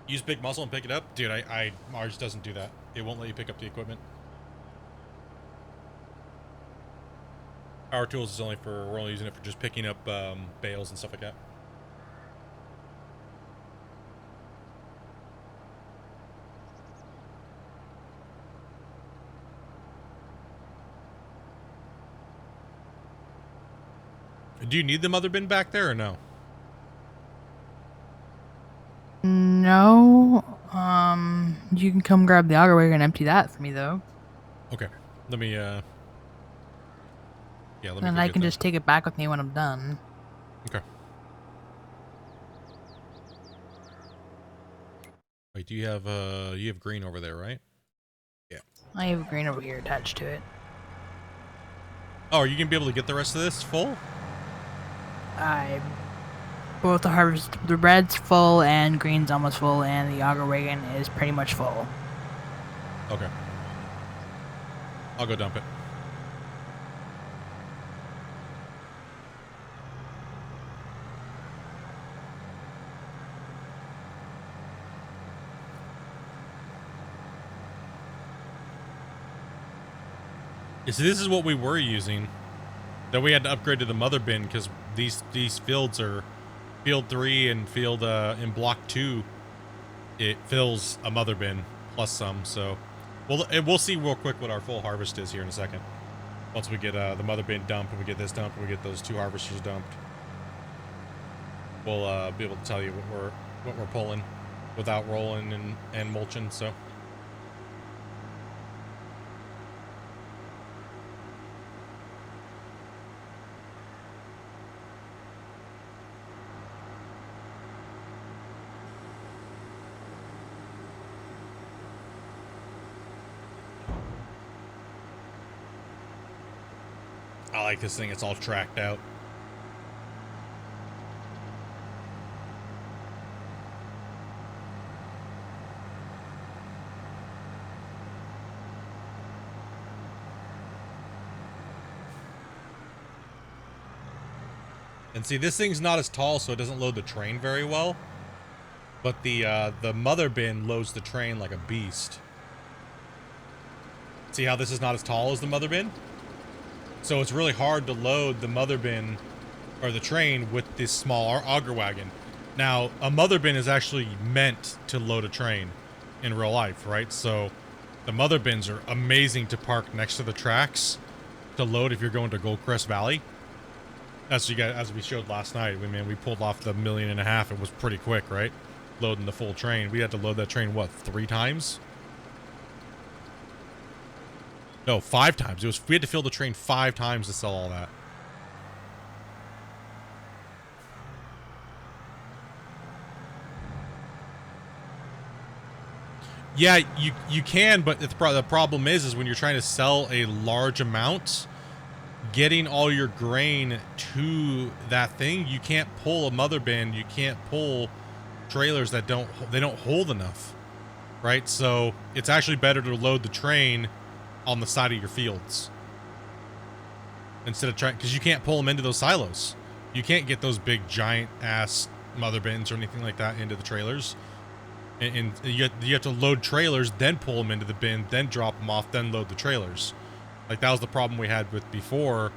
Use big muscle and pick it up? Dude, Mars doesn't do that. It won't let you pick up the equipment. Power tools is only for, we're only using it for just picking up bales and stuff like that. Do you need the mother bin back there or no? No. You can come grab the auger wagon and empty that for me though. Okay. Let me yeah, let me And I can just take it back with me when I'm done. Okay. Wait, do you have green over there, right? Yeah. I have green over here attached to it. Oh, are you gonna be able to get the rest of this full? Both the red's full and green's almost full, and the auger wagon is pretty much full. Okay. I'll go dump it. Yeah, so this is what we were using. That we had to upgrade to the mother bin because these fields are field 3 and field in block 2. It fills a mother bin plus some. So we'll see real quick what our full harvest is here in a second. Once we get the mother bin dumped and we get this dumped and we get those 2 harvesters dumped, we'll be able to tell you what we're pulling without rolling and mulching. So. I like this thing, it's all tracked out. And see, this thing's not as tall, so it doesn't load the train very well. But the mother bin loads the train like a beast. See how this is not as tall as the mother bin? So it's really hard to load the mother bin or the train with this small auger wagon. Now, a mother bin is actually meant to load a train in real life, right? So the mother bins are amazing to park next to the tracks to load if you're going to Goldcrest Valley. As we showed last night, we pulled off the 1.5 million. It was pretty quick, right? Loading the full train. We had to load that train, what, 3 times? No, 5 times. We had to fill the train 5 times to sell all that. Yeah, you can, but the problem is when you're trying to sell a large amount, getting all your grain to that thing, you can't pull a mother bin, you can't pull trailers that don't hold enough, right? So it's actually better to load the train on the side of your fields instead of trying, because you can't pull them into those silos. You can't get those big giant ass mother bins or anything like that into the trailers, and you have to load trailers, then pull them into the bin, then drop them off, then load the trailers. Like that was the problem we had with before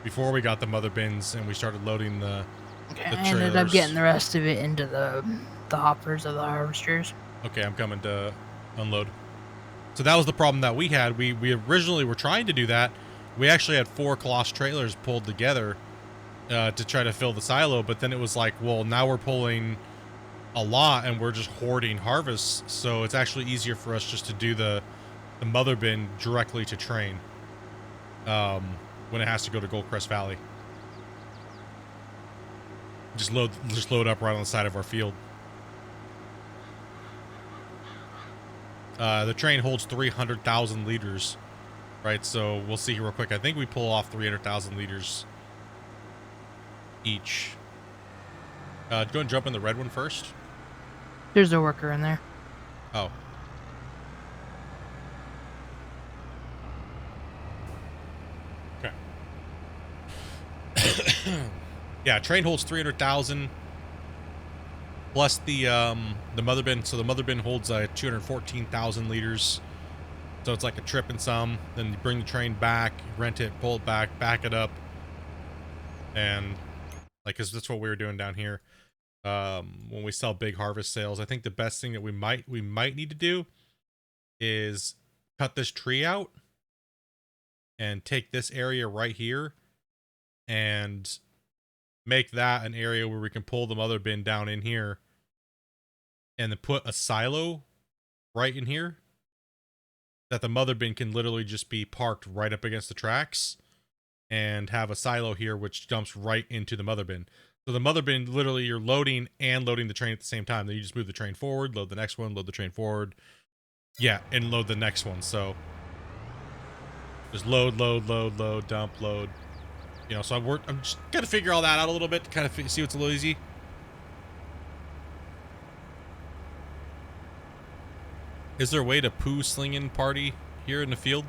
we got the mother bins and we started loading the trailers. I ended up getting the rest of it into the hoppers of the harvesters. Okay, I'm coming to unload. So that was the problem that we had. We originally were trying to do that. We actually had 4 Coloss trailers pulled together to try to fill the silo, but then it was like, well, now we're pulling a lot, and we're just hoarding harvests, so it's actually easier for us just to do the mother bin directly to train when it has to go to Goldcrest Valley. Just load up right on the side of our field. The train holds 300,000 liters, right? So we'll see here real quick. I think we pull off 300,000 liters each. Go and jump in the red one first. There's a worker in there. Oh. Okay. Yeah, train holds 300,000 plus the mother bin. So the mother bin holds 214,000 liters. So it's like a trip and some. Then you bring the train back, rent it, pull it back it up, and like, 'cause that's what we were doing down here. When we sell big harvest sales, I think the best thing that we might need to do is cut this tree out and take this area right here and make that an area where we can pull the mother bin down in here and then put a silo right in here that the mother bin can literally just be parked right up against the tracks, and have a silo here which dumps right into the mother bin. So the mother bin, literally, you're loading and loading the train at the same time. Then you just move the train forward, load the next one, load the train forward. Yeah, and load the next one. So just load, dump, load. You know, so I'm just gotta figure all that out a little bit to kind of see what's a little easy. Is there a way to poo slinging party here in the field?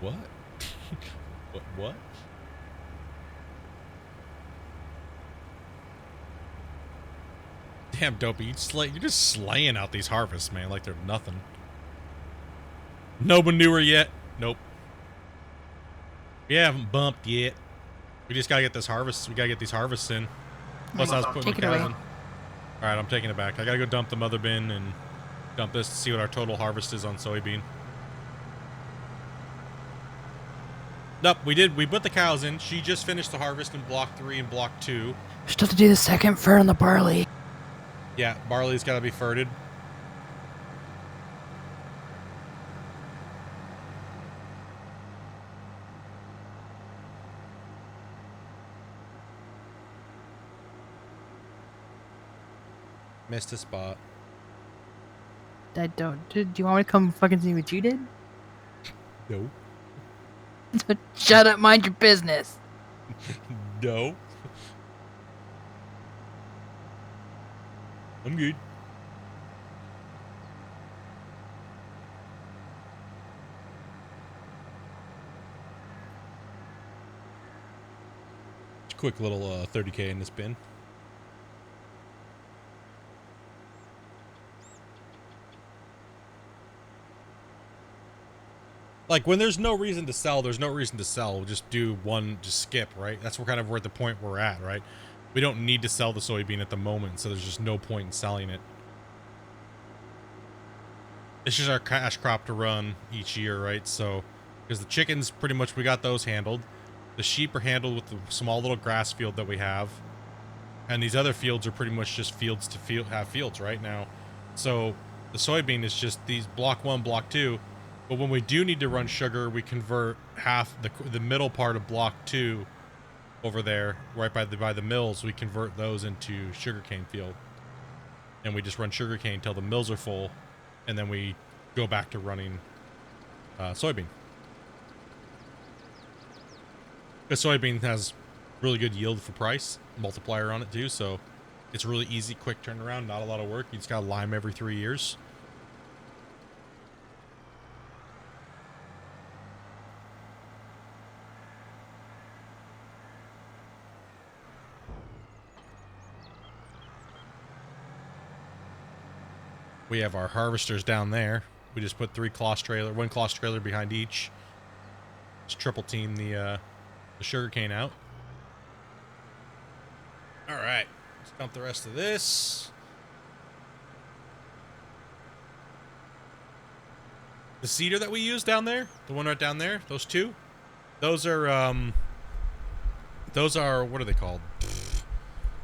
What? What? Damn, Dopey, you're just slaying out these harvests, man, like they're nothing. No manure yet. Nope. We haven't bumped yet. We just gotta get this harvest. We gotta get these harvests in. Plus, I was putting the cows in. All right, I'm taking it back. I gotta go dump the mother bin and dump this to see what our total harvest is on soybean. Nope, we did. We put the cows in. She just finished the harvest in block 3 and block 2. Still have to do the second fur on the barley. Yeah, barley's got to be furted. Missed a spot. I don't. Do you want me to come fucking see what you did? No. Shut up, mind your business. No. I'm good. Quick little 30K in this bin. Like, when there's no reason to sell, there's no reason to sell. We'll just do one, just skip, right? That's kind of where the point we're at, right? We don't need to sell the soybean at the moment, so there's just no point in selling it. It's just our cash crop to run each year, right? So, because the chickens, pretty much, we got those handled. The sheep are handled with the small little grass field that we have. And these other fields are pretty much just fields to have fields right now. So, the soybean is just these block 1, block 2. But when we do need to run sugar, we convert half the middle part of block 2 over there, right by the mills. We convert those into sugarcane field, and we just run sugarcane till the mills are full, and then we go back to running soybean. The soybean has really good yield for price, multiplier on it too, so it's really easy, quick turnaround, not a lot of work. You just gotta lime every 3 years. We have our harvesters down there. We just put one cloth trailer behind each. Just triple team the sugarcane out. All right, let's dump the rest of this. The seeder that we use down there, the one right down there, those two, those are Those are, what are they called?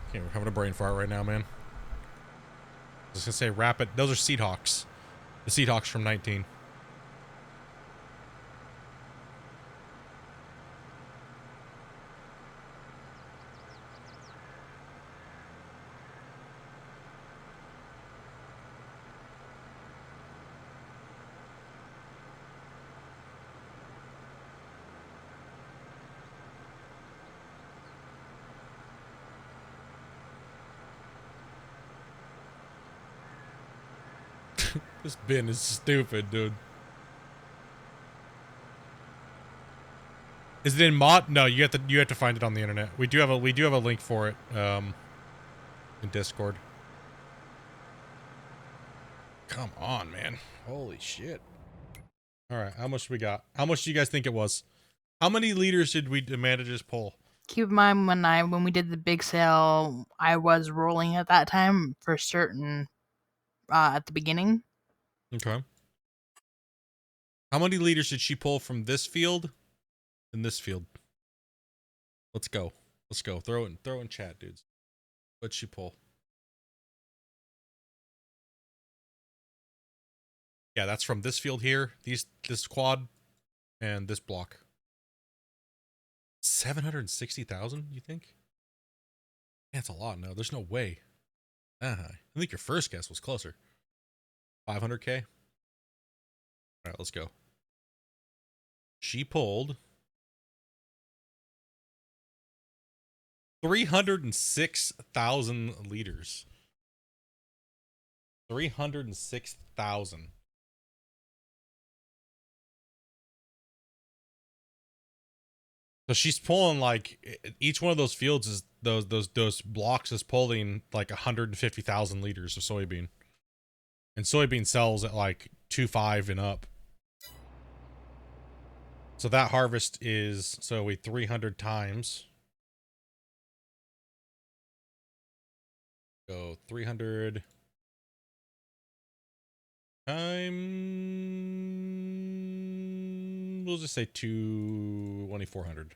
Okay, we're having a brain fart right now, man. I was gonna say rapid. Those are Seedhawks. The Seedhawks from 19. This bin is stupid, dude. Is it in mod? No, you have to find it on the internet. We do have a link for it in Discord. Come on, man. Holy shit. All right, how much we got? How much do you guys think it was? How many liters did we demand to just pull? Keep in mind when we did the big sale, I was rolling at that time for certain at the beginning. Okay. How many liters did she pull from this field and this field? Let's go. Let's go. Throw in chat, dudes. What'd she pull? Yeah, that's from this field here, this quad, and this block. 760,000, you think? That's a lot. No, there's no way. I think your first guess was closer. 500K? All right, let's go. She pulled 306,000 liters. 306,000. So she's pulling like each one of those fields is those blocks is pulling like 150,000 liters of soybean, and soybean sells at like 2.5 and up. So that harvest is 300 times. Go 300 times. We'll just say 2,400.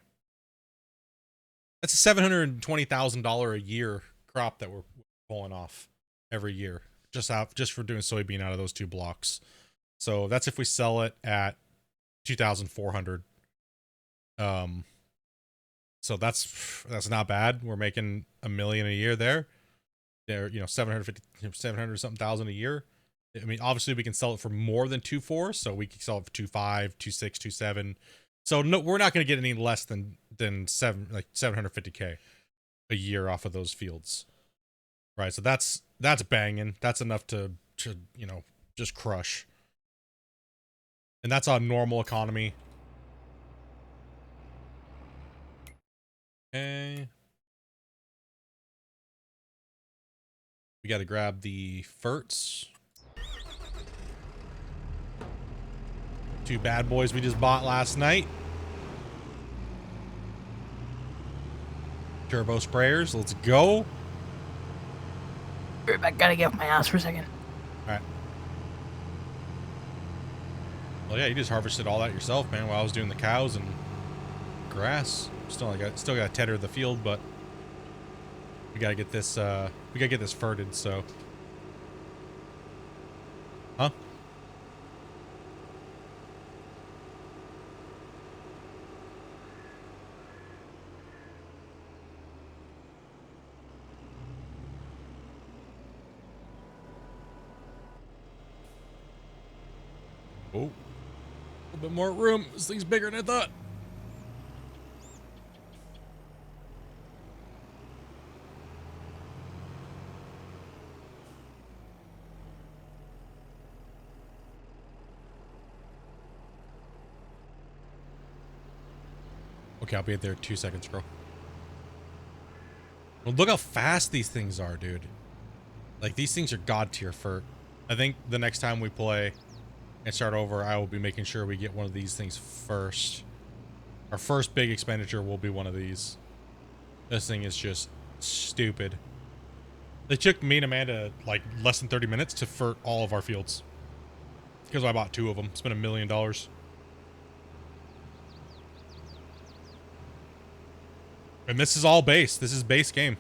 That's a $720,000 a year crop that we're pulling off every year, just for doing soybean out of those two blocks. So that's if we sell it at 2,400. So that's not bad. We're making $1 million a year there. There, 700 something thousand a year. I mean, obviously we can sell it for more than 2.4, so we can sell it for 2.5, 2.6, 2.7. So no, we're not going to get any less than 750K a year off of those fields, right? So that's banging. That's enough to just crush, and that's on normal economy. Okay, we got to grab the ferts. Two bad boys we just bought last night. Turbo sprayers, let's go. I gotta get off my ass for a second. All right. Well, yeah, you just harvested all that yourself, man, while I was doing the cows and grass. Still got to tether the field, but we gotta get this ferted. So, huh? Oh, a little bit more room. This thing's bigger than I thought. Okay, I'll be there in 2 seconds, bro. Well, look how fast these things are, dude. Like, these things are god tier for... I think the next time we play and start over, I will be making sure we get one of these things first. Our first big expenditure will be one of these. This thing is just stupid. It took me and Amanda like less than 30 minutes to fert all of our fields. Because I bought 2 of them. Spent $1 million. And this is all base. This is base game.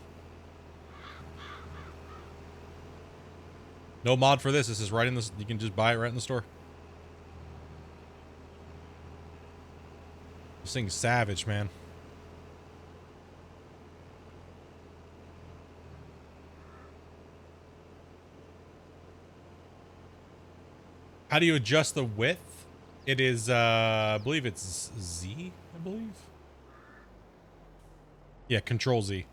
No mod for this. This is right in this. You can just buy it right in the store. This thing's savage, man. How do you adjust the width? It is, I believe it's Z, I believe. Yeah, Control Z.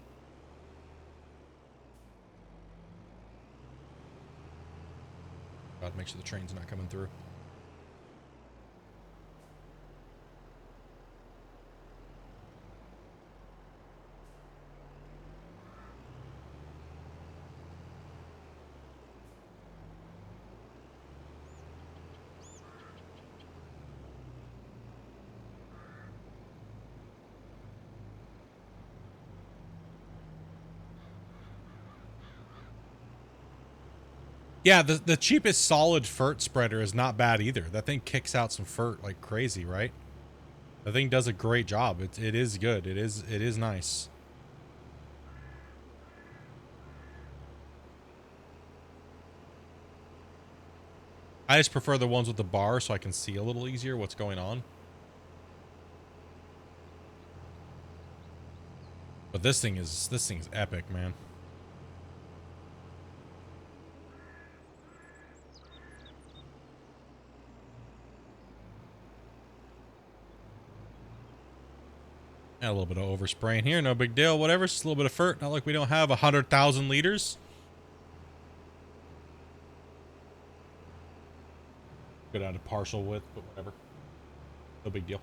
Gotta make sure the train's not coming through. Yeah, the cheapest solid FERT spreader is not bad either. That thing kicks out some FERT like crazy, right? The thing does a great job. It is good. It is nice. I just prefer the ones with the bar so I can see a little easier what's going on. But this thing's epic, man. Yeah, a little bit of overspraying here, no big deal. Whatever, it's just a little bit of FERT. Not like we don't have 100,000 liters. Go down to partial width, but whatever. No big deal.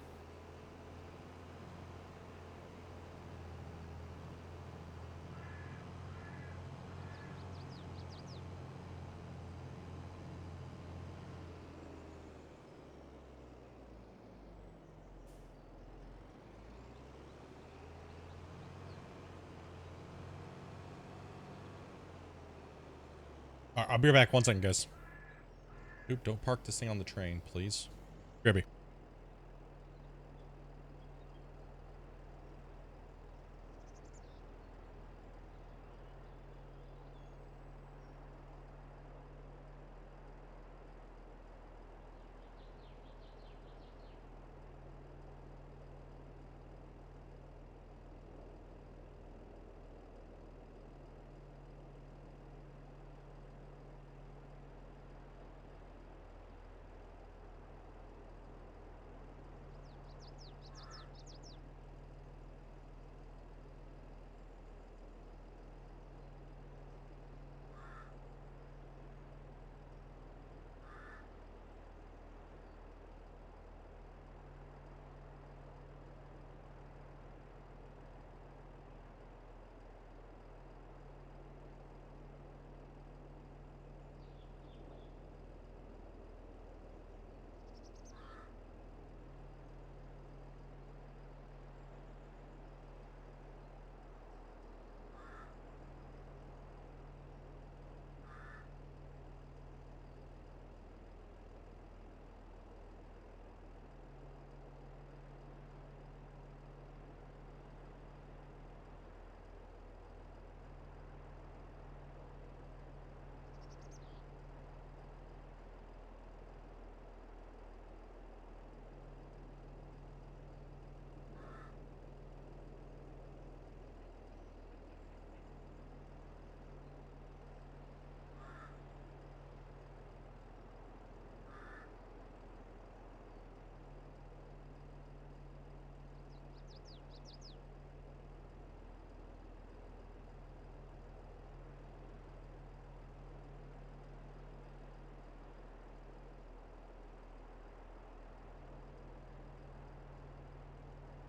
All right, I'll be right back. 1 second, guys. Oop, don't park this thing on the train, please. Gribby.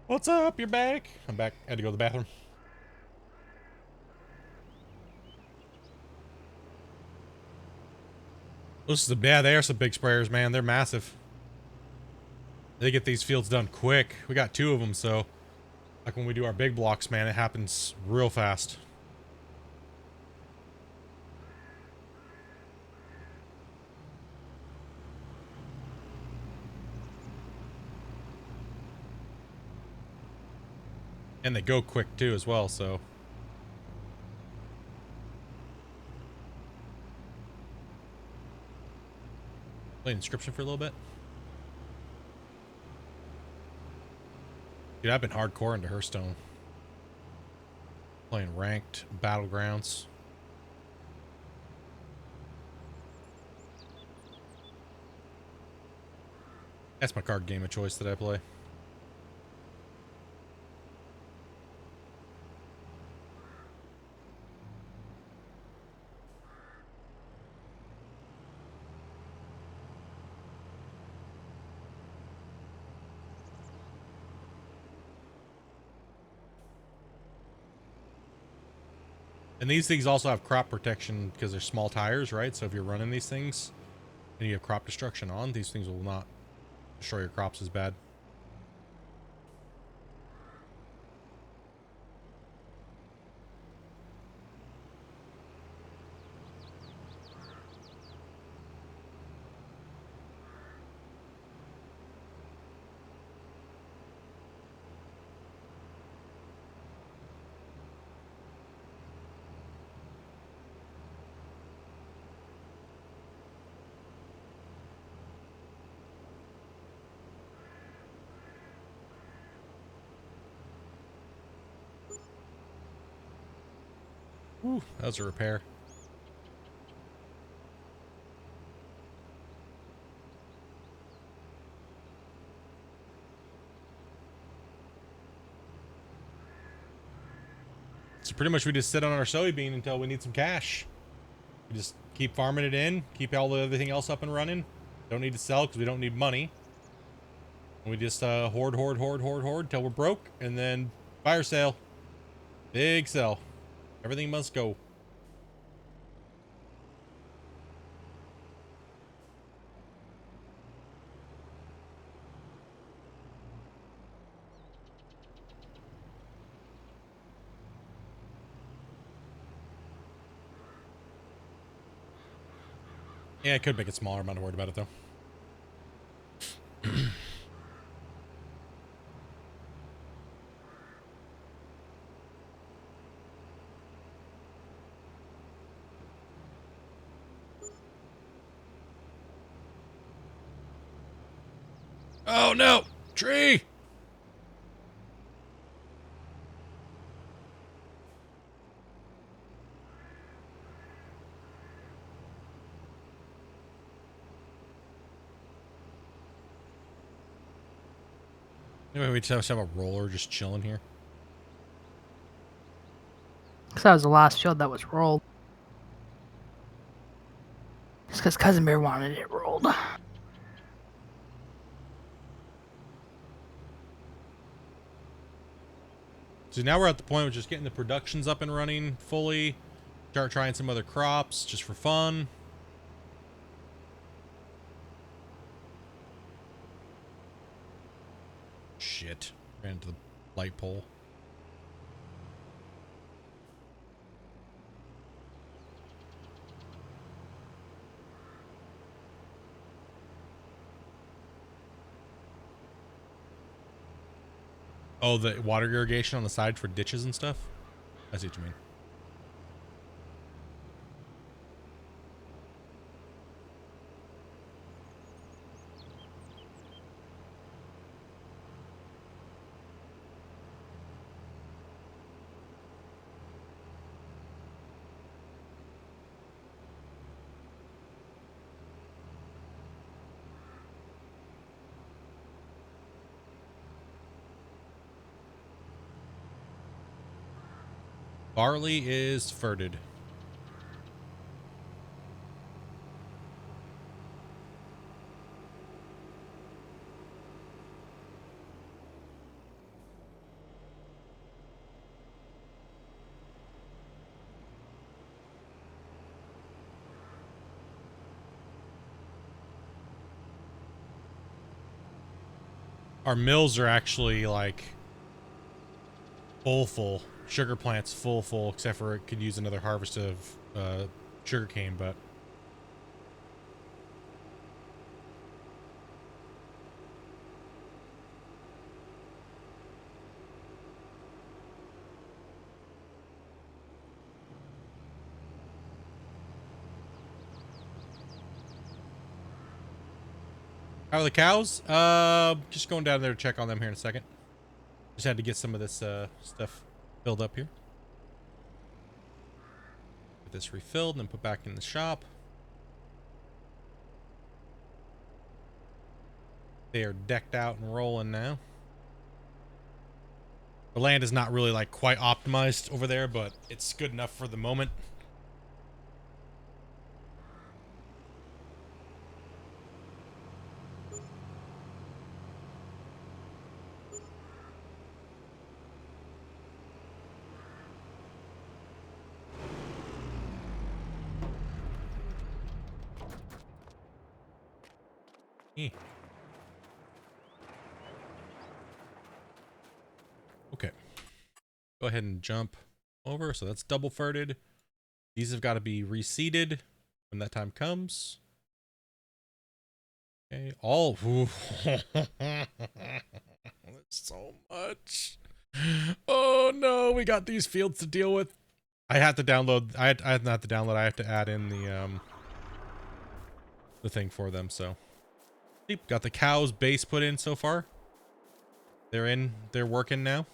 What's up? You're back? I'm back. Had to go to the bathroom. Yeah, they are some big sprayers, man. They're massive. They get these fields done quick. We got 2 of them, so like when we do our big blocks, man, it happens real fast. And they go quick too as well, so. Play Inscription for a little bit. Dude, I've been hardcore into Hearthstone. Playing ranked Battlegrounds. That's my card game of choice that I play. And these things also have crop protection because they're small tires, right? So if you're running these things and you have crop destruction on, these things will not destroy your crops as bad. Ooh, that was a repair. So pretty much we just sit on our soybean until we need some cash. We just keep farming it in, keep all the everything else up and running. Don't need to sell because we don't need money. And we just hoard till we're broke, and then fire sale. Big sell. Everything must go. Yeah, I could make it smaller. I'm not worried about it though. Oh no! Tree! Anyway, we just have a roller just chilling here. Because that was the last field that was rolled. It's because Cousin Bear wanted it rolled. So now we're at the point of just getting the productions up and running fully. Start trying some other crops just for fun. Shit. Ran into the light pole. Oh, the water irrigation on the side for ditches and stuff? I see what you mean. Barley is furted. Our mills are actually like full. Sugar plants full, except for it could use another harvest of sugar cane, but How are the cows? Just going down there to check on them here in a second. Just had to get some of this stuff filled up here. Get this refilled and then put back in the shop. They are decked out and rolling now. The land is not really like quite optimized over there, but it's good enough for the moment. Okay. Go ahead and jump over. So that's double furted. These have got to be reseeded when that time comes. Okay. All. That's so much. Oh no, we got these fields to deal with. I have to download. I have not to download. I have to add in the thing for them. So, got the cows base put in so far. They're in. They're working now.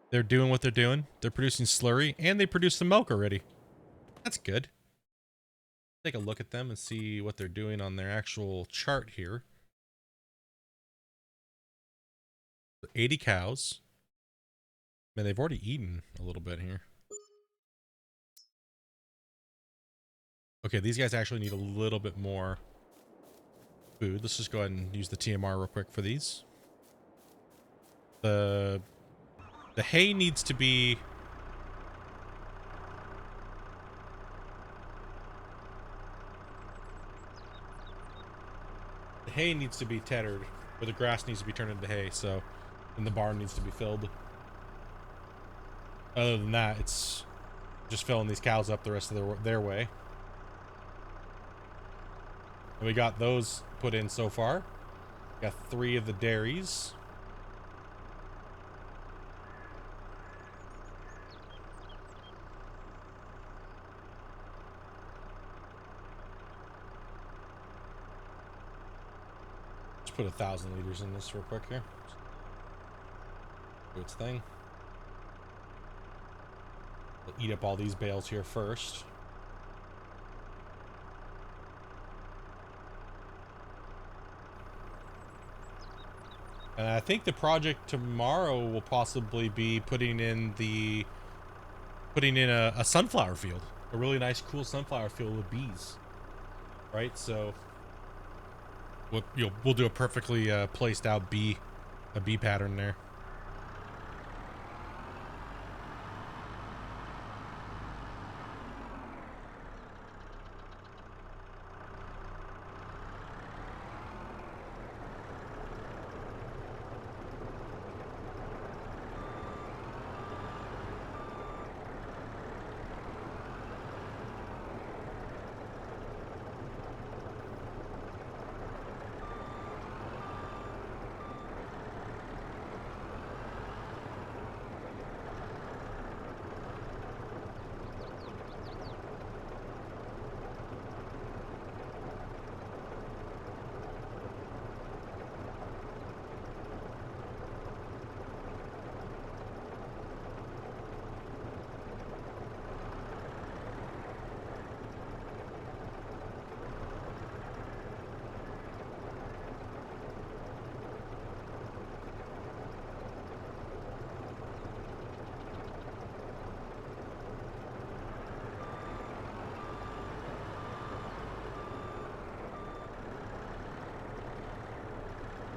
They're doing what they're doing. They're producing slurry, and they produce some milk already. That's good. Take a look at them and see what they're doing on their actual chart here. 80 cows. Man, they've already eaten a little bit here. Okay, these guys actually need a little bit more food. Let's just go ahead and use the TMR real quick for these. The hay needs to be... The hay needs to be tethered, or the grass needs to be turned into hay, so... And the barn needs to be filled. Other than that, it's just filling these cows up the rest of their way. And we got those put in so far. Got 3 of the dairies. Just put 1,000 liters in this real quick here. Do its thing. We'll eat up all these bales here first. And I think the project tomorrow will possibly be putting in a sunflower field, a really nice, cool sunflower field with bees, right? So we'll do a perfectly placed out bee pattern there.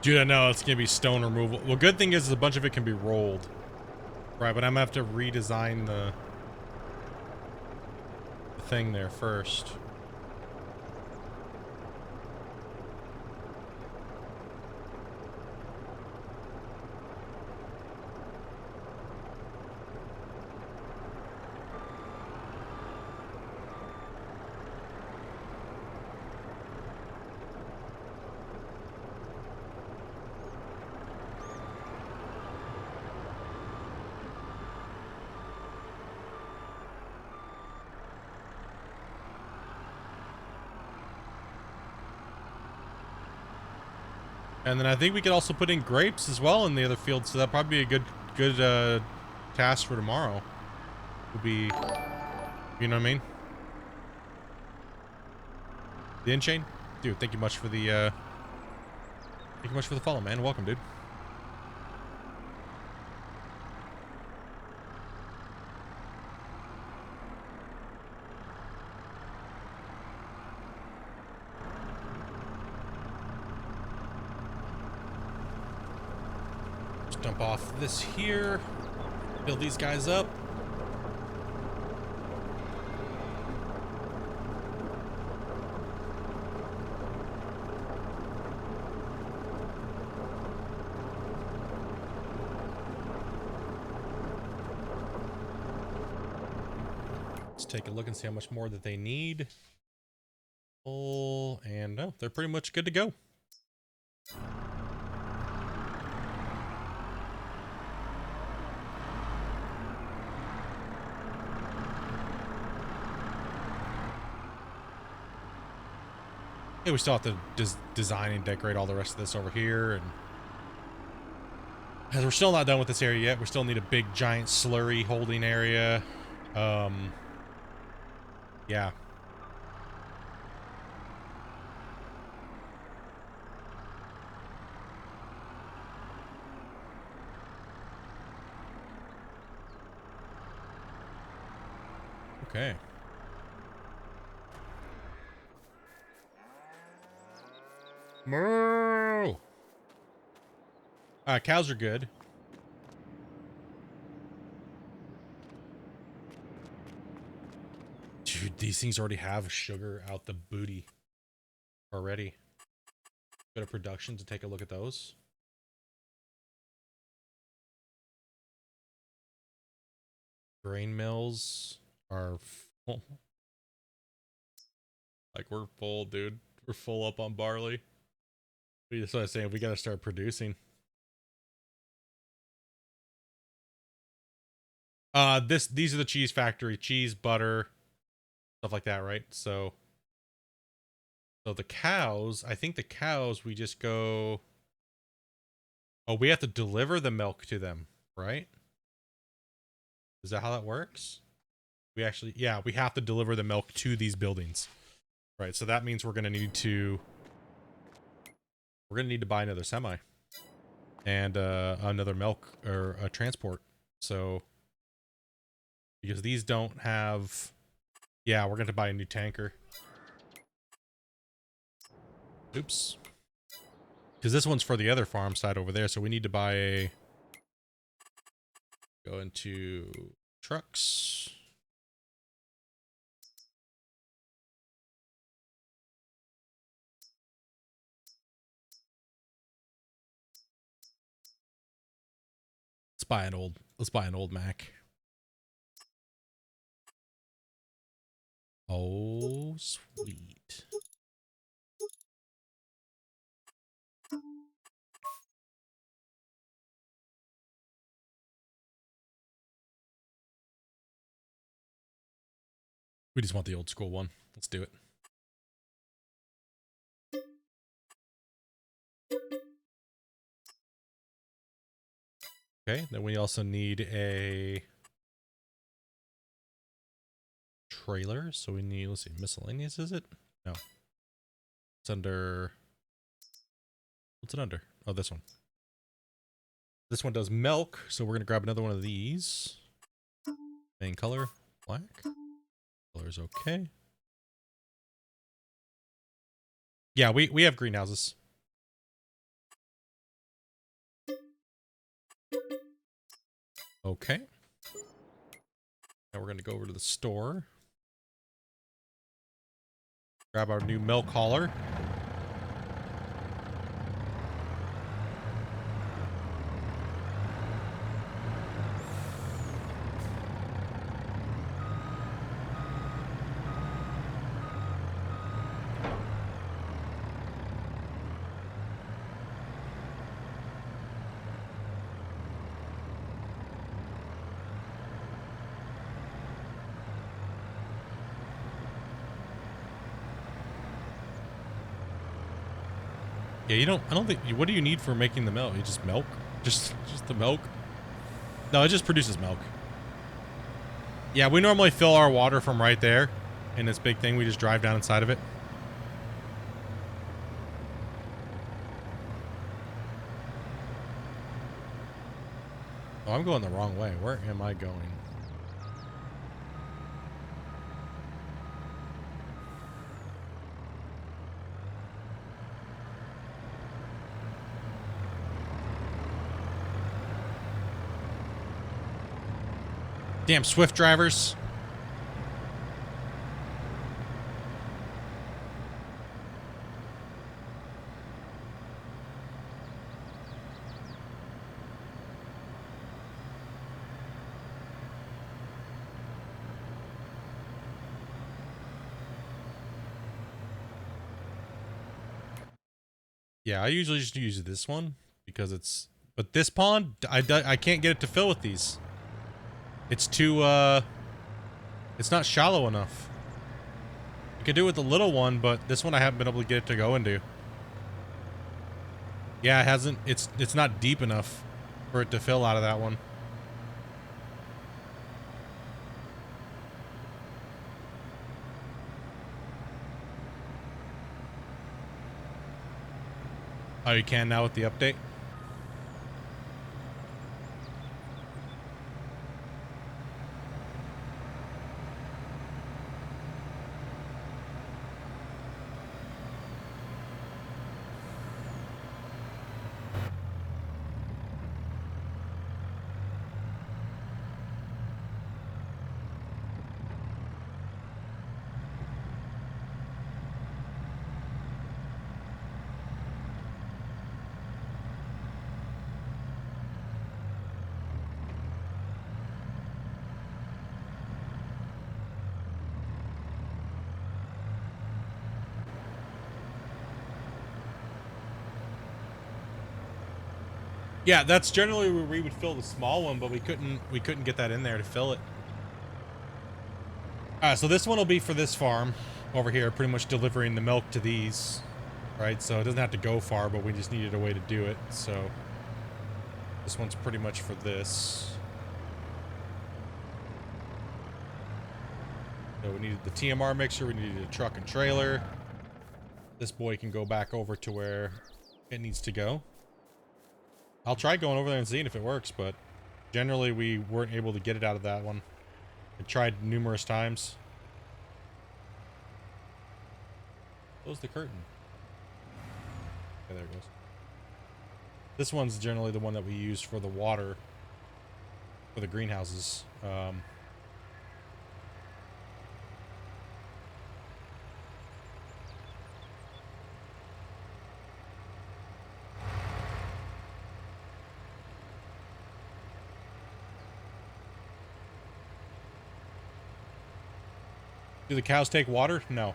Dude, I know it's gonna be stone removal. Well, good thing is a bunch of it can be rolled. Right, but I'm gonna have to redesign the thing there first. And then I think we could also put in grapes as well in the other field, so that'd probably be a good task for tomorrow. Would be, you know what I mean? The in-chain? Dude, thank you much for the follow, man. Welcome, dude. Just dump off this here. Build these guys up. Take a look and see how much more that they need. Oh, and no, they're pretty much good to go. Yeah, we still have to design and decorate all the rest of this over here, and as we're still not done with this area yet, we still need a big giant slurry holding area. Yeah. Okay. Moo! Cows are good. Dude, these things already have sugar out the booty already. Go to production to take a look at those. Grain mills are full. Like, we're full, dude. We're full up on barley. That's what I'm saying. We got to start producing. These are the cheese factory. Cheese, butter, stuff like that, right? So the cows, I think the cows, we just go... Oh, we have to deliver the milk to them, right? Is that how that works? We actually, yeah, we have to deliver the milk to these buildings. Right, so that means we're going to need to buy another semi. And another milk, or a transport. So, because these don't have... Yeah, we're going to buy a new tanker. Oops. Because this one's for the other farm side over there, so we need to buy a... Go into trucks. Let's buy an old Mac. Oh, sweet. We just want the old school one. Let's do it. Okay, then we also need a trailer. So we need, let's see, miscellaneous, is it? No. It's under... What's it under? Oh, this one. This one does milk, so we're going to grab another one of these. Main color, black. Color's okay. Yeah, we have greenhouses. Okay. Now we're going to go over to the store. Grab our new milk hauler. Yeah, you don't. I don't think. What do you need for making the milk? You just milk? Just the milk? No, it just produces milk. Yeah, we normally fill our water from right there, in this big thing. We just drive down inside of it. Oh, I'm going the wrong way. Where am I going? Damn Swift drivers. Yeah, I usually just use this one because it's... But this pond, I can't get it to fill with these. It's too, it's not shallow enough. You can do it with the little one, but this one I haven't been able to get it to go into. Yeah, it hasn't... It's not deep enough for it to fill out of that one. Oh, you can now with the update? Yeah, that's generally where we would fill the small one, but we couldn't get that in there to fill it. So this one will be for this farm over here, pretty much delivering the milk to these, right? So it doesn't have to go far, but we just needed a way to do it. So this one's pretty much for this. So we needed the TMR mixer, we needed a truck and trailer. This boy can go back over to where it needs to go. I'll try going over there and seeing if it works, but generally we weren't able to get it out of that one. I tried numerous times. Close the curtain. Okay, there it goes. This one's generally the one that we use for the water for the greenhouses. Do the cows take water? No.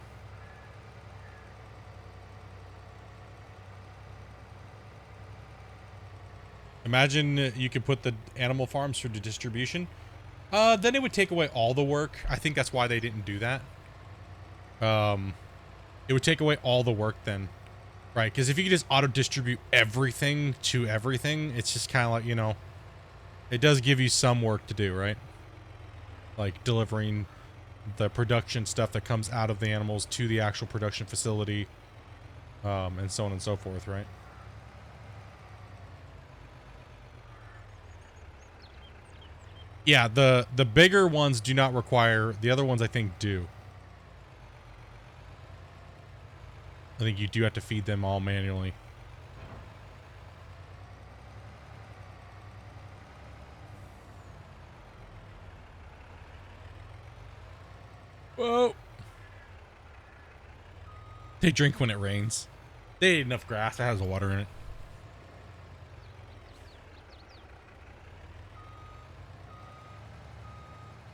Imagine you could put the animal farms for the distribution. Then it would take away all the work. I think that's why they didn't do that. It would take away all the work then. Right, because if you could just auto-distribute everything to everything, it's just kind of like, you know, it does give you some work to do, right? Like delivering the production stuff that comes out of the animals to the actual production facility, and so on and so forth, right? Yeah, the bigger ones do not require, the other ones I think do. I think you do have to feed them all manually. Whoa. They drink when it rains. They ate enough grass that has water in it.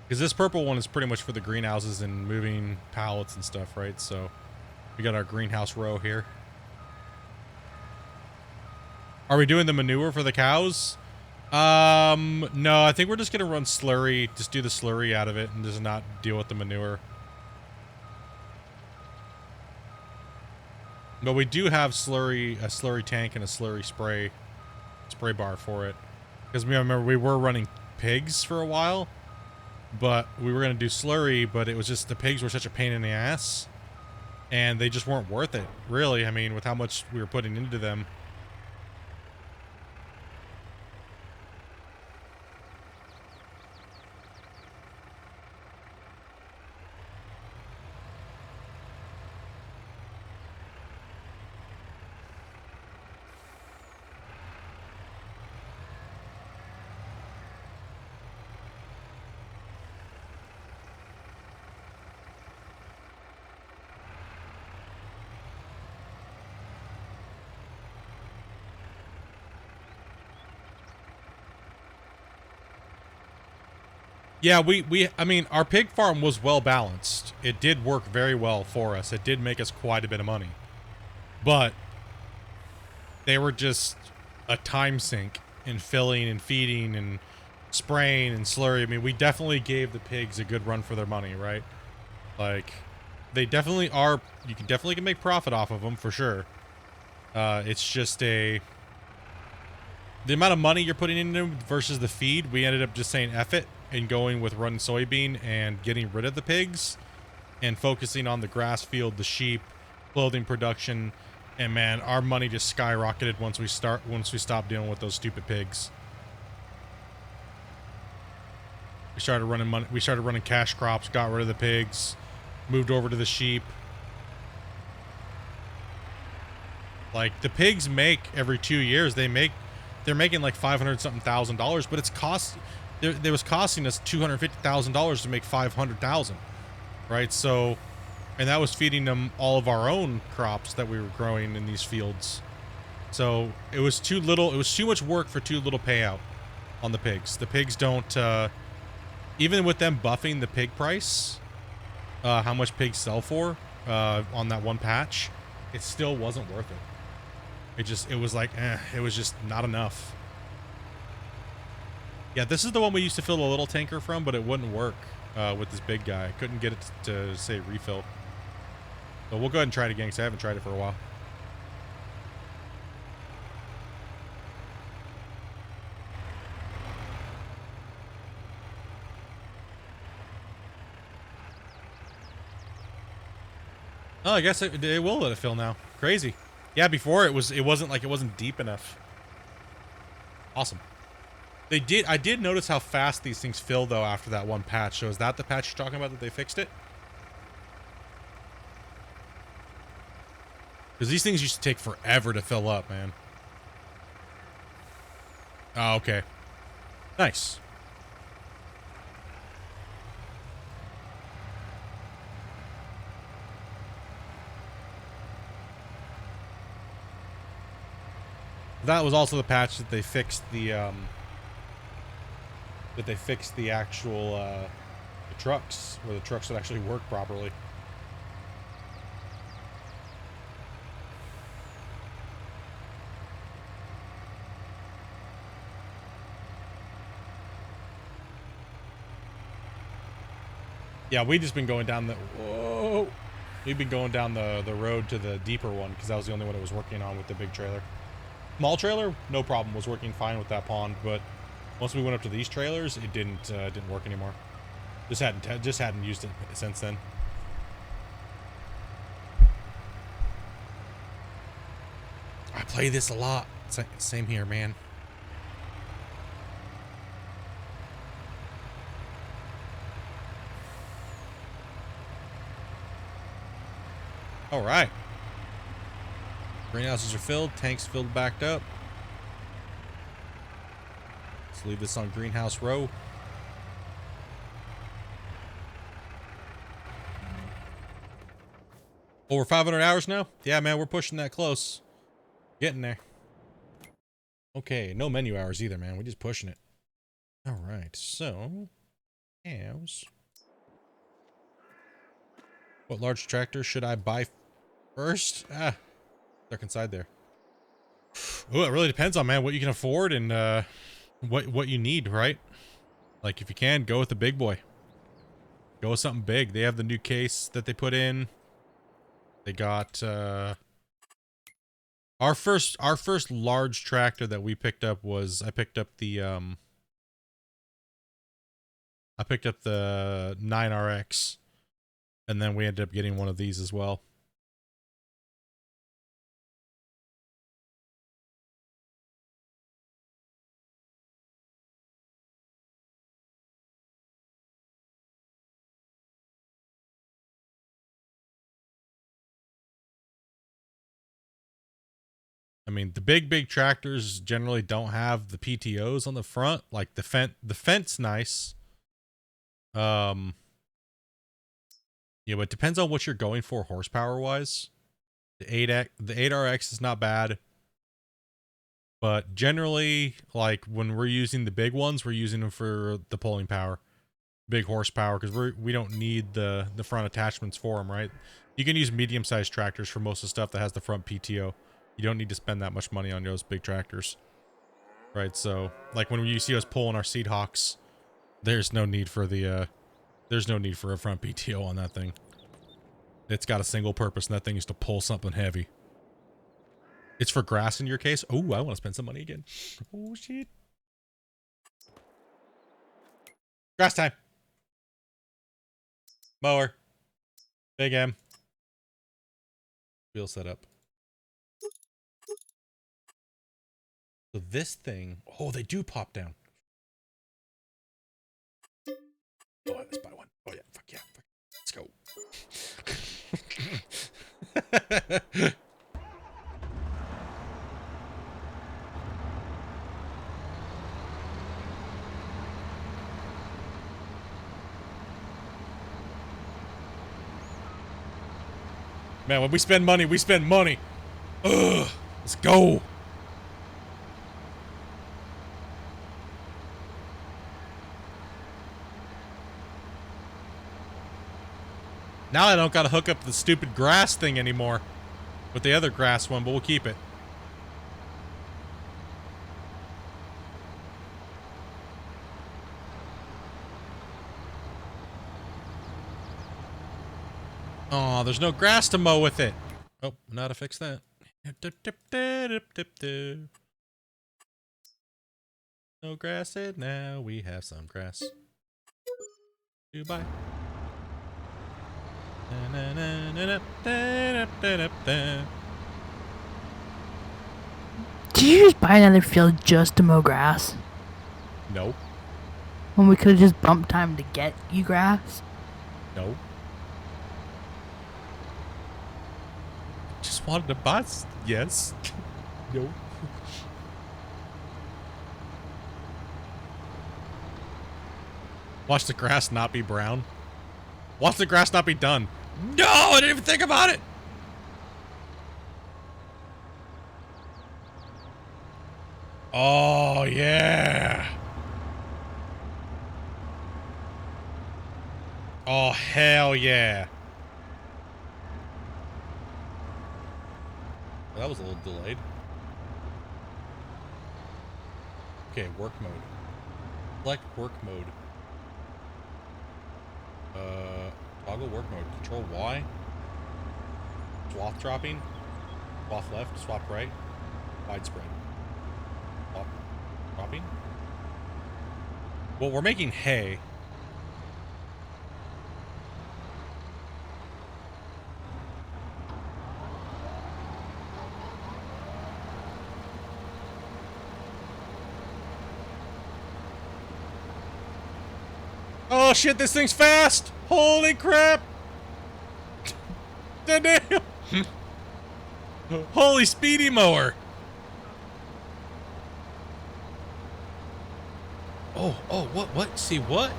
Because this purple one is pretty much for the greenhouses and moving pallets and stuff, right? So we got our greenhouse row here. Are we doing the manure for the cows? No, I think we're just going to run slurry. Just do the slurry out of it and just not deal with the manure. But we do have a slurry tank and a slurry spray bar for it. Because we remember we were running pigs for a while, but we were gonna do slurry, but it was just the pigs were such a pain in the ass, and they just weren't worth it, really. I mean, with how much we were putting into them. Yeah, I mean, our pig farm was well balanced. It did work very well for us. It did make us quite a bit of money. But they were just a time sink in filling and feeding and spraying and slurry. I mean, we definitely gave the pigs a good run for their money, right? Like, they definitely are, you can definitely make profit off of them for sure. It's just the amount of money you're putting into them versus the feed, we ended up just saying F it and going with running soybean and getting rid of the pigs and focusing on the grass field, the sheep, clothing production, and man, our money just skyrocketed once we stopped dealing with those stupid pigs. We started running cash crops, got rid of the pigs, moved over to the sheep. Like, the pigs make every 2 years, they're making like $500 something thousand, but it's there was costing us $250,000 to make 500,000, right? So, and that was feeding them all of our own crops that we were growing in these fields. So it was too little. It was too much work for too little payout on the pigs. The pigs don't, even with them buffing the pig price, how much pigs sell for, on that one patch, it still wasn't worth it. It was like, it was just not enough. Yeah, this is the one we used to fill the little tanker from, but it wouldn't work with this big guy. I couldn't get it to say refill. So we'll go ahead and try it again because I haven't tried it for a while. Oh, I guess it will let it fill now. Crazy. Yeah, before it wasn't deep enough. Awesome. I did notice how fast these things fill though after that one patch. So is that the patch you're talking about that they fixed it? Because these things used to take forever to fill up, man. Oh, okay. Nice. That was also the patch that they fixed the actual the trucks, where the trucks would actually work properly. Yeah, we've just been going down we've been going down the road to the deeper one because that was the only one it was working on with the big trailer. Small trailer, no problem, was working fine with that pond, but once we went up to these trailers, it didn't work anymore. Just hadn't used it since then. I play this a lot. Same here, man. All right. Greenhouses are filled. Tanks filled backed up. Let's leave this on greenhouse row. Over 500 hours now? Yeah, man, we're pushing that close. Getting there. Okay, no menu hours either, man. We're just pushing it. All right, so cows. What large tractor should I buy first? Stuck inside there. Oh, it really depends on, man, what you can afford and what you need, right? Like, if you can, go with the big boy. Go with something big. They have the new case that they put in. They got Our first large tractor that we picked up was I picked up the 9RX, and then we ended up getting one of these as well. I mean, the big tractors generally don't have the PTOs on the front. Like the fence nice. Yeah, but it depends on what you're going for horsepower wise. The 8RX is not bad. But generally, like when we're using the big ones, we're using them for the pulling power, big horsepower, because we don't need the front attachments for them, right? You can use medium-sized tractors for most of the stuff that has the front PTO. You don't need to spend that much money on those big tractors, right? So, like when you see us pulling our Seed Hawks, there's no need for a front PTO on that thing. It's got a single purpose, and that thing is to pull something heavy. It's for grass in your case. Oh, I want to spend some money again. Oh shit! Grass time. Mower. Big M. Wheel set up. So this thing, oh, they do pop down. Oh, let's buy one. Oh yeah, fuck yeah. Let's go. Man, when we spend money, we spend money. Ugh, let's go. Now I don't gotta hook up the stupid grass thing anymore with the other grass one, but we'll keep it. Oh, there's no grass to mow with it. Oh, know how to fix that. No grass, and now we have some grass. Goodbye. Did you just buy another field just to mow grass? No. When we could have just bumped time to get you grass? No. Just wanted to buy. Yes. No. Watch the grass not be brown. Watch the grass not be done. No, I didn't even think about it. Oh, yeah. Oh, hell yeah. Well, that was a little delayed. Okay, work mode. Select work mode. Toggle work mode. Control Y. Swath dropping. Swath left. Swap right. Widespread. Swap dropping. Well, we're making hay. Oh shit, this thing's fast! Holy crap! Damn! Holy speedy mower! Oh, what? See what?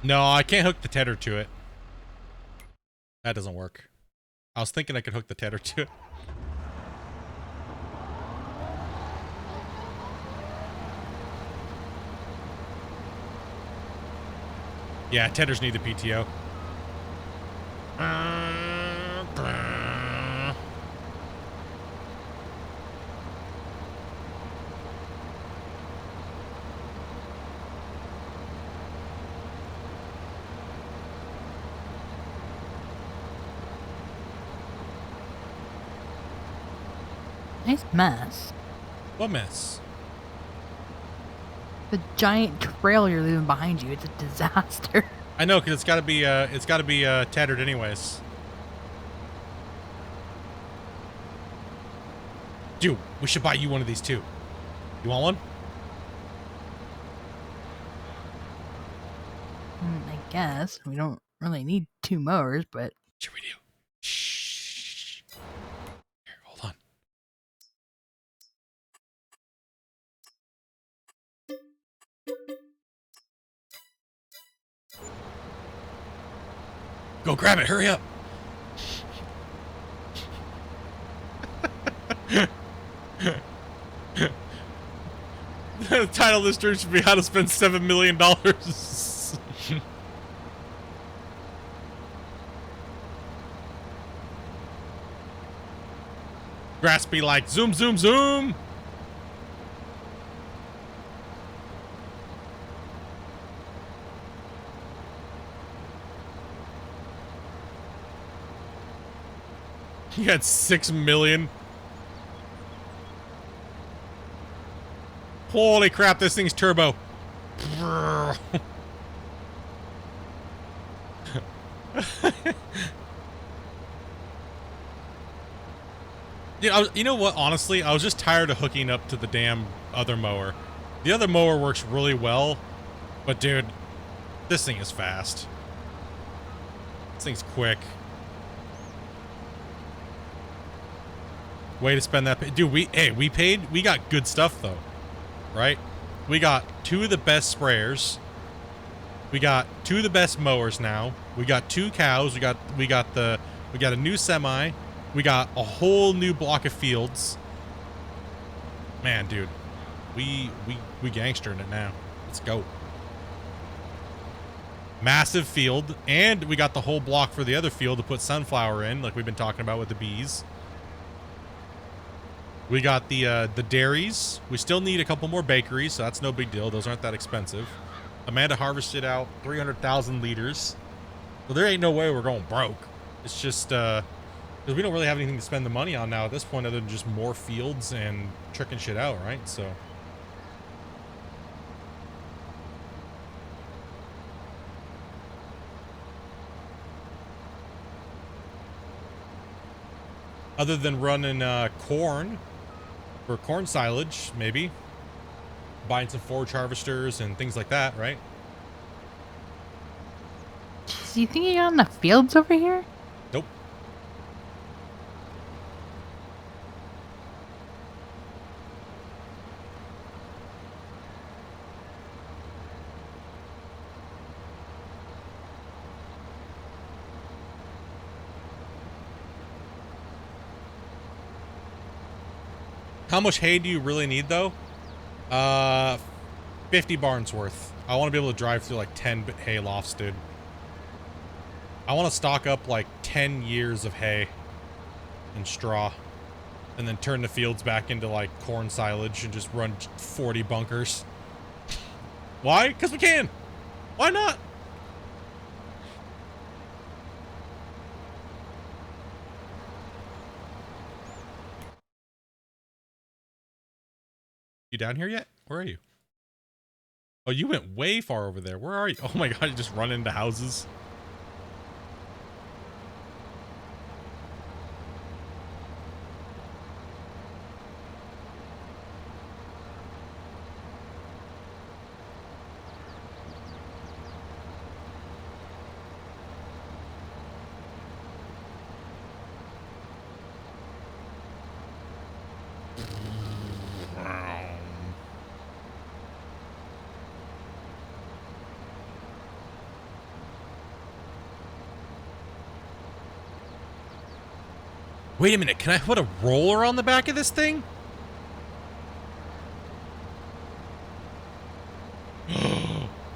No, I can't hook the tether to it. That doesn't work. I was thinking I could hook the tether to it. Yeah, tethers need the PTO. Nice mess. What mess? The giant trail you're leaving behind you, it's a disaster. I know, because it's got to be tattered anyways. Dude, we should buy you one of these too. You want one? I guess. We don't really need 2 mowers, but... Sure we do. Shh. Here, hold on. Go grab it, hurry up. The title of this stream should be How to Spend $7 Million. Grass be like, zoom, zoom, zoom. You had 6 million. Holy crap, this thing's turbo. You know what? Honestly, I was just tired of hooking up to the damn other mower. The other mower works really well, but dude, this thing is fast. This thing's quick. Way to spend that. Dude, we got good stuff though, right? We got 2 of the best sprayers. We got 2 of the best mowers now. We got 2 cows. We got a new semi. We got a whole new block of fields. Man, dude, we gangstering it now. Let's go. Massive field, and we got the whole block for the other field to put sunflower in, like we've been talking about with the bees. We got the dairies. We still need a couple more bakeries, so that's no big deal. Those aren't that expensive. Amanda harvested out 300,000 liters. So there ain't no way we're going broke. It's just, because we don't really have anything to spend the money on now at this point other than just more fields and tricking shit out, right? So. Other than running corn for corn silage, maybe. Buying some forage harvesters and things like that, right? Do you think you got enough fields over here? Nope. How much hay do you really need, though? 50 barns worth. I want to be able to drive through like 10 hay lofts, dude. I want to stock up like 10 years of hay and straw, and then turn the fields back into like corn silage and just run 40 bunkers. Why? Because we can. Why not? You down here yet? Where are you? Oh, you went way far over there. Where are you? Oh my god, you just run into houses. Wait a minute, can I put a roller on the back of this thing?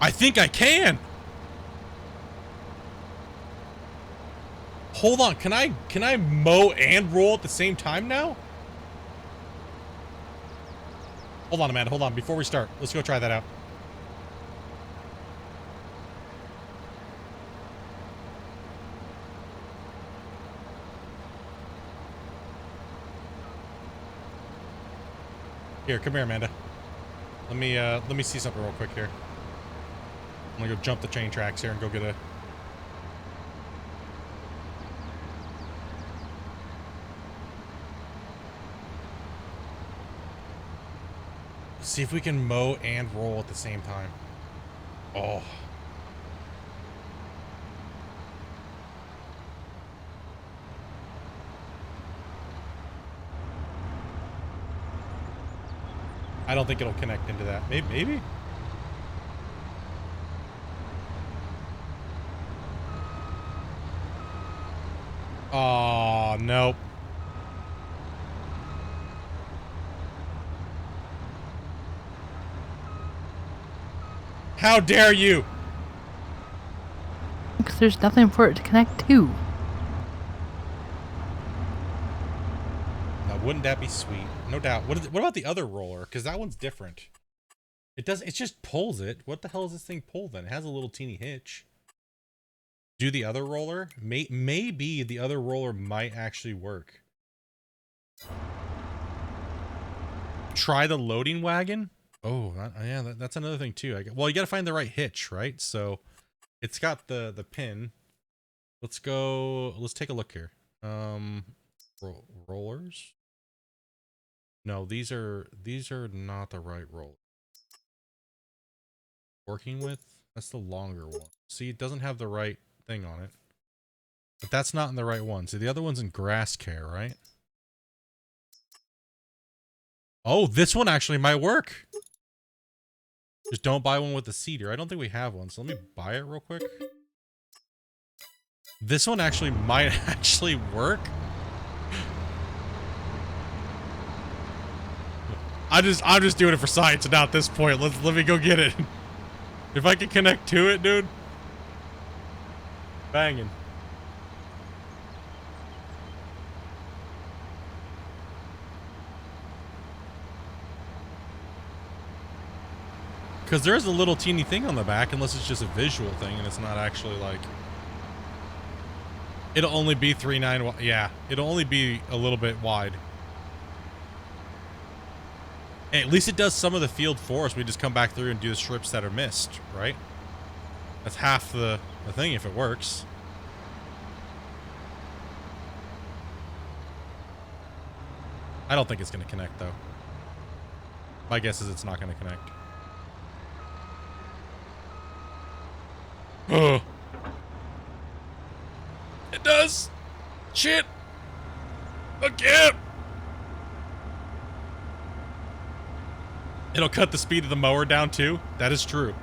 I think I can. Hold on, can I mow and roll at the same time now? Hold on, Amanda, hold on. Before we start, let's go try that out. Here, come here, Amanda. Let me see something real quick here. I'm gonna go jump the train tracks here and go get a... See if we can mow and roll at the same time. Oh. I don't think it'll connect into that. Maybe? Oh, nope. How dare you? Because there's nothing for it to connect to. Now, wouldn't that be sweet? No doubt. What about the other roller? Because that one's different. It just pulls it. What the hell is this thing pull then? It has a little teeny hitch. Do the other roller? Maybe the other roller might actually work. Try the loading wagon? Oh, yeah, that's another thing too. Well, you got to find the right hitch, right? So it's got the pin. Let's take a look here. Rollers? No, these are not the right roller. Working with? That's the longer one. See, it doesn't have the right thing on it. But that's not in the right one. See, the other one's in grass care, right? Oh, this one actually might work. Just don't buy one with a cedar. I don't think we have one, so let me buy it real quick. This one actually might actually work. I'm just doing it for science now at this point. Let me go get it. If I can connect to it, dude. Banging. Because there's a little teeny thing on the back, unless it's just a visual thing and it's not actually like... It'll only be 3.9. Yeah, it'll only be a little bit wide. Hey, at least it does some of the field for us. We just come back through and do the strips that are missed, right? That's half the thing if it works. I don't think it's going to connect, though. My guess is it's not going to connect. Oh. It does! Shit! Again! It'll cut the speed of the mower down, too? That is true.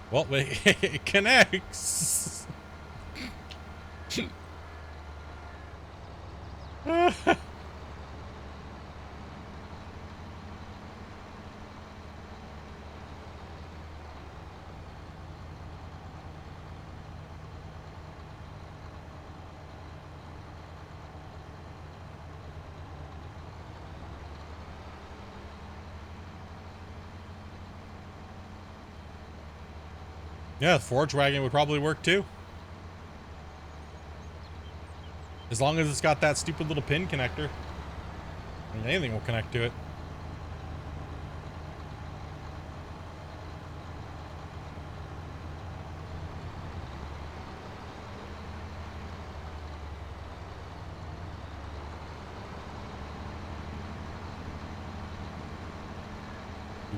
Well, it connects. Yeah, the forage wagon would probably work too. As long as it's got that stupid little pin connector. I mean, anything will connect to it.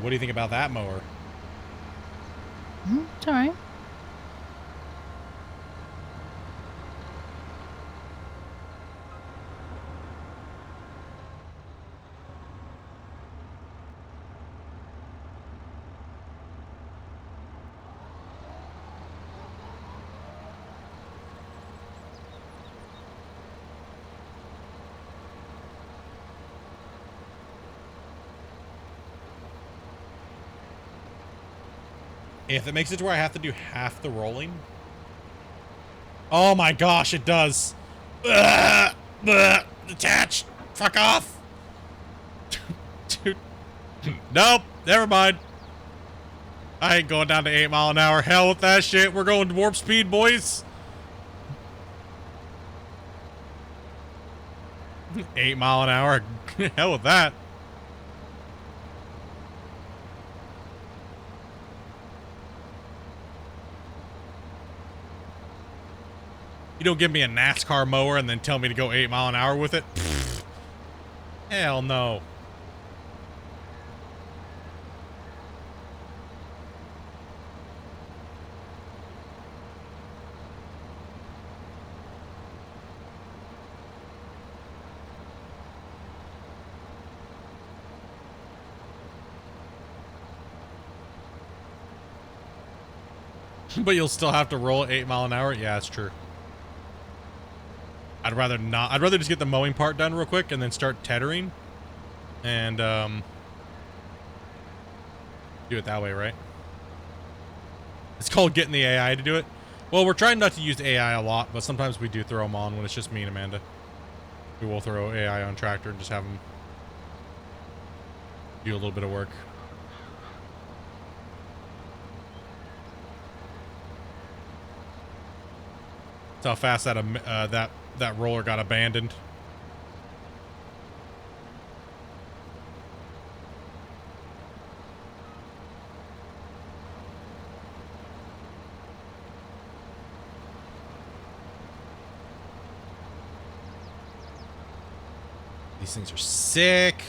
What do you think about that mower? It's alright. If it makes it to where I have to do half the rolling. Oh my gosh, it does. Detach. Fuck off. Dude. Nope. Never mind. I ain't going down to 8 mile an hour. Hell with that shit. We're going to warp speed, boys. 8 mile an hour. Hell with that. You don't give me a NASCAR mower and then tell me to go 8 mile an hour with it? Pfft. Hell no. But you'll still have to roll 8 mile an hour? Yeah, that's true. I'd rather not. I'd rather just get the mowing part done real quick and then start tethering. And, do it that way, right? It's called getting the AI to do it. Well, we're trying not to use AI a lot, but sometimes we do throw them on when it's just me and Amanda. We will throw AI on tractor and just have them do a little bit of work. That's how fast that roller got abandoned. These things are sick.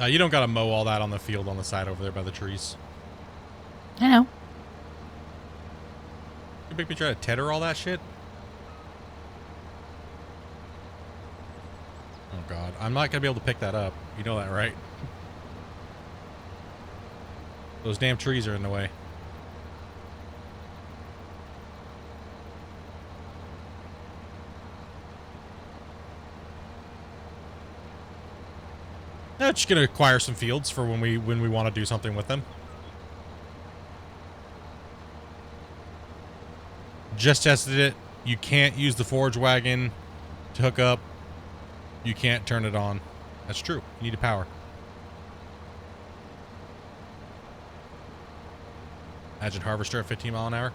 You don't gotta mow all that on the field on the side over there by the trees. I know. You make me try to tether all that shit? Oh god, I'm not gonna be able to pick that up. You know that, right? Those damn trees are in the way. Yeah, just gonna acquire some fields for when we want to do something with them. Just tested it. You can't use the forage wagon to hook up. You can't turn it on. That's true. You need a power. Imagine harvester at 15 mile an hour.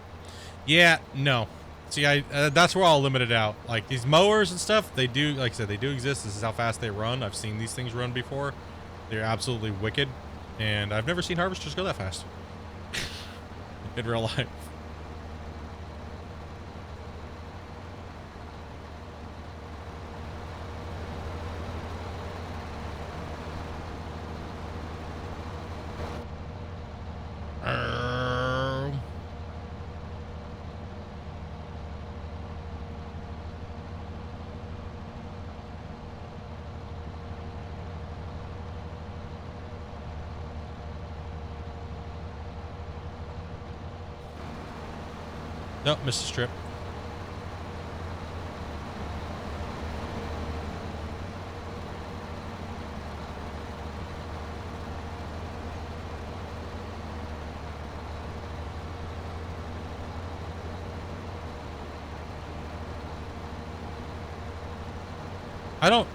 Yeah, no. See, that's where I'll limit it out. Like these mowers and stuff, they do, like I said, they do exist. This is how fast they run. I've seen these things run before. They're absolutely wicked, and I've never seen harvesters go that fast in real life. Nope, missed a strip.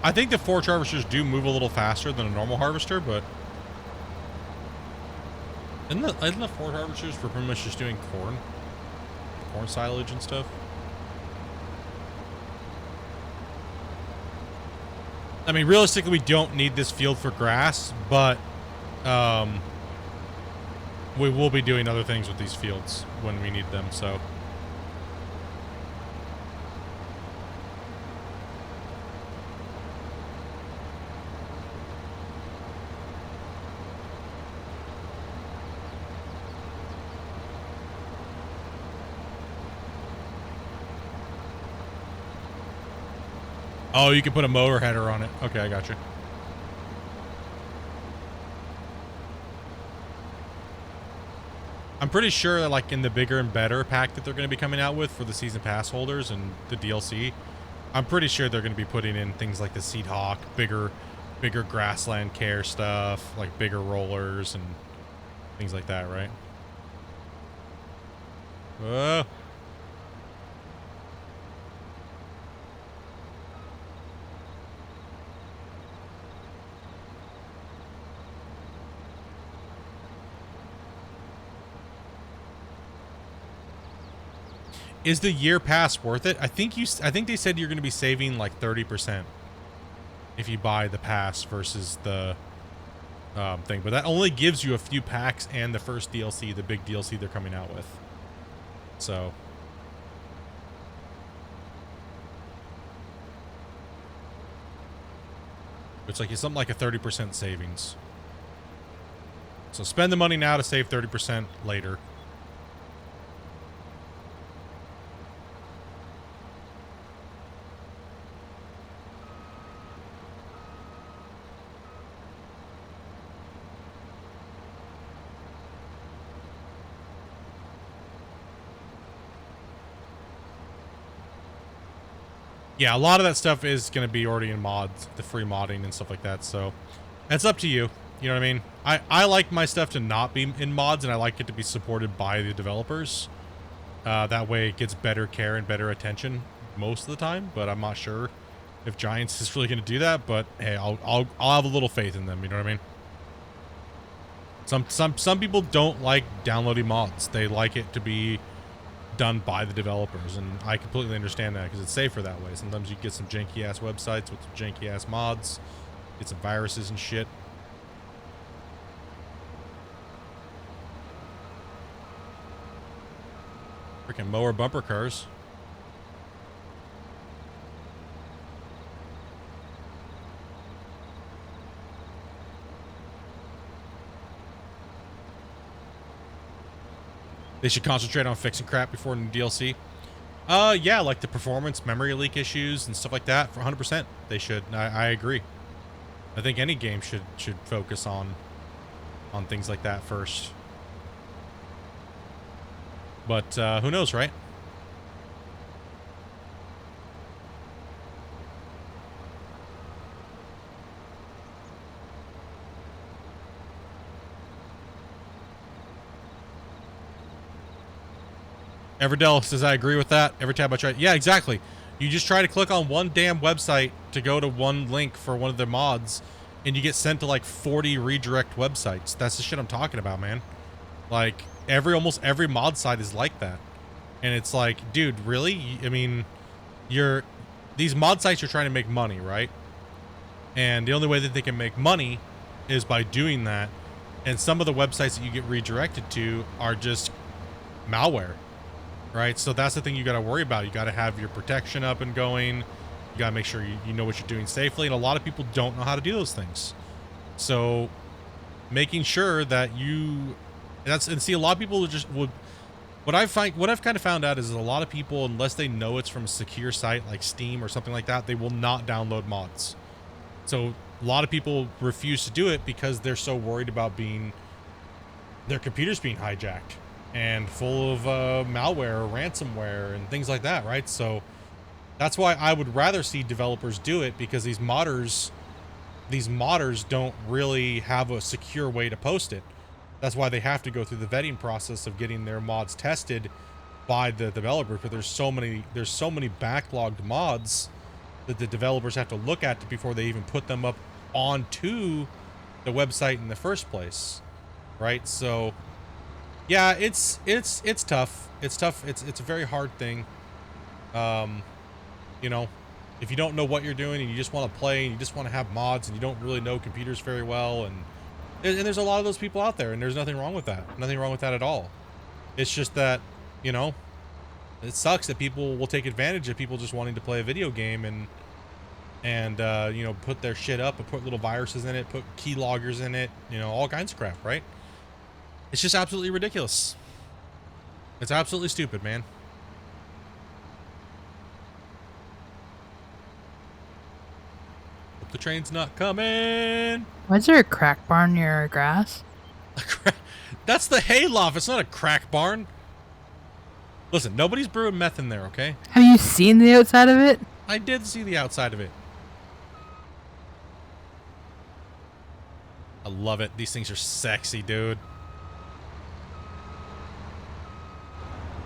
I think the forage harvesters do move a little faster than a normal harvester, but isn't the forage harvesters for pretty much just doing corn silage and stuff? I mean, realistically, we don't need this field for grass, but we will be doing other things with these fields when we need them, so. Oh, you can put a motor header on it. Okay, I got you. I'm pretty sure that, like, in the bigger and better pack that they're going to be coming out with for the season pass holders and the DLC, I'm pretty sure they're going to be putting in things like the Seed Hawk, bigger grassland care stuff, like bigger rollers and things like that, right? Whoa. Is the year pass worth it? I think they said you're going to be saving like 30% if you buy the pass versus the thing, but that only gives you a few packs and the first DLC, the big DLC they're coming out with. So it's like something like a 30% savings. So spend the money now to save 30% later. Yeah, a lot of that stuff is going to be already in mods, the free modding and stuff like that, so it's up to you. You know what I mean? I like my stuff to not be in mods, and I like it to be supported by the developers. That way it gets better care and better attention most of the time, but I'm not sure if Giants is really going to do that, but hey, I'll have a little faith in them, you know what I mean? Some people don't like downloading mods. They like it to be done by the developers, and I completely understand that because it's safer that way. Sometimes you get some janky ass websites with some janky ass mods, get some viruses and shit. Freaking mower bumper cars. They should concentrate on fixing crap before new DLC. Yeah, like the performance, memory leak issues, and stuff like that. For 100%, they should. I agree. I think any game should focus on things like that first. But who knows, right? Everdell says, I agree with that. Every time I try. Yeah, exactly. You just try to click on one damn website to go to one link for one of their mods, and you get sent to like 40 redirect websites. That's the shit I'm talking about, man. Like, almost every mod site is like that. And it's like, dude, really? I mean, these mod sites are trying to make money, right? And the only way that they can make money is by doing that. And some of the websites that you get redirected to are just malware. Right, so that's the thing you got to worry about. You got to have your protection up and going. You got to make sure you know what you're doing safely, and a lot of people don't know how to do those things. So, making sure that see, a lot of people just would. What I've kind of found out is a lot of people, unless they know it's from a secure site like Steam or something like that, they will not download mods. So a lot of people refuse to do it because they're so worried about their computers being hijacked and full of malware or ransomware and things like that, right? So that's why I would rather see developers do it, because these modders don't really have a secure way to post it. That's why they have to go through the vetting process of getting their mods tested by the developer, because there's so many backlogged mods that the developers have to look at before they even put them up onto the website in the first place, right? So yeah, it's tough. It's tough. It's a very hard thing. You know, if you don't know what you're doing and you just want to play and you just want to have mods and you don't really know computers very well, and there's a lot of those people out there, and there's nothing wrong with that. Nothing wrong with that at all. It's just that, you know, it sucks that people will take advantage of people just wanting to play a video game and you know, put their shit up and put little viruses in it, put keyloggers in it, you know, all kinds of crap, right? It's just absolutely ridiculous. It's absolutely stupid, man. Hope the train's not coming. Why is there a crack barn near our grass? That's the hayloft. It's not a crack barn. Listen, nobody's brewing meth in there, okay? Have you seen the outside of it? I did see the outside of it. I love it. These things are sexy, dude.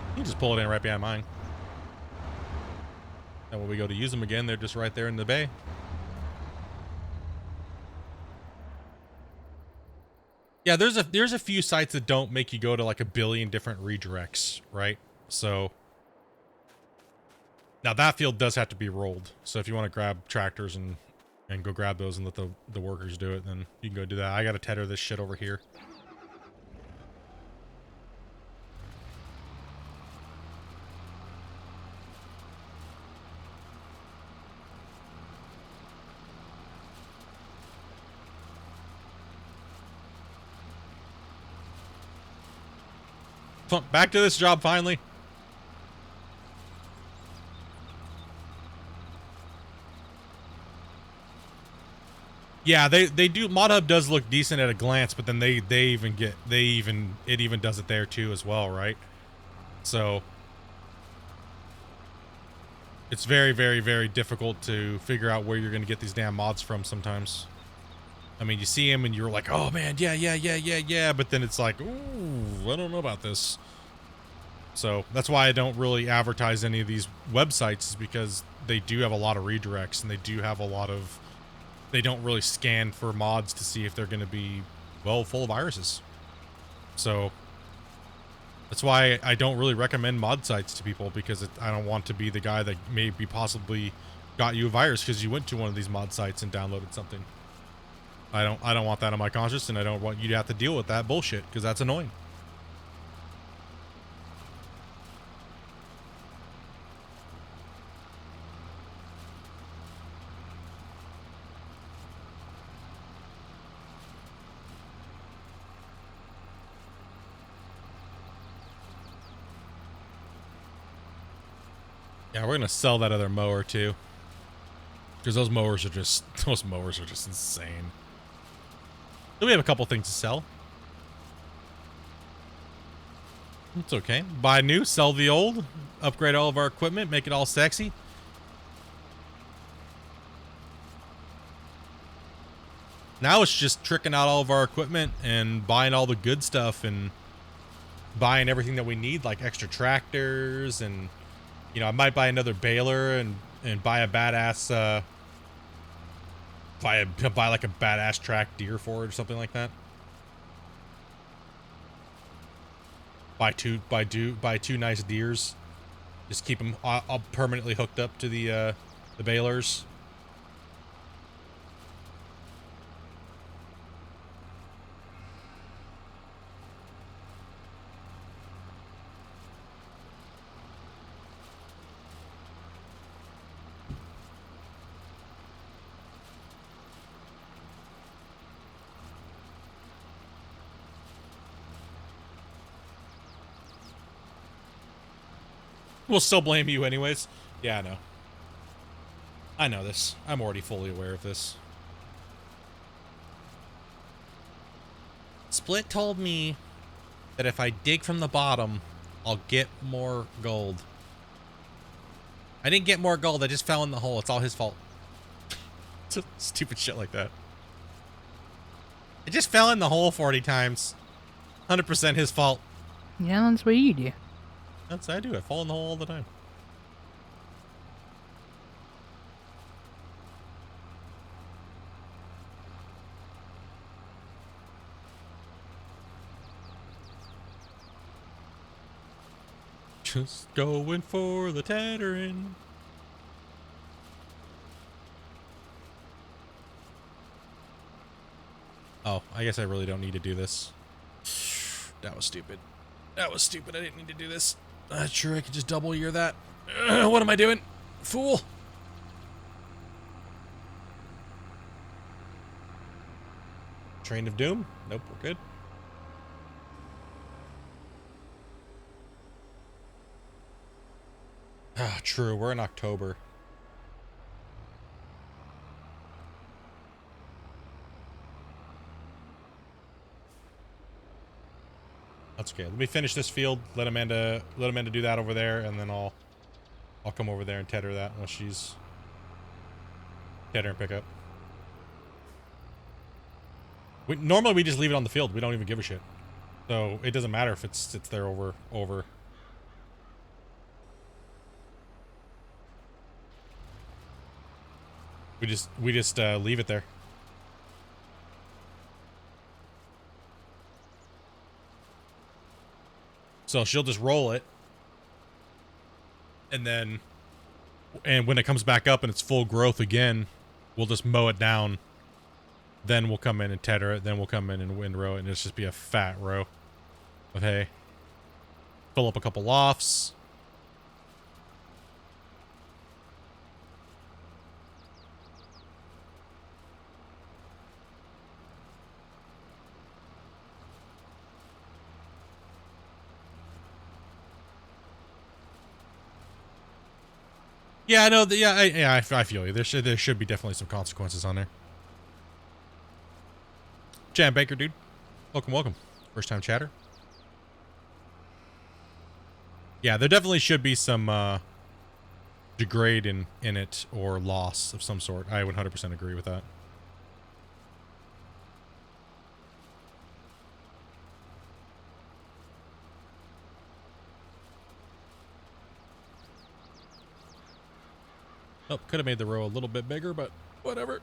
You can just pull it in right behind mine. And when we go to use them again, they're just right there in the bay. Yeah, there's a few sites that don't make you go to like a billion different redirects, right? So now that field does have to be rolled. So if you want to grab tractors and go grab those and let the workers do it, then you can go do that. I gotta tether this shit over here. Back to this job finally. Yeah, they do. ModHub does look decent at a glance, but then it even does it there too as well, right? So it's very, very, very difficult to figure out where you're going to get these damn mods from sometimes. I mean, you see them and you're like, oh man, yeah, but then it's like, ooh, I don't know about this. So that's why I don't really advertise any of these websites, is because they do have a lot of redirects and they do have a lot of, they don't really scan for mods to see if they're going to be, well, full of viruses. So that's why I don't really recommend mod sites to people, because I don't want to be the guy that maybe possibly got you a virus because you went to one of these mod sites and downloaded something. I don't want that on my conscience, and I don't want you to have to deal with that bullshit, because that's annoying. Yeah, we're gonna sell that other mower too, because those mowers are just insane. So we have a couple things to sell. It's okay. Buy new, sell the old, upgrade all of our equipment, make it all sexy. Now it's just tricking out all of our equipment and buying all the good stuff and buying everything that we need, like extra tractors, and you know, I might buy another baler and buy a badass buy like a badass track deer for it or something like that. Buy two nice deers. Just keep them all permanently hooked up to the balers. We'll still blame you anyways. Yeah, I know. I know this. I'm already fully aware of this. Split told me that if I dig from the bottom, I'll get more gold. I didn't get more gold. I just fell in the hole. It's all his fault. Stupid shit like that. I just fell in the hole 40 times. 100% his fault. Yeah, that's what you do. That's what I do. I fall in the hole all the time. Just going for the tethering. Oh, I guess I really don't need to do this. That was stupid. That was stupid. I didn't need to do this. Sure, I could just double year that. What am I doing? Fool. Train of Doom? Nope, we're good. Ah, true. We're in October. That's okay. Let me finish this field. Let Amanda do that over there, and then I'll come over there and tether that once she's tether and pick up. Normally we just leave it on the field. We don't even give a shit. So it doesn't matter if it sits there over. We just leave it there. So she'll just roll it, and when it comes back up and it's full growth again, we'll just mow it down. Then we'll come in and tether it. Then we'll come in and windrow it, and it'll just be a fat row of hay. Fill up a couple lofts. Yeah, I know. I feel you. There should be definitely some consequences on there. Jam Baker, dude. Welcome. First time chatter. Yeah, there definitely should be some degrade in it or loss of some sort. I would 100% agree with that. Oh, could have made the row a little bit bigger, but whatever.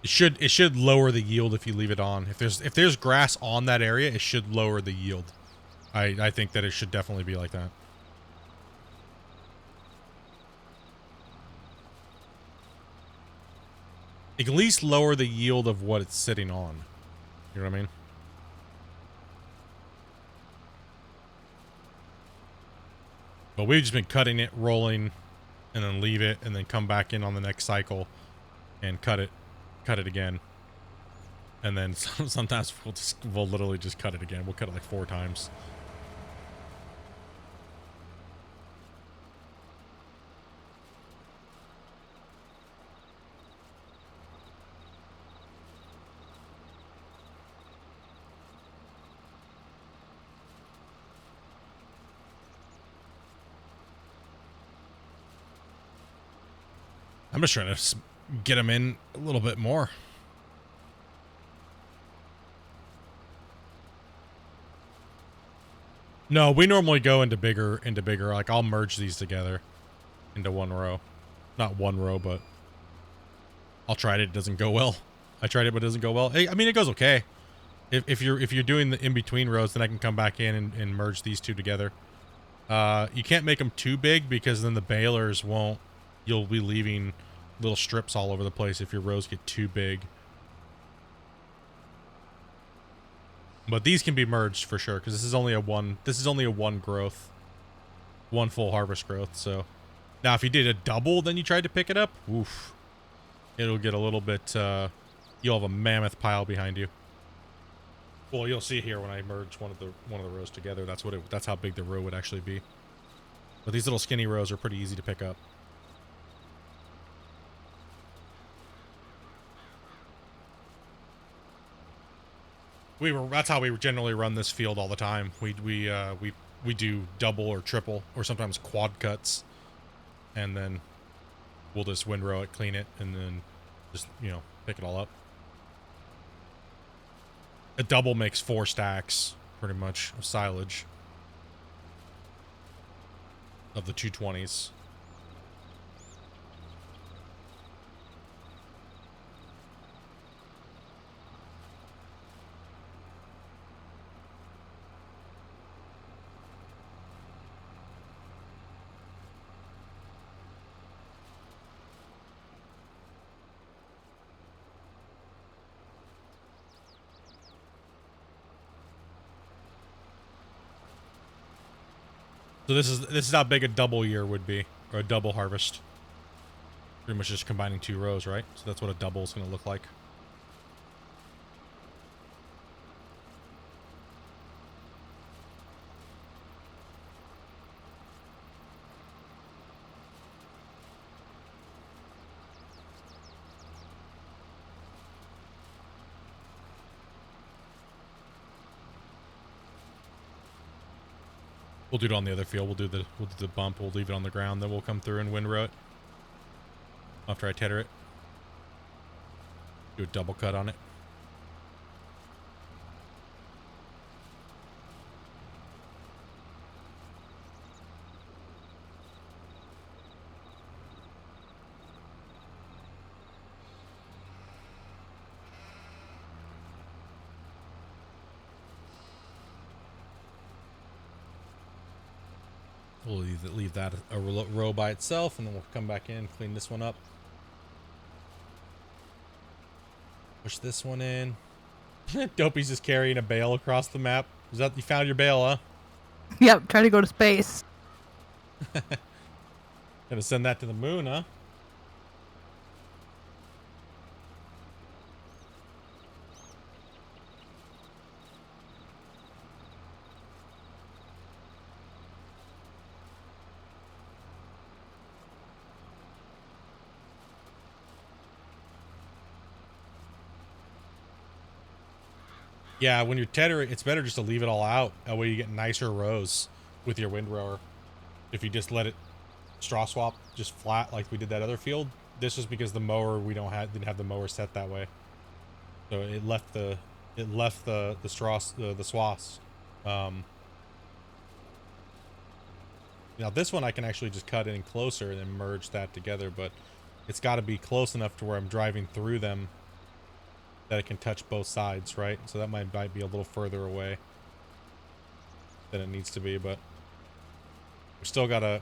It should lower the yield if you leave it on. If there's grass on that area, it should lower the yield. I think that it should definitely be like that. At least lower the yield of what it's sitting on. You know what I mean? But we've just been cutting it, rolling, and then leave it, and then come back in on the next cycle and cut it again. And then sometimes we'll literally just cut it again. We'll cut it like 4 times. I'm just trying to get them in a little bit more. No, we normally go into bigger. Like, I'll merge these together into one row. Not one row, but I'll try it. It doesn't go well. I tried it, but it doesn't go well. Hey, I mean, it goes okay. If you're doing the in-between rows, then I can come back in and merge these two together. You can't make them too big because then the balers won't. You'll be leaving little strips all over the place if your rows get too big. But these can be merged for sure because this is only a one growth, one full harvest growth. So now if you did a double, then you tried to pick it up, oof, it'll get a little bit. You'll have a mammoth pile behind you. Well, you'll see here when I merge one of the rows together. That's how big the row would actually be. But these little skinny rows are pretty easy to pick up. That's how we generally run this field all the time. We do double or triple or sometimes quad cuts, and then we'll just windrow it, clean it, and then just pick it all up. A double makes 4 stacks pretty much of silage of the 220s. So this is how big a double year would be, or a double harvest. Pretty much just combining 2 rows, right? So that's what a double is going to look like. We'll do it on the other field. We'll do the bump. We'll leave it on the ground. Then we'll come through and windrow it after I tether it. Do a double cut on it. We'll leave that a row by itself, and then we'll come back in, clean this one up. Push this one in. Dopey's just carrying a bale across the map. Is that, you found your bale, huh? Yep, try to go to space. Gonna send that to the moon, huh? Yeah, when you're tethering, it's better just to leave it all out. That way you get nicer rows with your windrower. If you just let it straw swap just flat like we did that other field. This was because the mower didn't have the mower set that way. So it left the swaths. Now this one I can actually just cut in closer and then merge that together, but it's got to be close enough to where I'm driving through them that it can touch both sides, right? So that might be a little further away than it needs to be, but we still gotta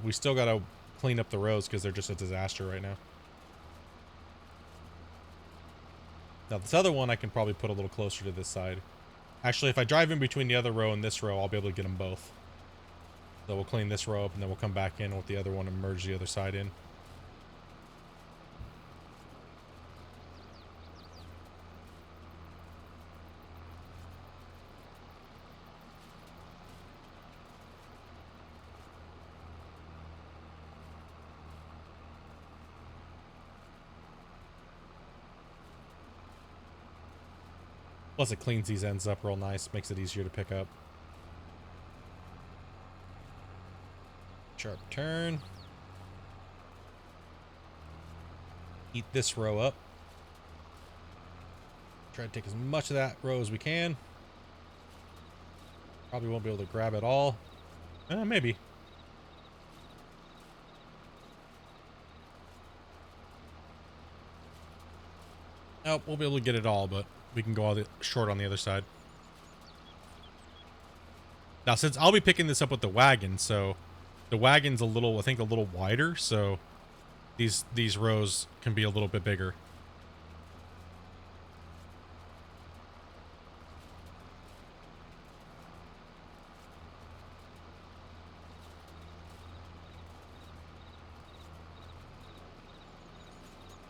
clean up the rows because they're just a disaster right now. Now this other one I can probably put a little closer to this side. Actually, if I drive in between the other row and this row, I'll be able to get them both. So we'll clean this row up and then we'll come back in with the other one and merge the other side in. Plus it cleans these ends up real nice, makes it easier to pick up. Sharp turn. Eat this row up. Try to take as much of that row as we can. Probably won't be able to grab it all. Maybe. Nope, we'll be able to get it all, but we can go all short on the other side. Now, since I'll be picking this up with the wagon, so the wagon's I think a little wider, so these rows can be a little bit bigger.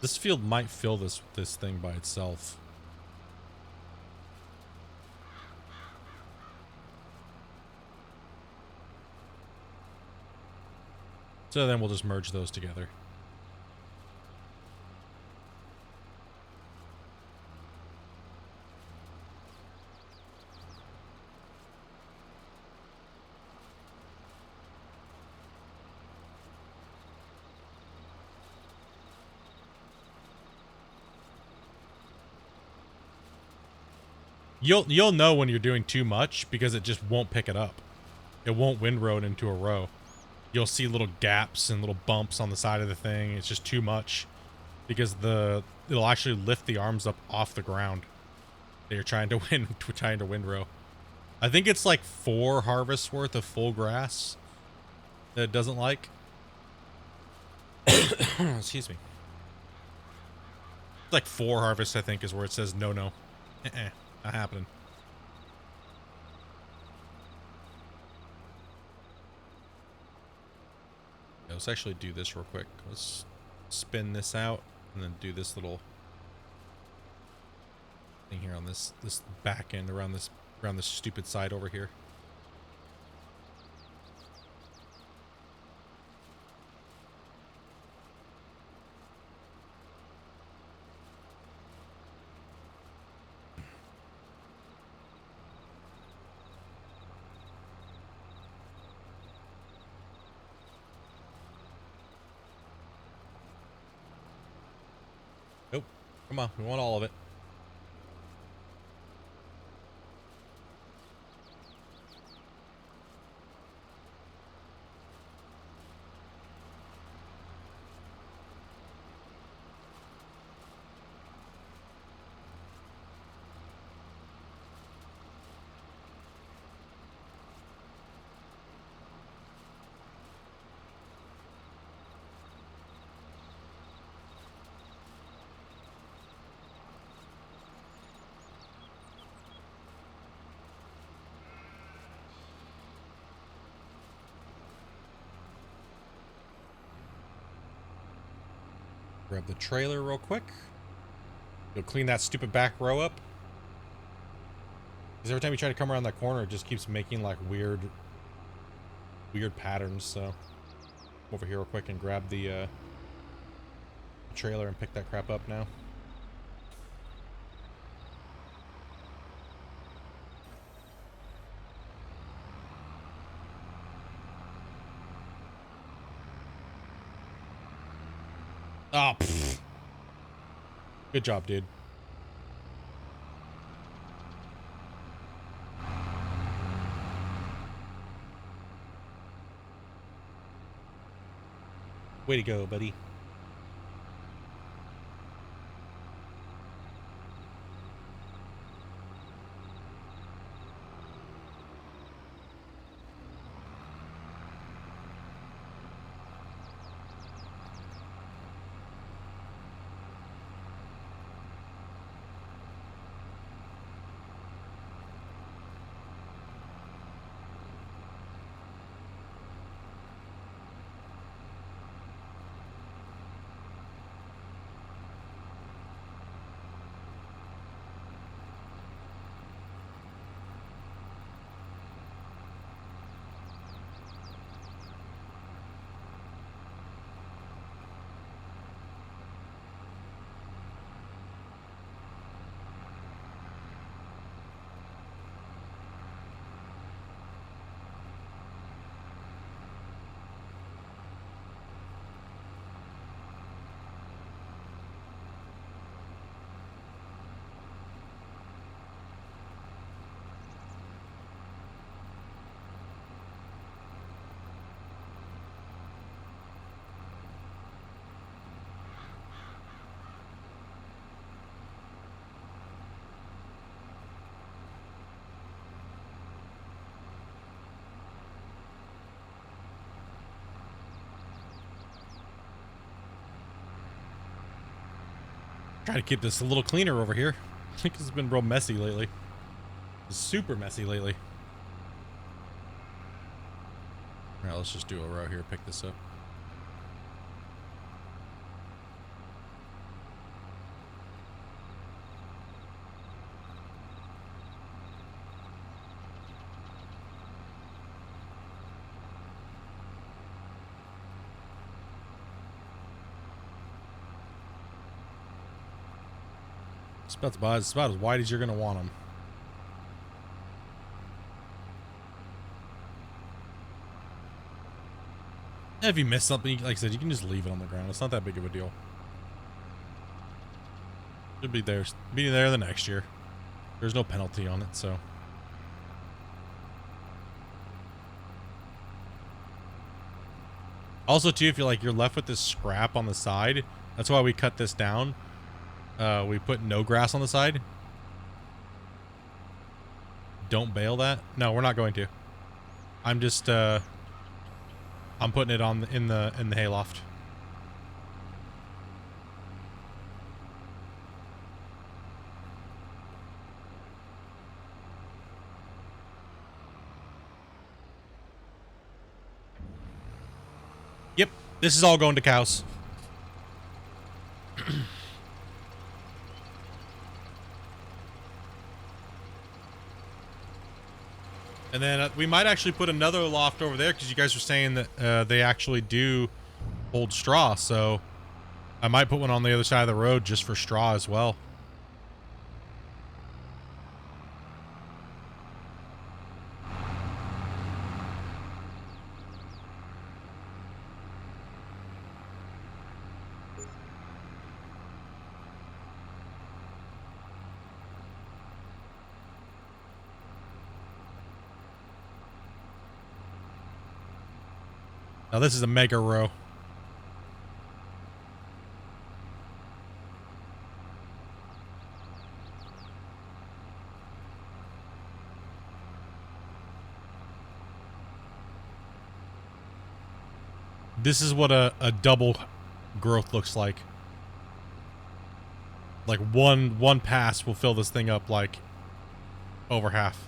This field might fill this thing by itself. So then we'll just merge those together. You'll know when you're doing too much because it just won't pick it up. It won't windrow it into a row. You'll see little gaps and little bumps on the side of the thing. It's just too much because it'll actually lift the arms up off the ground that you're trying to windrow. I think it's like 4 harvests worth of full grass that it doesn't like. Excuse me. It's like 4 harvests, I think, is where it says no. Not happening. Let's actually do this real quick. Let's spin this out and then do this little thing here on this back end around this stupid side over here. Nope. Come on, we want all of it. Grab the trailer real quick. You'll clean that stupid back row up. Because every time you try to come around that corner, it just keeps making like weird patterns. So come over here real quick and grab the trailer and pick that crap up now. Oh, pfft. Good job, dude. Way to go, buddy. Try to keep this a little cleaner over here. I think it's been real messy lately. Super messy lately. Alright, let's just do a row here, pick this up. It's about as wide as you're going to want them. If you miss something, like I said, you can just leave it on the ground. It's not that big of a deal. Should be there the next year. There's no penalty on it, so. Also, too, if you're left with this scrap on the side, that's why we cut this down. We put no grass on the side. Don't bale that. No, we're not going to. I'm just I'm putting it on in the hayloft. Yep, this is all going to cows. And then we might actually put another loft over there because you guys were saying that they actually do hold straw. So I might put one on the other side of the road just for straw as well. Now this is a mega row. This is what a double growth looks like. Like one pass will fill this thing up like over half.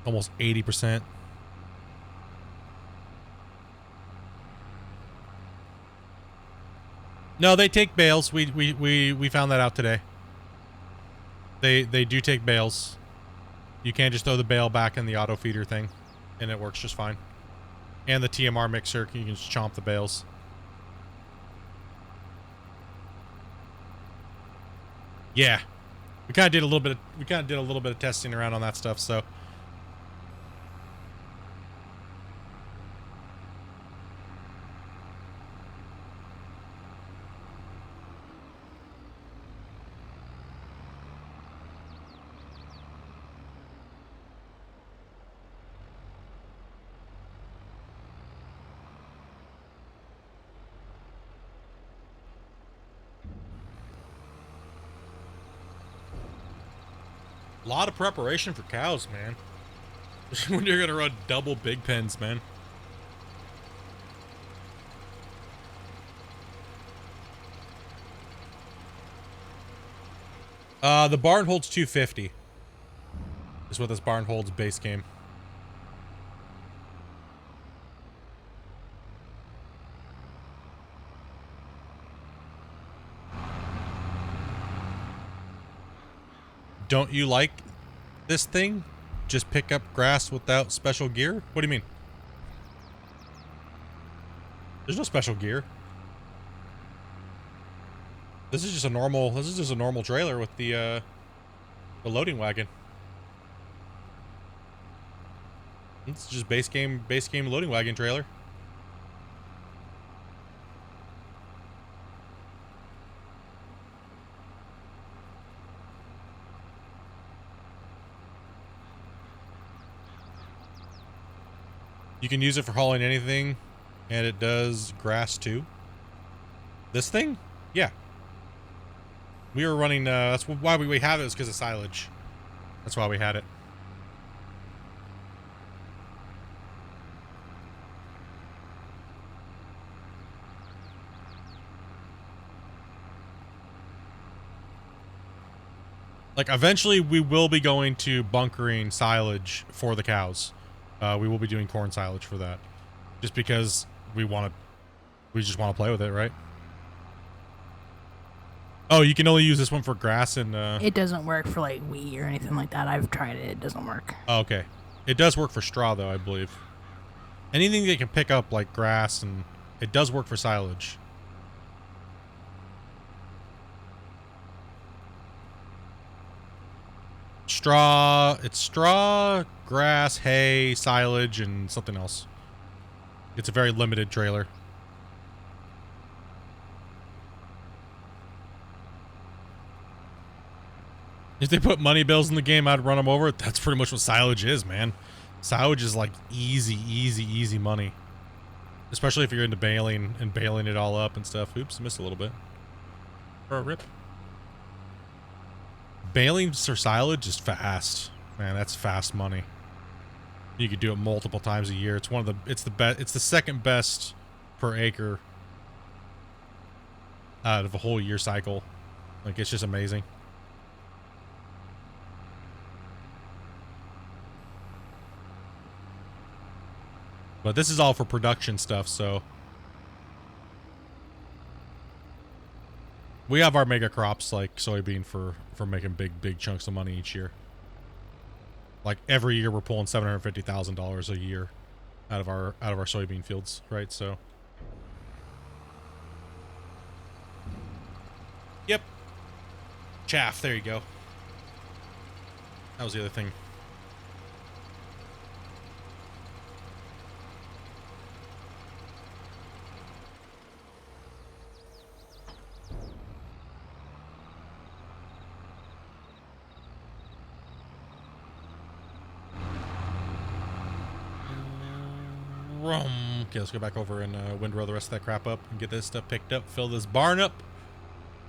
Almost 80%. No, they take bales. We found that out today. They do take bales. You can't just throw the bale back in the auto feeder thing, and it works just fine. And the TMR mixer, you can just chomp the bales. Yeah, we kind of did a little bit of testing around on that stuff. So. A lot of preparation for cows, man. When you're gonna run double big pens, man. The barn holds 250. Is what this barn holds base game. Don't you like this thing? Just pick up grass without special gear? What do you mean? There's no special gear. This is just a normal trailer with the loading wagon. It's just base game loading wagon trailer. You can use it for hauling anything, and it does grass too. This thing? Yeah. We were running, that's why we have it, is because of silage. That's why we had it. Like, eventually we will be going to bunkering silage for the cows. We will be doing corn silage for that. Just because we just want to play with it, right? Oh, you can only use this one for grass and It doesn't work for like wheat or anything like that. I've tried it. It doesn't work. Oh, okay. It does work for straw though, I believe. Anything that can pick up like grass, and it does work for silage. Straw, it's straw, grass, hay, silage, and something else. It's a very limited trailer. If they put money bills in the game, I'd run them over. That's pretty much what silage is, man. Silage is like easy money. Especially if you're into baling and baling it all up and stuff. Oops, missed a little bit. For a rip. Baling for silage is fast. Man, that's fast money. You could do it multiple times a year. It's it's the second best per acre out of a whole year cycle. Like, it's just amazing. But this is all for production stuff, so we have our mega crops like soybean for making big chunks of money each year. Like, every year we're pulling $750,000 a year out of our soybean fields, right? So yep. Chaff, there you go. That was the other thing. Okay, let's go back over and windrow the rest of that crap up and get this stuff picked up. Fill this barn up.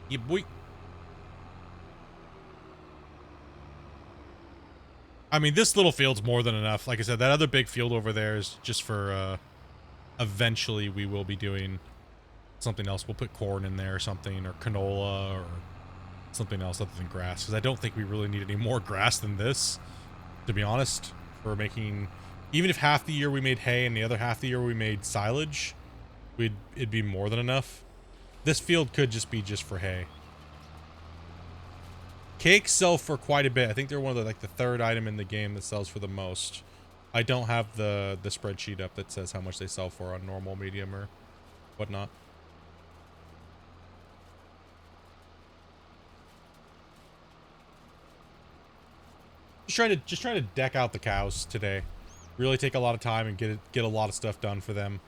Yeah, boy. I mean, this little field's more than enough. Like I said, that other big field over there is just for, eventually we will be doing something else. We'll put corn in there or something, or canola, or something else other than grass. Because I don't think we really need any more grass than this, to be honest. For making, even if half the year we made hay and the other half the year we made silage, it'd be more than enough. This field could just be just for hay. Cakes sell for quite a bit. I think they're one of the, like, the third item in the game that sells for the most. I don't have the spreadsheet up that says how much they sell for on normal, medium, or whatnot. Just trying to deck out the cows today. Really take a lot of time and get a lot of stuff done for them.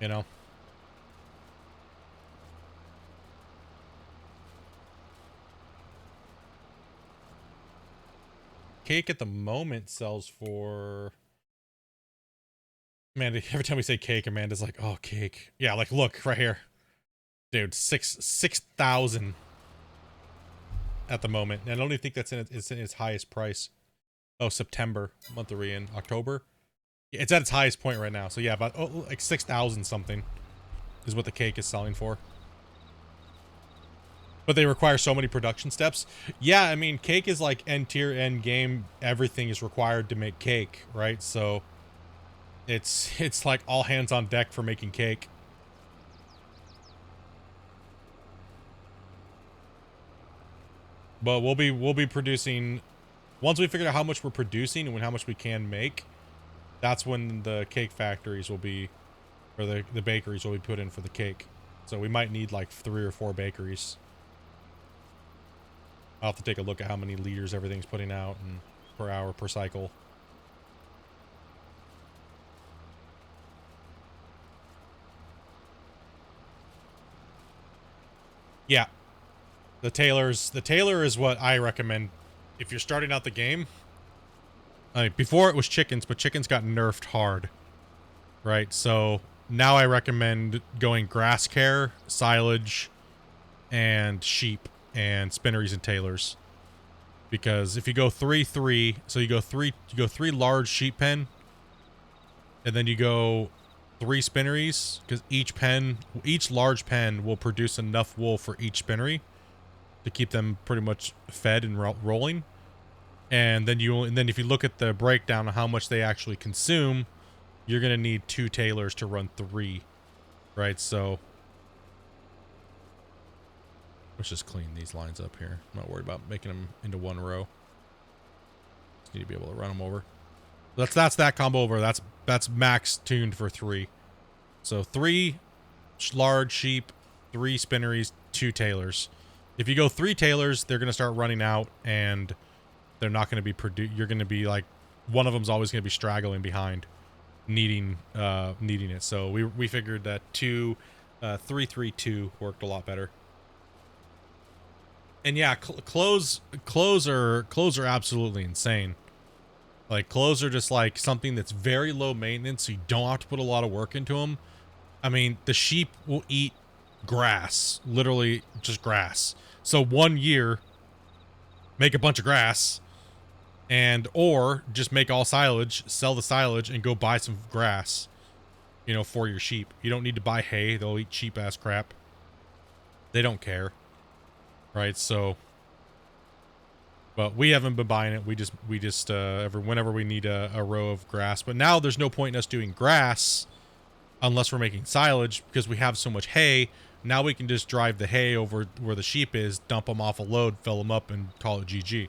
You know. Cake at the moment sells for, Amanda, every time we say cake, Amanda's like, oh, cake. Yeah, like, look, right here. Dude, 6,000 at the moment. And I don't even think that's in its highest price. Oh, September. Month are we in? October? Yeah, it's at its highest point right now. So yeah, about like 6,000 something is what the cake is selling for. But they require so many production steps. Yeah, I mean, cake is like end tier, end game. Everything is required to make cake, right? So it's like all hands on deck for making cake. But we'll be producing, once we figure out how much we're producing and how much we can make, that's when the cake factories will be, or the bakeries will be put in for the cake. So we might need like 3 or 4 bakeries. I'll have to take a look at how many liters everything's putting out and per hour per cycle. Yeah. The tailor is what I recommend if you're starting out the game. I mean, before it was chickens, but chickens got nerfed hard. Right? So now I recommend going grass care, silage, and sheep, and spinneries and tailors. Because if you go 3-3, so you go 3 large sheep pen, and then you go 3 spinneries, because each large pen will produce enough wool for each spinnery to keep them pretty much fed and rolling. And then if you look at the breakdown of how much they actually consume, you're gonna need 2 tailors to run 3, right? So let's just clean these lines up here. I'm not worried about making them into one row. Just need to be able to run them over. That's that combo over. That's max tuned for 3. So 3 large sheep, 3 spinneries, 2 tailors. If you go 3 tailors, they're gonna start running out, and they're not gonna be you're gonna be like, one of them's always gonna be straggling behind, needing it. So we figured that 3-3-2 worked a lot better. And yeah, clothes are absolutely insane. Like, clothes are just like something that's very low maintenance, so you don't have to put a lot of work into them. I mean, the sheep will eat grass, literally just grass. So 1 year, make a bunch of grass, or just make all silage, sell the silage, and go buy some grass, you know, for your sheep. You don't need to buy hay. They'll eat cheap ass crap. They don't care. Right, so, but we haven't been buying it. We just whenever we need a row of grass. But now there's no point in us doing grass unless we're making silage, because we have so much hay. Now we can just drive the hay over where the sheep is, dump them off a load, fill them up, and call it GG.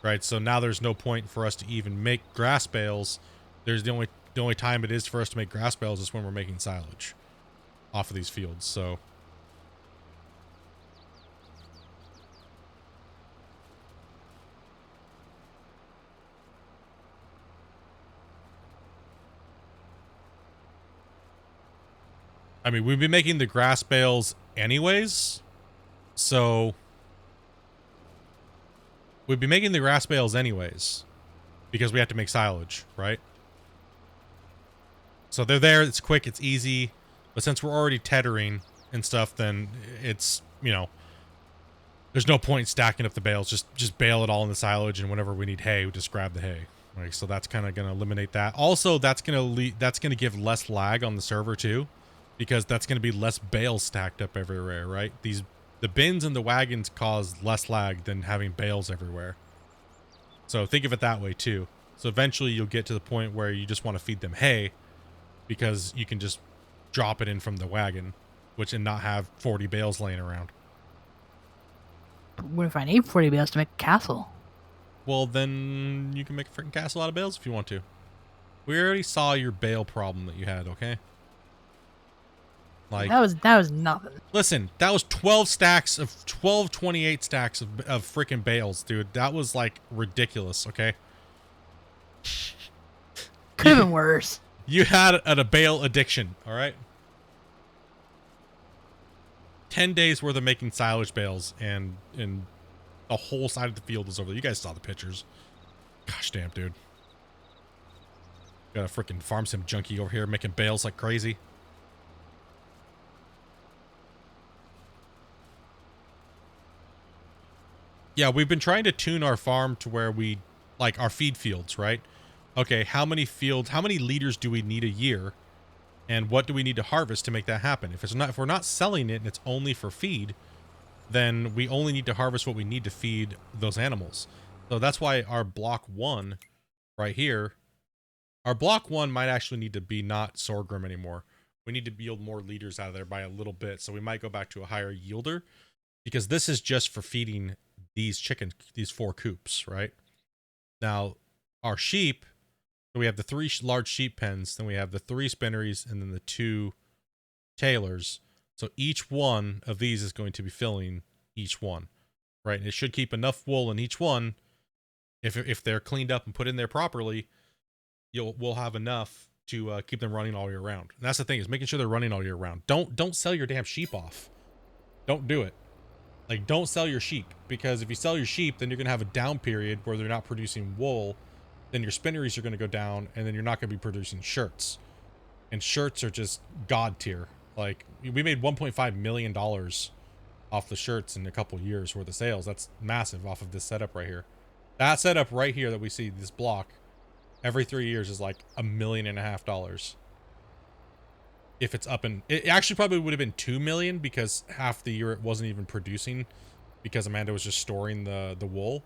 Right, so now there's no point for us to even make grass bales. There's the only time it is for us to make grass bales is when we're making silage off of these fields. So I mean, we've been making the grass bales anyways, so we'd be making the grass bales anyways because we have to make silage, right? So they're there. It's quick. It's easy. But since we're already tethering and stuff, then it's, you know, there's no point stacking up the bales. Just bale it all in the silage, and whenever we need hay, we just grab the hay. Right? So that's kind of going to eliminate that. Also, that's going to give less lag on the server too, because that's going to be less bales stacked up everywhere, right? The bins and the wagons cause less lag than having bales everywhere. So think of it that way too. So eventually you'll get to the point where you just want to feed them hay, because you can just drop it in from the wagon, and not have 40 bales laying around. What if I need 40 bales to make a castle? Well, then you can make a freaking castle out of bales if you want to. We already saw your bale problem that you had, okay? Like, that was nothing. Listen, that was 12 28 stacks of freaking bales, dude. That was like ridiculous, okay? Could have been worse. You had a bale addiction, all right? 10 days worth of making silage bales, and the whole side of the field was over there. You guys saw the pictures. Gosh damn, dude. Got a freaking farm sim junkie over here making bales like crazy. Yeah, we've been trying to tune our farm to where we, like, our feed fields, right? Okay, how many liters do we need a year? And what do we need to harvest to make that happen? If we're not selling it and it's only for feed, then we only need to harvest what we need to feed those animals. So that's why our block 1 right here, our block 1 might actually need to be not sorghum anymore. We need to yield more liters out of there by a little bit. So we might go back to a higher yielder, because this is just for feeding these chickens, these 4 coops, right? Now, our sheep, so we have the 3 large sheep pens, then we have the 3 spinneries, and then the 2 tailors. So each one of these is going to be filling each one, right? And it should keep enough wool in each one. If they're cleaned up and put in there properly, we'll have enough to keep them running all year round. And that's the thing, is making sure they're running all year round. Don't sell your damn sheep off. Don't do it. Like, don't sell your sheep, because if you sell your sheep, then you're going to have a down period where they're not producing wool. Then your spinneries are going to go down, and then you're not going to be producing shirts. And shirts are just god tier. Like, we made $1.5 million off the shirts in a couple years worth of sales. That's massive off of this setup right here. That setup right here that we see, this block, every 3 years is like $1.5 million. If it's up, and it actually probably would have been 2 million, because half the year it wasn't even producing, because Amanda was just storing the wool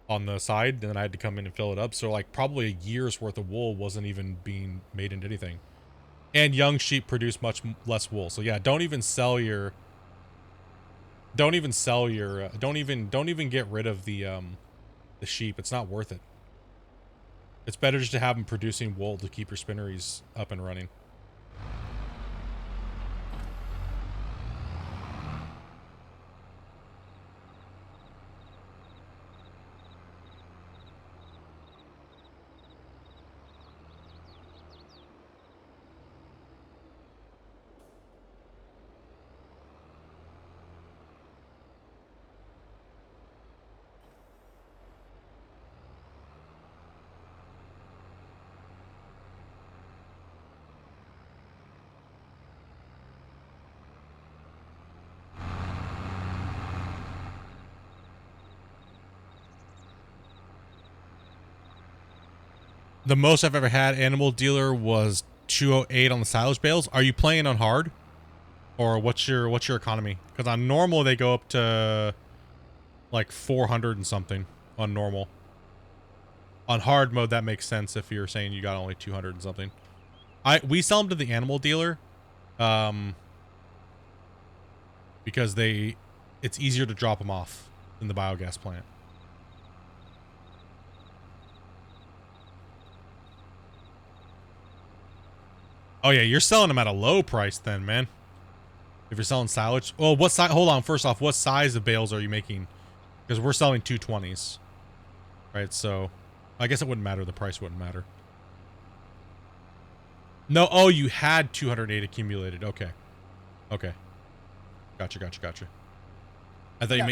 on the side, and then I had to come in and fill it up. So like probably a year's worth of wool wasn't even being made into anything. And young sheep produce much less wool. So yeah, don't even get rid of the sheep. It's not worth it. It's better just to have them producing wool to keep your spinneries up and running. The most I've ever had animal dealer was 208 on the silage bales. Are you playing on hard, or what's your economy? Because on normal they go up to like 400 and something on normal. On hard mode that makes sense if you're saying you got only 200 and something. We sell them to the animal dealer, because it's easier to drop them off than the biogas plant. Oh yeah, you're selling them at a low price then, man. If you're selling silage. Well, what size? Hold on. First off, what size of bales are you making? Because we're selling 220s, right? So, I guess it wouldn't matter. The price wouldn't matter. No. Oh, you had 208 accumulated. Okay. Okay. Gotcha. I thought you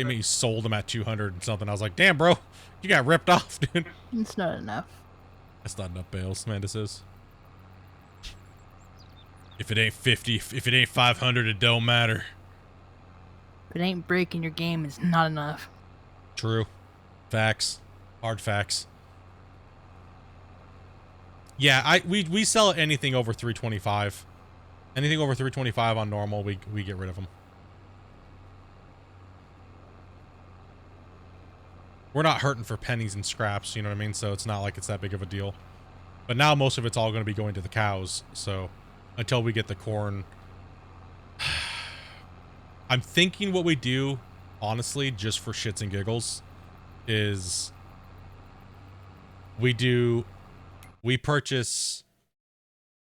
meant you sold them at 200 and something. I was like, damn, bro, you got ripped off, dude. It's not enough. That's not enough bales, man. This is. If it ain't 50, if it ain't 500, it don't matter. If it ain't breaking your game, it's not enough. True. Facts. Hard facts. Yeah, we sell anything over 325. Anything over 325 on normal, we get rid of them. We're not hurting for pennies and scraps, you know what I mean? So it's not like it's that big of a deal. But now most of it's all going to be going to the cows. So until we get the corn, I'm thinking what we do, honestly, just for shits and giggles, is we purchase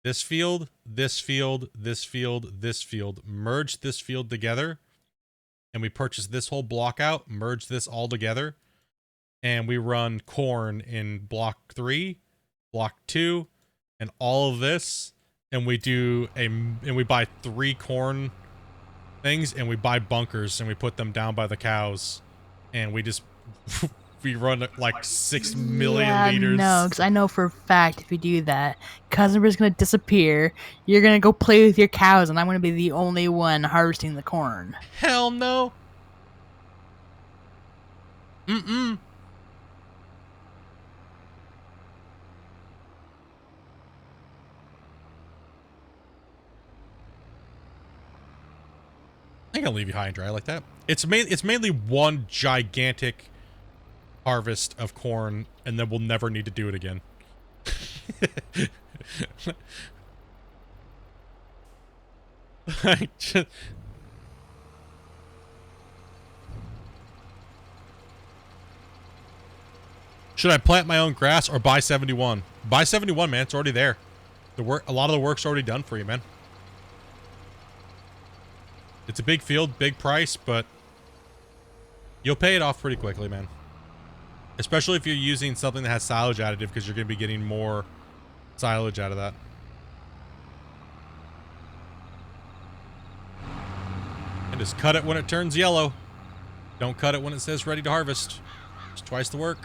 this field, this field, this field, this field, merge this field together, and we purchase this whole block out, merge this all together, and we run corn in block 3, block 2, and all of this, and we buy 3 corn things, and we buy bunkers, and we put them down by the cows, and we just we run like 6 million liters. No, because I know for a fact if you do that, Cousinber's gonna disappear. You're gonna go play with your cows, and I'm gonna be the only one harvesting the corn. Hell no. Mm-mm. I ain't gonna leave you high and dry like that. It's mainly one gigantic harvest of corn, and then we'll never need to do it again. Should I plant my own grass or buy 71? Buy 71, man. It's already there. A lot of the work's already done for you, man. It's a big field, big price, but you'll pay it off pretty quickly, man. Especially if you're using something that has silage additive, because you're going to be getting more silage out of that. And just cut it when it turns yellow. Don't cut it when it says ready to harvest. It's twice the work.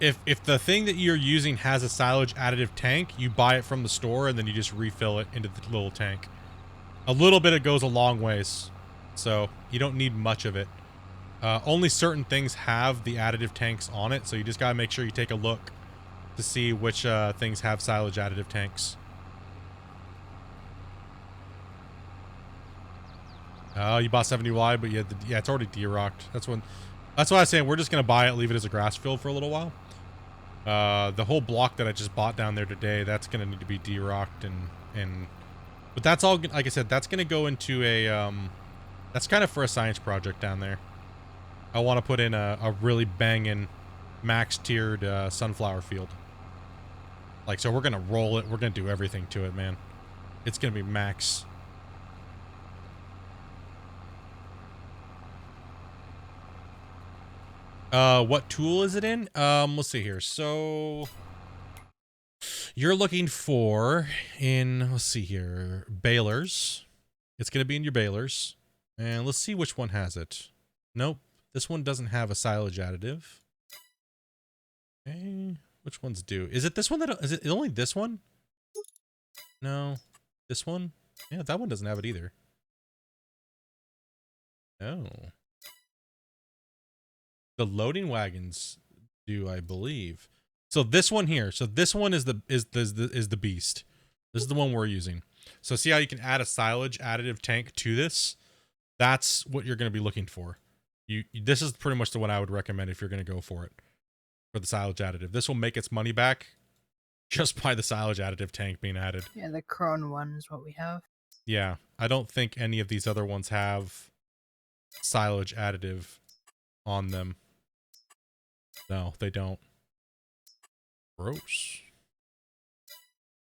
If the thing that you're using has a silage additive tank, you buy it from the store and then you just refill it into the little tank. A little bit, it goes a long ways, so you don't need much of it. Only certain things have the additive tanks on it, so you just gotta make sure you take a look to see which things have silage additive tanks. You bought 70 wide, but yeah, it's already de-rocked. That's why I was saying we're just gonna buy it, leave it as a grass field for a little while. The whole block that I just bought down there today, that's gonna need to be de-rocked but that's all, like I said, that's gonna go into a that's kind of for a science project down there. I want to put in a really banging max tiered sunflower field. Like, so we're gonna roll it, we're gonna do everything to it, man. It's gonna be max. What tool is it in? Let's see here. So you're looking for let's see here, balers. It's going to be in your balers. And let's see which one has it. Nope. This one doesn't have a silage additive. Okay. Which ones do? Is it this one is it only this one? No. This one? Yeah, that one doesn't have it either. Oh. The loading wagons do, I believe. So this one here. So this one is the beast. This is the one we're using. So see how you can add a silage additive tank to this? That's what you're going to be looking for. This is pretty much the one I would recommend if you're going to go for it. For the silage additive. This will make its money back just by the silage additive tank being added. Yeah, the Crone one is what we have. Yeah. I don't think any of these other ones have silage additive on them. No, they don't. Gross.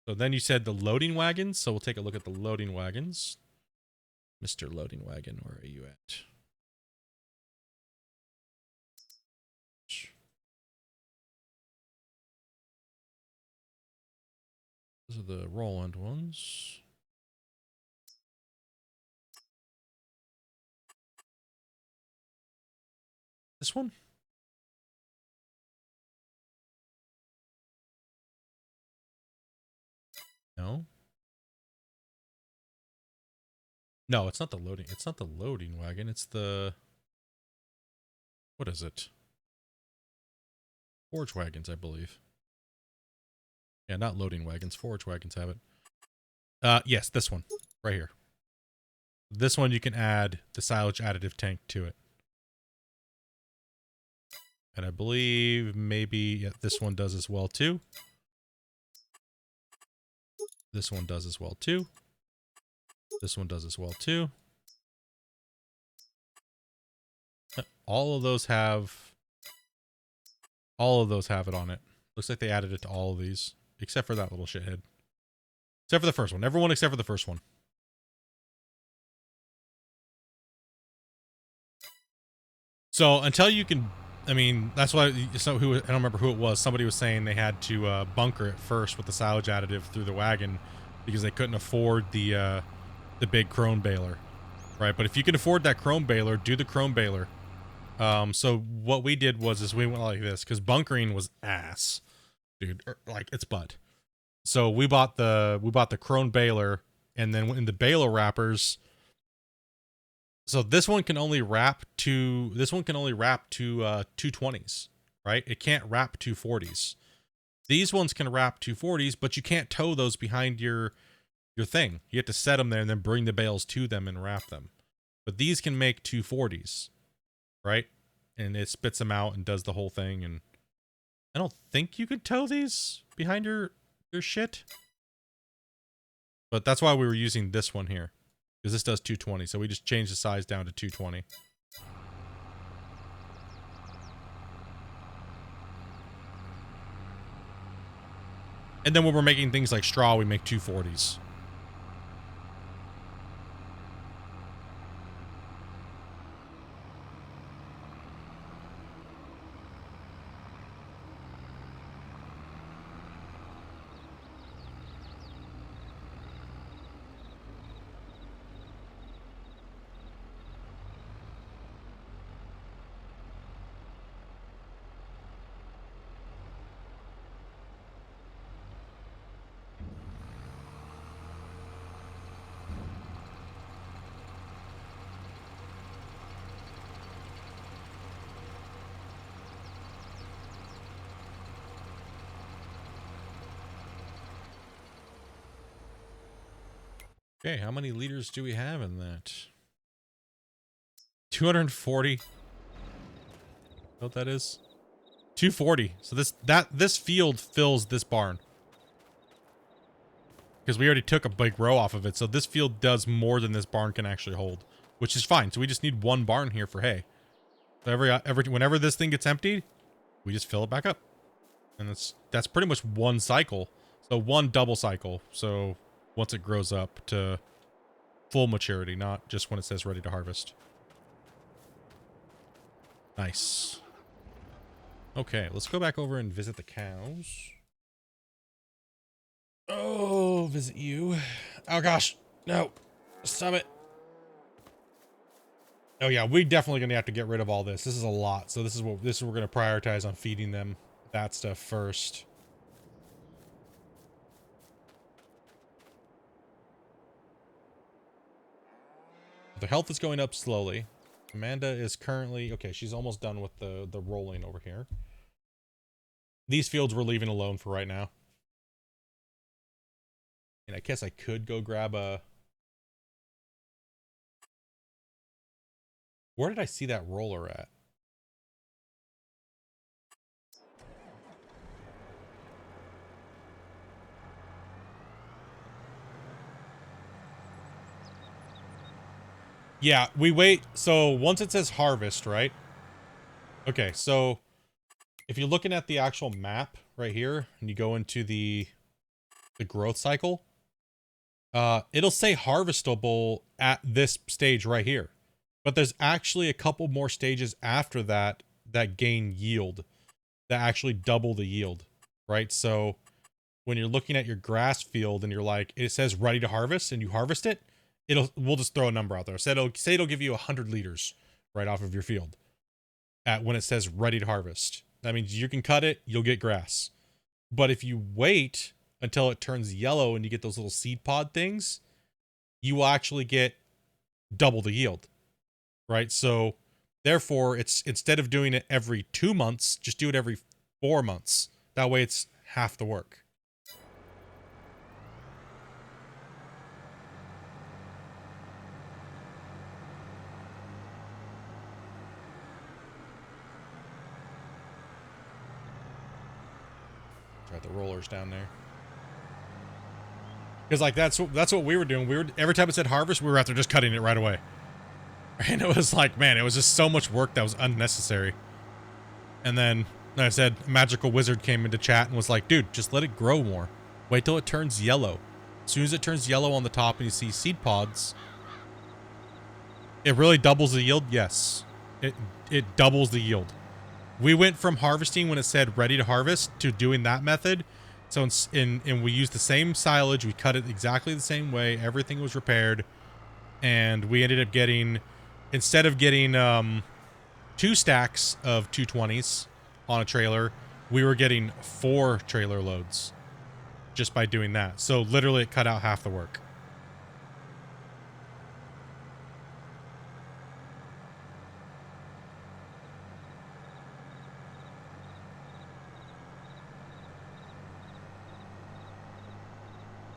So then you said the loading wagons. So we'll take a look at the loading wagons. Mr. Loading Wagon, where are you at? Those are the Roland ones. This one? No. No, it's not the loading. It's not the loading wagon. It's the... What is it? Forge wagons, I believe. Yeah, not loading wagons. Forge wagons have it. Yes, this one. Right here. This one you can add the silage additive tank to it. And I believe maybe this one does as well too. This one does as well too. This one does as well too. All of those have it on it. Looks like they added it to all of these, except for that little shithead. Except for the first one. Everyone except for the first one. So until you can, I mean, that's why. So I don't remember who it was. Somebody was saying they had to bunker it first with the silage additive through the wagon because they couldn't afford the big chrome baler, right? But if you can afford that chrome baler, do the chrome baler. So what we did was we went like this because bunkering was ass, dude. Like it's butt. So we bought the chrome baler, and then in the baler wrappers. So this one can only wrap to 220s, right? It can't wrap 240s. These ones can wrap 240s, but you can't tow those behind your thing. You have to set them there and then bring the bales to them and wrap them. But these can make 240s, right? And it spits them out and does the whole thing. And I don't think you could tow these behind your shit. But that's why we were using this one here. Because this does 220, so we just changed the size down to 220. And then when we're making things like straw, we make 240s. Okay, how many liters do we have in that? 240. You know what that is? 240. So this field fills this barn. Because we already took a big row off of it, so this field does more than this barn can actually hold, which is fine. So we just need one barn here for hay. So whenever this thing gets emptied, we just fill it back up. And that's pretty much one cycle. So one double cycle. So once it grows up to full maturity, not just when it says ready to harvest. Nice. Okay, let's go back over and visit the cows. Oh, visit you. Oh gosh, no. Stop it. Oh yeah, we definitely gonna have to get rid of all this. This is a lot. So this is what we're gonna prioritize on feeding them that stuff first. The health is going up slowly. Amanda is currently okay, she's almost done with the rolling over here. These fields we're leaving alone for right now. And I guess I could go grab a... Where did I see that roller at? Yeah, we wait. So once it says harvest, right? Okay, so if you're looking at the actual map right here and you go into the growth cycle, it'll say harvestable at this stage right here. But there's actually a couple more stages after that that gain yield, that actually double the yield, right? So when you're looking at your grass field and you're like, it says ready to harvest and you harvest it, we'll just throw a number out there. Say it'll give you 100 liters right off of your field at when it says ready to harvest. That means you can cut it, you'll get grass. But if you wait until it turns yellow and you get those little seed pod things, you will actually get double the yield, right? So therefore, it's instead of doing it every 2 months, just do it every 4 months. That way it's half the work. Got the rollers down there. Because like that's what we were doing. Every time it said harvest, we were out there just cutting it right away. And it was like, man, it was just so much work that was unnecessary. And then, like I said, Magical Wizard came into chat and was like, dude, just let it grow more. Wait till it turns yellow. As soon as it turns yellow on the top and you see seed pods, it really doubles the yield. Yes, it doubles the yield. We went from harvesting when it said ready to harvest to doing that method. So we used the same silage. We cut it exactly the same way. Everything was repaired. And we ended up getting, instead of getting 2 stacks of 220s on a trailer, we were getting 4 trailer loads just by doing that. So literally it cut out half the work.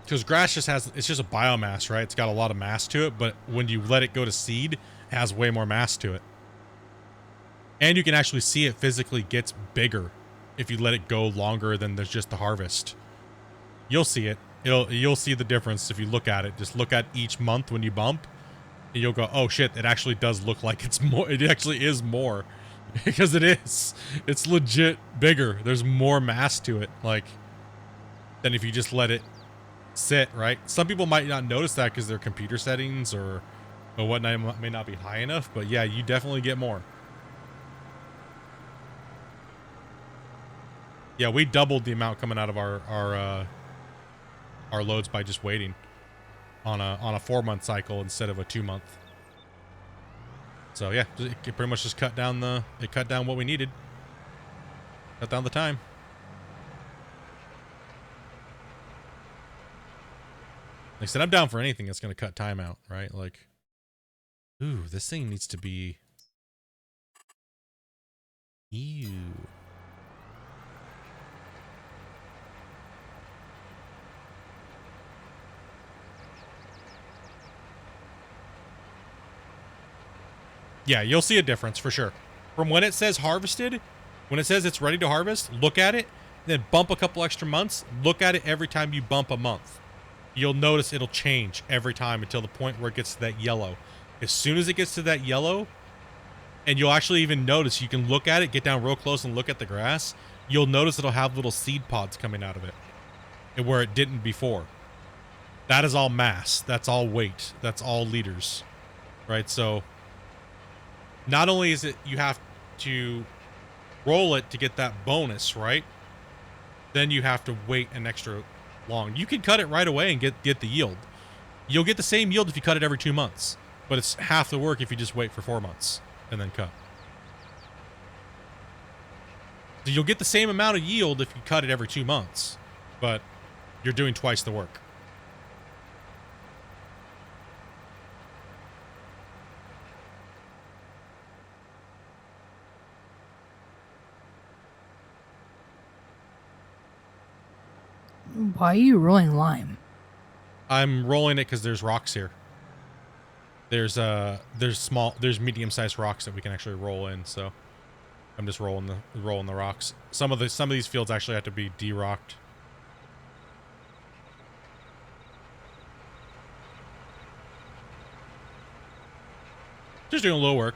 Because grass it's just a biomass, right? It's got a lot of mass to it, but when you let it go to seed, it has way more mass to it. And you can actually see it physically gets bigger if you let it go longer than there's just the harvest. You'll see it. You'll see the difference if you look at it. Just look at each month when you bump, and you'll go, oh shit, it actually does look like it's more. It actually is more. Because it is. It's legit bigger. There's more mass to it, like, than if you just let it sit, right? Some people might not notice that because their computer settings or whatnot may not be high enough, but yeah, you definitely get more. Yeah, we doubled the amount coming out of our loads by just waiting on a 4-month cycle instead of a 2-month. So yeah, it pretty much just cut down what we needed. Cut down the time. Like I said, I'm down for anything that's going to cut time out, right? Like, ooh, this thing needs to be... Ew. Yeah, you'll see a difference for sure. From when it says harvested, when it says it's ready to harvest, look at it, then bump a couple extra months, look at it every time you bump a month. You'll notice it'll change every time until the point where it gets to that yellow. As soon as it gets to that yellow, and you'll actually even notice, you can look at it, get down real close and look at the grass, you'll notice it'll have little seed pods coming out of it, and where it didn't before. That is all mass. That's all weight. That's all liters, right? So not only is it you have to roll it to get that bonus, right? Then you have to wait an extra long. You can cut it right away and get the yield. You'll get the same yield if you cut it every 2 months, but it's half the work if you just wait for 4 months and then cut. So you'll get the same amount of yield if you cut it every 2 months, but you're doing twice the work. Why are you rolling lime? I'm rolling it because there's rocks here. There's medium-sized rocks that we can actually roll in, so I'm just rolling the rocks. Some of these fields actually have to be de-rocked. Just doing a little work.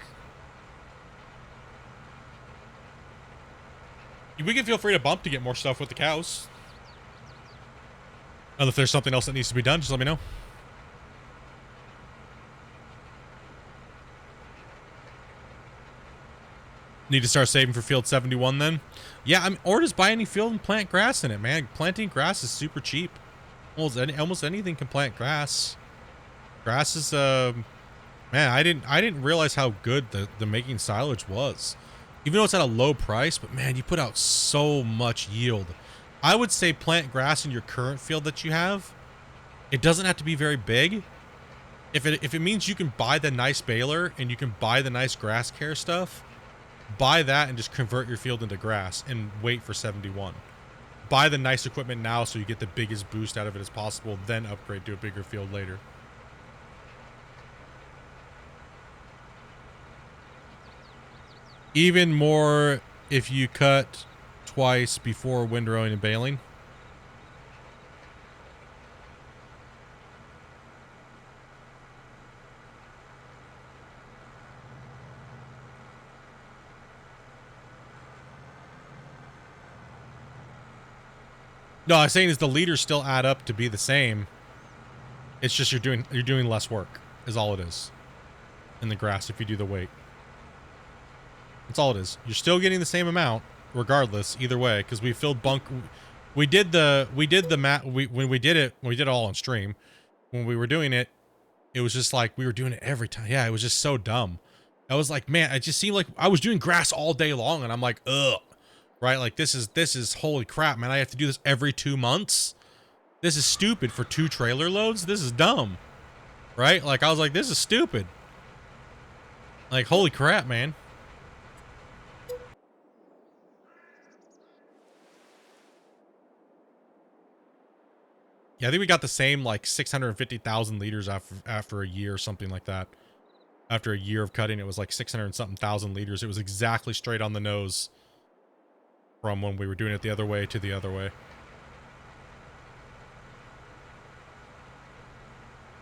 We can feel free to bump to get more stuff with the cows. And if there's something else that needs to be done, just let me know. Need to start saving for field 71 then? Yeah, I mean, or just buy any field and plant grass in it, man. Planting grass is super cheap. Almost anything can plant grass. Grass is man, I didn't realize how good the making silage was. Even though it's at a low price, but man, you put out so much yield. I would say plant grass in your current field that you have. It doesn't have to be very big. If it means you can buy the nice baler and you can buy the nice grass care stuff, buy that and just convert your field into grass and wait for 71. Buy the nice equipment now so you get the biggest boost out of it as possible, then upgrade to a bigger field later. Even more if you cut twice before windrowing and baling. No, I'm saying is the leaders still add up to be the same. It's just you're doing less work is all it is in the grass if you do the weight. That's all it is. You're still getting the same amount regardless either way because we filled bunk. We did the mat. When we did it all on stream. When we were doing it, it was just like we were doing it every time. Yeah, it was just so dumb. I was like, man, it just seemed like I was doing grass all day long, and I'm like, ugh. Right, like this is holy crap, man. I have to do this every 2 months. This is stupid for 2 trailer loads. This is dumb. Right? Like I was like, this is stupid. Like holy crap, man. Yeah, I think we got the same like 650,000 liters after a year or something like that. After a year of cutting, it was like 600 and something thousand liters. It was exactly straight on the nose. From when we were doing it the other way to the other way.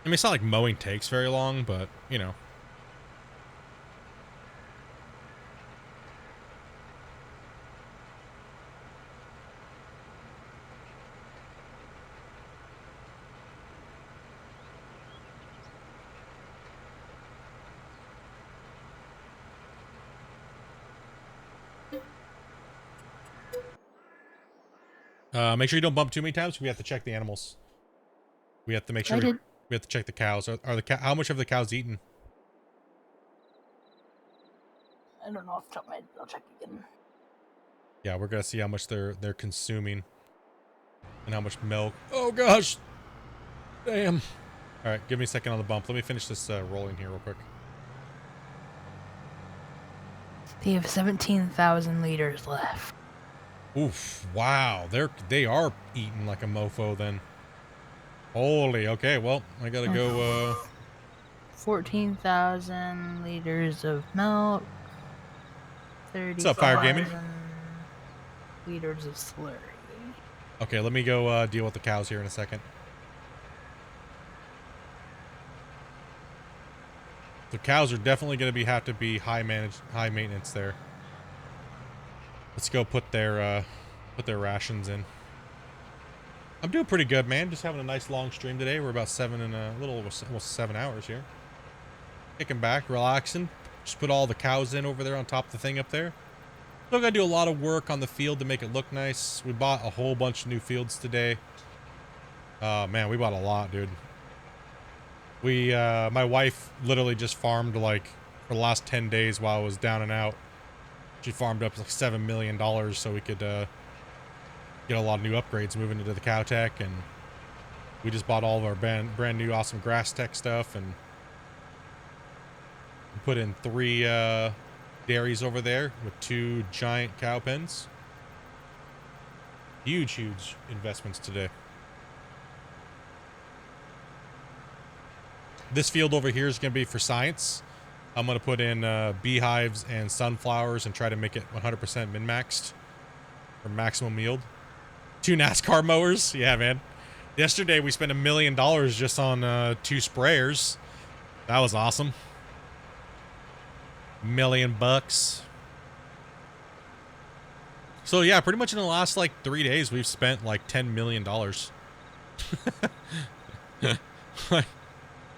I mean, it's not like mowing takes very long, but, you know. Make sure you don't bump too many times. We have to check the animals. We have to make sure we have to check the cows. Are the how much have the cows eaten? I don't know off the top of my head. I'll check again. Yeah, we're gonna see how much they're consuming and how much milk. Oh gosh, damn. All right, give me a second on the bump. Let me finish this rolling here real quick. They have 17,000 liters left. Oof! Wow, they are eating like a mofo then. Holy, okay. Well, I gotta go. 14,000 liters of milk. 30,000 What's up, Fire Gaming? Liters of slurry. Okay, let me go deal with the cows here in a second. The cows are definitely going to have to be high maintenance there. Let's go put their rations in. I'm doing pretty good, man. Just having a nice long stream today. We're about almost 7 hours here. Kicking back, relaxing. Just put all the cows in over there on top of the thing up there. Still got to do a lot of work on the field to make it look nice. We bought a whole bunch of new fields today. Man, we bought a lot, dude. My wife literally just farmed like for the last 10 days while I was down and out. She farmed up like $7 million so we could get a lot of new upgrades moving into the cow tech, and we just bought all of our brand new awesome grass tech stuff, and we put in 3 dairies over there with 2 giant cow pens. Huge investments today. This field over here is going to be for science. I'm going to put in beehives and sunflowers and try to make it 100% min-maxed for maximum yield. 2 NASCAR mowers. Yeah, man. Yesterday we spent $1 million just on 2 sprayers. That was awesome. $1 million. So yeah, pretty much in the last like 3 days we've spent like $10 million.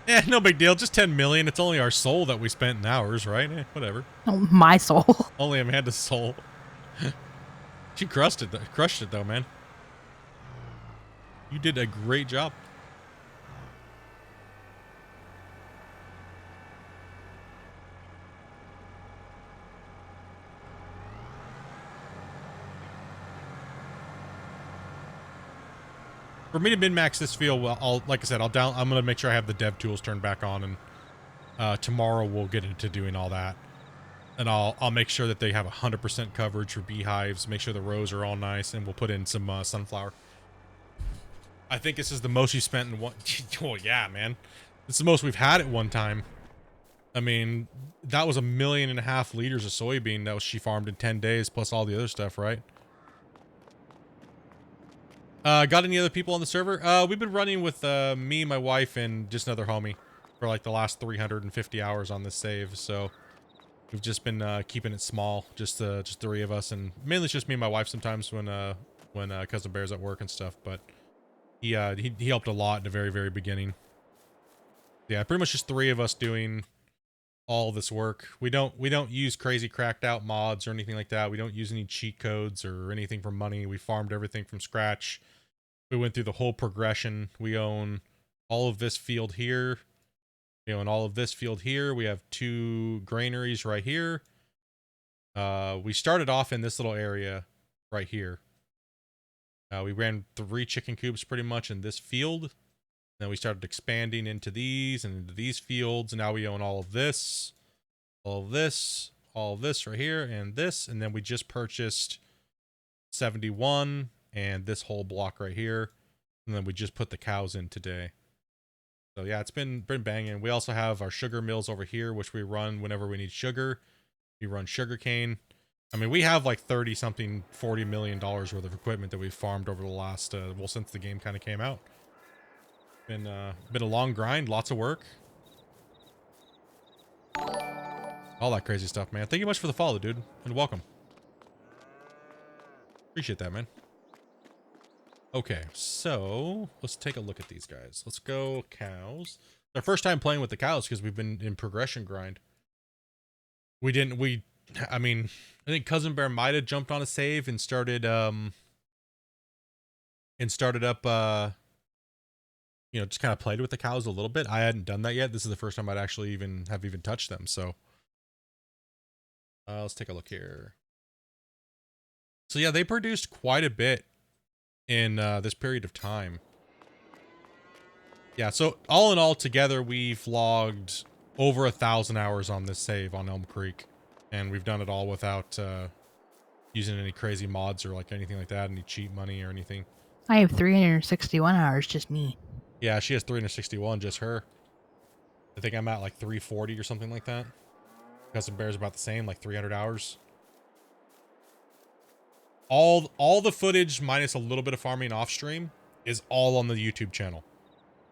Yeah, no big deal. Just 10 million. It's only our soul that we spent in hours, right? Whatever. Oh, my soul. Only Amanda's soul. She crushed it though, man. You did a great job. For me to min-max this field, well, like I said, I'm gonna make sure I have the dev tools turned back on, and tomorrow we'll get into doing all that. And I'll make sure that they have 100% coverage for beehives, make sure the rows are all nice, and we'll put in some sunflower. I think this is the most you spent in one. Oh yeah, man, it's the most we've had at one time. I mean, that was 1.5 million liters of soybean that she farmed in 10 days, plus all the other stuff, right? Got any other people on the server? We've been running with me, my wife, and just another homie for like the last 350 hours on this save. So we've just been keeping it small, just 3 of us, and mainly it's just me and my wife sometimes when Cousin Bear's at work and stuff. But he helped a lot in the very beginning. Yeah, pretty much just 3 of us doing all this work. We don't use crazy cracked out mods or anything like that. We don't use any cheat codes or anything for money. We farmed everything from scratch. We went through the whole progression. We own all of this field here. We own all of this field here. We have 2 granaries right here. We started off in this little area right here. We ran 3 chicken coops pretty much in this field. Then we started expanding into these and into these fields. And now we own all of this, all of this, all of this right here, and this. And then we just purchased 71 and this whole block right here. And then we just put the cows in today. So yeah, it's been banging. We also have our sugar mills over here, which we run whenever we need sugar. We run sugar cane. I mean, we have like 30 something, $40 million worth of equipment that we've farmed over the last, well, since the game kind of came out. Been a long grind, lots of work. All that crazy stuff, man. Thank you much for the follow, dude, and welcome. Appreciate that, man. Okay, so let's take a look at these guys. Let's go cows. It's our first time playing with the cows because we've been in progression grind. I mean, I think Cousin Bear might have jumped on a save and started up, you know, just kind of played with the cows a little bit. I hadn't done that yet. This is the first time I'd actually even touched them. So let's take a look here. So yeah, they produced quite a bit in this period of time. Yeah, so all in all together, we've logged over 1,000 hours on this save on Elm Creek, and we've done it all without using any crazy mods or like anything like that, any cheat money or anything. I have 361 hours, just me. Yeah, she has 361, just her. I think I'm at like 340 or something like that. Cousin Bear's about the same, like 300 hours. All the footage minus a little bit of farming off stream is all on the YouTube channel.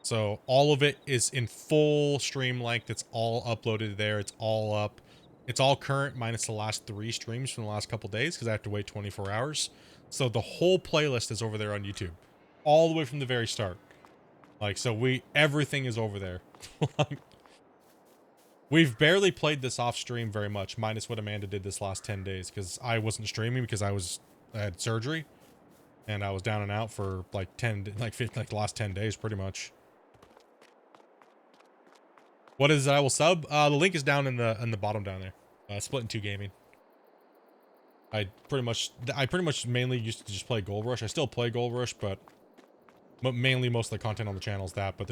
So all of it is in full stream length. It's all uploaded there. It's all up. It's all current minus the last 3 streams from the last couple days because I have to wait 24 hours. So the whole playlist is over there on YouTube, all the way from the very start. Like, so everything is over there. We've barely played this off stream very much, minus what Amanda did this last 10 days because I wasn't streaming because I had surgery and I was down and out for like the last 10 days pretty much. What is it I will sub? The link is down in the bottom down there. Split in 2 gaming. I pretty much mainly used to just play Gold Rush. I still play Gold Rush, but mainly most of the content on the channel is that. But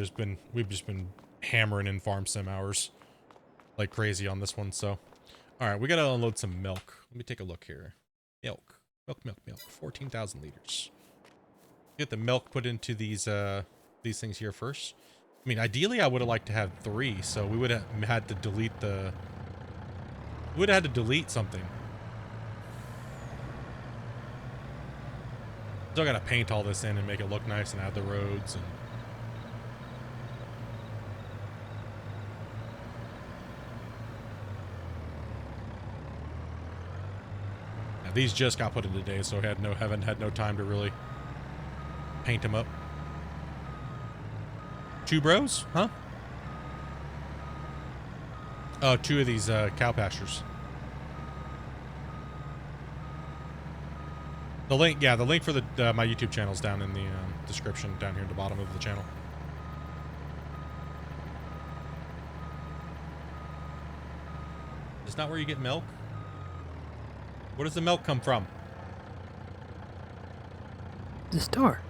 we've just been hammering in farm sim hours like crazy on this one. So, all right, we gotta unload some milk. Let me take a look here. Milk. 14,000 liters. Get the milk put into these things here first. I mean, ideally, I would have liked to have 3, so we would have had to delete something. Still gotta paint all this in and make it look nice and add the roads and. Yeah, these just got put in today, so haven't had no time to really paint them up. 2 bros, huh? 2 of these cow pastures. The link, yeah, the link for the my YouTube channel is down in the description down here at the bottom of the channel. Is not where you get milk? Where does the milk come from? The store.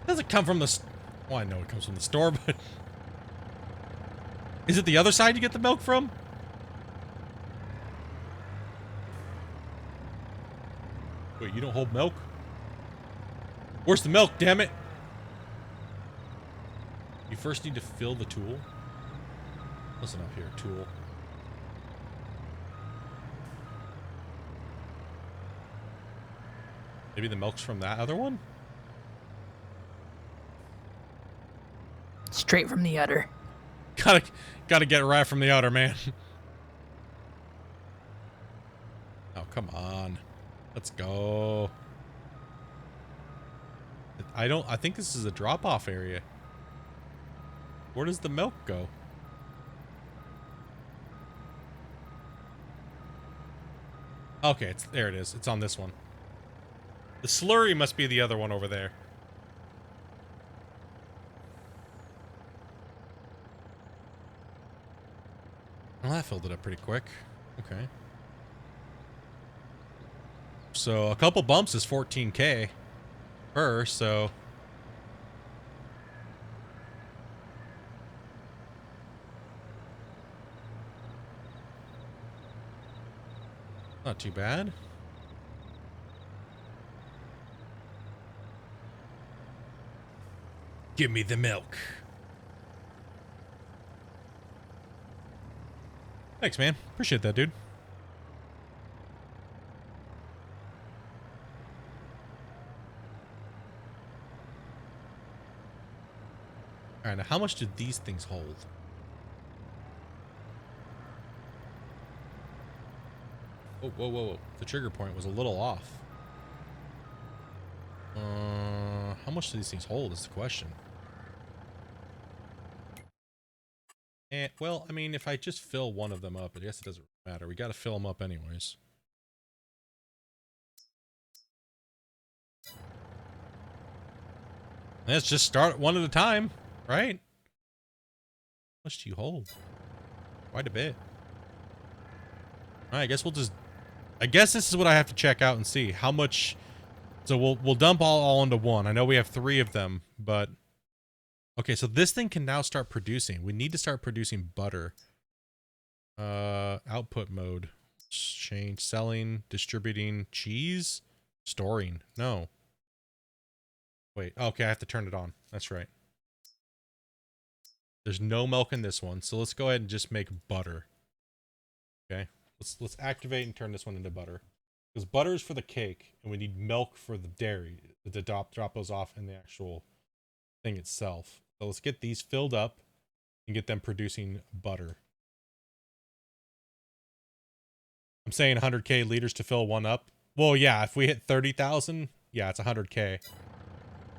It doesn't come from the... Well, I know it comes from the store, but... Is it the other side you get the milk from? Wait, you don't hold milk? Where's the milk, damn it? You first need to fill the tool. Listen up here, tool. Maybe the milk's from that other one? Straight from the udder. Gotta get it right from the udder, man. Oh, come on. Let's go. I think this is a drop-off area. Where does the milk go? Okay, there it is. It's on this one. The slurry must be the other one over there. Well, that filled it up pretty quick. Okay. So a couple bumps is 14K per, so... Not too bad. Give me the milk. Thanks, man. Appreciate that, dude. Alright, now how much do these things hold? Oh, whoa, whoa, whoa. The trigger point was a little off. How much do these things hold is the question. And, well, I mean, if I just fill one of them up, I guess it doesn't matter. We gotta fill them up anyways. Let's just start one at a time, right? How much do you hold? Quite a bit. Alright, I guess we'll just... I guess this is what I have to check out and see. How much... So we'll dump all into one. I know we have 3 of them, but... Okay, so this thing can now start producing. We need to start producing butter. Output mode. Change. Selling. Distributing. Cheese? Storing. No. Wait. Okay, I have to turn it on. That's right. There's no milk in this one, so let's go ahead and just make butter. Okay. Let's activate and turn this one into butter. Because butter is for the cake, and we need milk for the dairy to drop those off in the actual thing itself. So let's get these filled up and get them producing butter. I'm saying 100K liters to fill one up. Well, yeah, if we hit 30,000, yeah, it's 100K.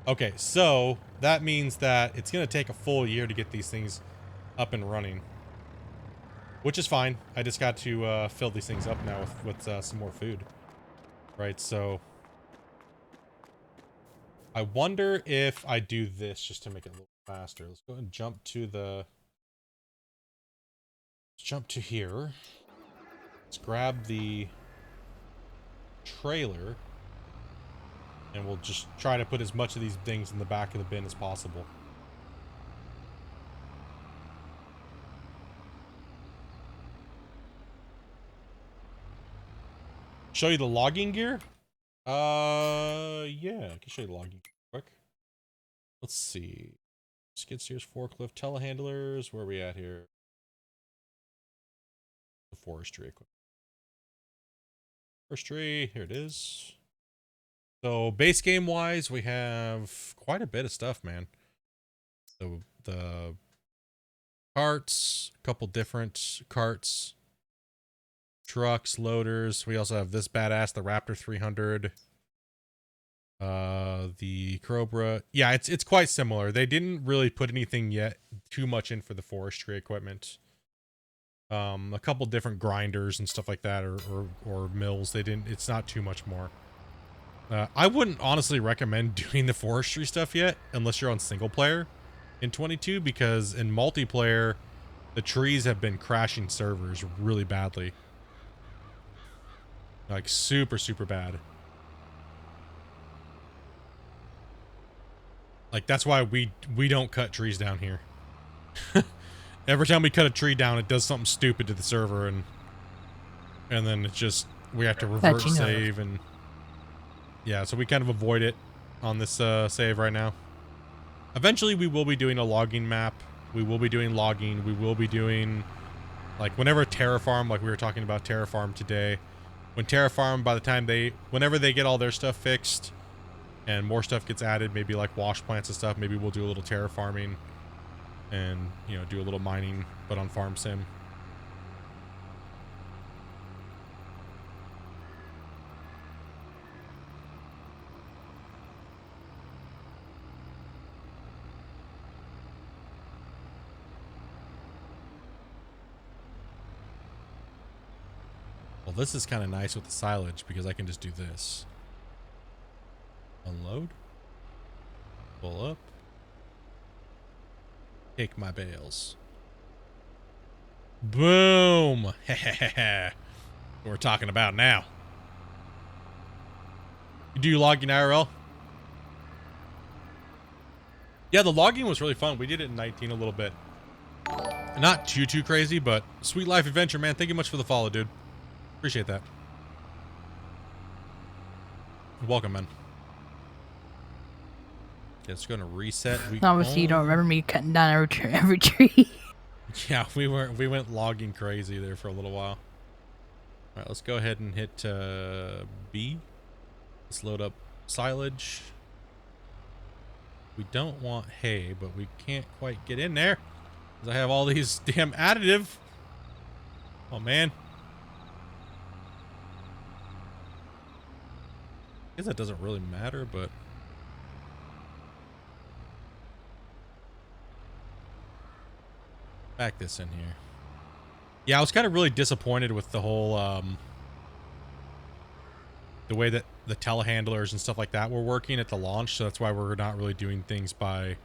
Okay, so that means that it's going to take a full year to get these things up and running. Which is fine. I just got to fill these things up now with some more food. Right, so... I wonder if I do this just to make it a little faster. Let's go and jump to the... Let's jump to here. Let's grab the trailer. And we'll just try to put as much of these things in the back of the bin as possible. Show you the logging gear? Yeah, I can show you the logging gear quick. Let's see. Skid steers, forklift, telehandlers. Where are we at here? The forestry equipment. Forestry, here it is. So base game wise, we have quite a bit of stuff, man. So the carts, a couple different carts, trucks, loaders. We also have this badass, the Raptor 300. The Cobra. Yeah, it's quite similar. They didn't really put anything yet too much in for the forestry equipment. A couple different grinders and stuff like that, or mills. It's not too much more. I wouldn't honestly recommend doing the forestry stuff yet, unless you're on single player in 22, because in multiplayer, the trees have been crashing servers really badly. Like super, super bad. Like that's why we don't cut trees down here. Every time we cut a tree down, it does something stupid to the server, and then it's just we have to revert save, and yeah, so we kind of avoid it on this save right now. Eventually, we will be doing a logging map. We will be doing logging. We will be doing like whenever Terraform, like we were talking about Terraform today. When Terraform, by the time whenever they get all their stuff fixed and more stuff gets added, maybe like wash plants and stuff, maybe we'll do a little terraforming and, you know, do a little mining, but on Farm Sim. Well, this is kind of nice with the silage because I can just do this. Unload. Pull up. Take my bales. Boom! What we're talking about now. You do logging IRL? Yeah, the logging was really fun. We did it in 19 a little bit. Not too crazy, but Sweet Life Adventure, man. Thank you much for the follow, dude. Appreciate that. Welcome, man. Okay, it's gonna reset. Obviously, you don't remember me cutting down every tree. Yeah, we went logging crazy there for a little while. All right, let's go ahead and hit B. Let's load up silage. We don't want hay, but we can't quite get in there because I have all these damn additive. Oh man. I guess that doesn't really matter, but back this in here. Yeah, I was kind of really disappointed with the whole the way that the telehandlers and stuff like that were working at the launch, so that's why we're not really doing things by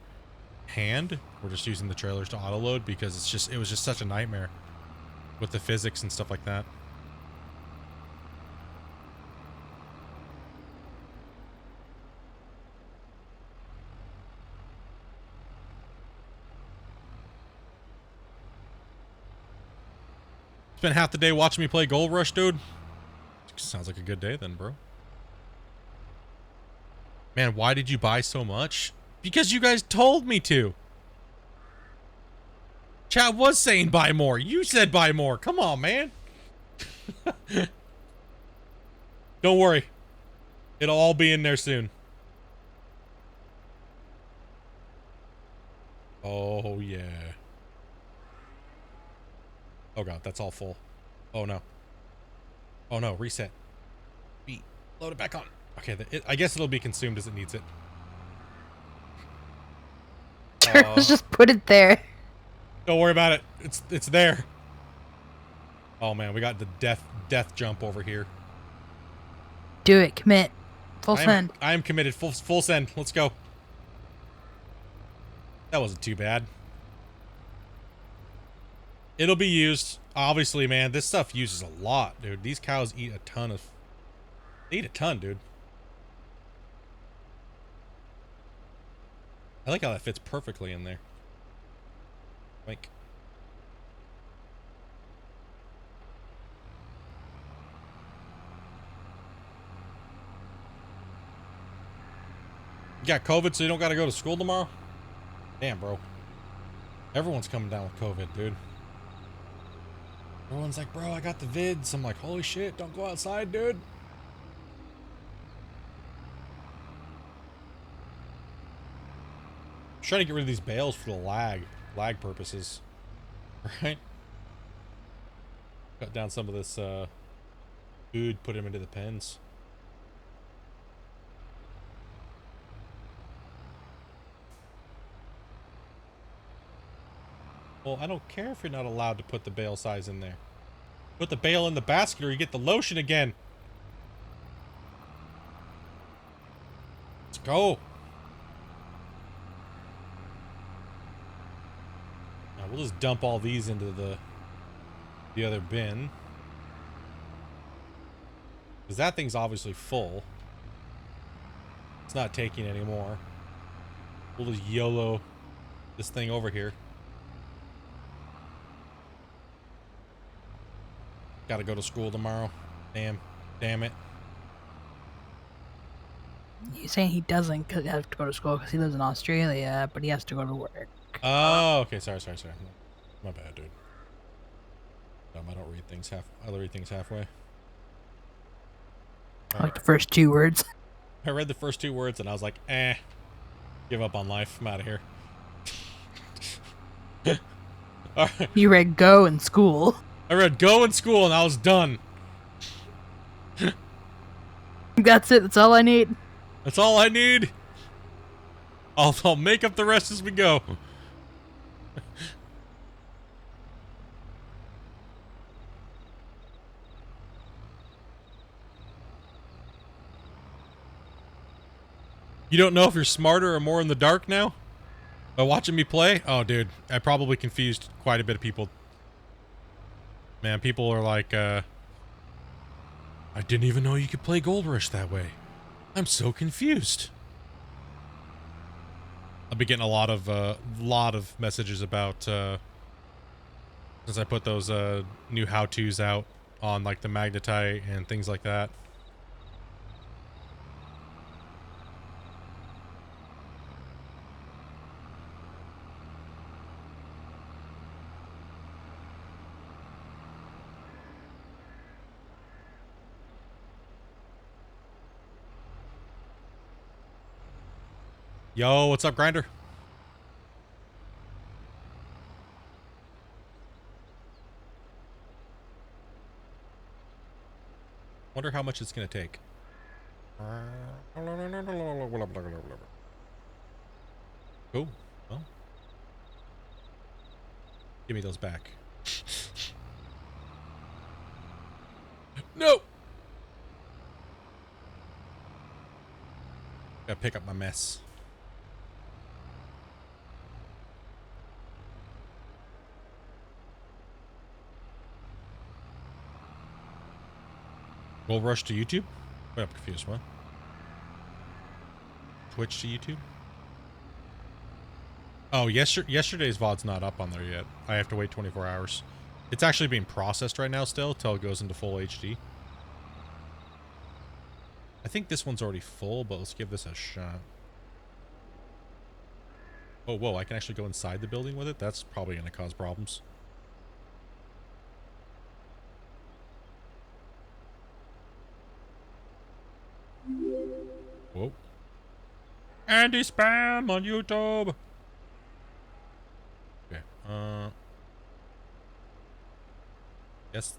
hand. We're just using the trailers to auto load because it was just such a nightmare with the physics and stuff like that. Spent half the day watching me play Gold Rush, dude. Sounds like a good day then, bro. Man, why did you buy so much? Because you guys told me to. Chat was saying buy more. You said buy more. Come on, man. Don't worry. It'll all be in there soon. Oh, yeah. Oh, God. That's all full. Oh, no. Oh, no. Reset. B. Load it back on. Okay. I guess it'll be consumed as it needs it. Let's just put it there. Don't worry about it. It's there. Oh, man. We got the death jump over here. Do it. Commit. Full send. I am committed. Full send. Let's go. That wasn't too bad. It'll be used. Obviously, man, this stuff uses a lot, dude. These cows eat a ton of... They eat a ton, dude. I like how that fits perfectly in there. Like... You got COVID, so you don't got to go to school tomorrow? Damn, bro. Everyone's coming down with COVID, dude. Everyone's like, bro, I got the vids. I'm like, holy shit, don't go outside, dude. I'm trying to get rid of these bales for the lag purposes. Right? Cut down some of this food, put them into the pens. Well, I don't care if you're not allowed to put the bale size in there. Put the bale in the basket or you get the lotion again. Let's go. Now we'll just dump all these into the other bin. Because that thing's obviously full. It's not taking any more. We'll just YOLO this thing over here. Gotta go to school tomorrow. Damn it. He's saying he doesn't have to go to school because he lives in Australia, but he has to go to work. Oh, okay. Sorry. My bad, dude. I don't read things I read things halfway. Like the first 2 words. I read the first 2 words and I was like, give up on life. I'm out of here. All right. You read go in school. I read go in school and I was done. That's it. That's all I need. That's all I need. I'll make up the rest as we go. You don't know if you're smarter or more in the dark now? By watching me play? Oh, dude. I probably confused quite a bit of people. Man, people are like, I didn't even know you could play Gold Rush that way. I'm so confused. I've been getting a lot of messages about, since I put those, new how-tos out on, like, the Magnetite and things like that. Yo, what's up, Grinder? Wonder how much it's gonna take. Cool. Well, give me those back. No. Gotta pick up my mess. Gold Rush to YouTube? Wait, I'm confused. What? Twitch to YouTube? Oh, yesterday's VOD's not up on there yet. I have to wait 24 hours. It's actually being processed right now still, till it goes into full HD. I think this one's already full, but let's give this a shot. Oh, whoa, I can actually go inside the building with it? That's probably going to cause problems. Whoa. Andy Spam on YouTube. Okay. Guess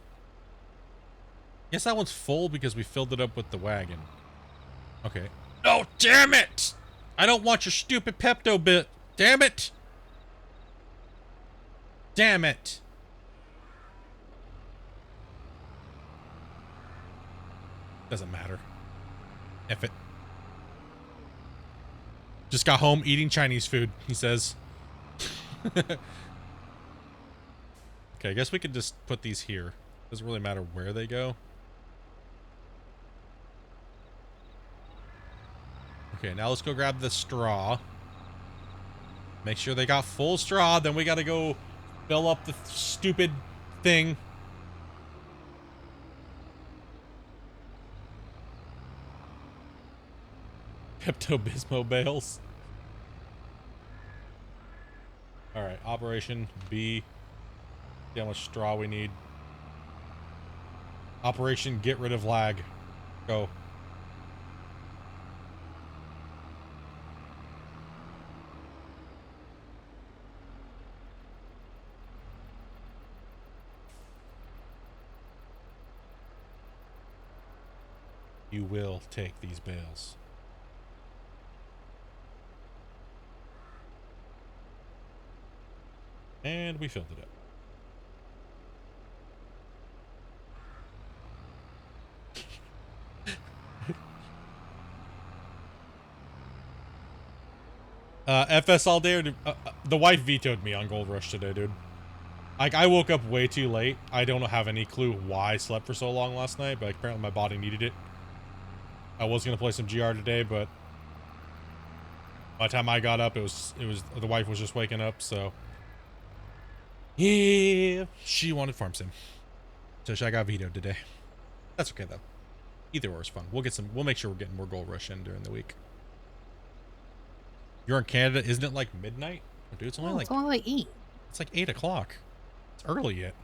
that one's full because we filled it up with the wagon. Okay. Oh, damn it! I don't want your stupid Pepto bit. Damn it! Damn it! Doesn't matter. F it. Just got home eating Chinese food, he says. Okay, I guess we could just put these here. Doesn't really matter where they go. Okay, now let's go grab the straw. Make sure they got full straw, then we gotta go fill up the stupid thing. Pepto-Bismol bales. Alright, Operation B. See how much straw we need. Operation Get Rid of Lag. Go. You will take these bales. And we filled it up. FS all day, or the wife vetoed me on Gold Rush today, dude. Like, I woke up way too late. I don't have any clue why I slept for so long last night, but apparently my body needed it. I was gonna play some GR today, but by the time I got up, it was the wife was just waking up, so yeah, she wanted Farm Sim, so I got vetoed today. That's okay though. Either or is fun. We'll make sure we're getting more Gold Rush in during the week. You're in Canada, isn't it like midnight? Oh, dude, it's only it's only like 8. It's like 8 o'clock. It's early yet.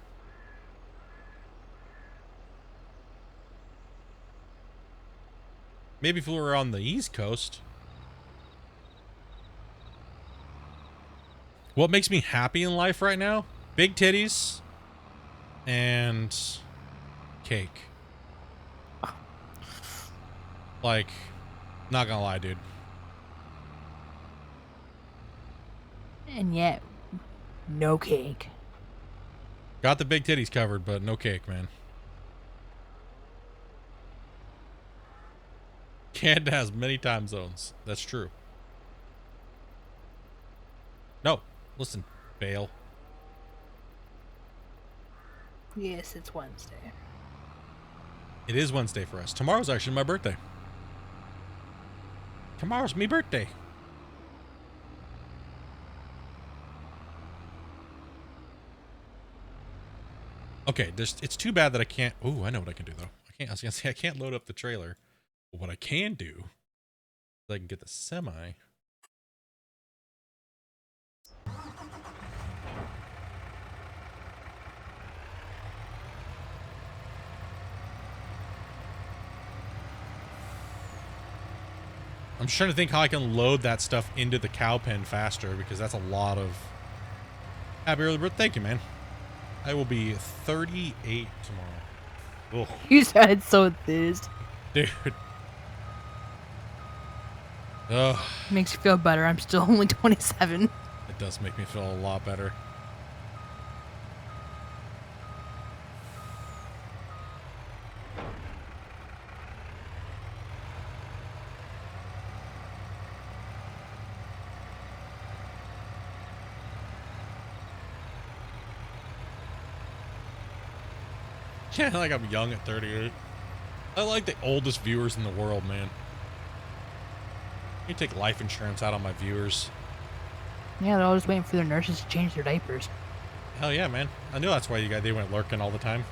Maybe if we were on the East Coast. What makes me happy in life right now? Big titties and cake. Like, not gonna lie, dude. And yet, no cake. Got the big titties covered, but no cake, man. Canada has many time zones. That's true. No, listen, Bale. Yes, it's Wednesday. It is Wednesday for us. Tomorrow's actually my birthday. Tomorrow's me birthday. Okay, it's too bad that I can't. Oh, I know what I can do though. I was gonna say I can't load up the trailer. But what I can do is I can get the semi. I'm just trying to think how I can load that stuff into the cow pen faster, because that's a lot of... Happy early birthday. Thank you, man. I will be 38 tomorrow. Ugh. You sounded so enthused. Dude. Ugh. Makes you feel better. I'm still only 27. It does make me feel a lot better. Yeah, like I'm young at 38. I like the oldest viewers in the world, man. You take life insurance out on my viewers. Yeah, they're always waiting for their nurses to change their diapers. Hell yeah, man. I knew that's why they went lurking all the time.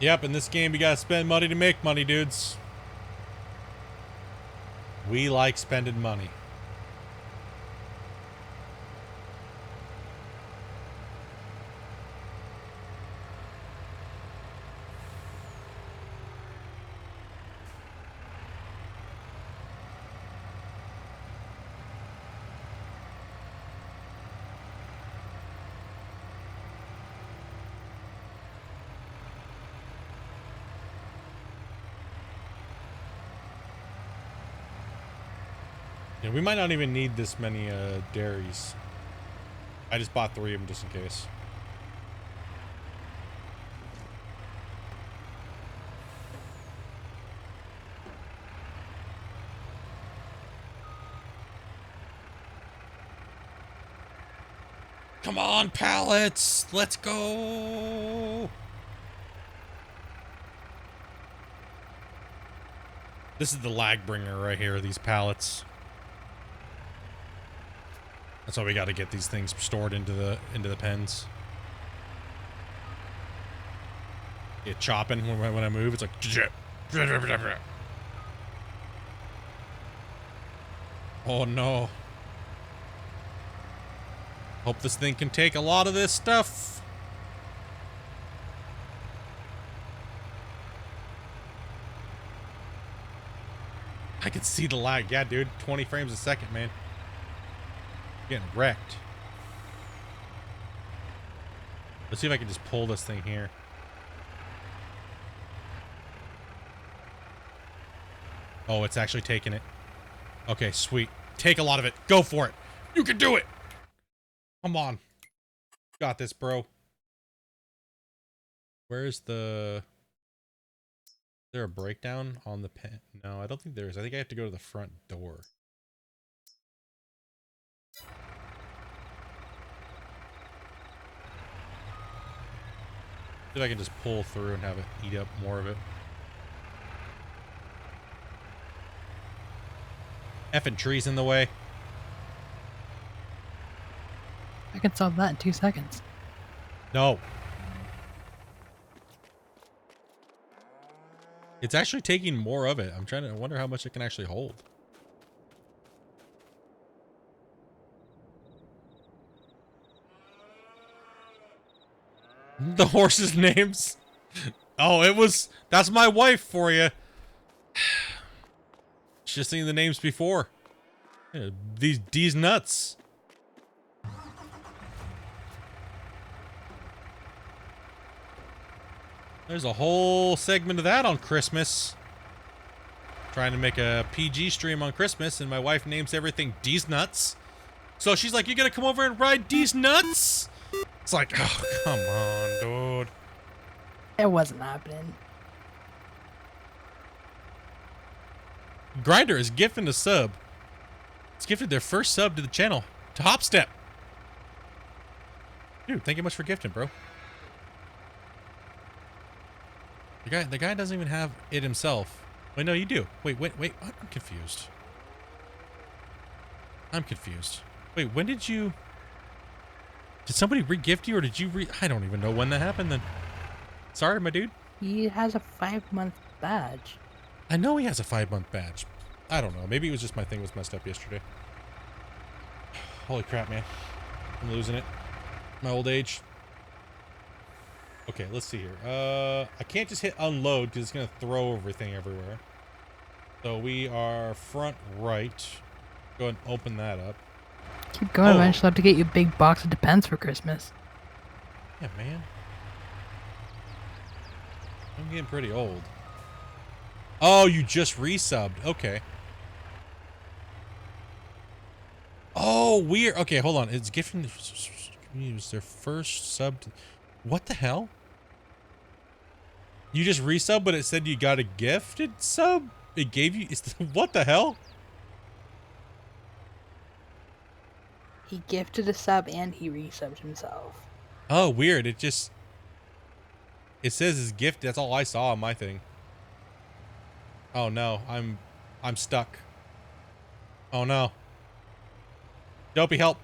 Yep, in this game you gotta spend money to make money, dudes. We like spending money. Yeah, we might not even need this many dairies. I just bought 3 of them just in case. Come on, pallets! Let's go! This is the lag bringer right here, these pallets. That's why we got to get these things stored into the pens. Get chopping when I move. It's like... Oh no. Hope this thing can take a lot of this stuff. can see the lag. Yeah, dude. 20 frames a second, man. Getting wrecked. Let's see if I can just pull this thing here. Oh, it's actually taking it. Okay, sweet. Take a lot of it. Go for it. You can do it. Come on. Got this, bro. Where's the... Is there a breakdown on the pen? No, I don't think there is. I think I have to go to the front door. See if I can just pull through and have it eat up more of it. Effing trees in the way. I can solve that in 2 seconds. No. It's actually taking more of it. I wonder how much it can actually hold. The horses' names. Oh, that's my wife for you. She's just seen the names before. Yeah, these nuts. There's a whole segment of that on Christmas. Trying to make a PG stream on Christmas, and my wife names everything D's nuts. So she's like, "You gotta come over and ride D's nuts?" It's like, oh, come on, dude. It wasn't happening. Grinder is gifting a sub. It's gifted their first sub to the channel. To Hopstep. Dude, thank you much for gifting, bro. The guy doesn't even have it himself. Wait, no, you do. Wait. I'm confused. Wait, when did you... Did somebody re-gift you, or did you I don't even know when that happened then. Sorry, my dude. He has a 5-month badge. I know he has a 5-month badge. I don't know. Maybe it was just my thing was messed up yesterday. Holy crap, man. I'm losing it. My old age. Okay, let's see here. I can't just hit unload because it's going to throw everything everywhere. So we are front right. Go ahead and open that up. Keep going. Eventually, I'll have to get you a big box of Depends for Christmas. Yeah, man. I'm getting pretty old. Oh, you just resubbed. Okay. Oh, weird. Okay, hold on. It's gifting use their first sub. What the hell? You just resub, but it said you got a gifted sub? It gave you... What the hell? He gifted a sub and he resubbed himself. Oh, weird. It just... It says it's gift. That's all I saw on my thing. Oh no, I'm stuck. Oh no. Dopey, help.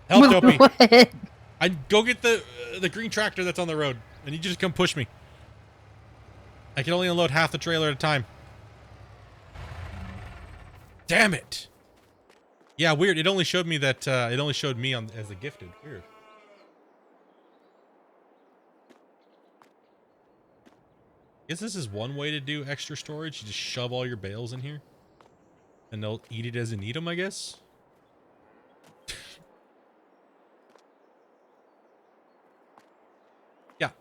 Help, Dopey. What? I go get the green tractor that's on the road. I need you to come push me. I can only unload half the trailer at a time. Damn it. Yeah, weird. It only showed me that it only showed me on as a gifted. Weird. Guess this is one way to do extra storage. You just shove all your bales in here. And they'll eat it as you need them, I guess. Yeah.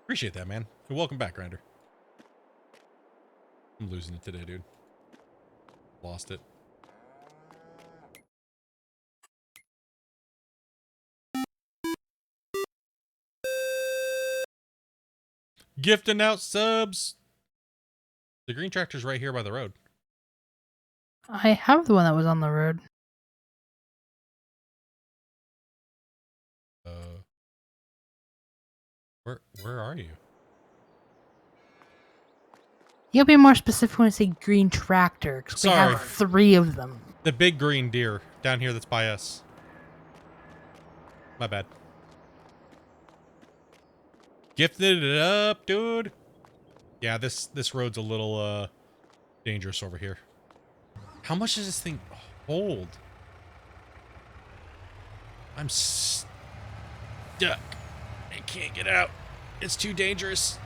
Appreciate that, man. And welcome back, Grinder. I'm losing it today, dude. Lost it. Gifting out subs. The green tractor's right here by the road. I have the one that was on the road. Where are you? You'll be more specific when I say green tractor, because we Sorry. have 3 of them. The big green deer down here that's by us. My bad. Gifted it up, dude. Yeah, this road's a little dangerous over here. How much does this thing hold? I'm stuck. I can't get out. It's too dangerous.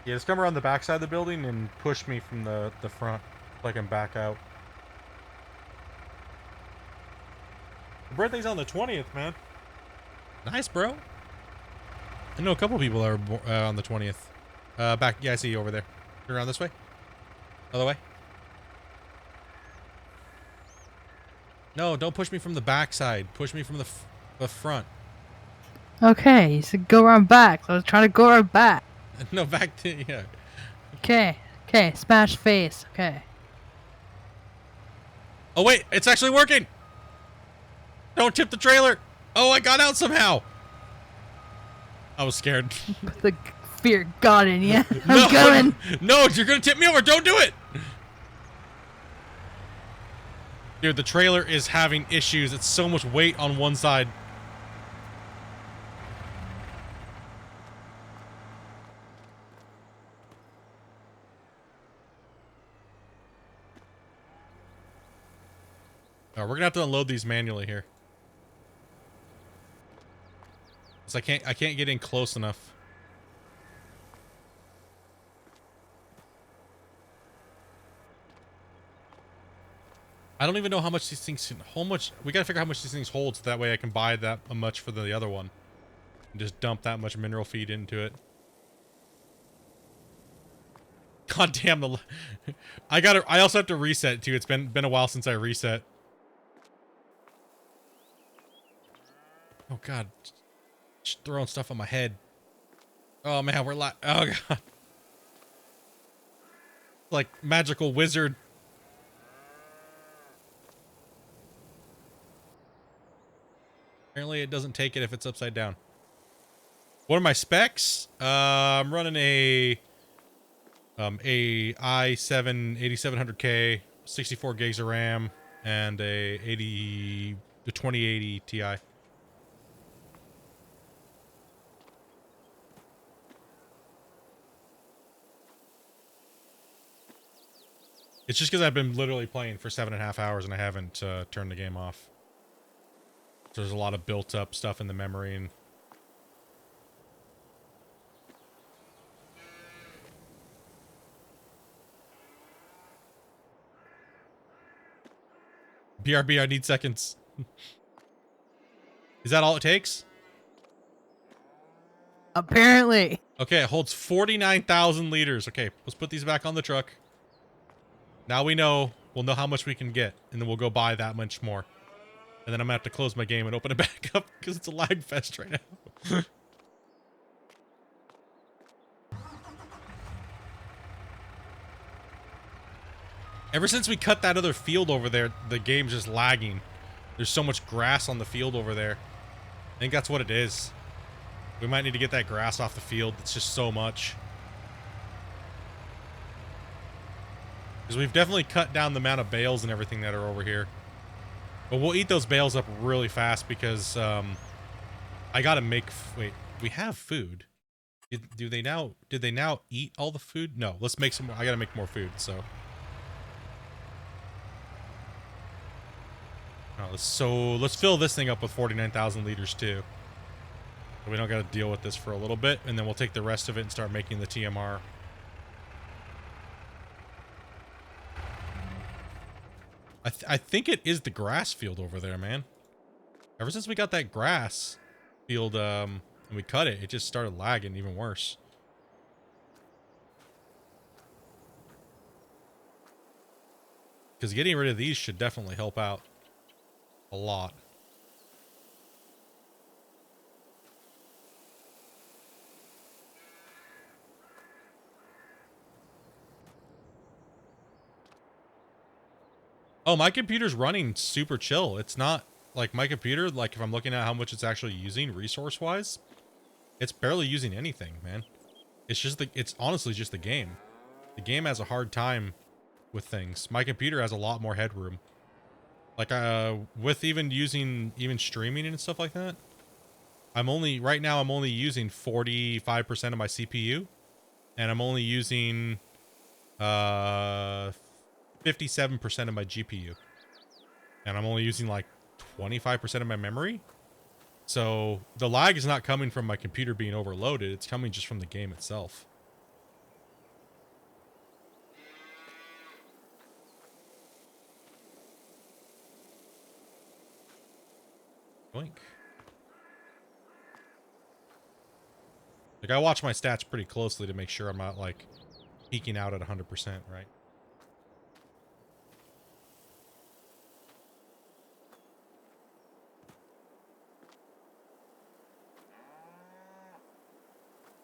Yeah, just come around the back side of the building and push me from the front so I can back out. The birthday's on the 20th, man. Nice, bro. I know a couple people that are on the 20th. Back, yeah, I see you over there. Turn around this way. Other way. No, don't push me from the back side. Push me from the front. Okay, you said go around back. So I was trying to go around back. No, back to, yeah. Okay, okay, smash face. Okay. Oh, wait, it's actually working. Don't tip the trailer. Oh, I got out somehow. I was scared. The fear got in you. No, I'm coming. no, you're going to tip me over. Don't do it. Dude, the trailer is having issues. It's so much weight on one side. All right, we're gonna have to unload these manually here. 'Cause I can't get in close enough. I don't even know how much these things we gotta figure out how much these things hold so that way I can buy that much for the other one. And just dump that much mineral feed into it. God damn the I also have to reset too. It's been a while since I reset. Oh god. Just throwing stuff on my head. Oh man, oh god. Like magical wizard. Apparently it doesn't take it if it's upside down. What are my specs? I'm running a i7 8700K, 64 gigs of RAM, and the 2080 Ti. It's just because I've been literally playing for 7.5 hours and I haven't turned the game off. So there's a lot of built up stuff in the memory and BRB, I need seconds. Is that all it takes? Apparently. Okay, it holds 49,000 liters. Okay, let's put these back on the truck. Now we'll know how much we can get, and then we'll go buy that much more. And then I'm gonna have to close my game and open it back up because it's a lag fest right now. Ever since we cut that other field over there, the game's just lagging. There's so much grass on the field over there. I think that's what it is. We might need to get that grass off the field. It's just so much. Because we've definitely cut down the amount of bales and everything that are over here. But we'll eat those bales up really fast because I gotta make... Wait, we have food. Did they now eat all the food? No, let's make some more. I gotta make more food, so... Oh, let's fill this thing up with 49,000 liters too. So we don't got to deal with this for a little bit, and then we'll take the rest of it and start making the TMR. I think it is the grass field over there, man. Ever since we got that grass field, and we cut it, it just started lagging even worse. Because getting rid of these should definitely help out. A lot. Oh, my computer's running super chill. It's not like my computer, like if I'm looking at how much it's actually using resource-wise, it's barely using anything, man. It's just it's honestly just the game. The game has a hard time with things. My computer has a lot more headroom. Like, with even streaming and stuff like that, right now I'm only using 45% of my CPU, and I'm only using, 57% of my GPU, and I'm only using like 25% of my memory. So the lag is not coming from my computer being overloaded, it's coming just from the game itself. Boink. Like, I watch my stats pretty closely to make sure I'm not, like, peaking out at 100%, right?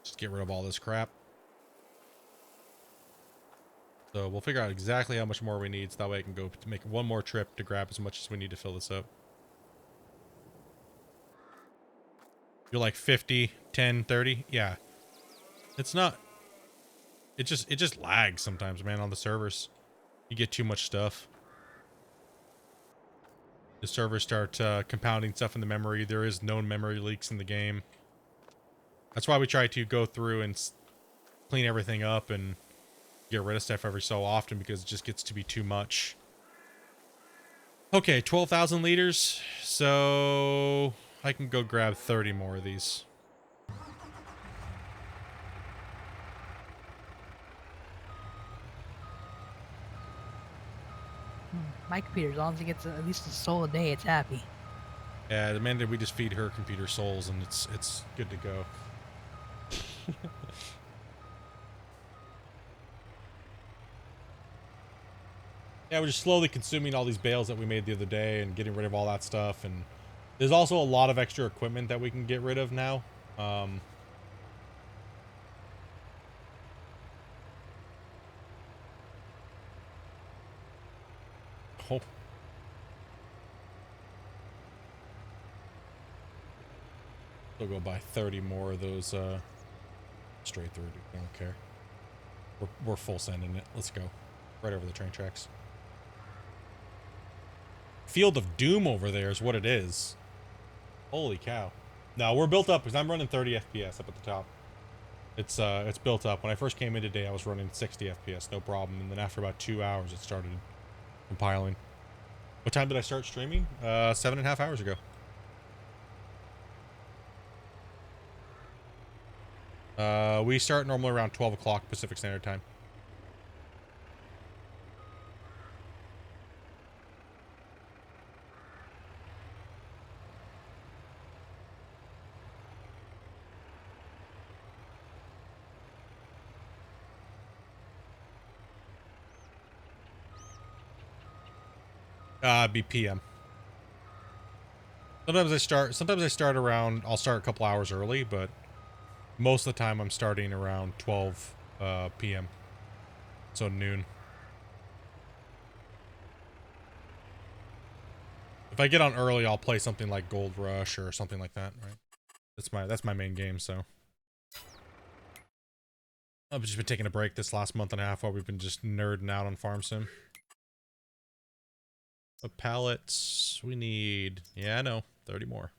Just get rid of all this crap. So we'll figure out exactly how much more we need, so that way I can go to make one more trip to grab as much as we need to fill this up. You're like 50, 10, 30? Yeah. It's not... It just lags sometimes, man, on the servers. You get too much stuff. The servers start compounding stuff in the memory. There is known memory leaks in the game. That's why we try to go through and clean everything up and get rid of stuff every so often, because it just gets to be too much. Okay, 12,000 liters. So I can go grab 30 more of these. My computer, as long as it gets at least a soul a day, it's happy. Yeah, the minute we just feed her computer souls and it's good to go. Yeah, we're just slowly consuming all these bales that we made the other day and getting rid of all that stuff. And there's also a lot of extra equipment that we can get rid of now. Oh. We'll go buy 30 more of those straight through. I don't care. We're full sending it. Let's go. Right over the train tracks. Field of Doom over there is what it is. Holy cow. No, we're built up because I'm running 30 FPS up at the top. It's built up. When I first came in today, I was running 60 FPS, no problem. And then after about 2 hours, it started compiling. What time did I start streaming? 7.5 hours ago. We start normally around 12 o'clock Pacific Standard Time. Be PM. Sometimes I start around, I'll start a couple hours early, but most of the time I'm starting around 12 PM. So noon. If I get on early, I'll play something like Gold Rush or something like that, right? That's my main game, so. I've just been taking a break this last month and a half while we've been just nerding out on Farm Sim. Pallets, we need, yeah, I know, 30 more.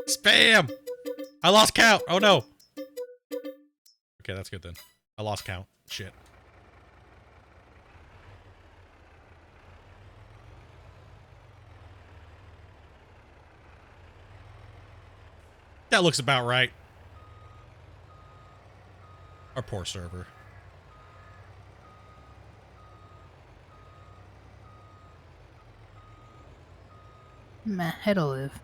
Spam! I lost count. Oh no. Okay, that's good then. I lost count. Shit. That looks about right. Our poor server. Meh, it'll live.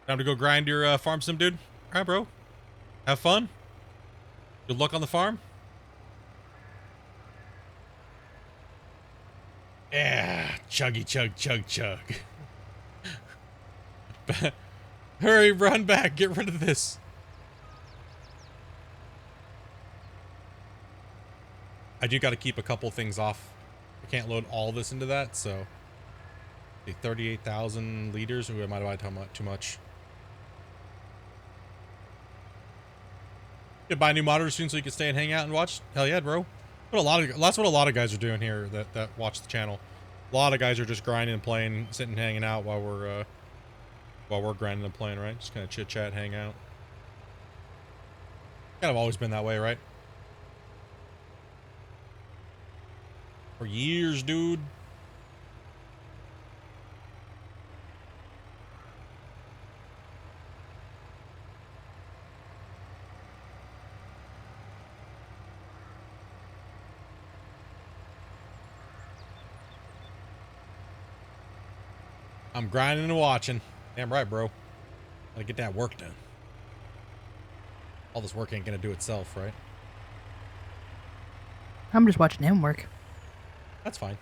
Time to go grind your farm sim, dude? Alright, bro. Have fun. Good luck on the farm. Yeah, chuggy chug chug chug. Hurry, run back. Get rid of this. I do got to keep a couple things off. I can't load all this into that, so 38,000 liters. Ooh, I might have bought too much. You buy a new monitor soon so you can stay and hang out and watch. Hell yeah, bro. That's what a lot of guys are doing here that watch the channel. A lot of guys are just grinding and playing, sitting and hanging out while we're grinding and playing, right? Just kind of chit chat, hang out. Kind of always been that way, right? For years, dude. I'm grinding and watching. Damn right, bro. Gotta get that work done. All this work ain't gonna do itself, right? I'm just watching him work. That's fine.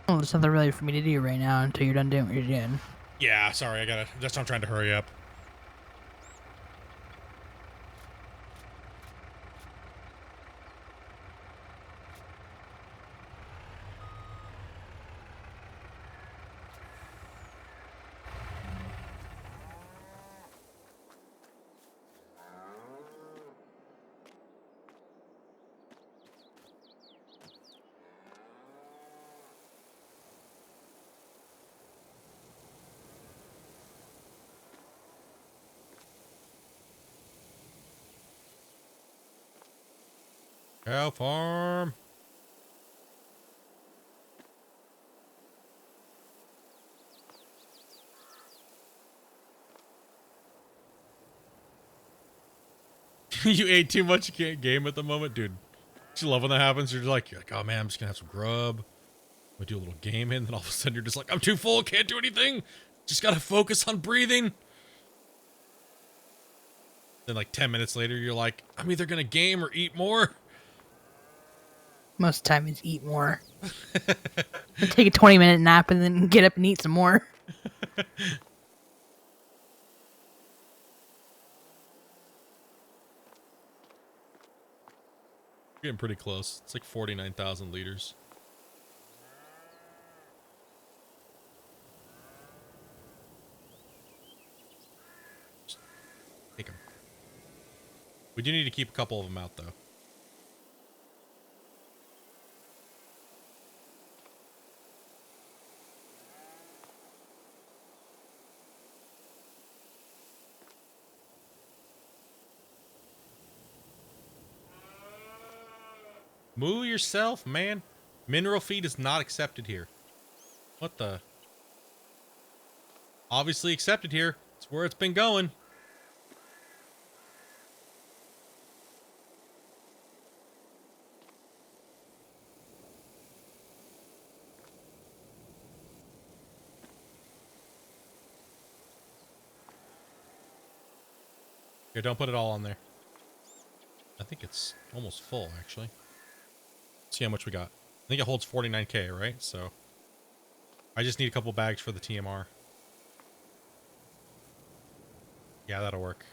Well, there's nothing really for me to do right now until you're done doing what you're doing. Yeah, sorry, I'm trying to hurry up. Cow farm. You ate too much, you can't game at the moment, dude. You love when that happens. You're like, oh man, I'm just gonna have some grub. We do a little game in, then all of a sudden you're just like, I'm too full, can't do anything. Just gotta focus on breathing. Then like 10 minutes later, you're like, I'm either gonna game or eat more. Most of the time it's eat more. Take a 20-minute nap and then get up and eat some more. Getting pretty close. It's like 49,000 liters. Just take them. We do need to keep a couple of them out, though. Moo yourself, man. Mineral feed is not accepted here. What the? Obviously accepted here. It's where it's been going. Here, don't put it all on there. I think it's almost full, actually. See how much we got. I think it holds 49K, right? So I just need a couple bags for the TMR. Yeah, that'll work.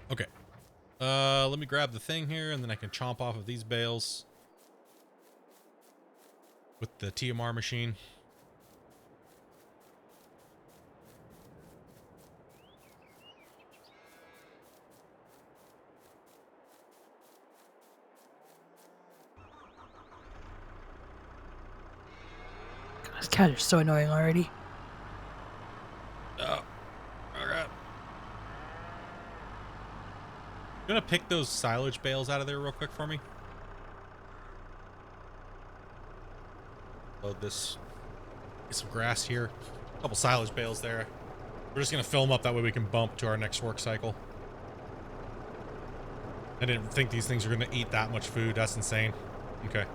Okay. Let me grab the thing here, and then I can chomp off of these bales with the TMR machine. These cows are so annoying already. Oh, alright. You gonna pick those silage bales out of there real quick for me? Load this. Get some grass here. A couple silage bales there. We're just gonna fill them up, that way we can bump to our next work cycle. I didn't think these things were gonna eat that much food. That's insane. Okay.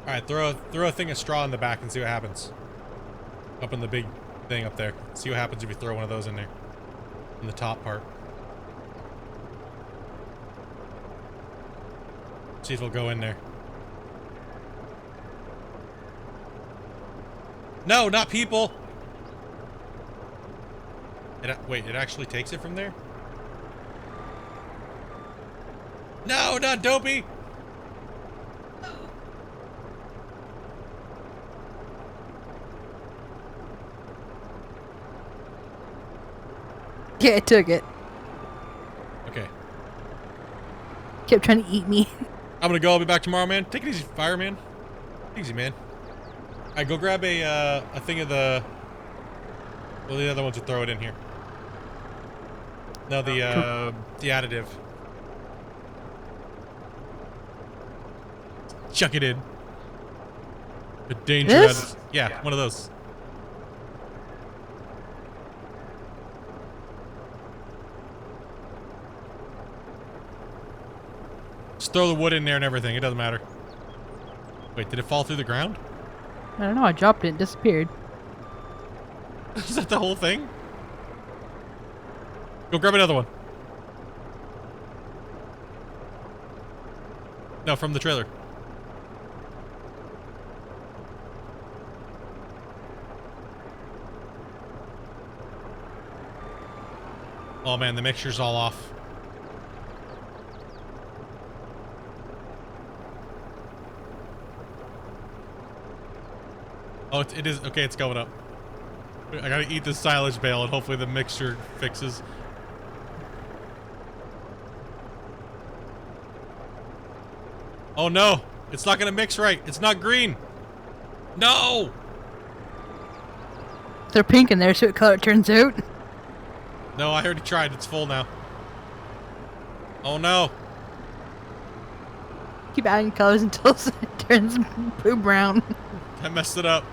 Alright, throw a thing of straw in the back and see what happens. Up in the big thing up there. See what happens if you throw one of those in there. In the top part. See if it'll go in there. No, not people! Wait, it actually takes it from there? No, not Dopey! Yeah, it took it. Okay. Kept trying to eat me. I'm gonna go. I'll be back tomorrow, man. Take it easy, fireman. Easy, man. Alright, go grab a thing of the... Well, the other ones to throw it in here. No, the additive. Chuck it in. The danger This? Yeah, one of those. Just throw the wood in there and everything. It doesn't matter. Wait, did it fall through the ground? I don't know, I dropped it and disappeared. Is that the whole thing? Go grab another one. No, from the trailer. Oh man, the mixture's all off. Oh, it is. Okay, it's going up. I gotta eat this silage bale and hopefully the mixture fixes. Oh no! It's not gonna mix right. It's not green. No! They're pink in there, so what color it turns out. No, I already tried. It's full now. Oh no! Keep adding colors until it turns blue brown. I messed it up.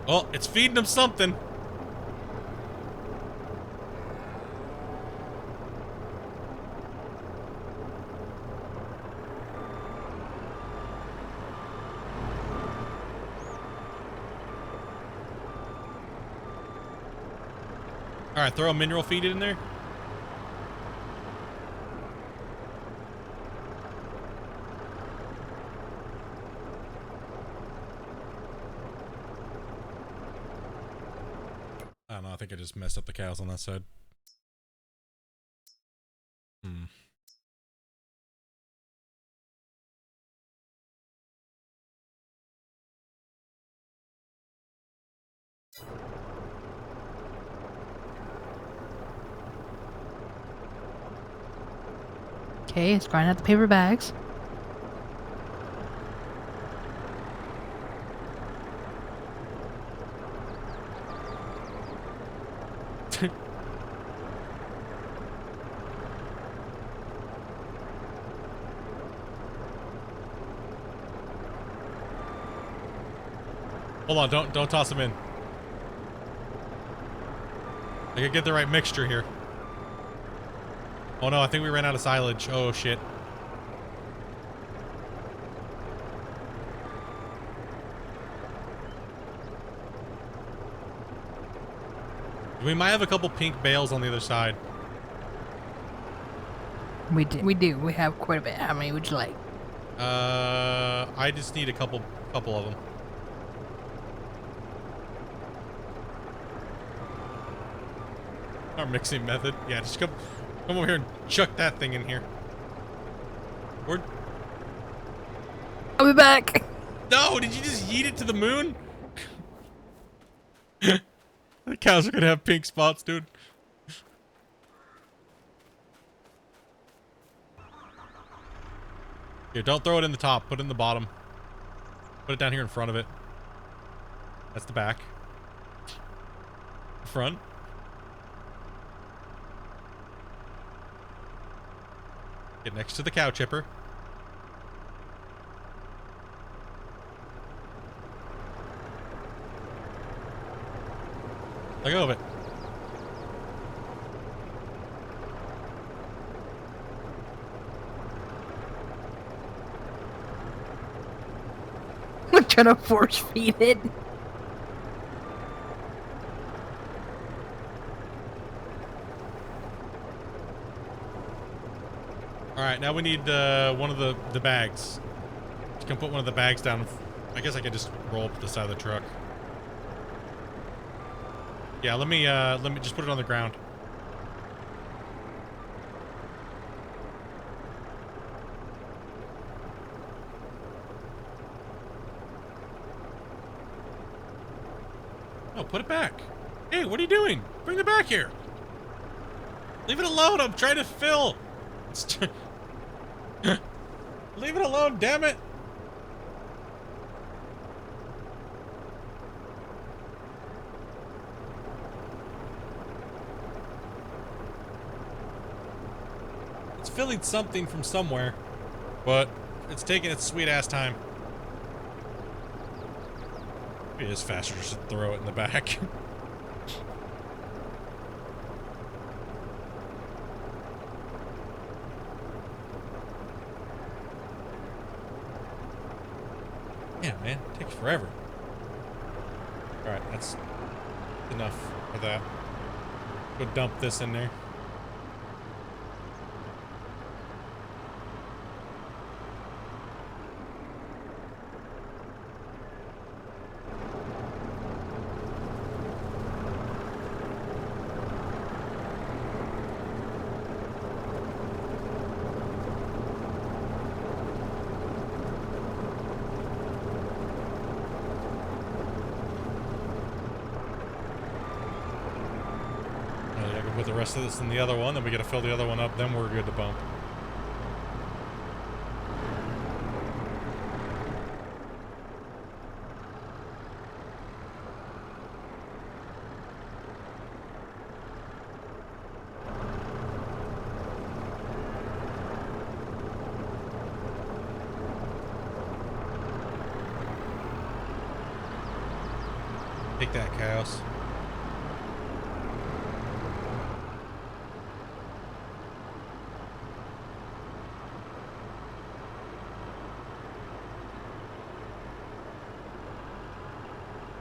Oh, it's feeding him something. Alright, throw a mineral feed in there. I don't know, I think I just messed up the cows on that side. Okay, it's grinding out the paper bags. Hold on, don't toss them in. I could get the right mixture here. Oh no, I think we ran out of silage. Oh shit. We might have a couple pink bales on the other side. We do. We do. We have quite a bit. How many would you like? I just need a couple of them. Our mixing method. Yeah, just come over here and chuck that thing in here. Or I'll be back. no, did you just yeet it to the moon? The cows are gonna have pink spots, dude. Here, don't throw it in the top. Put it in the bottom. Put it down here in front of it. That's the back. Front. Get next to the cow chipper. Let go of it. I'm trying to force feed it. Alright, now we need one of the bags. Just gonna put one of the bags down. I guess I could just roll up the side of the truck. Yeah, let me just put it on the ground. No, put it back. Hey, what are you doing? Bring it back here. Leave it alone. I'm trying to fill. Leave it alone, damn it. It's filling something from somewhere, but it's taking its sweet ass time. It is faster just to throw it in the back. Yeah, man, it takes forever. Alright, that's enough for that. Go dump this in there. Put the rest of this in the other one, then we gotta fill the other one up, then we're good to bump. Take that, Chaos.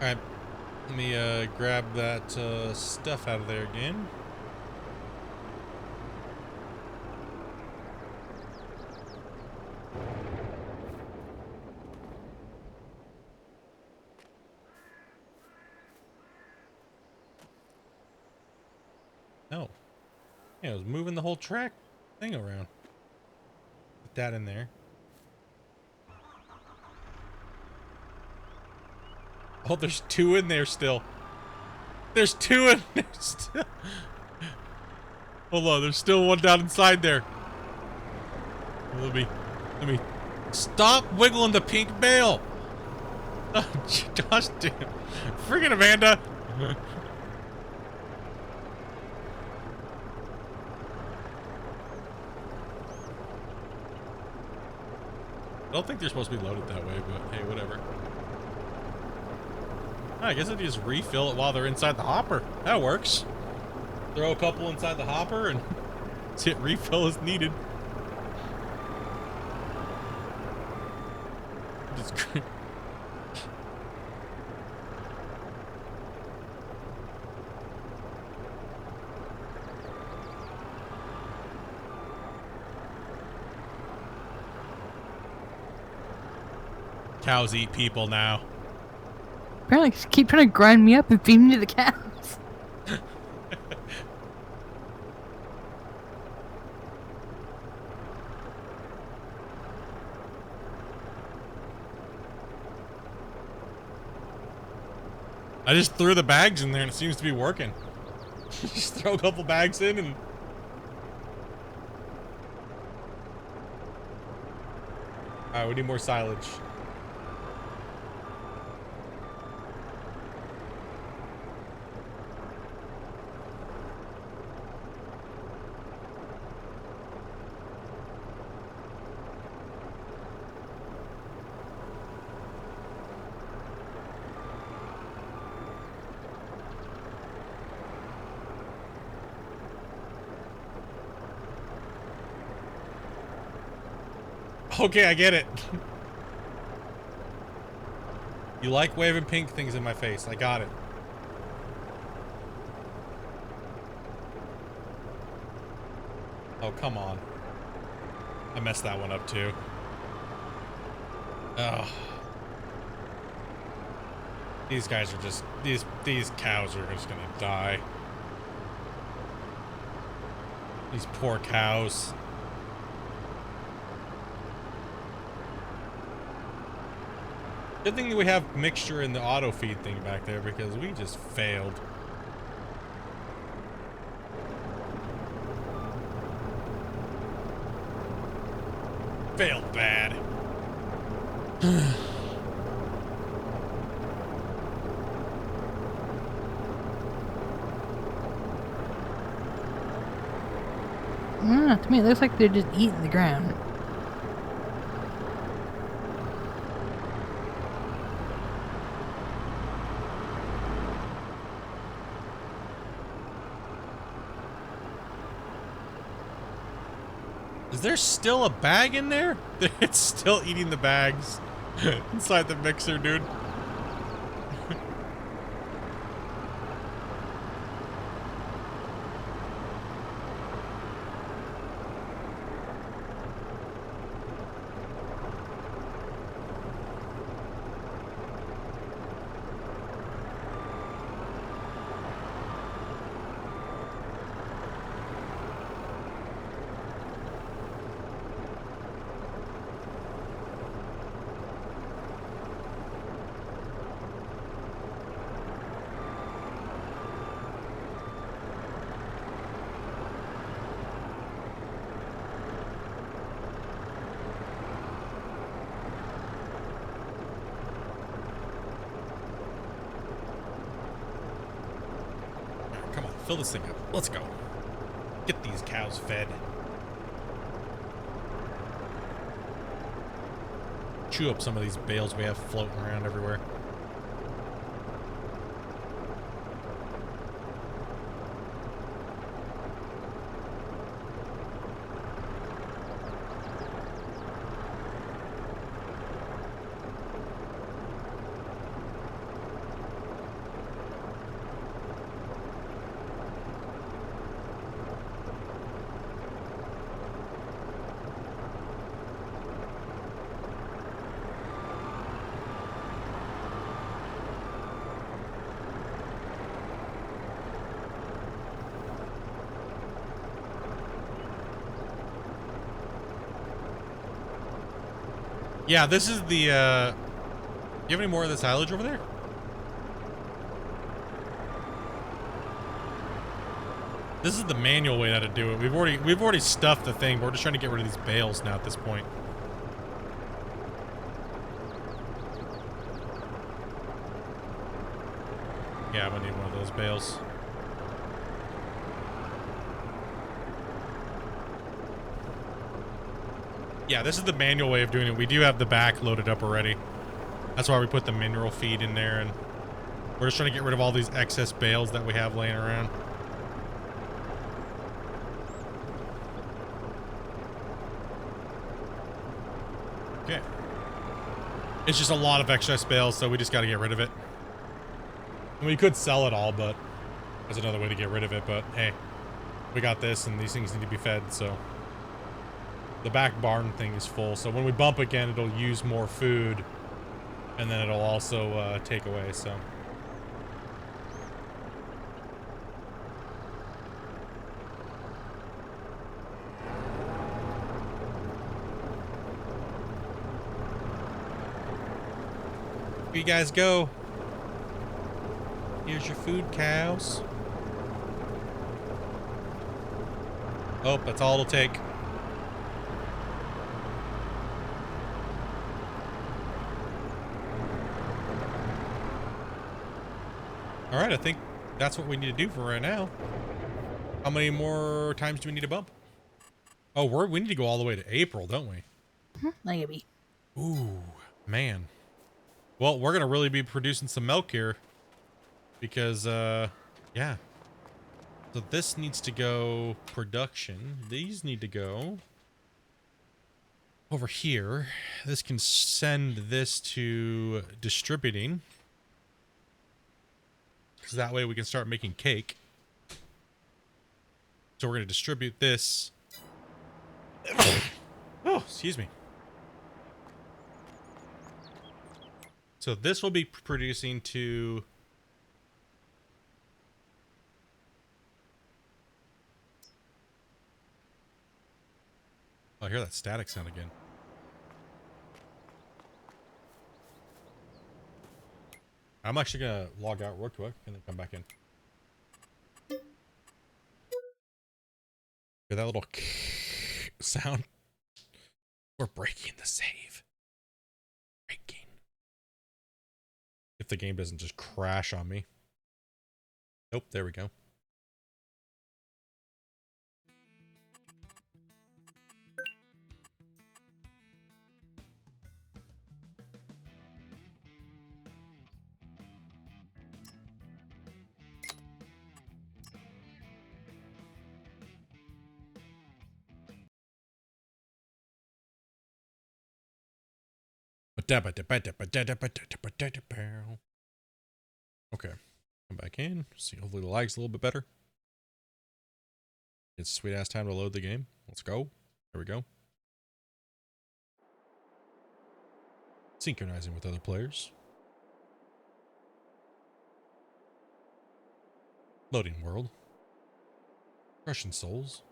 Alright, let me grab that stuff out of there again. No. Yeah, I was moving the whole track thing around. Put that in there. Oh, there's two in there still. There's two in there still. Hold on, there's still one down inside there. Let me stop wiggling the pink bale. Oh, Josh, dude. Friggin' Amanda. I don't think they're supposed to be loaded that way, but hey, whatever. I guess I just refill it while they're inside the hopper. That works. Throw a couple inside the hopper and hit refill as needed. Just Cows eat people now. Apparently, just keep trying to grind me up and feed me to the cows. I just threw the bags in there and it seems to be working. Just throw a couple bags in and... Alright, we need more silage. Okay, I get it. You like waving pink things in my face. I got it. Oh, come on. I messed that one up too. Ugh. These guys are just... These cows are just gonna die. These poor cows. Good thing we have mixture in the auto feed thing back there because we just failed. Failed bad. To me, it looks like they're just eating the ground. Is there still a bag in there? It's still eating the bags inside the mixer, dude. Come on, fill this thing up. Let's go. Get these cows fed. Chew up some of these bales we have floating around everywhere. Yeah, this is the, you have any more of the silage over there? This is the manual way to do it. We've already stuffed the thing. We're just trying to get rid of these bales now at this point. Yeah, I'm gonna need one of those bales. Yeah, this is the manual way of doing it. We do have the back loaded up already. That's why we put the mineral feed in there, and we're just trying to get rid of all these excess bales that we have laying around. Okay. It's just a lot of excess bales, so we just got to get rid of it. And we could sell it all, but there's another way to get rid of it. But hey, we got this, and these things need to be fed, so... The back barn thing is full, so when we bump again, it'll use more food And then it'll also take away, so. Here you guys go. Here's your food, cows. Oh, that's all it'll take. All right, I think that's what we need to do for right now. How many more times do we need to bump? Oh, we need to go all the way to April, don't we? Maybe. Ooh, man. Well, we're gonna really be producing some milk here because, yeah. So this needs to go production. These need to go over here. This can send this to distributing. Because that way we can start making cake. So we're going to distribute this. Oh, excuse me. So this will be producing to... Oh, I hear that static sound again. I'm actually going to log out real quick and then come back in. Hear that little sound? We're breaking the save. Breaking. If the game doesn't just crash on me. Nope, there we go. Okay, come back in. See, hopefully the lag's a little bit better. It's sweet ass time to load the game. Let's go. There we go. Synchronizing with other players. Loading world. Crushing souls.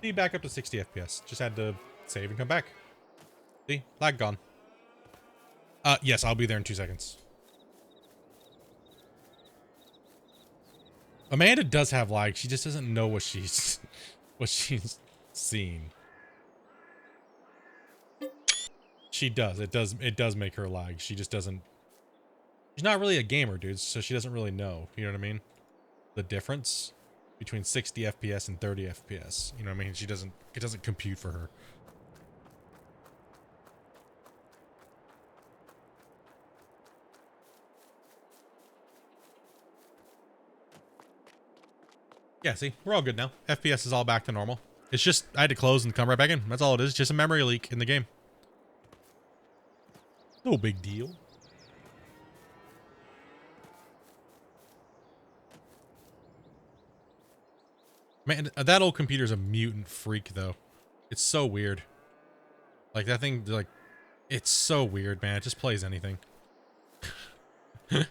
See, back up to 60 FPS. Just had to save and come back. See, lag gone. Yes, I'll be there in 2 seconds. Amanda does have lag. She just doesn't know what she's seeing. She does. It does make her lag. She just doesn't. She's not really a gamer, dude, so she doesn't really know. You know what I mean? The difference between 60 FPS and 30 FPS. You know what I mean? It doesn't compute for her. Yeah, see, we're all good now. FPS is all back to normal. It's just, I had to close and come right back in. That's all it is. Just a memory leak in the game. No big deal. Man, that old computer's a mutant freak, though. It's so weird. Like, that thing, like, it's so weird, man. It just plays anything. Okay,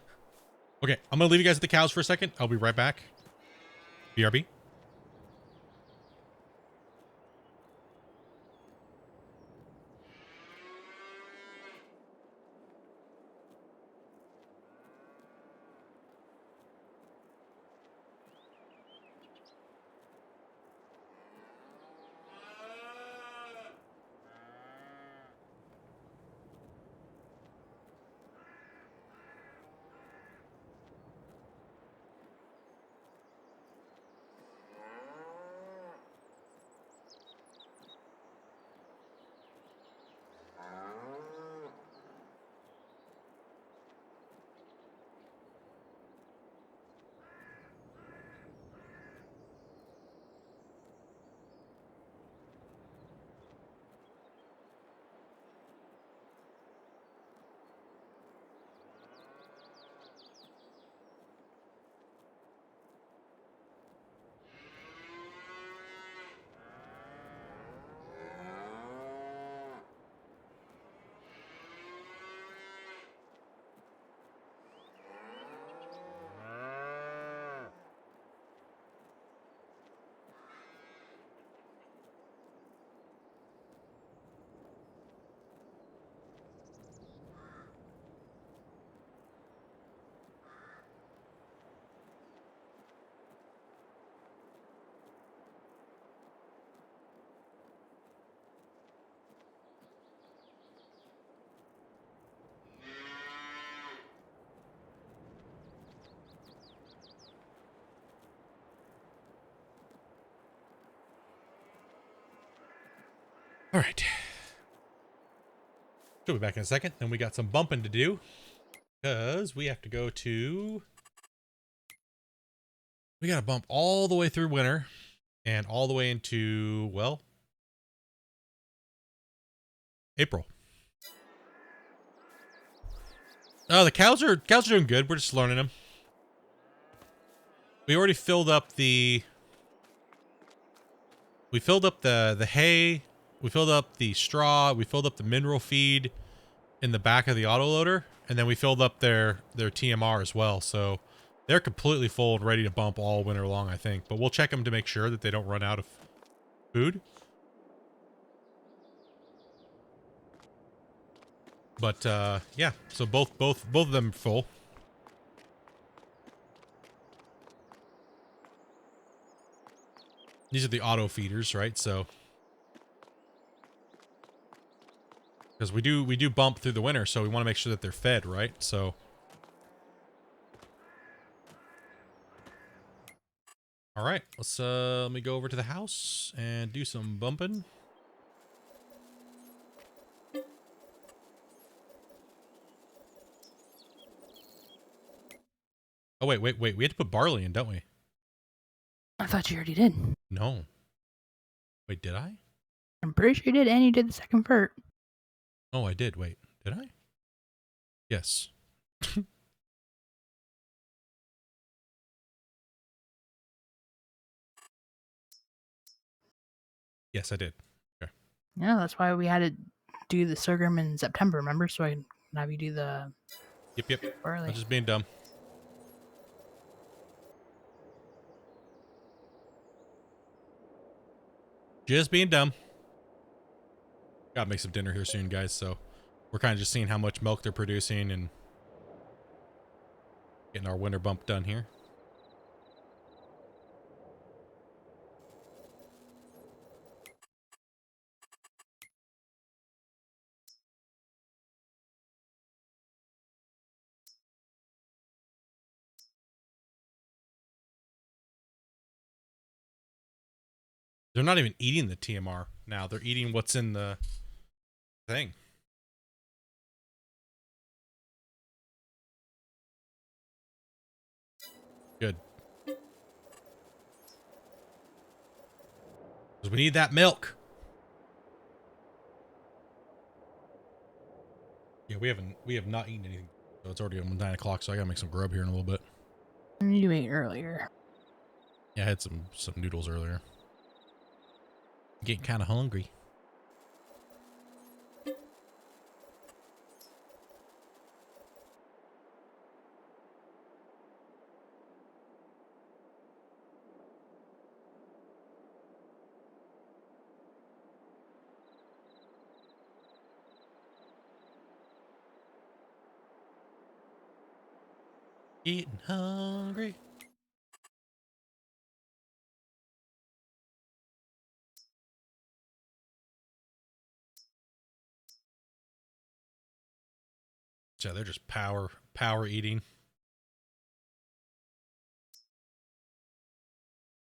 I'm gonna leave you guys at the cows for a second. I'll be right back. BRB. All right. She'll be back in a second. Then we got some bumping to do because we have to go to. We got to bump all the way through winter and all the way into, well, April. Oh, the cows are doing good. We're just learning them. We already filled up the. We filled up the hay. We filled up the straw. We filled up the mineral feed in the back of the autoloader, and then we filled up their TMR as well. So they're completely full and ready to bump all winter long, I think. But we'll check them to make sure that they don't run out of food. But yeah, so both of them are full. These are the auto feeders, right? So because we do bump through the winter, so we want to make sure that they're fed, right? So all right, let's let me go over to the house and do some bumping. Oh wait, we had to put barley in, don't we? I thought you already did. No. Wait, did I? I'm pretty sure you did, and you did the second fert. Oh, I did. Wait, did I? Yes. Yes, I did. Okay. Yeah, that's why we had to do the sorghum in September, remember? So I can have you do the Yep. barley. I'm just being dumb. Just being dumb. Gotta make some dinner here soon, guys, so we're kind of just seeing how much milk they're producing and getting our winter bump done here. They're not even eating the TMR now. They're eating what's in the thing. Good. Because we need that milk. Yeah, we have not eaten anything. So it's already almost 9 o'clock, so I gotta make some grub here in a little bit. You ate earlier. Yeah, I had some noodles earlier. Getting kind of hungry. Getting hungry. Yeah, they're just power eating.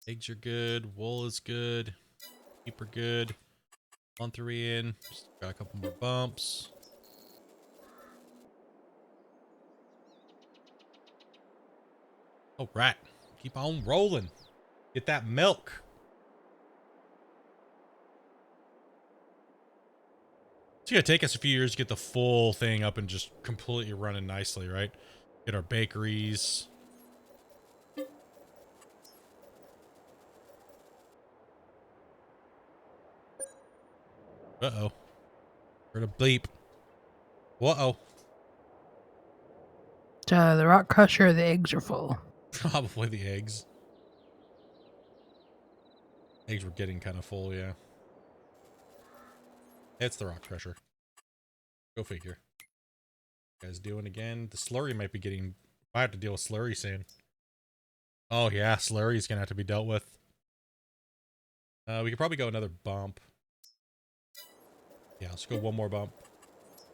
Eggs are good. Wool is good. Sheep are good. On 3 in. Just got a couple more bumps. All right. Keep on rolling. Get that milk. It's gonna take us a few years to get the full thing up and just completely running nicely, right? Get our bakeries. Uh-oh. Heard a bleep. Uh-oh. The rock crusher, the eggs are full. Probably the eggs. Eggs were getting kind of full, yeah. It's the rock crusher. Go figure. You guys doing again? The slurry might be getting... I have to deal with slurry soon. Oh yeah, slurry's gonna have to be dealt with. We could probably go another bump. Yeah, let's go one more bump.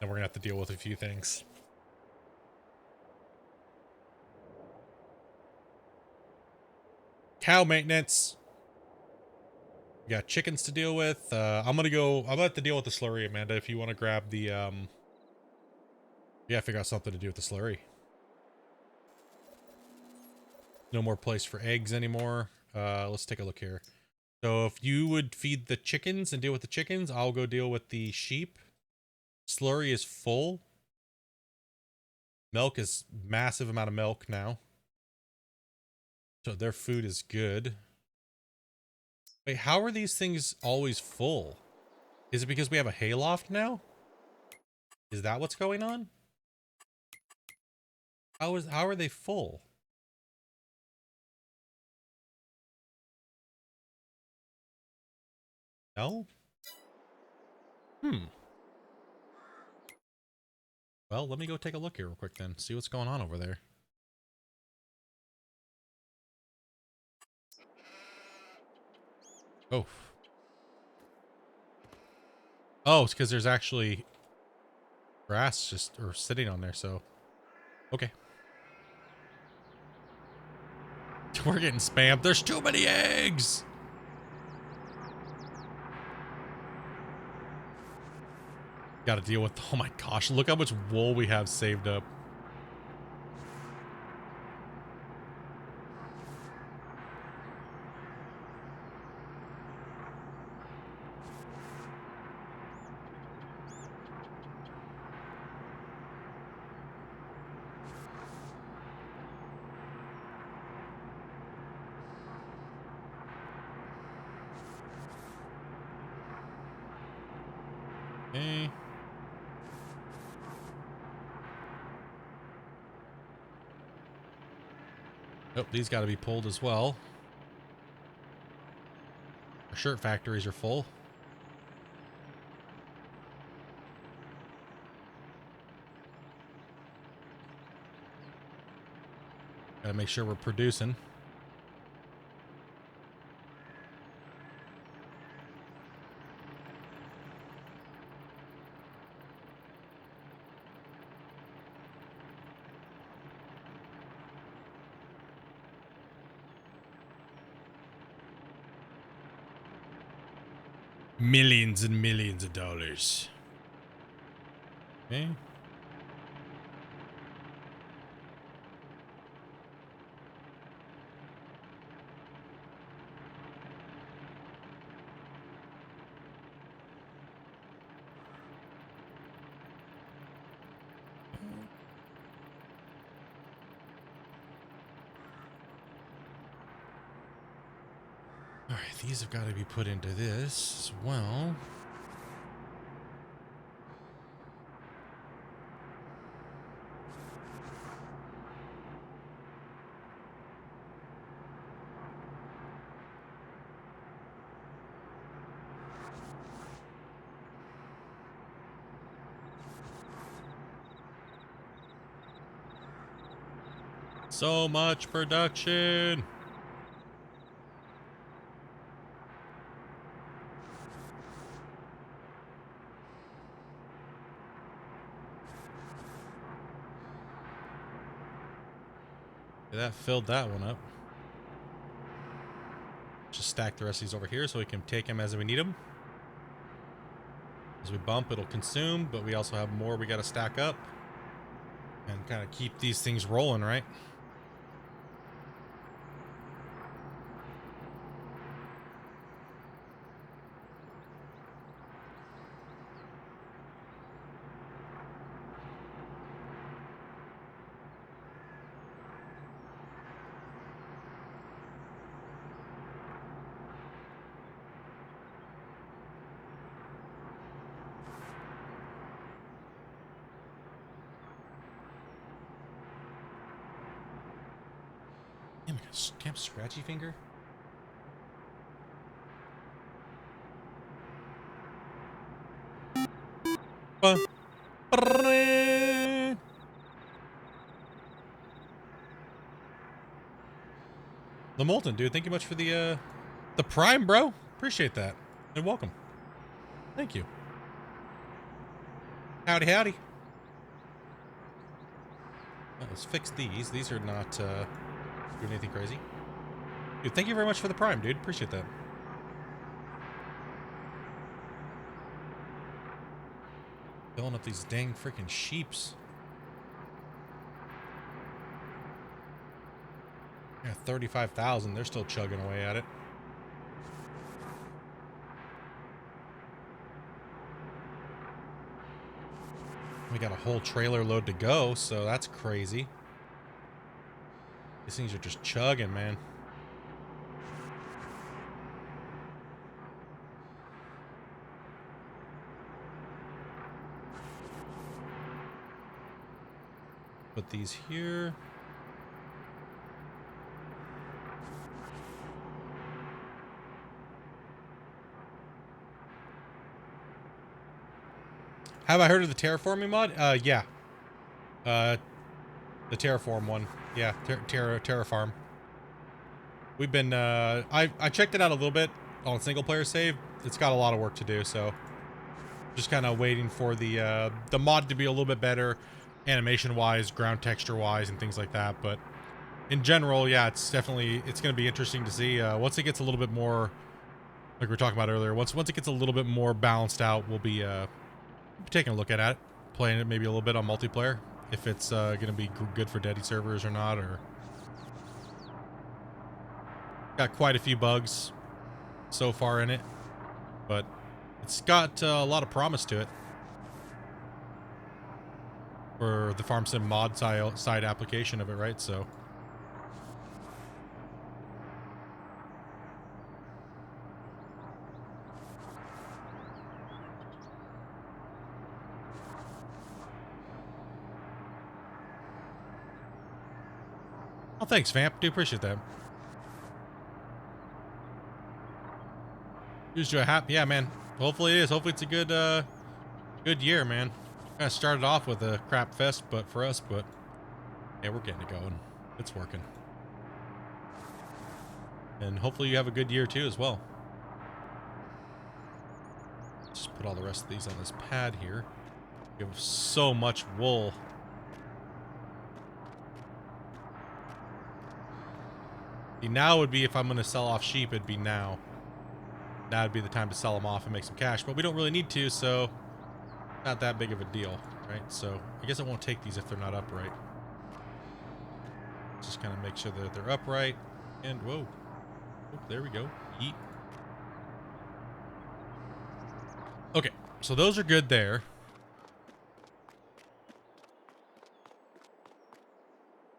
Then we're gonna have to deal with a few things. Cow maintenance. We got chickens to deal with. I'm gonna have to deal with the slurry, Amanda, if you want to grab the, yeah, figure out something to do with the slurry. No more place for eggs anymore. Let's take a look here. So if you would feed the chickens and deal with the chickens, I'll go deal with the sheep. Slurry is full. Milk is massive amount of milk now. So their food is good. Wait, how are these things always full? Is it because we have a hayloft now? Is that what's going on? How are they full? No? Well, let me go take a look here real quick then. See what's going on over there. Oh. Oh, it's because there's actually grass just or sitting on there, so okay. We're getting spammed. There's too many eggs. Got to deal with. Oh my gosh! Look how much wool we have saved up. Okay. Oh, these got to be pulled as well. Our shirt factories are full. Got to make sure we're producing. Millions and millions of dollars. Okay. All right, these have got to be put into this as well. So much production. That filled that one up. Just stack the rest of these over here so we can take them as we need them. As we bump, it'll consume, but we also have more we got to stack up and kind of keep these things rolling, right? Damn, I got a damn scratchy finger. The Molten, dude. Thank you much for the Prime, bro. Appreciate that. And welcome. Thank you. Howdy, howdy. Let's fix these. These are not doing anything crazy. Dude, thank you very much for the Prime, dude. Appreciate that. Filling up these dang freaking sheeps. Yeah, 35,000. They're still chugging away at it. We got a whole trailer load to go, so that's crazy. These things are just chugging, man. Put these here. Have I heard of the terraforming mod? Yeah. The terraform one. Yeah, terraform. We've been, I checked it out a little bit on single player save. It's got a lot of work to do, so just kind of waiting for the mod to be a little bit better animation wise, ground texture wise, and things like that. But in general, yeah, it's definitely, it's going to be interesting to see once it gets a little bit more, like we were talking about earlier, once it gets a little bit more balanced out, we'll be taking a look at it, playing it maybe a little bit on multiplayer, if it's going to be good for Deddy servers or not. Or got quite a few bugs so far in it, but it's got a lot of promise to it for the FarmSim mod side application of it, right? So oh, thanks, Vamp. Do appreciate that. Here's your happy, yeah, man. Hopefully it is. Hopefully it's a good year, man. Kind of started off with a crap fest, but for us, but yeah, we're getting it going. It's working, and hopefully you have a good year too as well. Just put all the rest of these on this pad here. We have so much wool. Now would be if I'm going to sell off sheep, it'd be now. Now would be the time to sell them off and make some cash, but we don't really need to, so not that big of a deal, right? So I guess I won't take these if they're not upright. Just kind of make sure that they're upright. And whoa, oh, there we go. Yeet. Okay, so those are good there.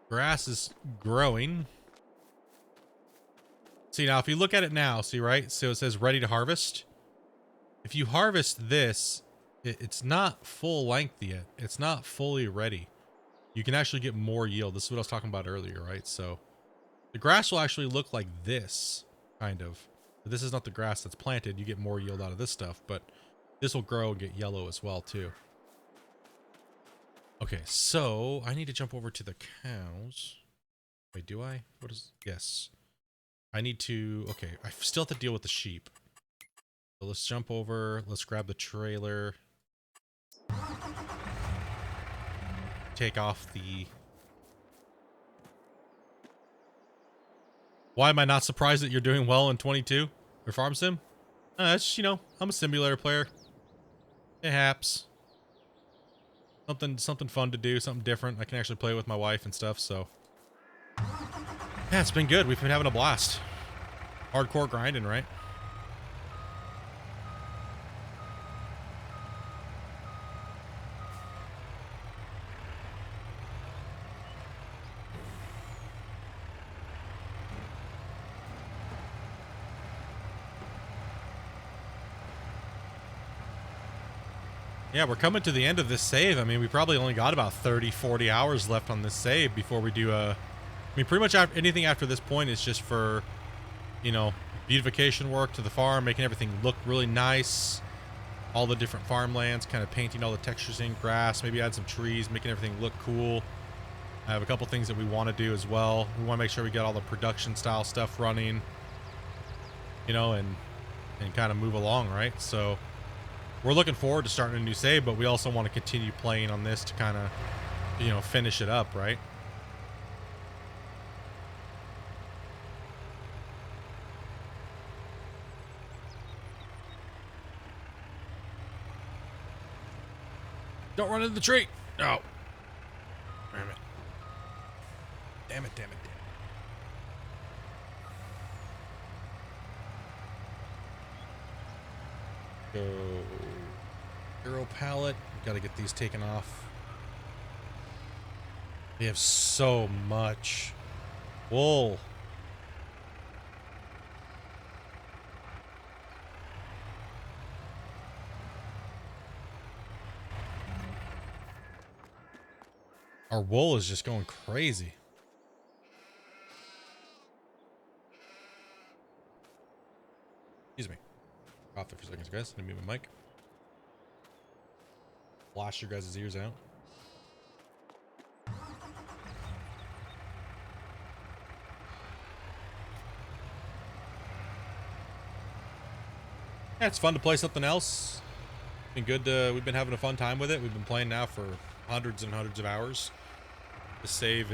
Grass is growing. See, now if you look at it now, see, right? So it says ready to harvest. If you harvest this, it's not full length yet. It's not fully ready. You can actually get more yield. This is what I was talking about earlier, right? So the grass will actually look like this, kind of. But this is not the grass that's planted. You get more yield out of this stuff, but this will grow and get yellow as well, too. Okay, so I need to jump over to the cows. Wait, do I? What is... Yes. I need to... Okay, I still have to deal with the sheep. So let's jump over. Let's grab the trailer. Take off the... Why am I not surprised that you're doing well in 22 or FarmSim? That's just, you know, I'm a simulator player. It haps. Something fun to do, something different. I can actually play with my wife and stuff, so... Yeah, it's been good. We've been having a blast. Hardcore grinding, right? Yeah, we're coming to the end of this save. I mean, we probably only got about 30, 40 hours left on this save before we do a... I mean, pretty much anything after this point is just for, you know, beautification work to the farm, making everything look really nice. All the different farmlands, kind of painting all the textures in, grass, maybe add some trees, making everything look cool. I have a couple things that we want to do as well. We want to make sure we got all the production style stuff running, you know, and kind of move along, right? So we're looking forward to starting a new save, but we also want to continue playing on this to kind of, you know, finish it up, right? Don't run into the tree. No. Damn it. Damn it, damn it, damn it. Go. Hero pallet. Gotta get these taken off. They have so much wool. Our wool is just going crazy. Excuse me. Off there for seconds, guys. Let me mute my mic. Blast your guys' ears out. Yeah, it's fun to play something else. Been good. We've been having a fun time with it. We've been playing now for hundreds and hundreds of hours. The save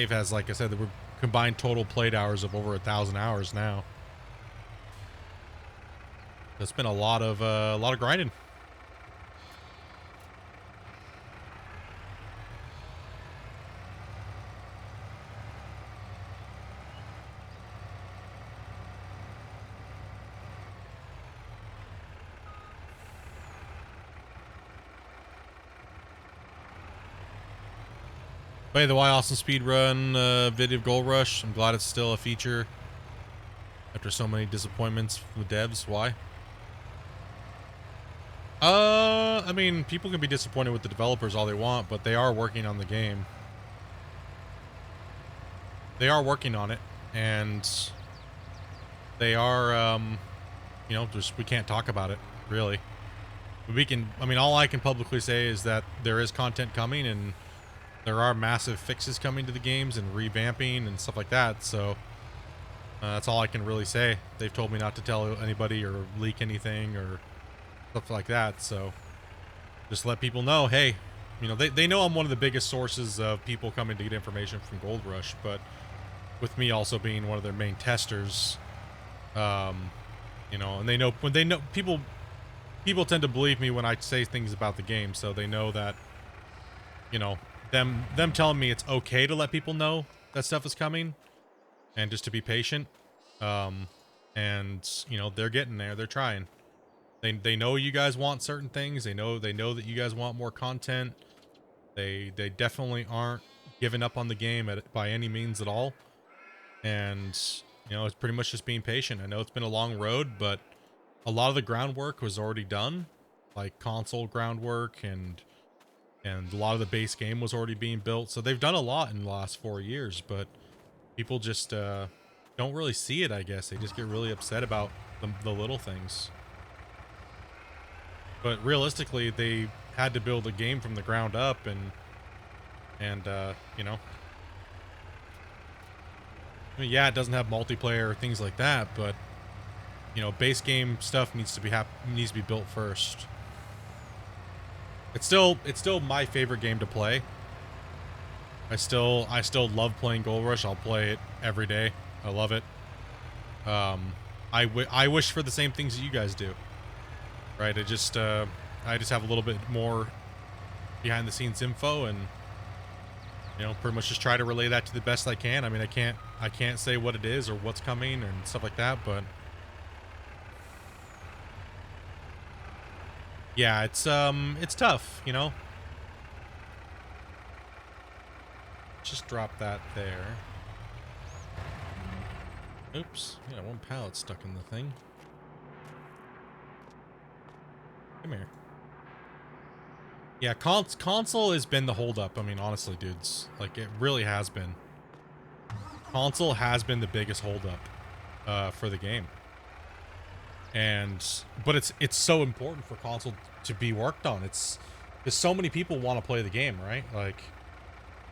has, like I said, the combined total played hours of over 1,000 hours now. It's been a lot of grinding. By the way, awesome speedrun video of Gold Rush. I'm glad it's still a feature after so many disappointments with devs. Why? I mean, people can be disappointed with the developers all they want, but they are working on the game. They are working on it, and they are, you know, just, we can't talk about it, really. We can, I mean, all I can publicly say is that there is content coming, and there are massive fixes coming to the games and revamping and stuff like that, so that's all I can really say. They've told me not to tell anybody or leak anything or stuff like that, so just let people know, hey, you know, they know I'm one of the biggest sources of people coming to get information from Gold Rush, but with me also being one of their main testers, you know, and they know, when they know, people tend to believe me when I say things about the game, so they know that, you know, them telling me it's okay to let people know that stuff is coming and just to be patient, and you know, they're getting there, they're trying. They know you guys want certain things, they know that you guys want more content. They definitely aren't giving up on the game by any means at all, and you know, it's pretty much just being patient. I know it's been a long road, but a lot of the groundwork was already done, like console groundwork, and a lot of the base game was already being built. So they've done a lot in the last 4 years, but people just don't really see it, I guess. They just get really upset about the little things. But realistically, they had to build a game from the ground up, and you know, I mean, yeah, it doesn't have multiplayer or things like that, but you know, base game stuff needs to be built first. It's still my favorite game to play. I still love playing Gold Rush. I'll play it every day. I love it. I wish for the same things that you guys do. Right? I just have a little bit more behind the scenes info, and you know, pretty much just try to relay that to the best I can. I mean, I can't say what it is or what's coming and stuff like that, but yeah, it's tough, you know. Just drop that there. Oops, yeah, one pallet stuck in the thing. Come here. Yeah, console has been the holdup. I mean, honestly, dudes, like, it really has been. Console has been the biggest holdup for the game. But it's so important for console to be worked on. Because so many people want to play the game, right? Like,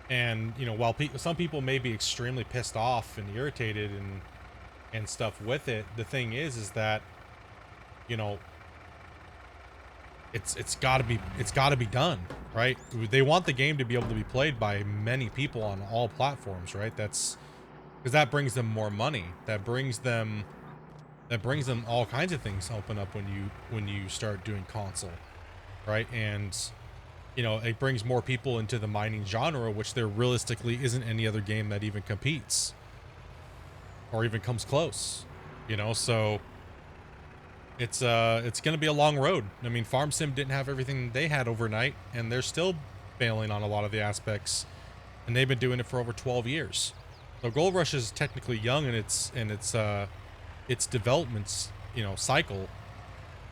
and you know, while some people may be extremely pissed off and irritated and stuff with it, the thing is that, you know, it's got to be done, right? They want the game to be able to be played by many people on all platforms, right? That's because that brings them more money. That brings them all kinds of things open up when you start doing console. right? And it brings more people into the mining genre, which there realistically isn't any other game that even competes or even comes close. So it's going to be a long road. I mean, Farm Sim didn't have everything they had overnight, and they're still failing on a lot of the aspects, and they've been doing it for over 12 years. So Gold Rush is technically young in its development cycle.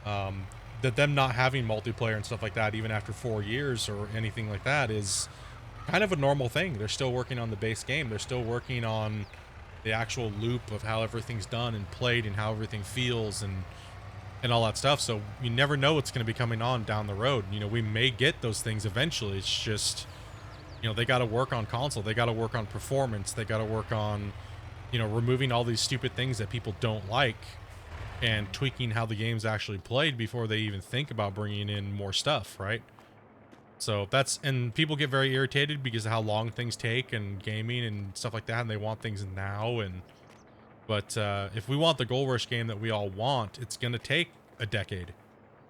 That them not having multiplayer and stuff like that, even after 4 years or anything like that, is kind of a normal thing. They're still working on the base game. They're still working on the actual loop of how everything's done and played and how everything feels and all that stuff. So you never know what's going to be coming on down the road. We may get those things eventually. It's just, they got to work on console. They got to work on performance. They got to work on, removing all these stupid things that people don't like and tweaking how the game's actually played before they even think about bringing in more stuff, right? So and people get very irritated because of how long things take and gaming and stuff like that, and they want things now. But if we want the Gold Rush game that we all want, it's going to take a decade,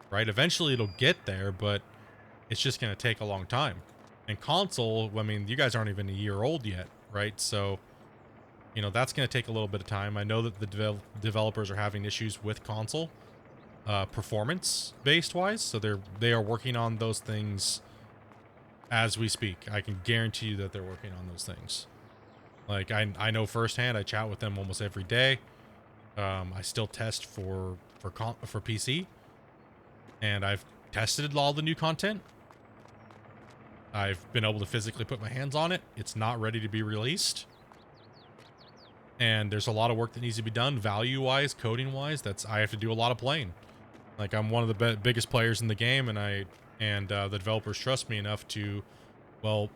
right? Eventually it'll get there, but it's just going to take a long time. And console, I mean, you guys aren't even a year old yet, right? So that's going to take a little bit of time. I know that the developers are having issues with console performance based wise, so they are working on those things as we speak. I can guarantee you that they're working on those things. Like I know firsthand. I chat with them almost every day. I still test for PC, and I've tested all the new content. I've been able to physically put my hands on it. It's not ready to be released. And there's a lot of work that needs to be done value-wise, coding-wise. I have to do a lot of playing. Like, I'm one of the biggest players in the game, and the developers trust me enough to, well,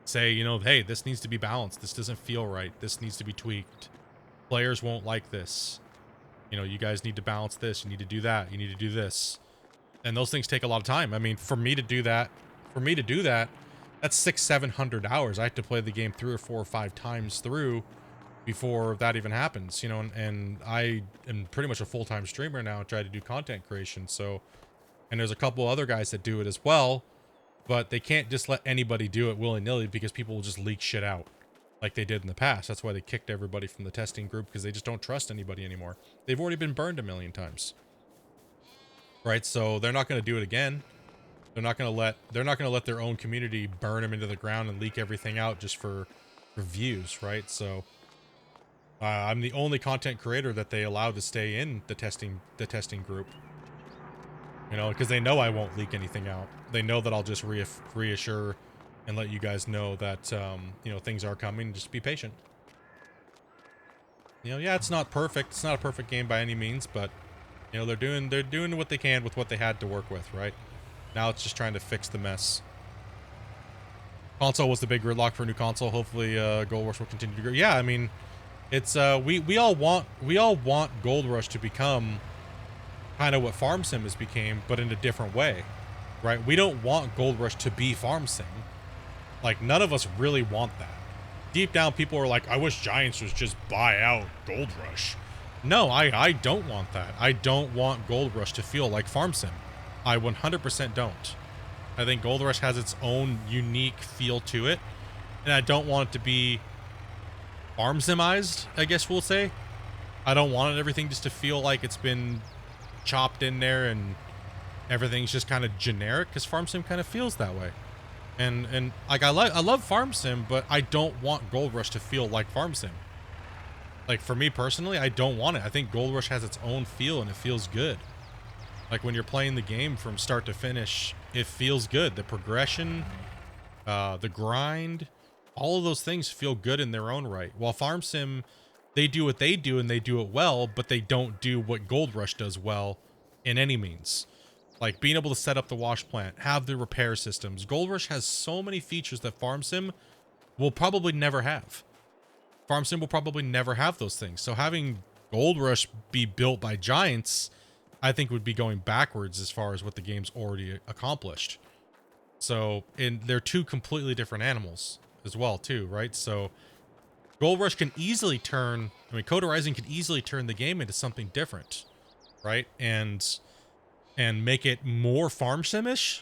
say, hey, this needs to be balanced. This doesn't feel right. This needs to be tweaked. Players won't like this. You guys need to balance this. You need to do that. You need to do this. And those things take a lot of time. I mean, for me to do that, that's 600-700 hours. I have to play the game 3 or 4 or 5 times through before that even happens, and I am pretty much a full-time streamer now and try to do content creation. So, and there's a couple other guys that do it as well, but they can't just let anybody do it willy-nilly because people will just leak shit out like they did in the past. That's why they kicked everybody from the testing group, because they just don't trust anybody anymore. They've already been burned 1,000,000 times. Right? So they're not going to do it again. They're not going to let their own community burn them into the ground and leak everything out just for views, right? So I'm the only content creator that they allow to stay in the testing group. Because they know I won't leak anything out. They know that I'll just reassure and let you guys know that things are coming. Just be patient. Yeah, it's not perfect. It's not a perfect game by any means, but they're doing what they can with what they had to work with, right? Now it's just trying to fix the mess. Console was the big gridlock for a new console. Hopefully, Gold Rush will continue to grow. Yeah, I mean, it's we all want Gold Rush to become kind of what Farm Sim has became, but in a different way, right? We don't want Gold Rush to be Farm Sim. Like, none of us really want that. Deep down, people are like, I wish Giants was just buy out Gold Rush. No, I don't want that. I don't want Gold Rush to feel like Farm Sim. I 100% don't. I think Gold Rush has its own unique feel to it, and I don't want it to be Farm Simized, I guess we'll say. I don't want everything just to feel like it's been chopped in there and everything's just kind of generic, because Farm Sim kind of feels that way. And like, I love Farm Sim, but I don't want Gold Rush to feel like Farm Sim. Like, for me personally, I don't want it. I think Gold Rush has its own feel, and it feels good. Like, when you're playing the game from start to finish, it feels good. The progression, the grind, all of those things feel good in their own right. While Farm Sim, they do what they do, and they do it well, but they don't do what Gold Rush does well in any means. Like, being able to set up the wash plant, have the repair systems. Gold Rush has so many features that Farm Sim will probably never have. Farm Sim will probably never have those things. So having Gold Rush be built by Giants, I think, would be going backwards as far as what the game's already accomplished. So, they're two completely different animals as well, too, right? So Gold Rush can easily turn, Code Horizon can easily turn the game into something different, right? And and make it more farm simish,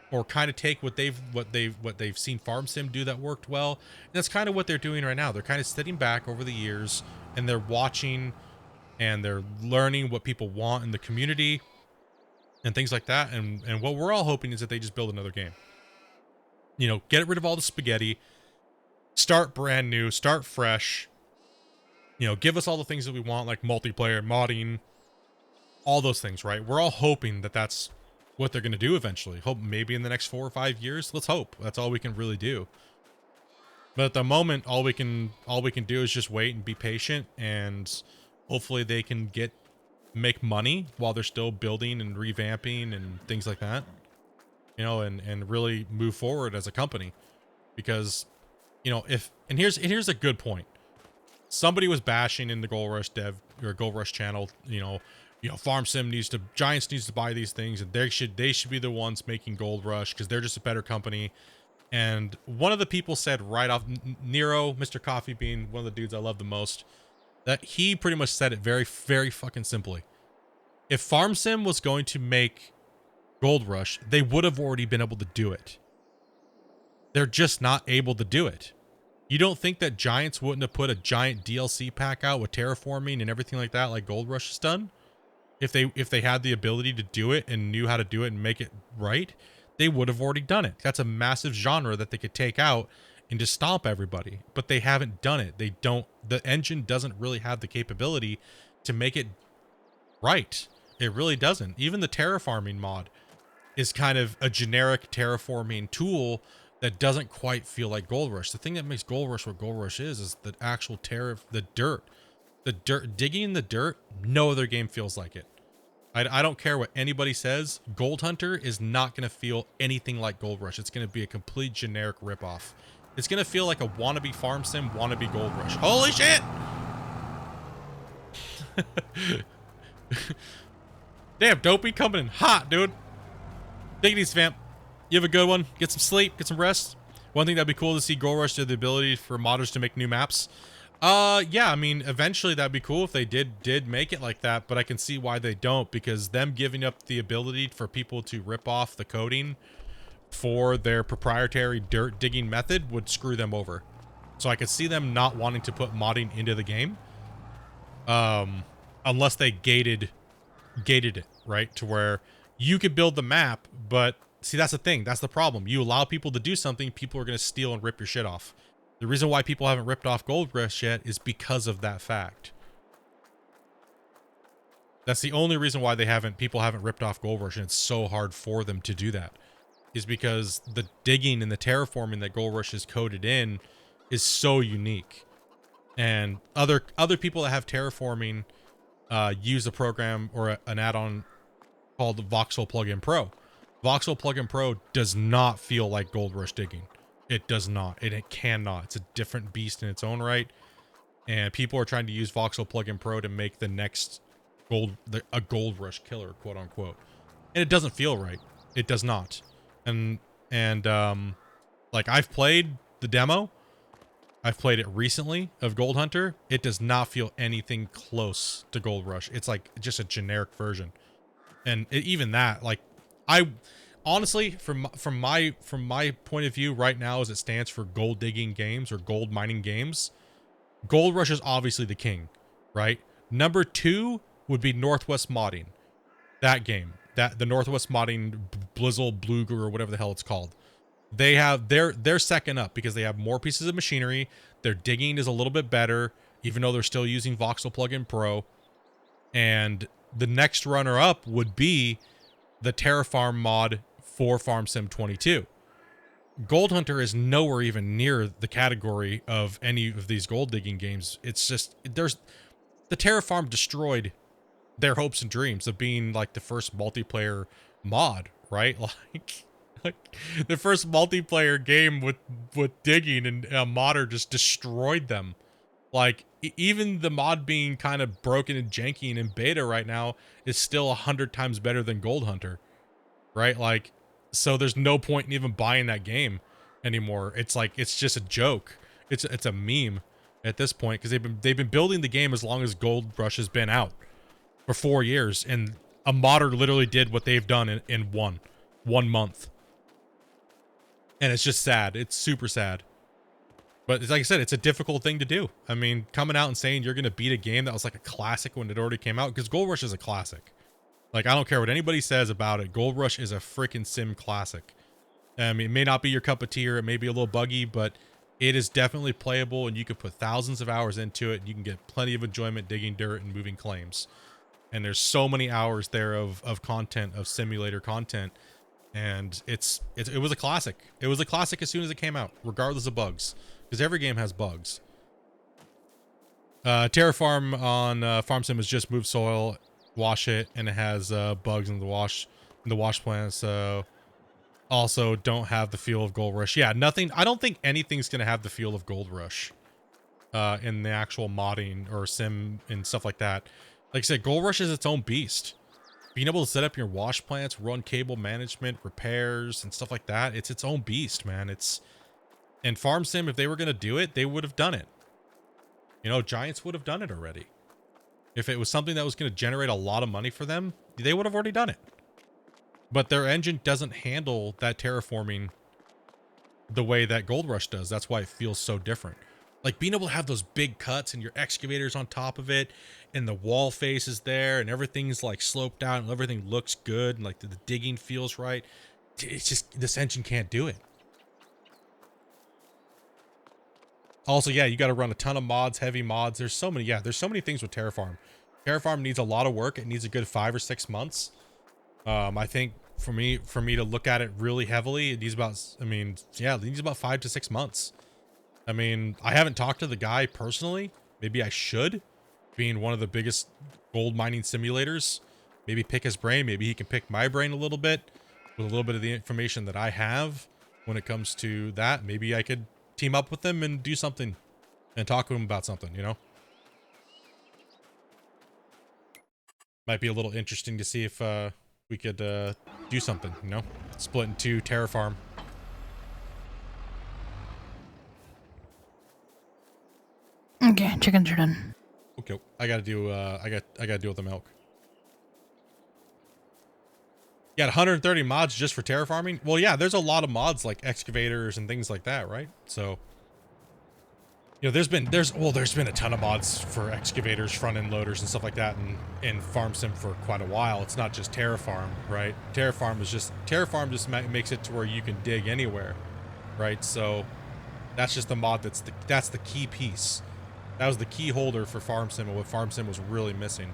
or kind of take what they've seen farm sim do that worked well. And that's kind of what they're doing right now. They're kind of sitting back over the years and they're watching and they're learning what people want in the community and things like that. And what we're all hoping is that they just build another game. You know, get rid of all the spaghetti, start brand new, start fresh. You know, give us all the things that we want, like multiplayer, modding, all those things, right? We're all hoping that that's what they're going to do eventually. Hope maybe in the next 4 or 5 years. Let's hope. That's all we can really do. But at the moment, all we can do is just wait and be patient, and hopefully they can make money while they're still building and revamping and things like that. You know, and really move forward as a company. Because, you know, here's a good point. Somebody was bashing in the Gold Rush dev or Gold Rush channel, you know, Farm Sim Giants needs to buy these things, and they should be the ones making Gold Rush because they're just a better company. And one of the people said right off, Nero, Mr. Coffee Bean, one of the dudes I love the most, that he pretty much said it very, very fucking simply. If Farm Sim was going to make Gold Rush, they would have already been able to do it. They're just not able to do it. You don't think that Giants wouldn't have put a giant DLC pack out with terraforming and everything like that, like Gold Rush has done? If they had the ability to do it and knew how to do it and make it right, they would have already done it. That's a massive genre that they could take out and just stomp everybody. But they haven't done it. The engine doesn't really have the capability to make it right. It really doesn't. Even the terraforming mod is kind of a generic terraforming tool that doesn't quite feel like Gold Rush. The thing that makes Gold Rush what Gold Rush is the actual the dirt. The dirt, digging in the dirt, no other game feels like it. I don't care what anybody says. Gold Hunter is not going to feel anything like Gold Rush. It's going to be a complete generic ripoff. It's going to feel like a wannabe Farm Sim, wannabe Gold Rush. Holy shit! Damn, Dopey coming in hot, dude. Diggity Svamp. You have a good one. Get some sleep, get some rest. One thing that'd be cool to see Gold Rush do the ability for modders to make new maps. Yeah, I mean, eventually that'd be cool if they did make it like that, but I can see why they don't, because them giving up the ability for people to rip off the coding for their proprietary dirt digging method would screw them over. So I could see them not wanting to put modding into the game, unless they gated it, right? To where you could build the map, but see, that's the thing. That's the problem. You allow people to do something, people are going to steal and rip your shit off. The reason why people haven't ripped off Gold Rush yet is because of that fact. That's the only reason why people haven't ripped off Gold Rush, and it's so hard for them to do that, is because the digging and the terraforming that Gold Rush is coded in is so unique. And other people that have terraforming use a program or an add-on called the Voxel Plugin Pro. Voxel Plugin Pro does not feel like Gold Rush digging. It does not, and it cannot. It's a different beast in its own right, and people are trying to use Voxel Plugin Pro to make the next a Gold Rush killer, quote unquote, and it doesn't feel right. It does not. And like, I've played the demo, I've played it recently of Gold Hunter. It does not feel anything close to Gold Rush. It's like just a generic version, and even that, like, honestly, from my point of view right now, as it stands for gold digging games or gold mining games, Gold Rush is obviously the king, right? Number 2 would be Northwest Modding. That game, the Northwest Modding Blizzle Bluger or whatever the hell it's called. They're second up because they have more pieces of machinery. Their digging is a little bit better, even though they're still using Voxel Plugin Pro. And the next runner up would be the Terraform mod for Farm Sim 22. Gold Hunter is nowhere even near the category of any of these gold digging games. It's just, the Terraform destroyed their hopes and dreams of being like the first multiplayer mod, right? Like the first multiplayer game with digging, and a modder just destroyed them. Like, even the mod being kind of broken and janky and in beta right now is still 100 times better than Gold Hunter, right? Like, so there's no point in even buying that game anymore. It's like, it's just a joke. It's a meme at this point, because they've been building the game as long as Gold Rush has been out, for 4 years, and A modder literally did what they've done in one month. And it's just sad. It's super sad. But it's like I said, it's a difficult thing to do. I mean, coming out and saying you're going to beat a game that was like a classic when it already came out, because Gold Rush is a classic. Like, I don't care what anybody says about it. Gold Rush is a freaking sim classic. I mean, it may not be your cup of tea, or it may be a little buggy, but it is definitely playable, and you could put thousands of hours into it, and you can get plenty of enjoyment digging dirt and moving claims. And there's so many hours there of content, of simulator content, and it was a classic. It was a classic as soon as it came out, regardless of bugs, because every game has bugs. Terraform on FarmSim has just moved soil, wash it, and it has bugs in the wash plant, so also don't have the feel of Gold Rush. Yeah, nothing. I don't think anything's gonna have the feel of Gold Rush in the actual modding or sim and stuff like that. Like I said, Gold Rush is its own beast. Being able to set up your wash plants, run cable management, repairs, and stuff like that, it's its own beast, man. And FarmSim, if they were gonna do it, they would have done it. You know, Giants would have done it already. If it was something that was going to generate a lot of money for them, they would have already done it. But their engine doesn't handle that terraforming the way that Gold Rush does. That's why it feels so different. Like being able to have those big cuts and your excavators on top of it, and the wall face is there, and everything's like sloped out, and everything looks good, and like the digging feels right. It's just, this engine can't do it. Also, yeah, you got to run a ton of mods, heavy mods. There's so many things with Terraform. Terraform needs a lot of work. It needs a good 5 or 6 months. I think for me to look at it really heavily, it needs about, it needs about 5 to 6 months. I mean, I haven't talked to the guy personally. Maybe I should, being one of the biggest gold mining simulators. Maybe pick his brain. Maybe he can pick my brain a little bit with a little bit of the information that I have when it comes to that. Maybe I could team up with them and do something and talk to him about something, you know? Might be a little interesting to see if we could do something, you know? Split into Terraform. Okay, chickens are done. Okay, I gotta do I gotta deal with the milk. You got 130 mods just for terraforming? Well, yeah, there's a lot of mods like excavators and things like that, right? So, you know, there's been a ton of mods for excavators, front-end loaders, and stuff like that in FarmSim for quite a while. It's not just Terraform, right? Terraform just makes it to where you can dig anywhere, right? So that's just the mod that's the key piece. That was the key holder for FarmSim, and what FarmSim was really missing.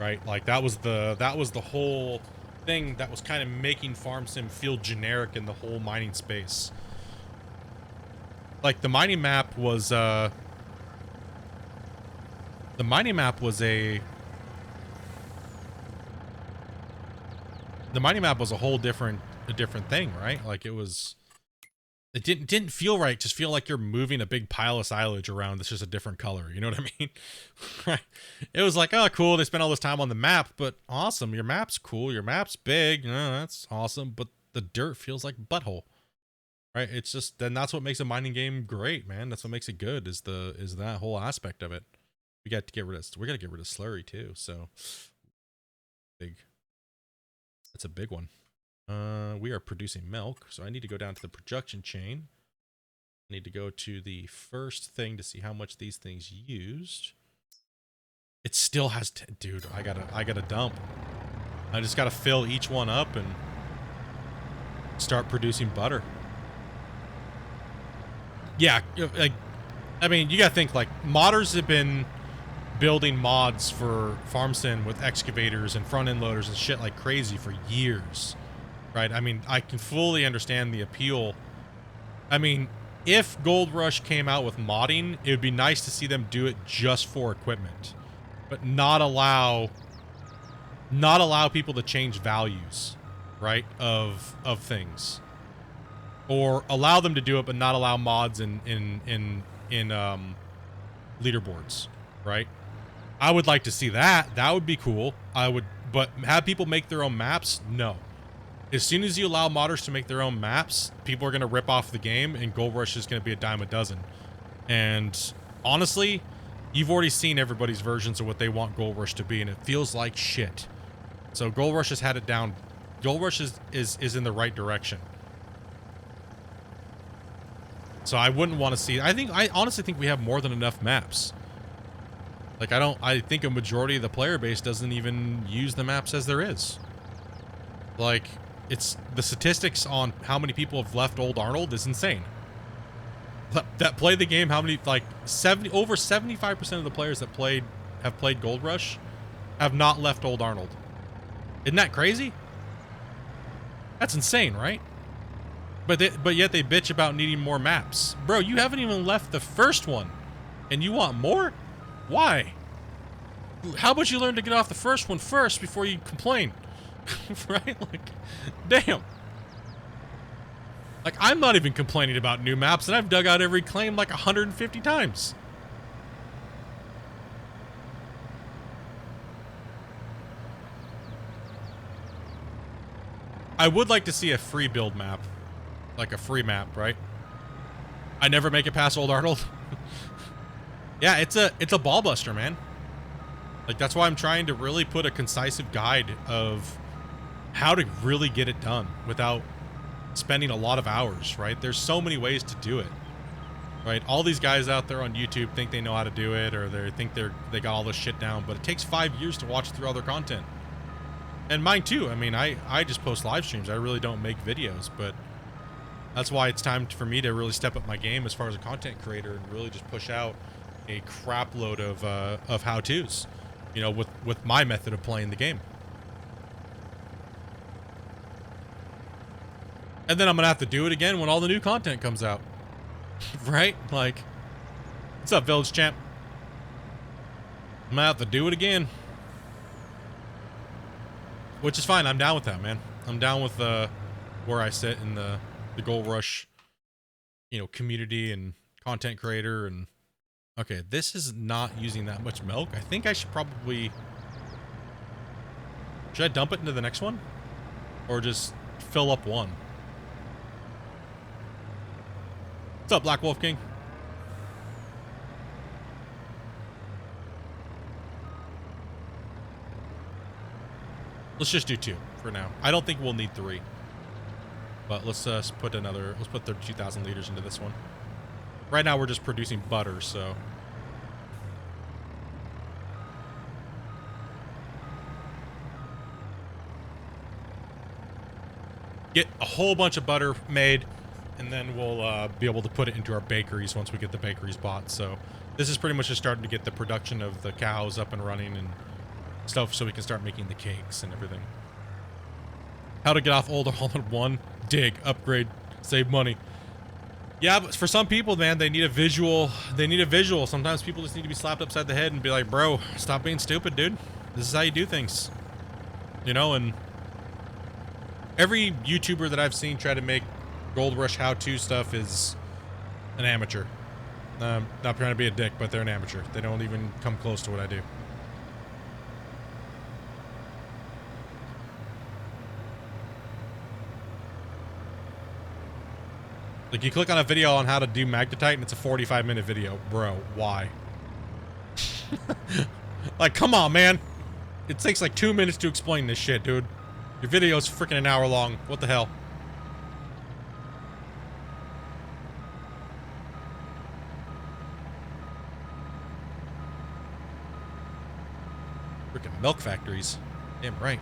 Right? Like that was the whole thing that was kind of making FarmSim feel generic in the whole mining space. Like the mining map was a whole different thing, right? Like it didn't feel right. Just feel like you're moving a big pile of silage around that's just a different color. You know what I mean? Right. It was like, oh, cool. They spent all this time on the map, but awesome. Your map's cool. Your map's big. That's awesome. But the dirt feels like butthole. Right. It's just, then that's what makes a mining game great, man. That's what makes it good is that whole aspect of it. We got to get rid of slurry too. So that's a big one. We are producing milk, so I need to go down to the production chain. I need to go to the first thing to see how much these things used. It still has, dude, I gotta dump. I just gotta fill each one up and start producing butter. Yeah, like, I mean, you gotta think, like, modders have been building mods for FarmSim with excavators and front-end loaders and shit like crazy for years. Right? I mean, I can fully understand the appeal. I mean, if Gold Rush came out with modding, it would be nice to see them do it just for equipment, but not allow people to change values, right, of things, or allow them to do it, but not allow mods in leaderboards, right? I would like to see that. That would be cool. But have people make their own maps? No. As soon as you allow modders to make their own maps, people are going to rip off the game, and Gold Rush is going to be a dime a dozen. And honestly, you've already seen everybody's versions of what they want Gold Rush to be, and it feels like shit. So Gold Rush has had it down. Gold Rush is in the right direction. So I wouldn't want to see. I honestly think we have more than enough maps. Like I think a majority of the player base doesn't even use the maps as there is. Like, it's the statistics on how many people have left Old Arnold is insane. That play the game, how many, like over 75% of the players that have played Gold Rush have not left Old Arnold. Isn't that crazy? That's insane, right? But yet they bitch about needing more maps. Bro, you haven't even left the first one, and you want more? Why? How about you learn to get off the first one first before you complain? Right? Like, damn. Like, I'm not even complaining about new maps, and I've dug out every claim like 150 times. I would like to see a free build map. Like a free map, right? I never make it past Old Arnold. Yeah, it's a ball buster, man. Like, that's why I'm trying to really put a concise guide of how to really get it done without spending a lot of hours, right? There's so many ways to do it, right? All these guys out there on YouTube think they know how to do it, or they think they got all this shit down, but it takes 5 years to watch through all their content. And mine too. I mean, I just post live streams. I really don't make videos, but that's why it's time for me to really step up my game as far as a content creator and really just push out a crap load of how-tos, you know, with my method of playing the game. And then I'm gonna have to do it again when all the new content comes out. Right? Like, what's up, Village Champ? I'm gonna have to do it again. Which is fine. I'm down with that, man. I'm down with where I sit in the Gold Rush, you know, community and content creator. And okay, this is not using that much milk. I think I should probably... Should I dump it into the next one? Or just fill up one? What's up, Black Wolf King? Let's just do 2 for now. I don't think we'll need 3. But let's put 32,000 liters into this one. Right now we're just producing butter, so... Get a whole bunch of butter made, and then we'll be able to put it into our bakeries once we get the bakeries bought. So this is pretty much just starting to get the production of the cows up and running and stuff, so we can start making the cakes and everything. How to get off Old Arnold 1? Dig, upgrade, save money. Yeah, but for some people, man, they need a visual. They need a visual. Sometimes people just need to be slapped upside the head and be like, bro, stop being stupid, dude. This is how you do things. You know, and every YouTuber that I've seen try to make Gold Rush how-to stuff is an amateur. Not trying to be a dick, but they're an amateur. They don't even come close to what I do. Like, you click on a video on how to do magnetite and it's a 45-minute video. Bro, why? Like, come on, man. It takes like 2 minutes to explain this shit, dude. Your video's freaking an hour long. What the hell? Freaking milk factories. Damn right.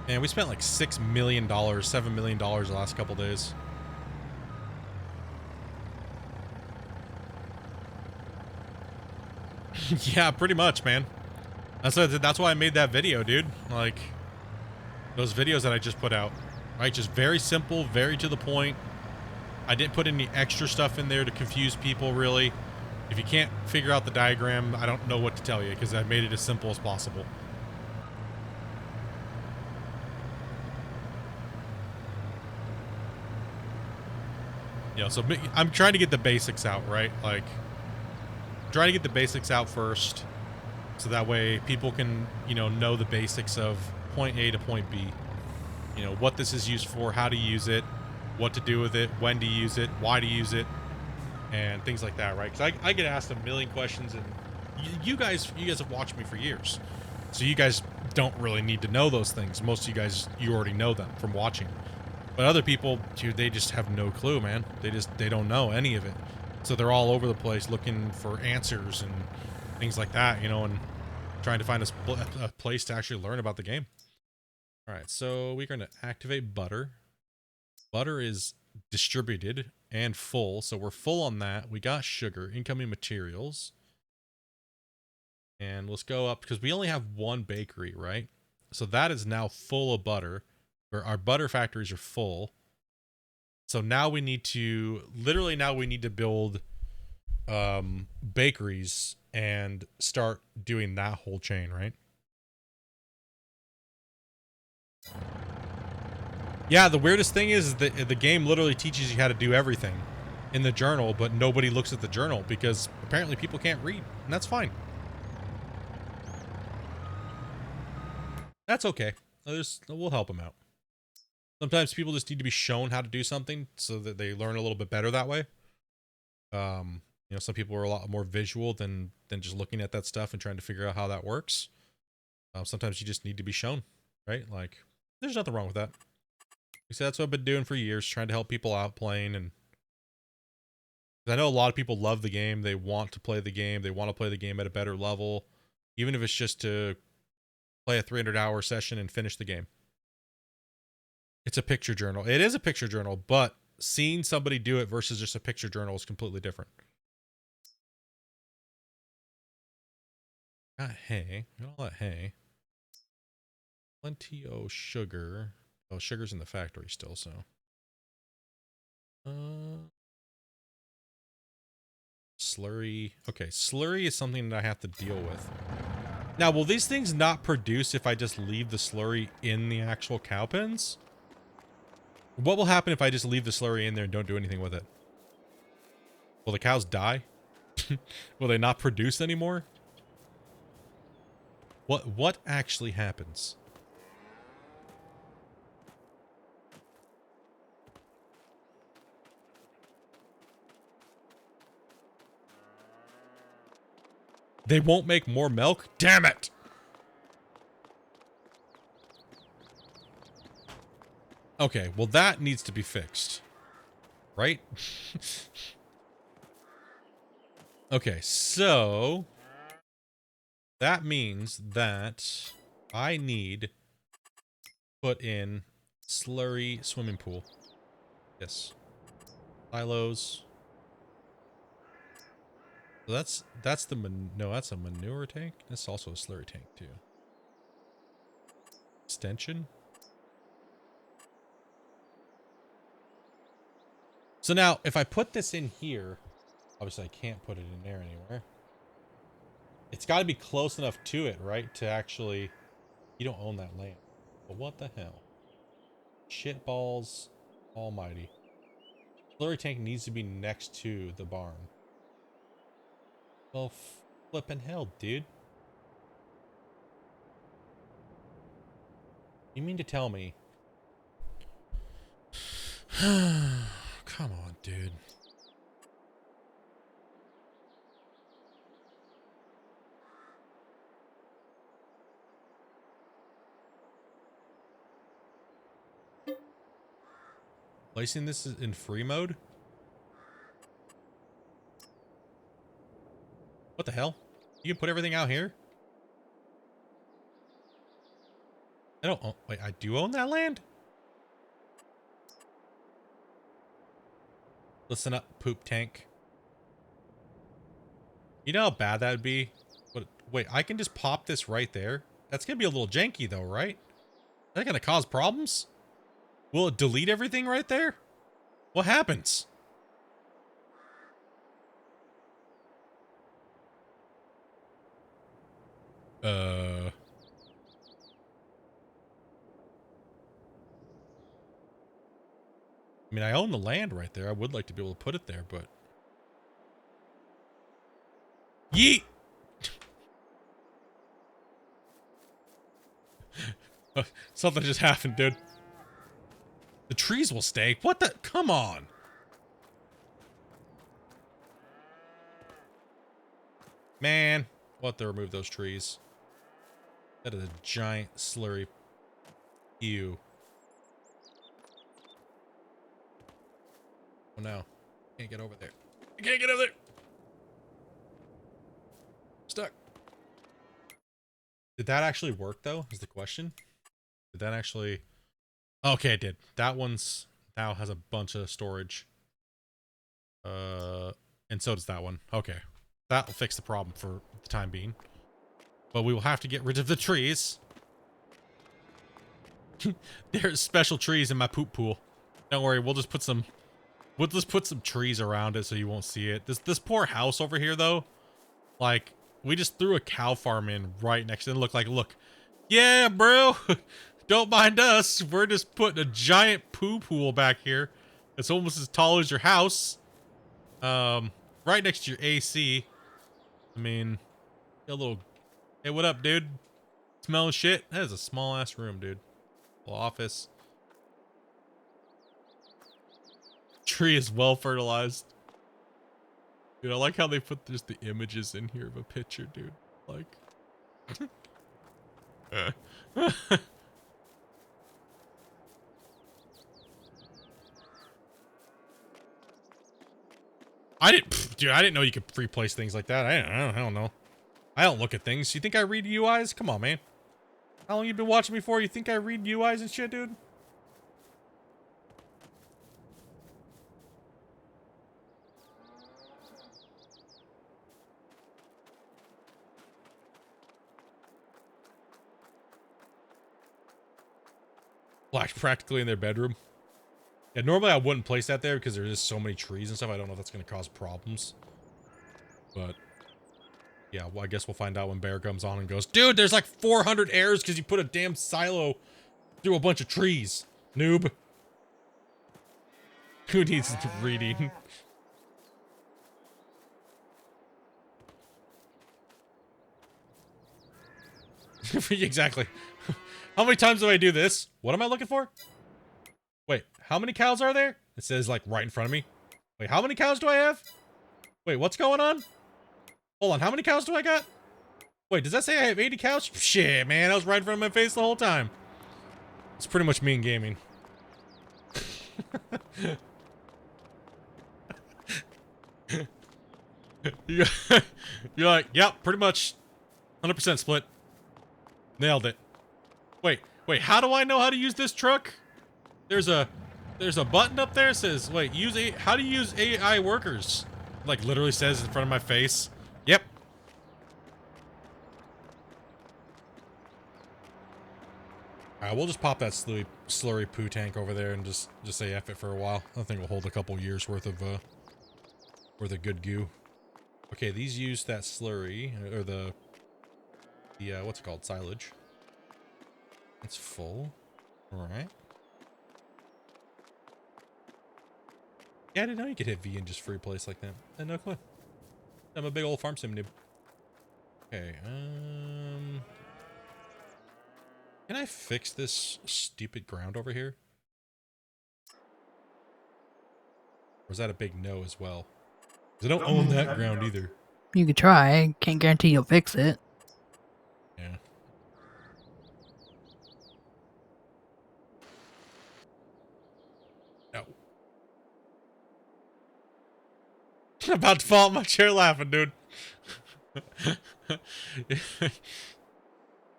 Man, we spent like $6 million, $7 million the last couple days. Yeah, pretty much, man. That's why I made that video, dude. Like, those videos that I just put out. Right? Just very simple, very to the point. I didn't put any extra stuff in there to confuse people, really. If you can't figure out the diagram, I don't know what to tell you, because I made it as simple as possible. Yeah, so I'm trying to get the basics out, right? Like, trying to get the basics out first, so that way people can, you know the basics of point A to point B. You know, what this is used for, how to use it, what to do with it, when to use it, why to use it, and things like that, right? Because I get asked a million questions, and you guys have watched me for years, so you guys don't really need to know those things. Most of you guys, you already know them from watching. But other people, dude, they just have no clue, man. They don't know any of it. So they're all over the place looking for answers and things like that, you know, and trying to find a place to actually learn about the game. All right, so we're going to activate butter. Butter is distributed and full, so we're full on that. We got sugar, incoming materials. And let's go up, because we only have one bakery, right? So that is now full of butter. Or our butter factories are full. So now we need to, literally now we need to build bakeries and start doing that whole chain, right? Yeah, the weirdest thing is that the game literally teaches you how to do everything in the journal, but nobody looks at the journal because apparently people can't read, and that's fine. That's okay. We'll help them out. Sometimes people just need to be shown how to do something so that they learn a little bit better that way. You know, some people are a lot more visual than just looking at that stuff and trying to figure out how that works. Sometimes you just need to be shown, right? Like, there's nothing wrong with that. So that's what I've been doing for years, trying to help people out playing. And I know a lot of people love the game. They want to play the game. They want to play the game at a better level, even if it's just to play a 300-hour session and finish the game. It's a picture journal. It is a picture journal, but seeing somebody do it versus just a picture journal is completely different. Got hay. Got all that hay. Plenty of sugar. Oh, sugar's in the factory still, so. Slurry. Okay, slurry is something that I have to deal with. Now, will these things not produce if I just leave the slurry in the actual cow pens? What will happen if I just leave the slurry in there and don't do anything with it? Will the cows die? Will they not produce anymore? What actually happens? They won't make more milk? Damn it! Okay, well that needs to be fixed. Right? Okay, so that means that I need to put in slurry swimming pool. Yes. Silos. So that's the no, that's a manure tank. That's also a slurry tank too. Extension. So now, if I put this in here, obviously I can't put it in there anywhere. It's got to be close enough to it, right? To actually, you don't own that land. But what the hell? Shitballs almighty. Slurry tank needs to be next to the barn. Well, flippin' hell, dude. You mean to tell me? Come on, dude. Placing this in free mode? What the hell? You can put everything out here? I don't own, wait, I do own that land? Listen up, poop tank. You know how bad that would be? But wait, I can just pop this right there? That's gonna be a little janky though, right? Is that gonna cause problems? Will it delete everything right there? What happens? I mean, I own the land right there. I would like to be able to put it there, but... Yeet! Something just happened, dude. The trees will stay. What the? Come on. Man, we'll have to remove those trees. That is a giant slurry. Ew. Oh no. Can't get over there. I can't get over there. Stuck. Did that actually work though? Is the question. Did that actually... Okay, it did. That one's now has a bunch of storage. And so does that one. Okay. That'll fix the problem for the time being. But we will have to get rid of the trees. There's special trees in my poop pool. Don't worry, we'll just put some trees around it so you won't see it. This poor house over here though, like we just threw a cow farm in right next to it. Look. Yeah, bro. Don't mind us. We're just putting a giant poo pool back here. It's almost as tall as your house. Right next to your AC. I mean, a little... Hey, what up, dude? Smelling shit? That is a small-ass room, dude. Little office. Tree is well fertilized. Dude, I like how they put just the images in here of a picture, dude. Like... I didn't know you could replace things like that. I don't know. I don't look at things. You think I read UIs? Come on, man. How long you been watching me for? You think I read UIs and shit, dude? Black practically in their bedroom. Yeah, normally I wouldn't place that there because there's just so many trees and stuff. I don't know if that's going to cause problems. But, yeah, well, I guess we'll find out when Bear comes on and goes, dude, there's like 400 errors because you put a damn silo through a bunch of trees. Noob. Who needs reading? Exactly. How many times do I do this? What am I looking for? Wait, how many cows are there? It says like right in front of me. Wait, how many cows do I have? Wait, what's going on? Hold on, how many cows do I got? Wait, does that say I have 80 cows? Shit, man, I was right in front of my face the whole time. It's pretty much me in gaming. You're like, yep, pretty much 100% split. Nailed it. Wait, how do I know how to use this truck? There's a button up there that says, wait, how do you use AI workers? Like literally says in front of my face. Yep. Alright, we'll just pop that slurry poo tank over there and just say F it for a while. I think we'll hold a couple years worth of good goo. Okay, these use that slurry, or the what's it called? Silage. It's full. Alright. Yeah, I didn't know you could hit V and just free place like that. I had no clue. I'm a big old farm sim noob. Okay, can I fix this stupid ground over here? Or is that a big no as well? Because I don't own that ground either. You could try. Can't guarantee you'll fix it. Yeah. No. I'm about to fall out my chair laughing, dude.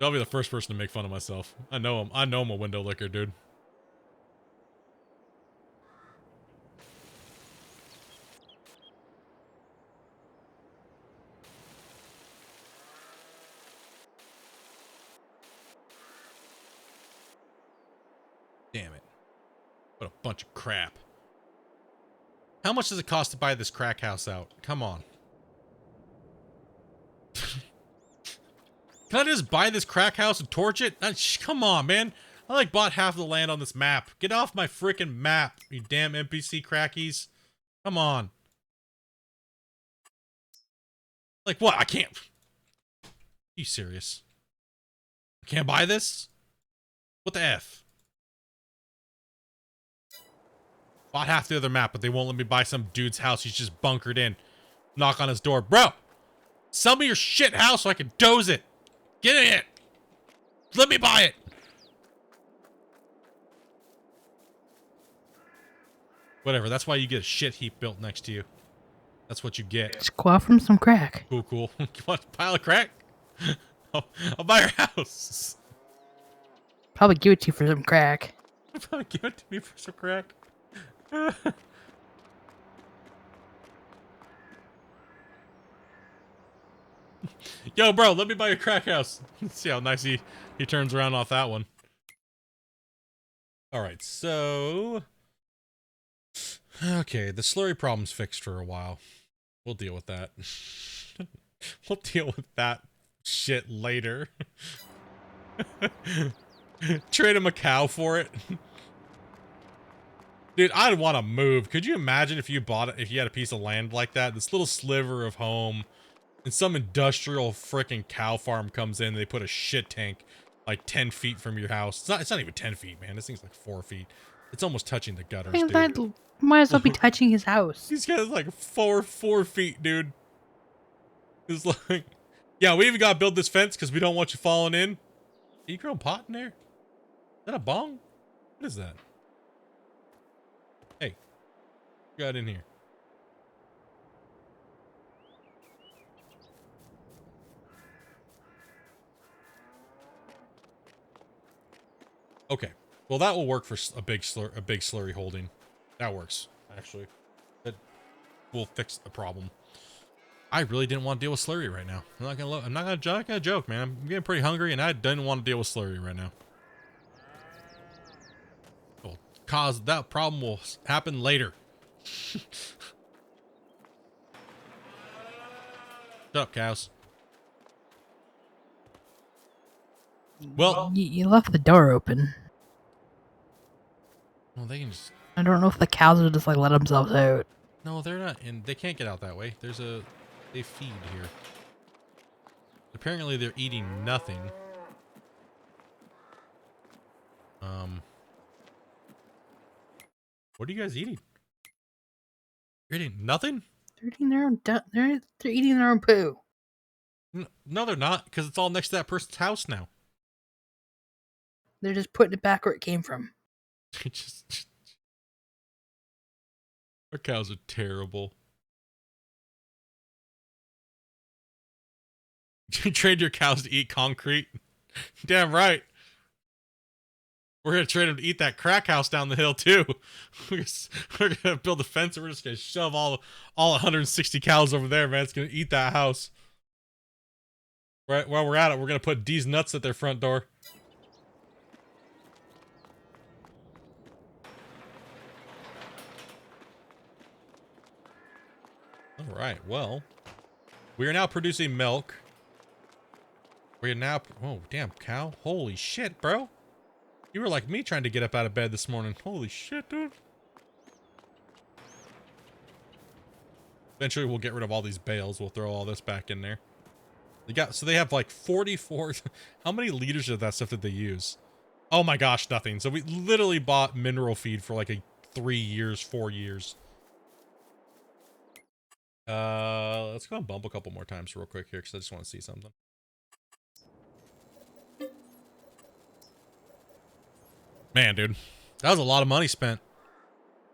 I'll be the first person to make fun of myself. I know him. I know I'm a window licker, dude. Damn it. What a bunch of crap. How much does it cost to buy this crack house out? Come on. Can I just buy this crack house and torch it? Come on, man. I like bought half of the land on this map. Get off my freaking map, you damn NPC crackies. Come on. Like what? I can't. Are you serious? I can't buy this? What the F? Bought half the other map, but they won't let me buy some dude's house. He's just bunkered in. Knock on his door. Bro, sell me your shit house so I can doze it. Get in it. Let me buy it. Whatever. That's why you get a shit heap built next to you. That's what you get. Just go out from some crack. Cool, cool. You want a pile of crack? I'll buy your house. Probably give it to you for some crack. Probably give it to me for some crack. Yo, bro, let me buy your crack house. Let's see how nice he turns around off that one. All right, so... Okay, the slurry problem's fixed for a while. We'll deal with that. We'll deal with that shit later. Trade him a cow for it. Dude, I'd want to move. Could you imagine if you bought it, if you had a piece of land like that, this little sliver of home, and some industrial frickin' cow farm comes in, and they put a shit tank like 10 feet from your house. It's not even 10 feet, man. This thing's like 4 feet. It's almost touching the gutters, dude. That might as well be touching his house. He's got like 4 feet, dude. It's like, yeah, we even got to build this fence because we don't want you falling in. Are you growing pot in there? Is that a bong? What is that? Hey, got in here. Okay, well that will work for a big slurry holding. That works actually. That will fix the problem. I really didn't want to deal with slurry right now. I'm not gonna joke, man. I'm getting pretty hungry, and I didn't want to deal with slurry right now. Well, cause that problem will happen later. Shut up, cows. Well, you left the door open. Well, they can just. I don't know if the cows will just like let themselves out. No, they're not, and they can't get out that way. They feed here. Apparently, they're eating nothing. What are you guys eating? You're eating nothing? They're eating their own. They're eating their own poo. No, they're not, because it's all next to that person's house now. They're just putting it back where it came from. Our cows are terrible. You trade your cows to eat concrete? Damn right. We're gonna trade them to eat that crack house down the hill too. We're gonna build a fence and we're just gonna shove all 160 cows over there, man. It's gonna eat that house. Right while we're at it, we're gonna put D's nuts at their front door. All right, well, we are now producing milk. We are now, oh, damn, cow. Holy shit, bro. You were like me trying to get up out of bed this morning. Holy shit, dude. Eventually, we'll get rid of all these bales. We'll throw all this back in there. So they have like 44. How many liters of that stuff did they use? Oh my gosh, nothing. So we literally bought mineral feed for like 3 years, 4 years. Let's go and bump a couple more times real quick here because I just want to see something. Man, dude, that was a lot of money spent.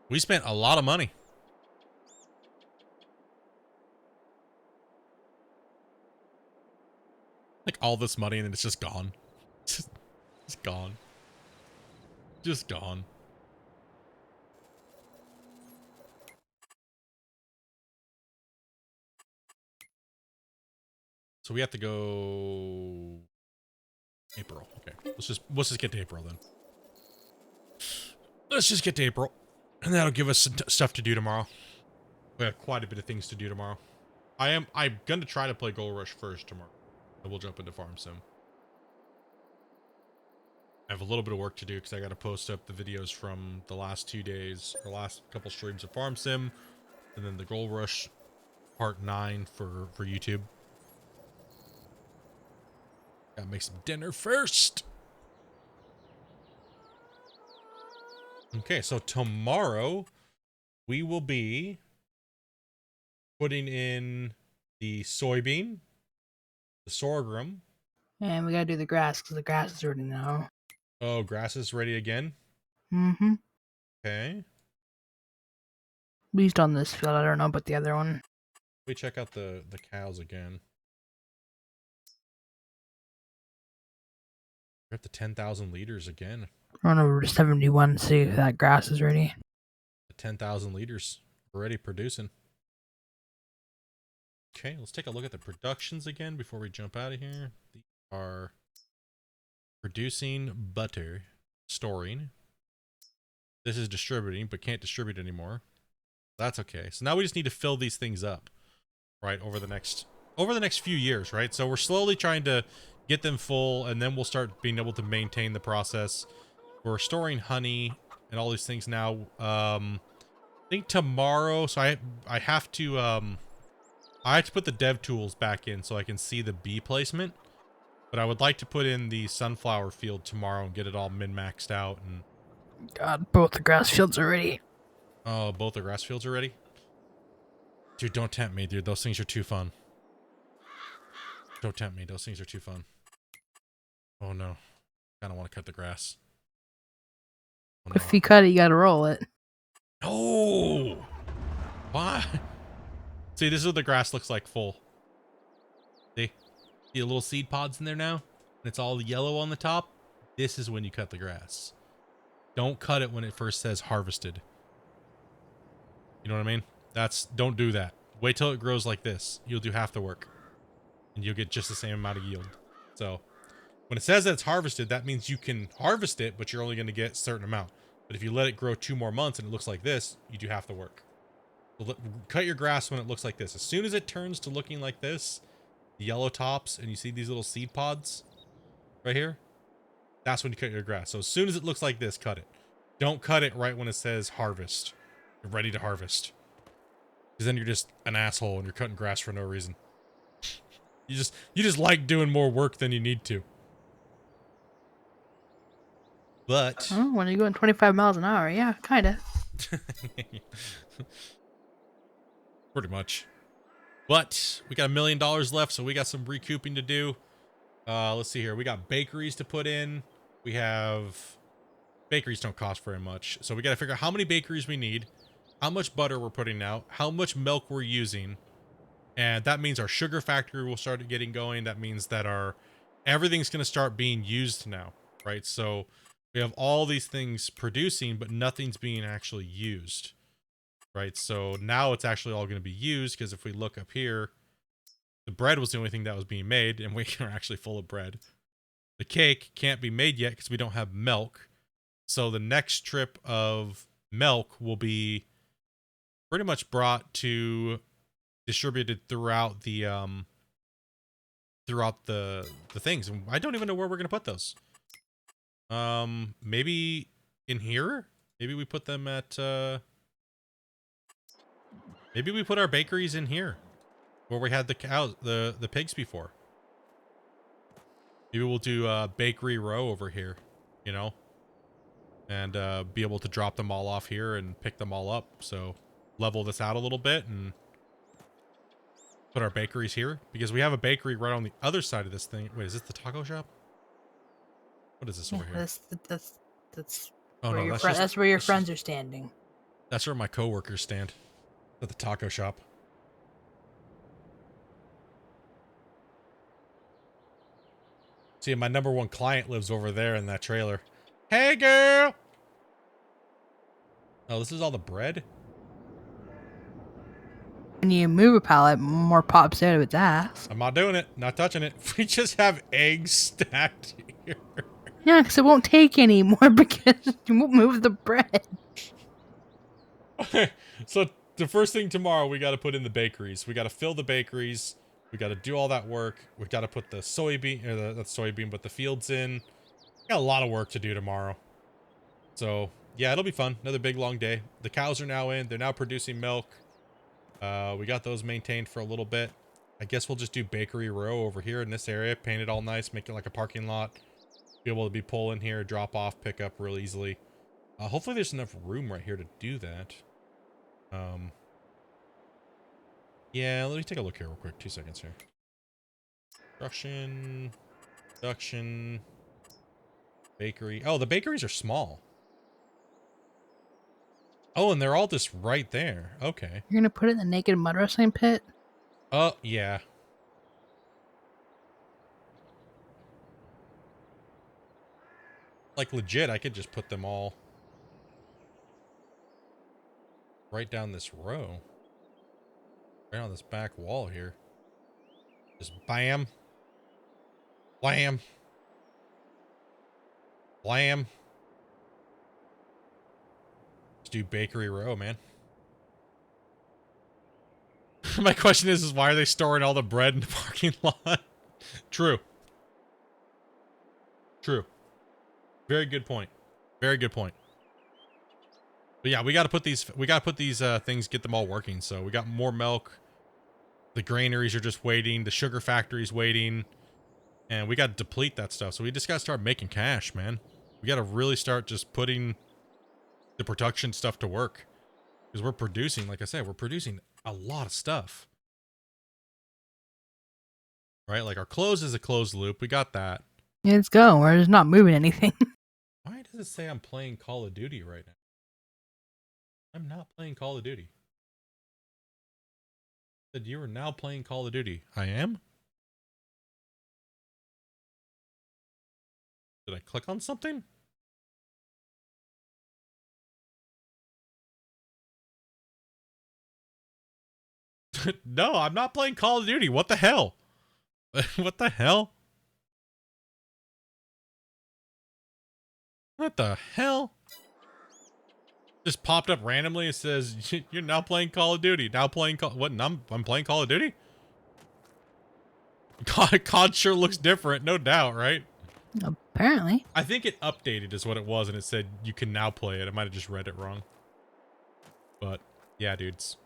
We spent a lot of money. Like all this money and then it's just gone. Just gone. Just gone. So we have to go April. Okay. Let's just get to April then. Let's just get to April. And that'll give us some stuff to do tomorrow. We have quite a bit of things to do tomorrow. I'm gonna try to play Gold Rush first tomorrow. And we'll jump into Farm Sim. I have a little bit of work to do because I gotta post up the videos from the last 2 days, or last couple streams of Farm Sim, and then the Gold Rush Part 9 for YouTube. Gotta make some dinner first. Okay, so tomorrow we will be putting in the soybean, the sorghum. And we gotta do the grass because the grass is already now. Oh, grass is ready again? Mm-hmm. Okay. At least on this field, I don't know about the other one. We check out the cows again. We're at the 10,000 liters again. Run over to 71 to see if that grass is ready. 10,000 liters already producing. Okay, let's take a look at the productions again before we jump out of here. These are producing butter, storing. This is distributing, but can't distribute anymore. That's okay. So now we just need to fill these things up, right, over the next few years, right? So we're slowly trying to get them full, and then we'll start being able to maintain the process. We're storing honey and all these things now. I think tomorrow, so I have to put the dev tools back in so I can see the bee placement. But I would like to put in the sunflower field tomorrow and get it all min-maxed out. And God, both the grass fields are ready. oh, both the grass fields are ready? Dude, don't tempt me, dude. Those things are too fun. Don't tempt me. Those things are too fun. Oh, no. I don't want to cut the grass. Oh, no. If you cut it, you gotta roll it. No! Why? See, this is what the grass looks like full. See the little seed pods in there now? And it's all yellow on the top? This is when you cut the grass. Don't cut it when it first says harvested. You know what I mean? Don't do that. Wait till it grows like this. You'll do half the work. And you'll get just the same amount of yield. So, when it says that it's harvested, that means you can harvest it, but you're only going to get a certain amount. But if you let it grow 2 more months and it looks like this, you do half the work. So cut your grass when it looks like this. As soon as it turns to looking like this, the yellow tops, and you see these little seed pods right here, that's when you cut your grass. So as soon as it looks like this, cut it. Don't cut it right when it says harvest. You're ready to harvest. Because then you're just an asshole and you're cutting grass for no reason. You just like doing more work than you need to. But Oh, when are you going 25 miles an hour? Yeah, kinda. pretty much. But we got $1 million left, so we got some recouping to do. Let's see here. We got bakeries to put in. We have... Bakeries don't cost very much. So we got to figure out how many bakeries we need, how much butter we're putting out, how much milk we're using. And that means our sugar factory will start getting going. That means that everything's going to start being used now, right? So we have all these things producing, but nothing's being actually used, right? So now it's actually all going to be used, because if we look up here, the bread was the only thing that was being made, and we are actually full of bread. The cake can't be made yet because we don't have milk. So the next trip of milk will be pretty much brought to distributed throughout the things. And I don't even know where we're gonna put those. Maybe in here? Maybe we put them at maybe we put our bakeries in here where we had the cows, the pigs before. Maybe we'll do bakery row over here, you know? And be able to drop them all off here and pick them all up. So level this out a little bit and put our bakeries here, because we have a bakery right on the other side of this thing. Wait, is this the taco shop? What is this over here? That's Oh where no, that's where your friends are standing. That's where my coworkers stand, at the taco shop. See, my #1 client lives over there in that trailer. Hey, girl! Oh, this is all the bread? When you move a pallet, more pops out of its ass. I'm not doing it. Not touching it. We just have eggs stacked here. Yeah, because it won't take any more because you won't move the bread. Okay, so the first thing tomorrow, we got to put in the bakeries. We got to fill the bakeries. We got to do all that work. We got to put the soybean, or not soybean, but the fields in. Got a lot of work to do tomorrow. So, yeah, it'll be fun. Another big, long day. The cows are now in. They're now producing milk. We got those maintained for a little bit. I guess we'll just do bakery row over here in this area. Paint it all nice. Make it like a parking lot. Be able to be pull in here, drop off, pick up real easily. Hopefully there's enough room right here to do that. Yeah, let me take a look here real quick. 2 seconds here. Production, bakery. Oh, the bakeries are small. Oh, and they're all just right there. Okay. You're gonna put it in the naked mud wrestling pit? Oh, yeah. Like legit, I could just put them all right down this row. Right on this back wall here. Just bam. Blam. Blam. Let's do bakery row, man. My question is why are they storing all the bread in the parking lot? True. True. Very good point. Very good point. But yeah, we got to put these things, get them all working. So we got more milk. The granaries are just waiting. The sugar factory's waiting. And we got to deplete that stuff. So we just got to start making cash, man. We got to really start just putting the production stuff to work. Because we're producing, like I said, we're producing a lot of stuff. Right? Like our clothes is a closed loop. We got that. Yeah, let's go. We're just not moving anything. Why does it say I'm playing Call of Duty right now? I'm not playing Call of Duty. It said you are now playing Call of Duty. I am? Did I click on something? No, I'm not playing Call of Duty. What the hell? What the hell? What the hell? Just popped up randomly. It says you're now playing Call of Duty. Now playing what? I'm playing Call of Duty. COD sure looks different, no doubt, right? Apparently. I think it updated is what it was, and it said you can now play it. I might have just read it wrong. But yeah, dudes.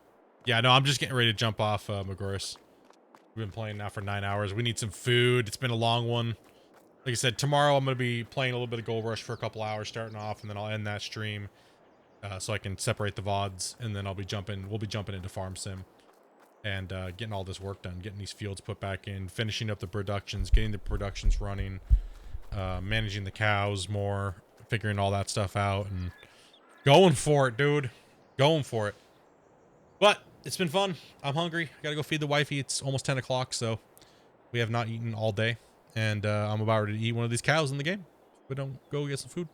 Yeah, no, I'm just getting ready to jump off Magoris. We've been playing now for 9 hours. We need some food. It's been a long one. Like I said, tomorrow I'm going to be playing a little bit of Gold Rush for a couple hours starting off, and then I'll end that stream so I can separate the VODs, and then we'll be jumping into Farm Sim and getting all this work done, getting these fields put back in, finishing up the productions, getting the productions running, managing the cows more, figuring all that stuff out, and going for it, dude. Going for it. But it's been fun. I'm hungry. I gotta go feed the wifey. It's almost 10 o'clock, so we have not eaten all day. And I'm about ready to eat one of these cows in the game. We don't go get some food.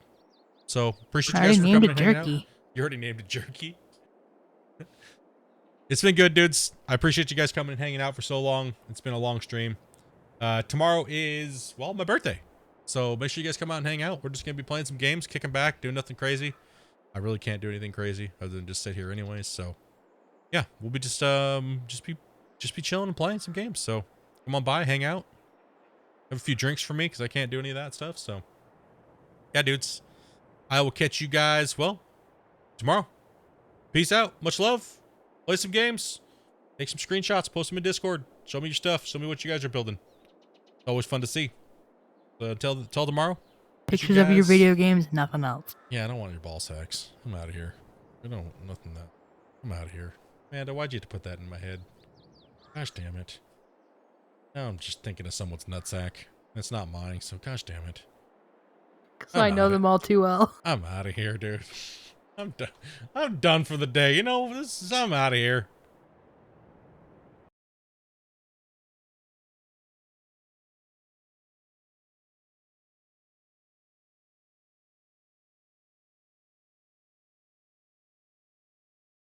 So appreciate you guys for coming and hanging out. You already named it Jerky. It's been good, dudes. I appreciate you guys coming and hanging out for so long. It's been a long stream. Tomorrow is, well, my birthday. So make sure you guys come out and hang out. We're just going to be playing some games, kicking back, doing nothing crazy. I really can't do anything crazy other than just sit here anyways. So yeah, we'll be just be chilling and playing some games. So come on by, hang out. Have a few drinks for me because I can't do any of that stuff. So yeah, dudes, I will catch you guys, well, tomorrow. Peace out. Much love. Play some games. Take some screenshots. Post them in Discord. Show me your stuff. Show me what you guys are building. It's always fun to see. So till tomorrow. Pictures of your video games, nothing else. Yeah, I don't want your ball sacks. I'm out of here. I don't want nothing that. I'm out of here. Amanda, why'd you have to put that in my head? Gosh damn it. Now I'm just thinking of someone's nutsack. It's not mine, so gosh damn it. So I know them all too well. I'm out of here, dude. I'm done for the day. You know, I'm out of here.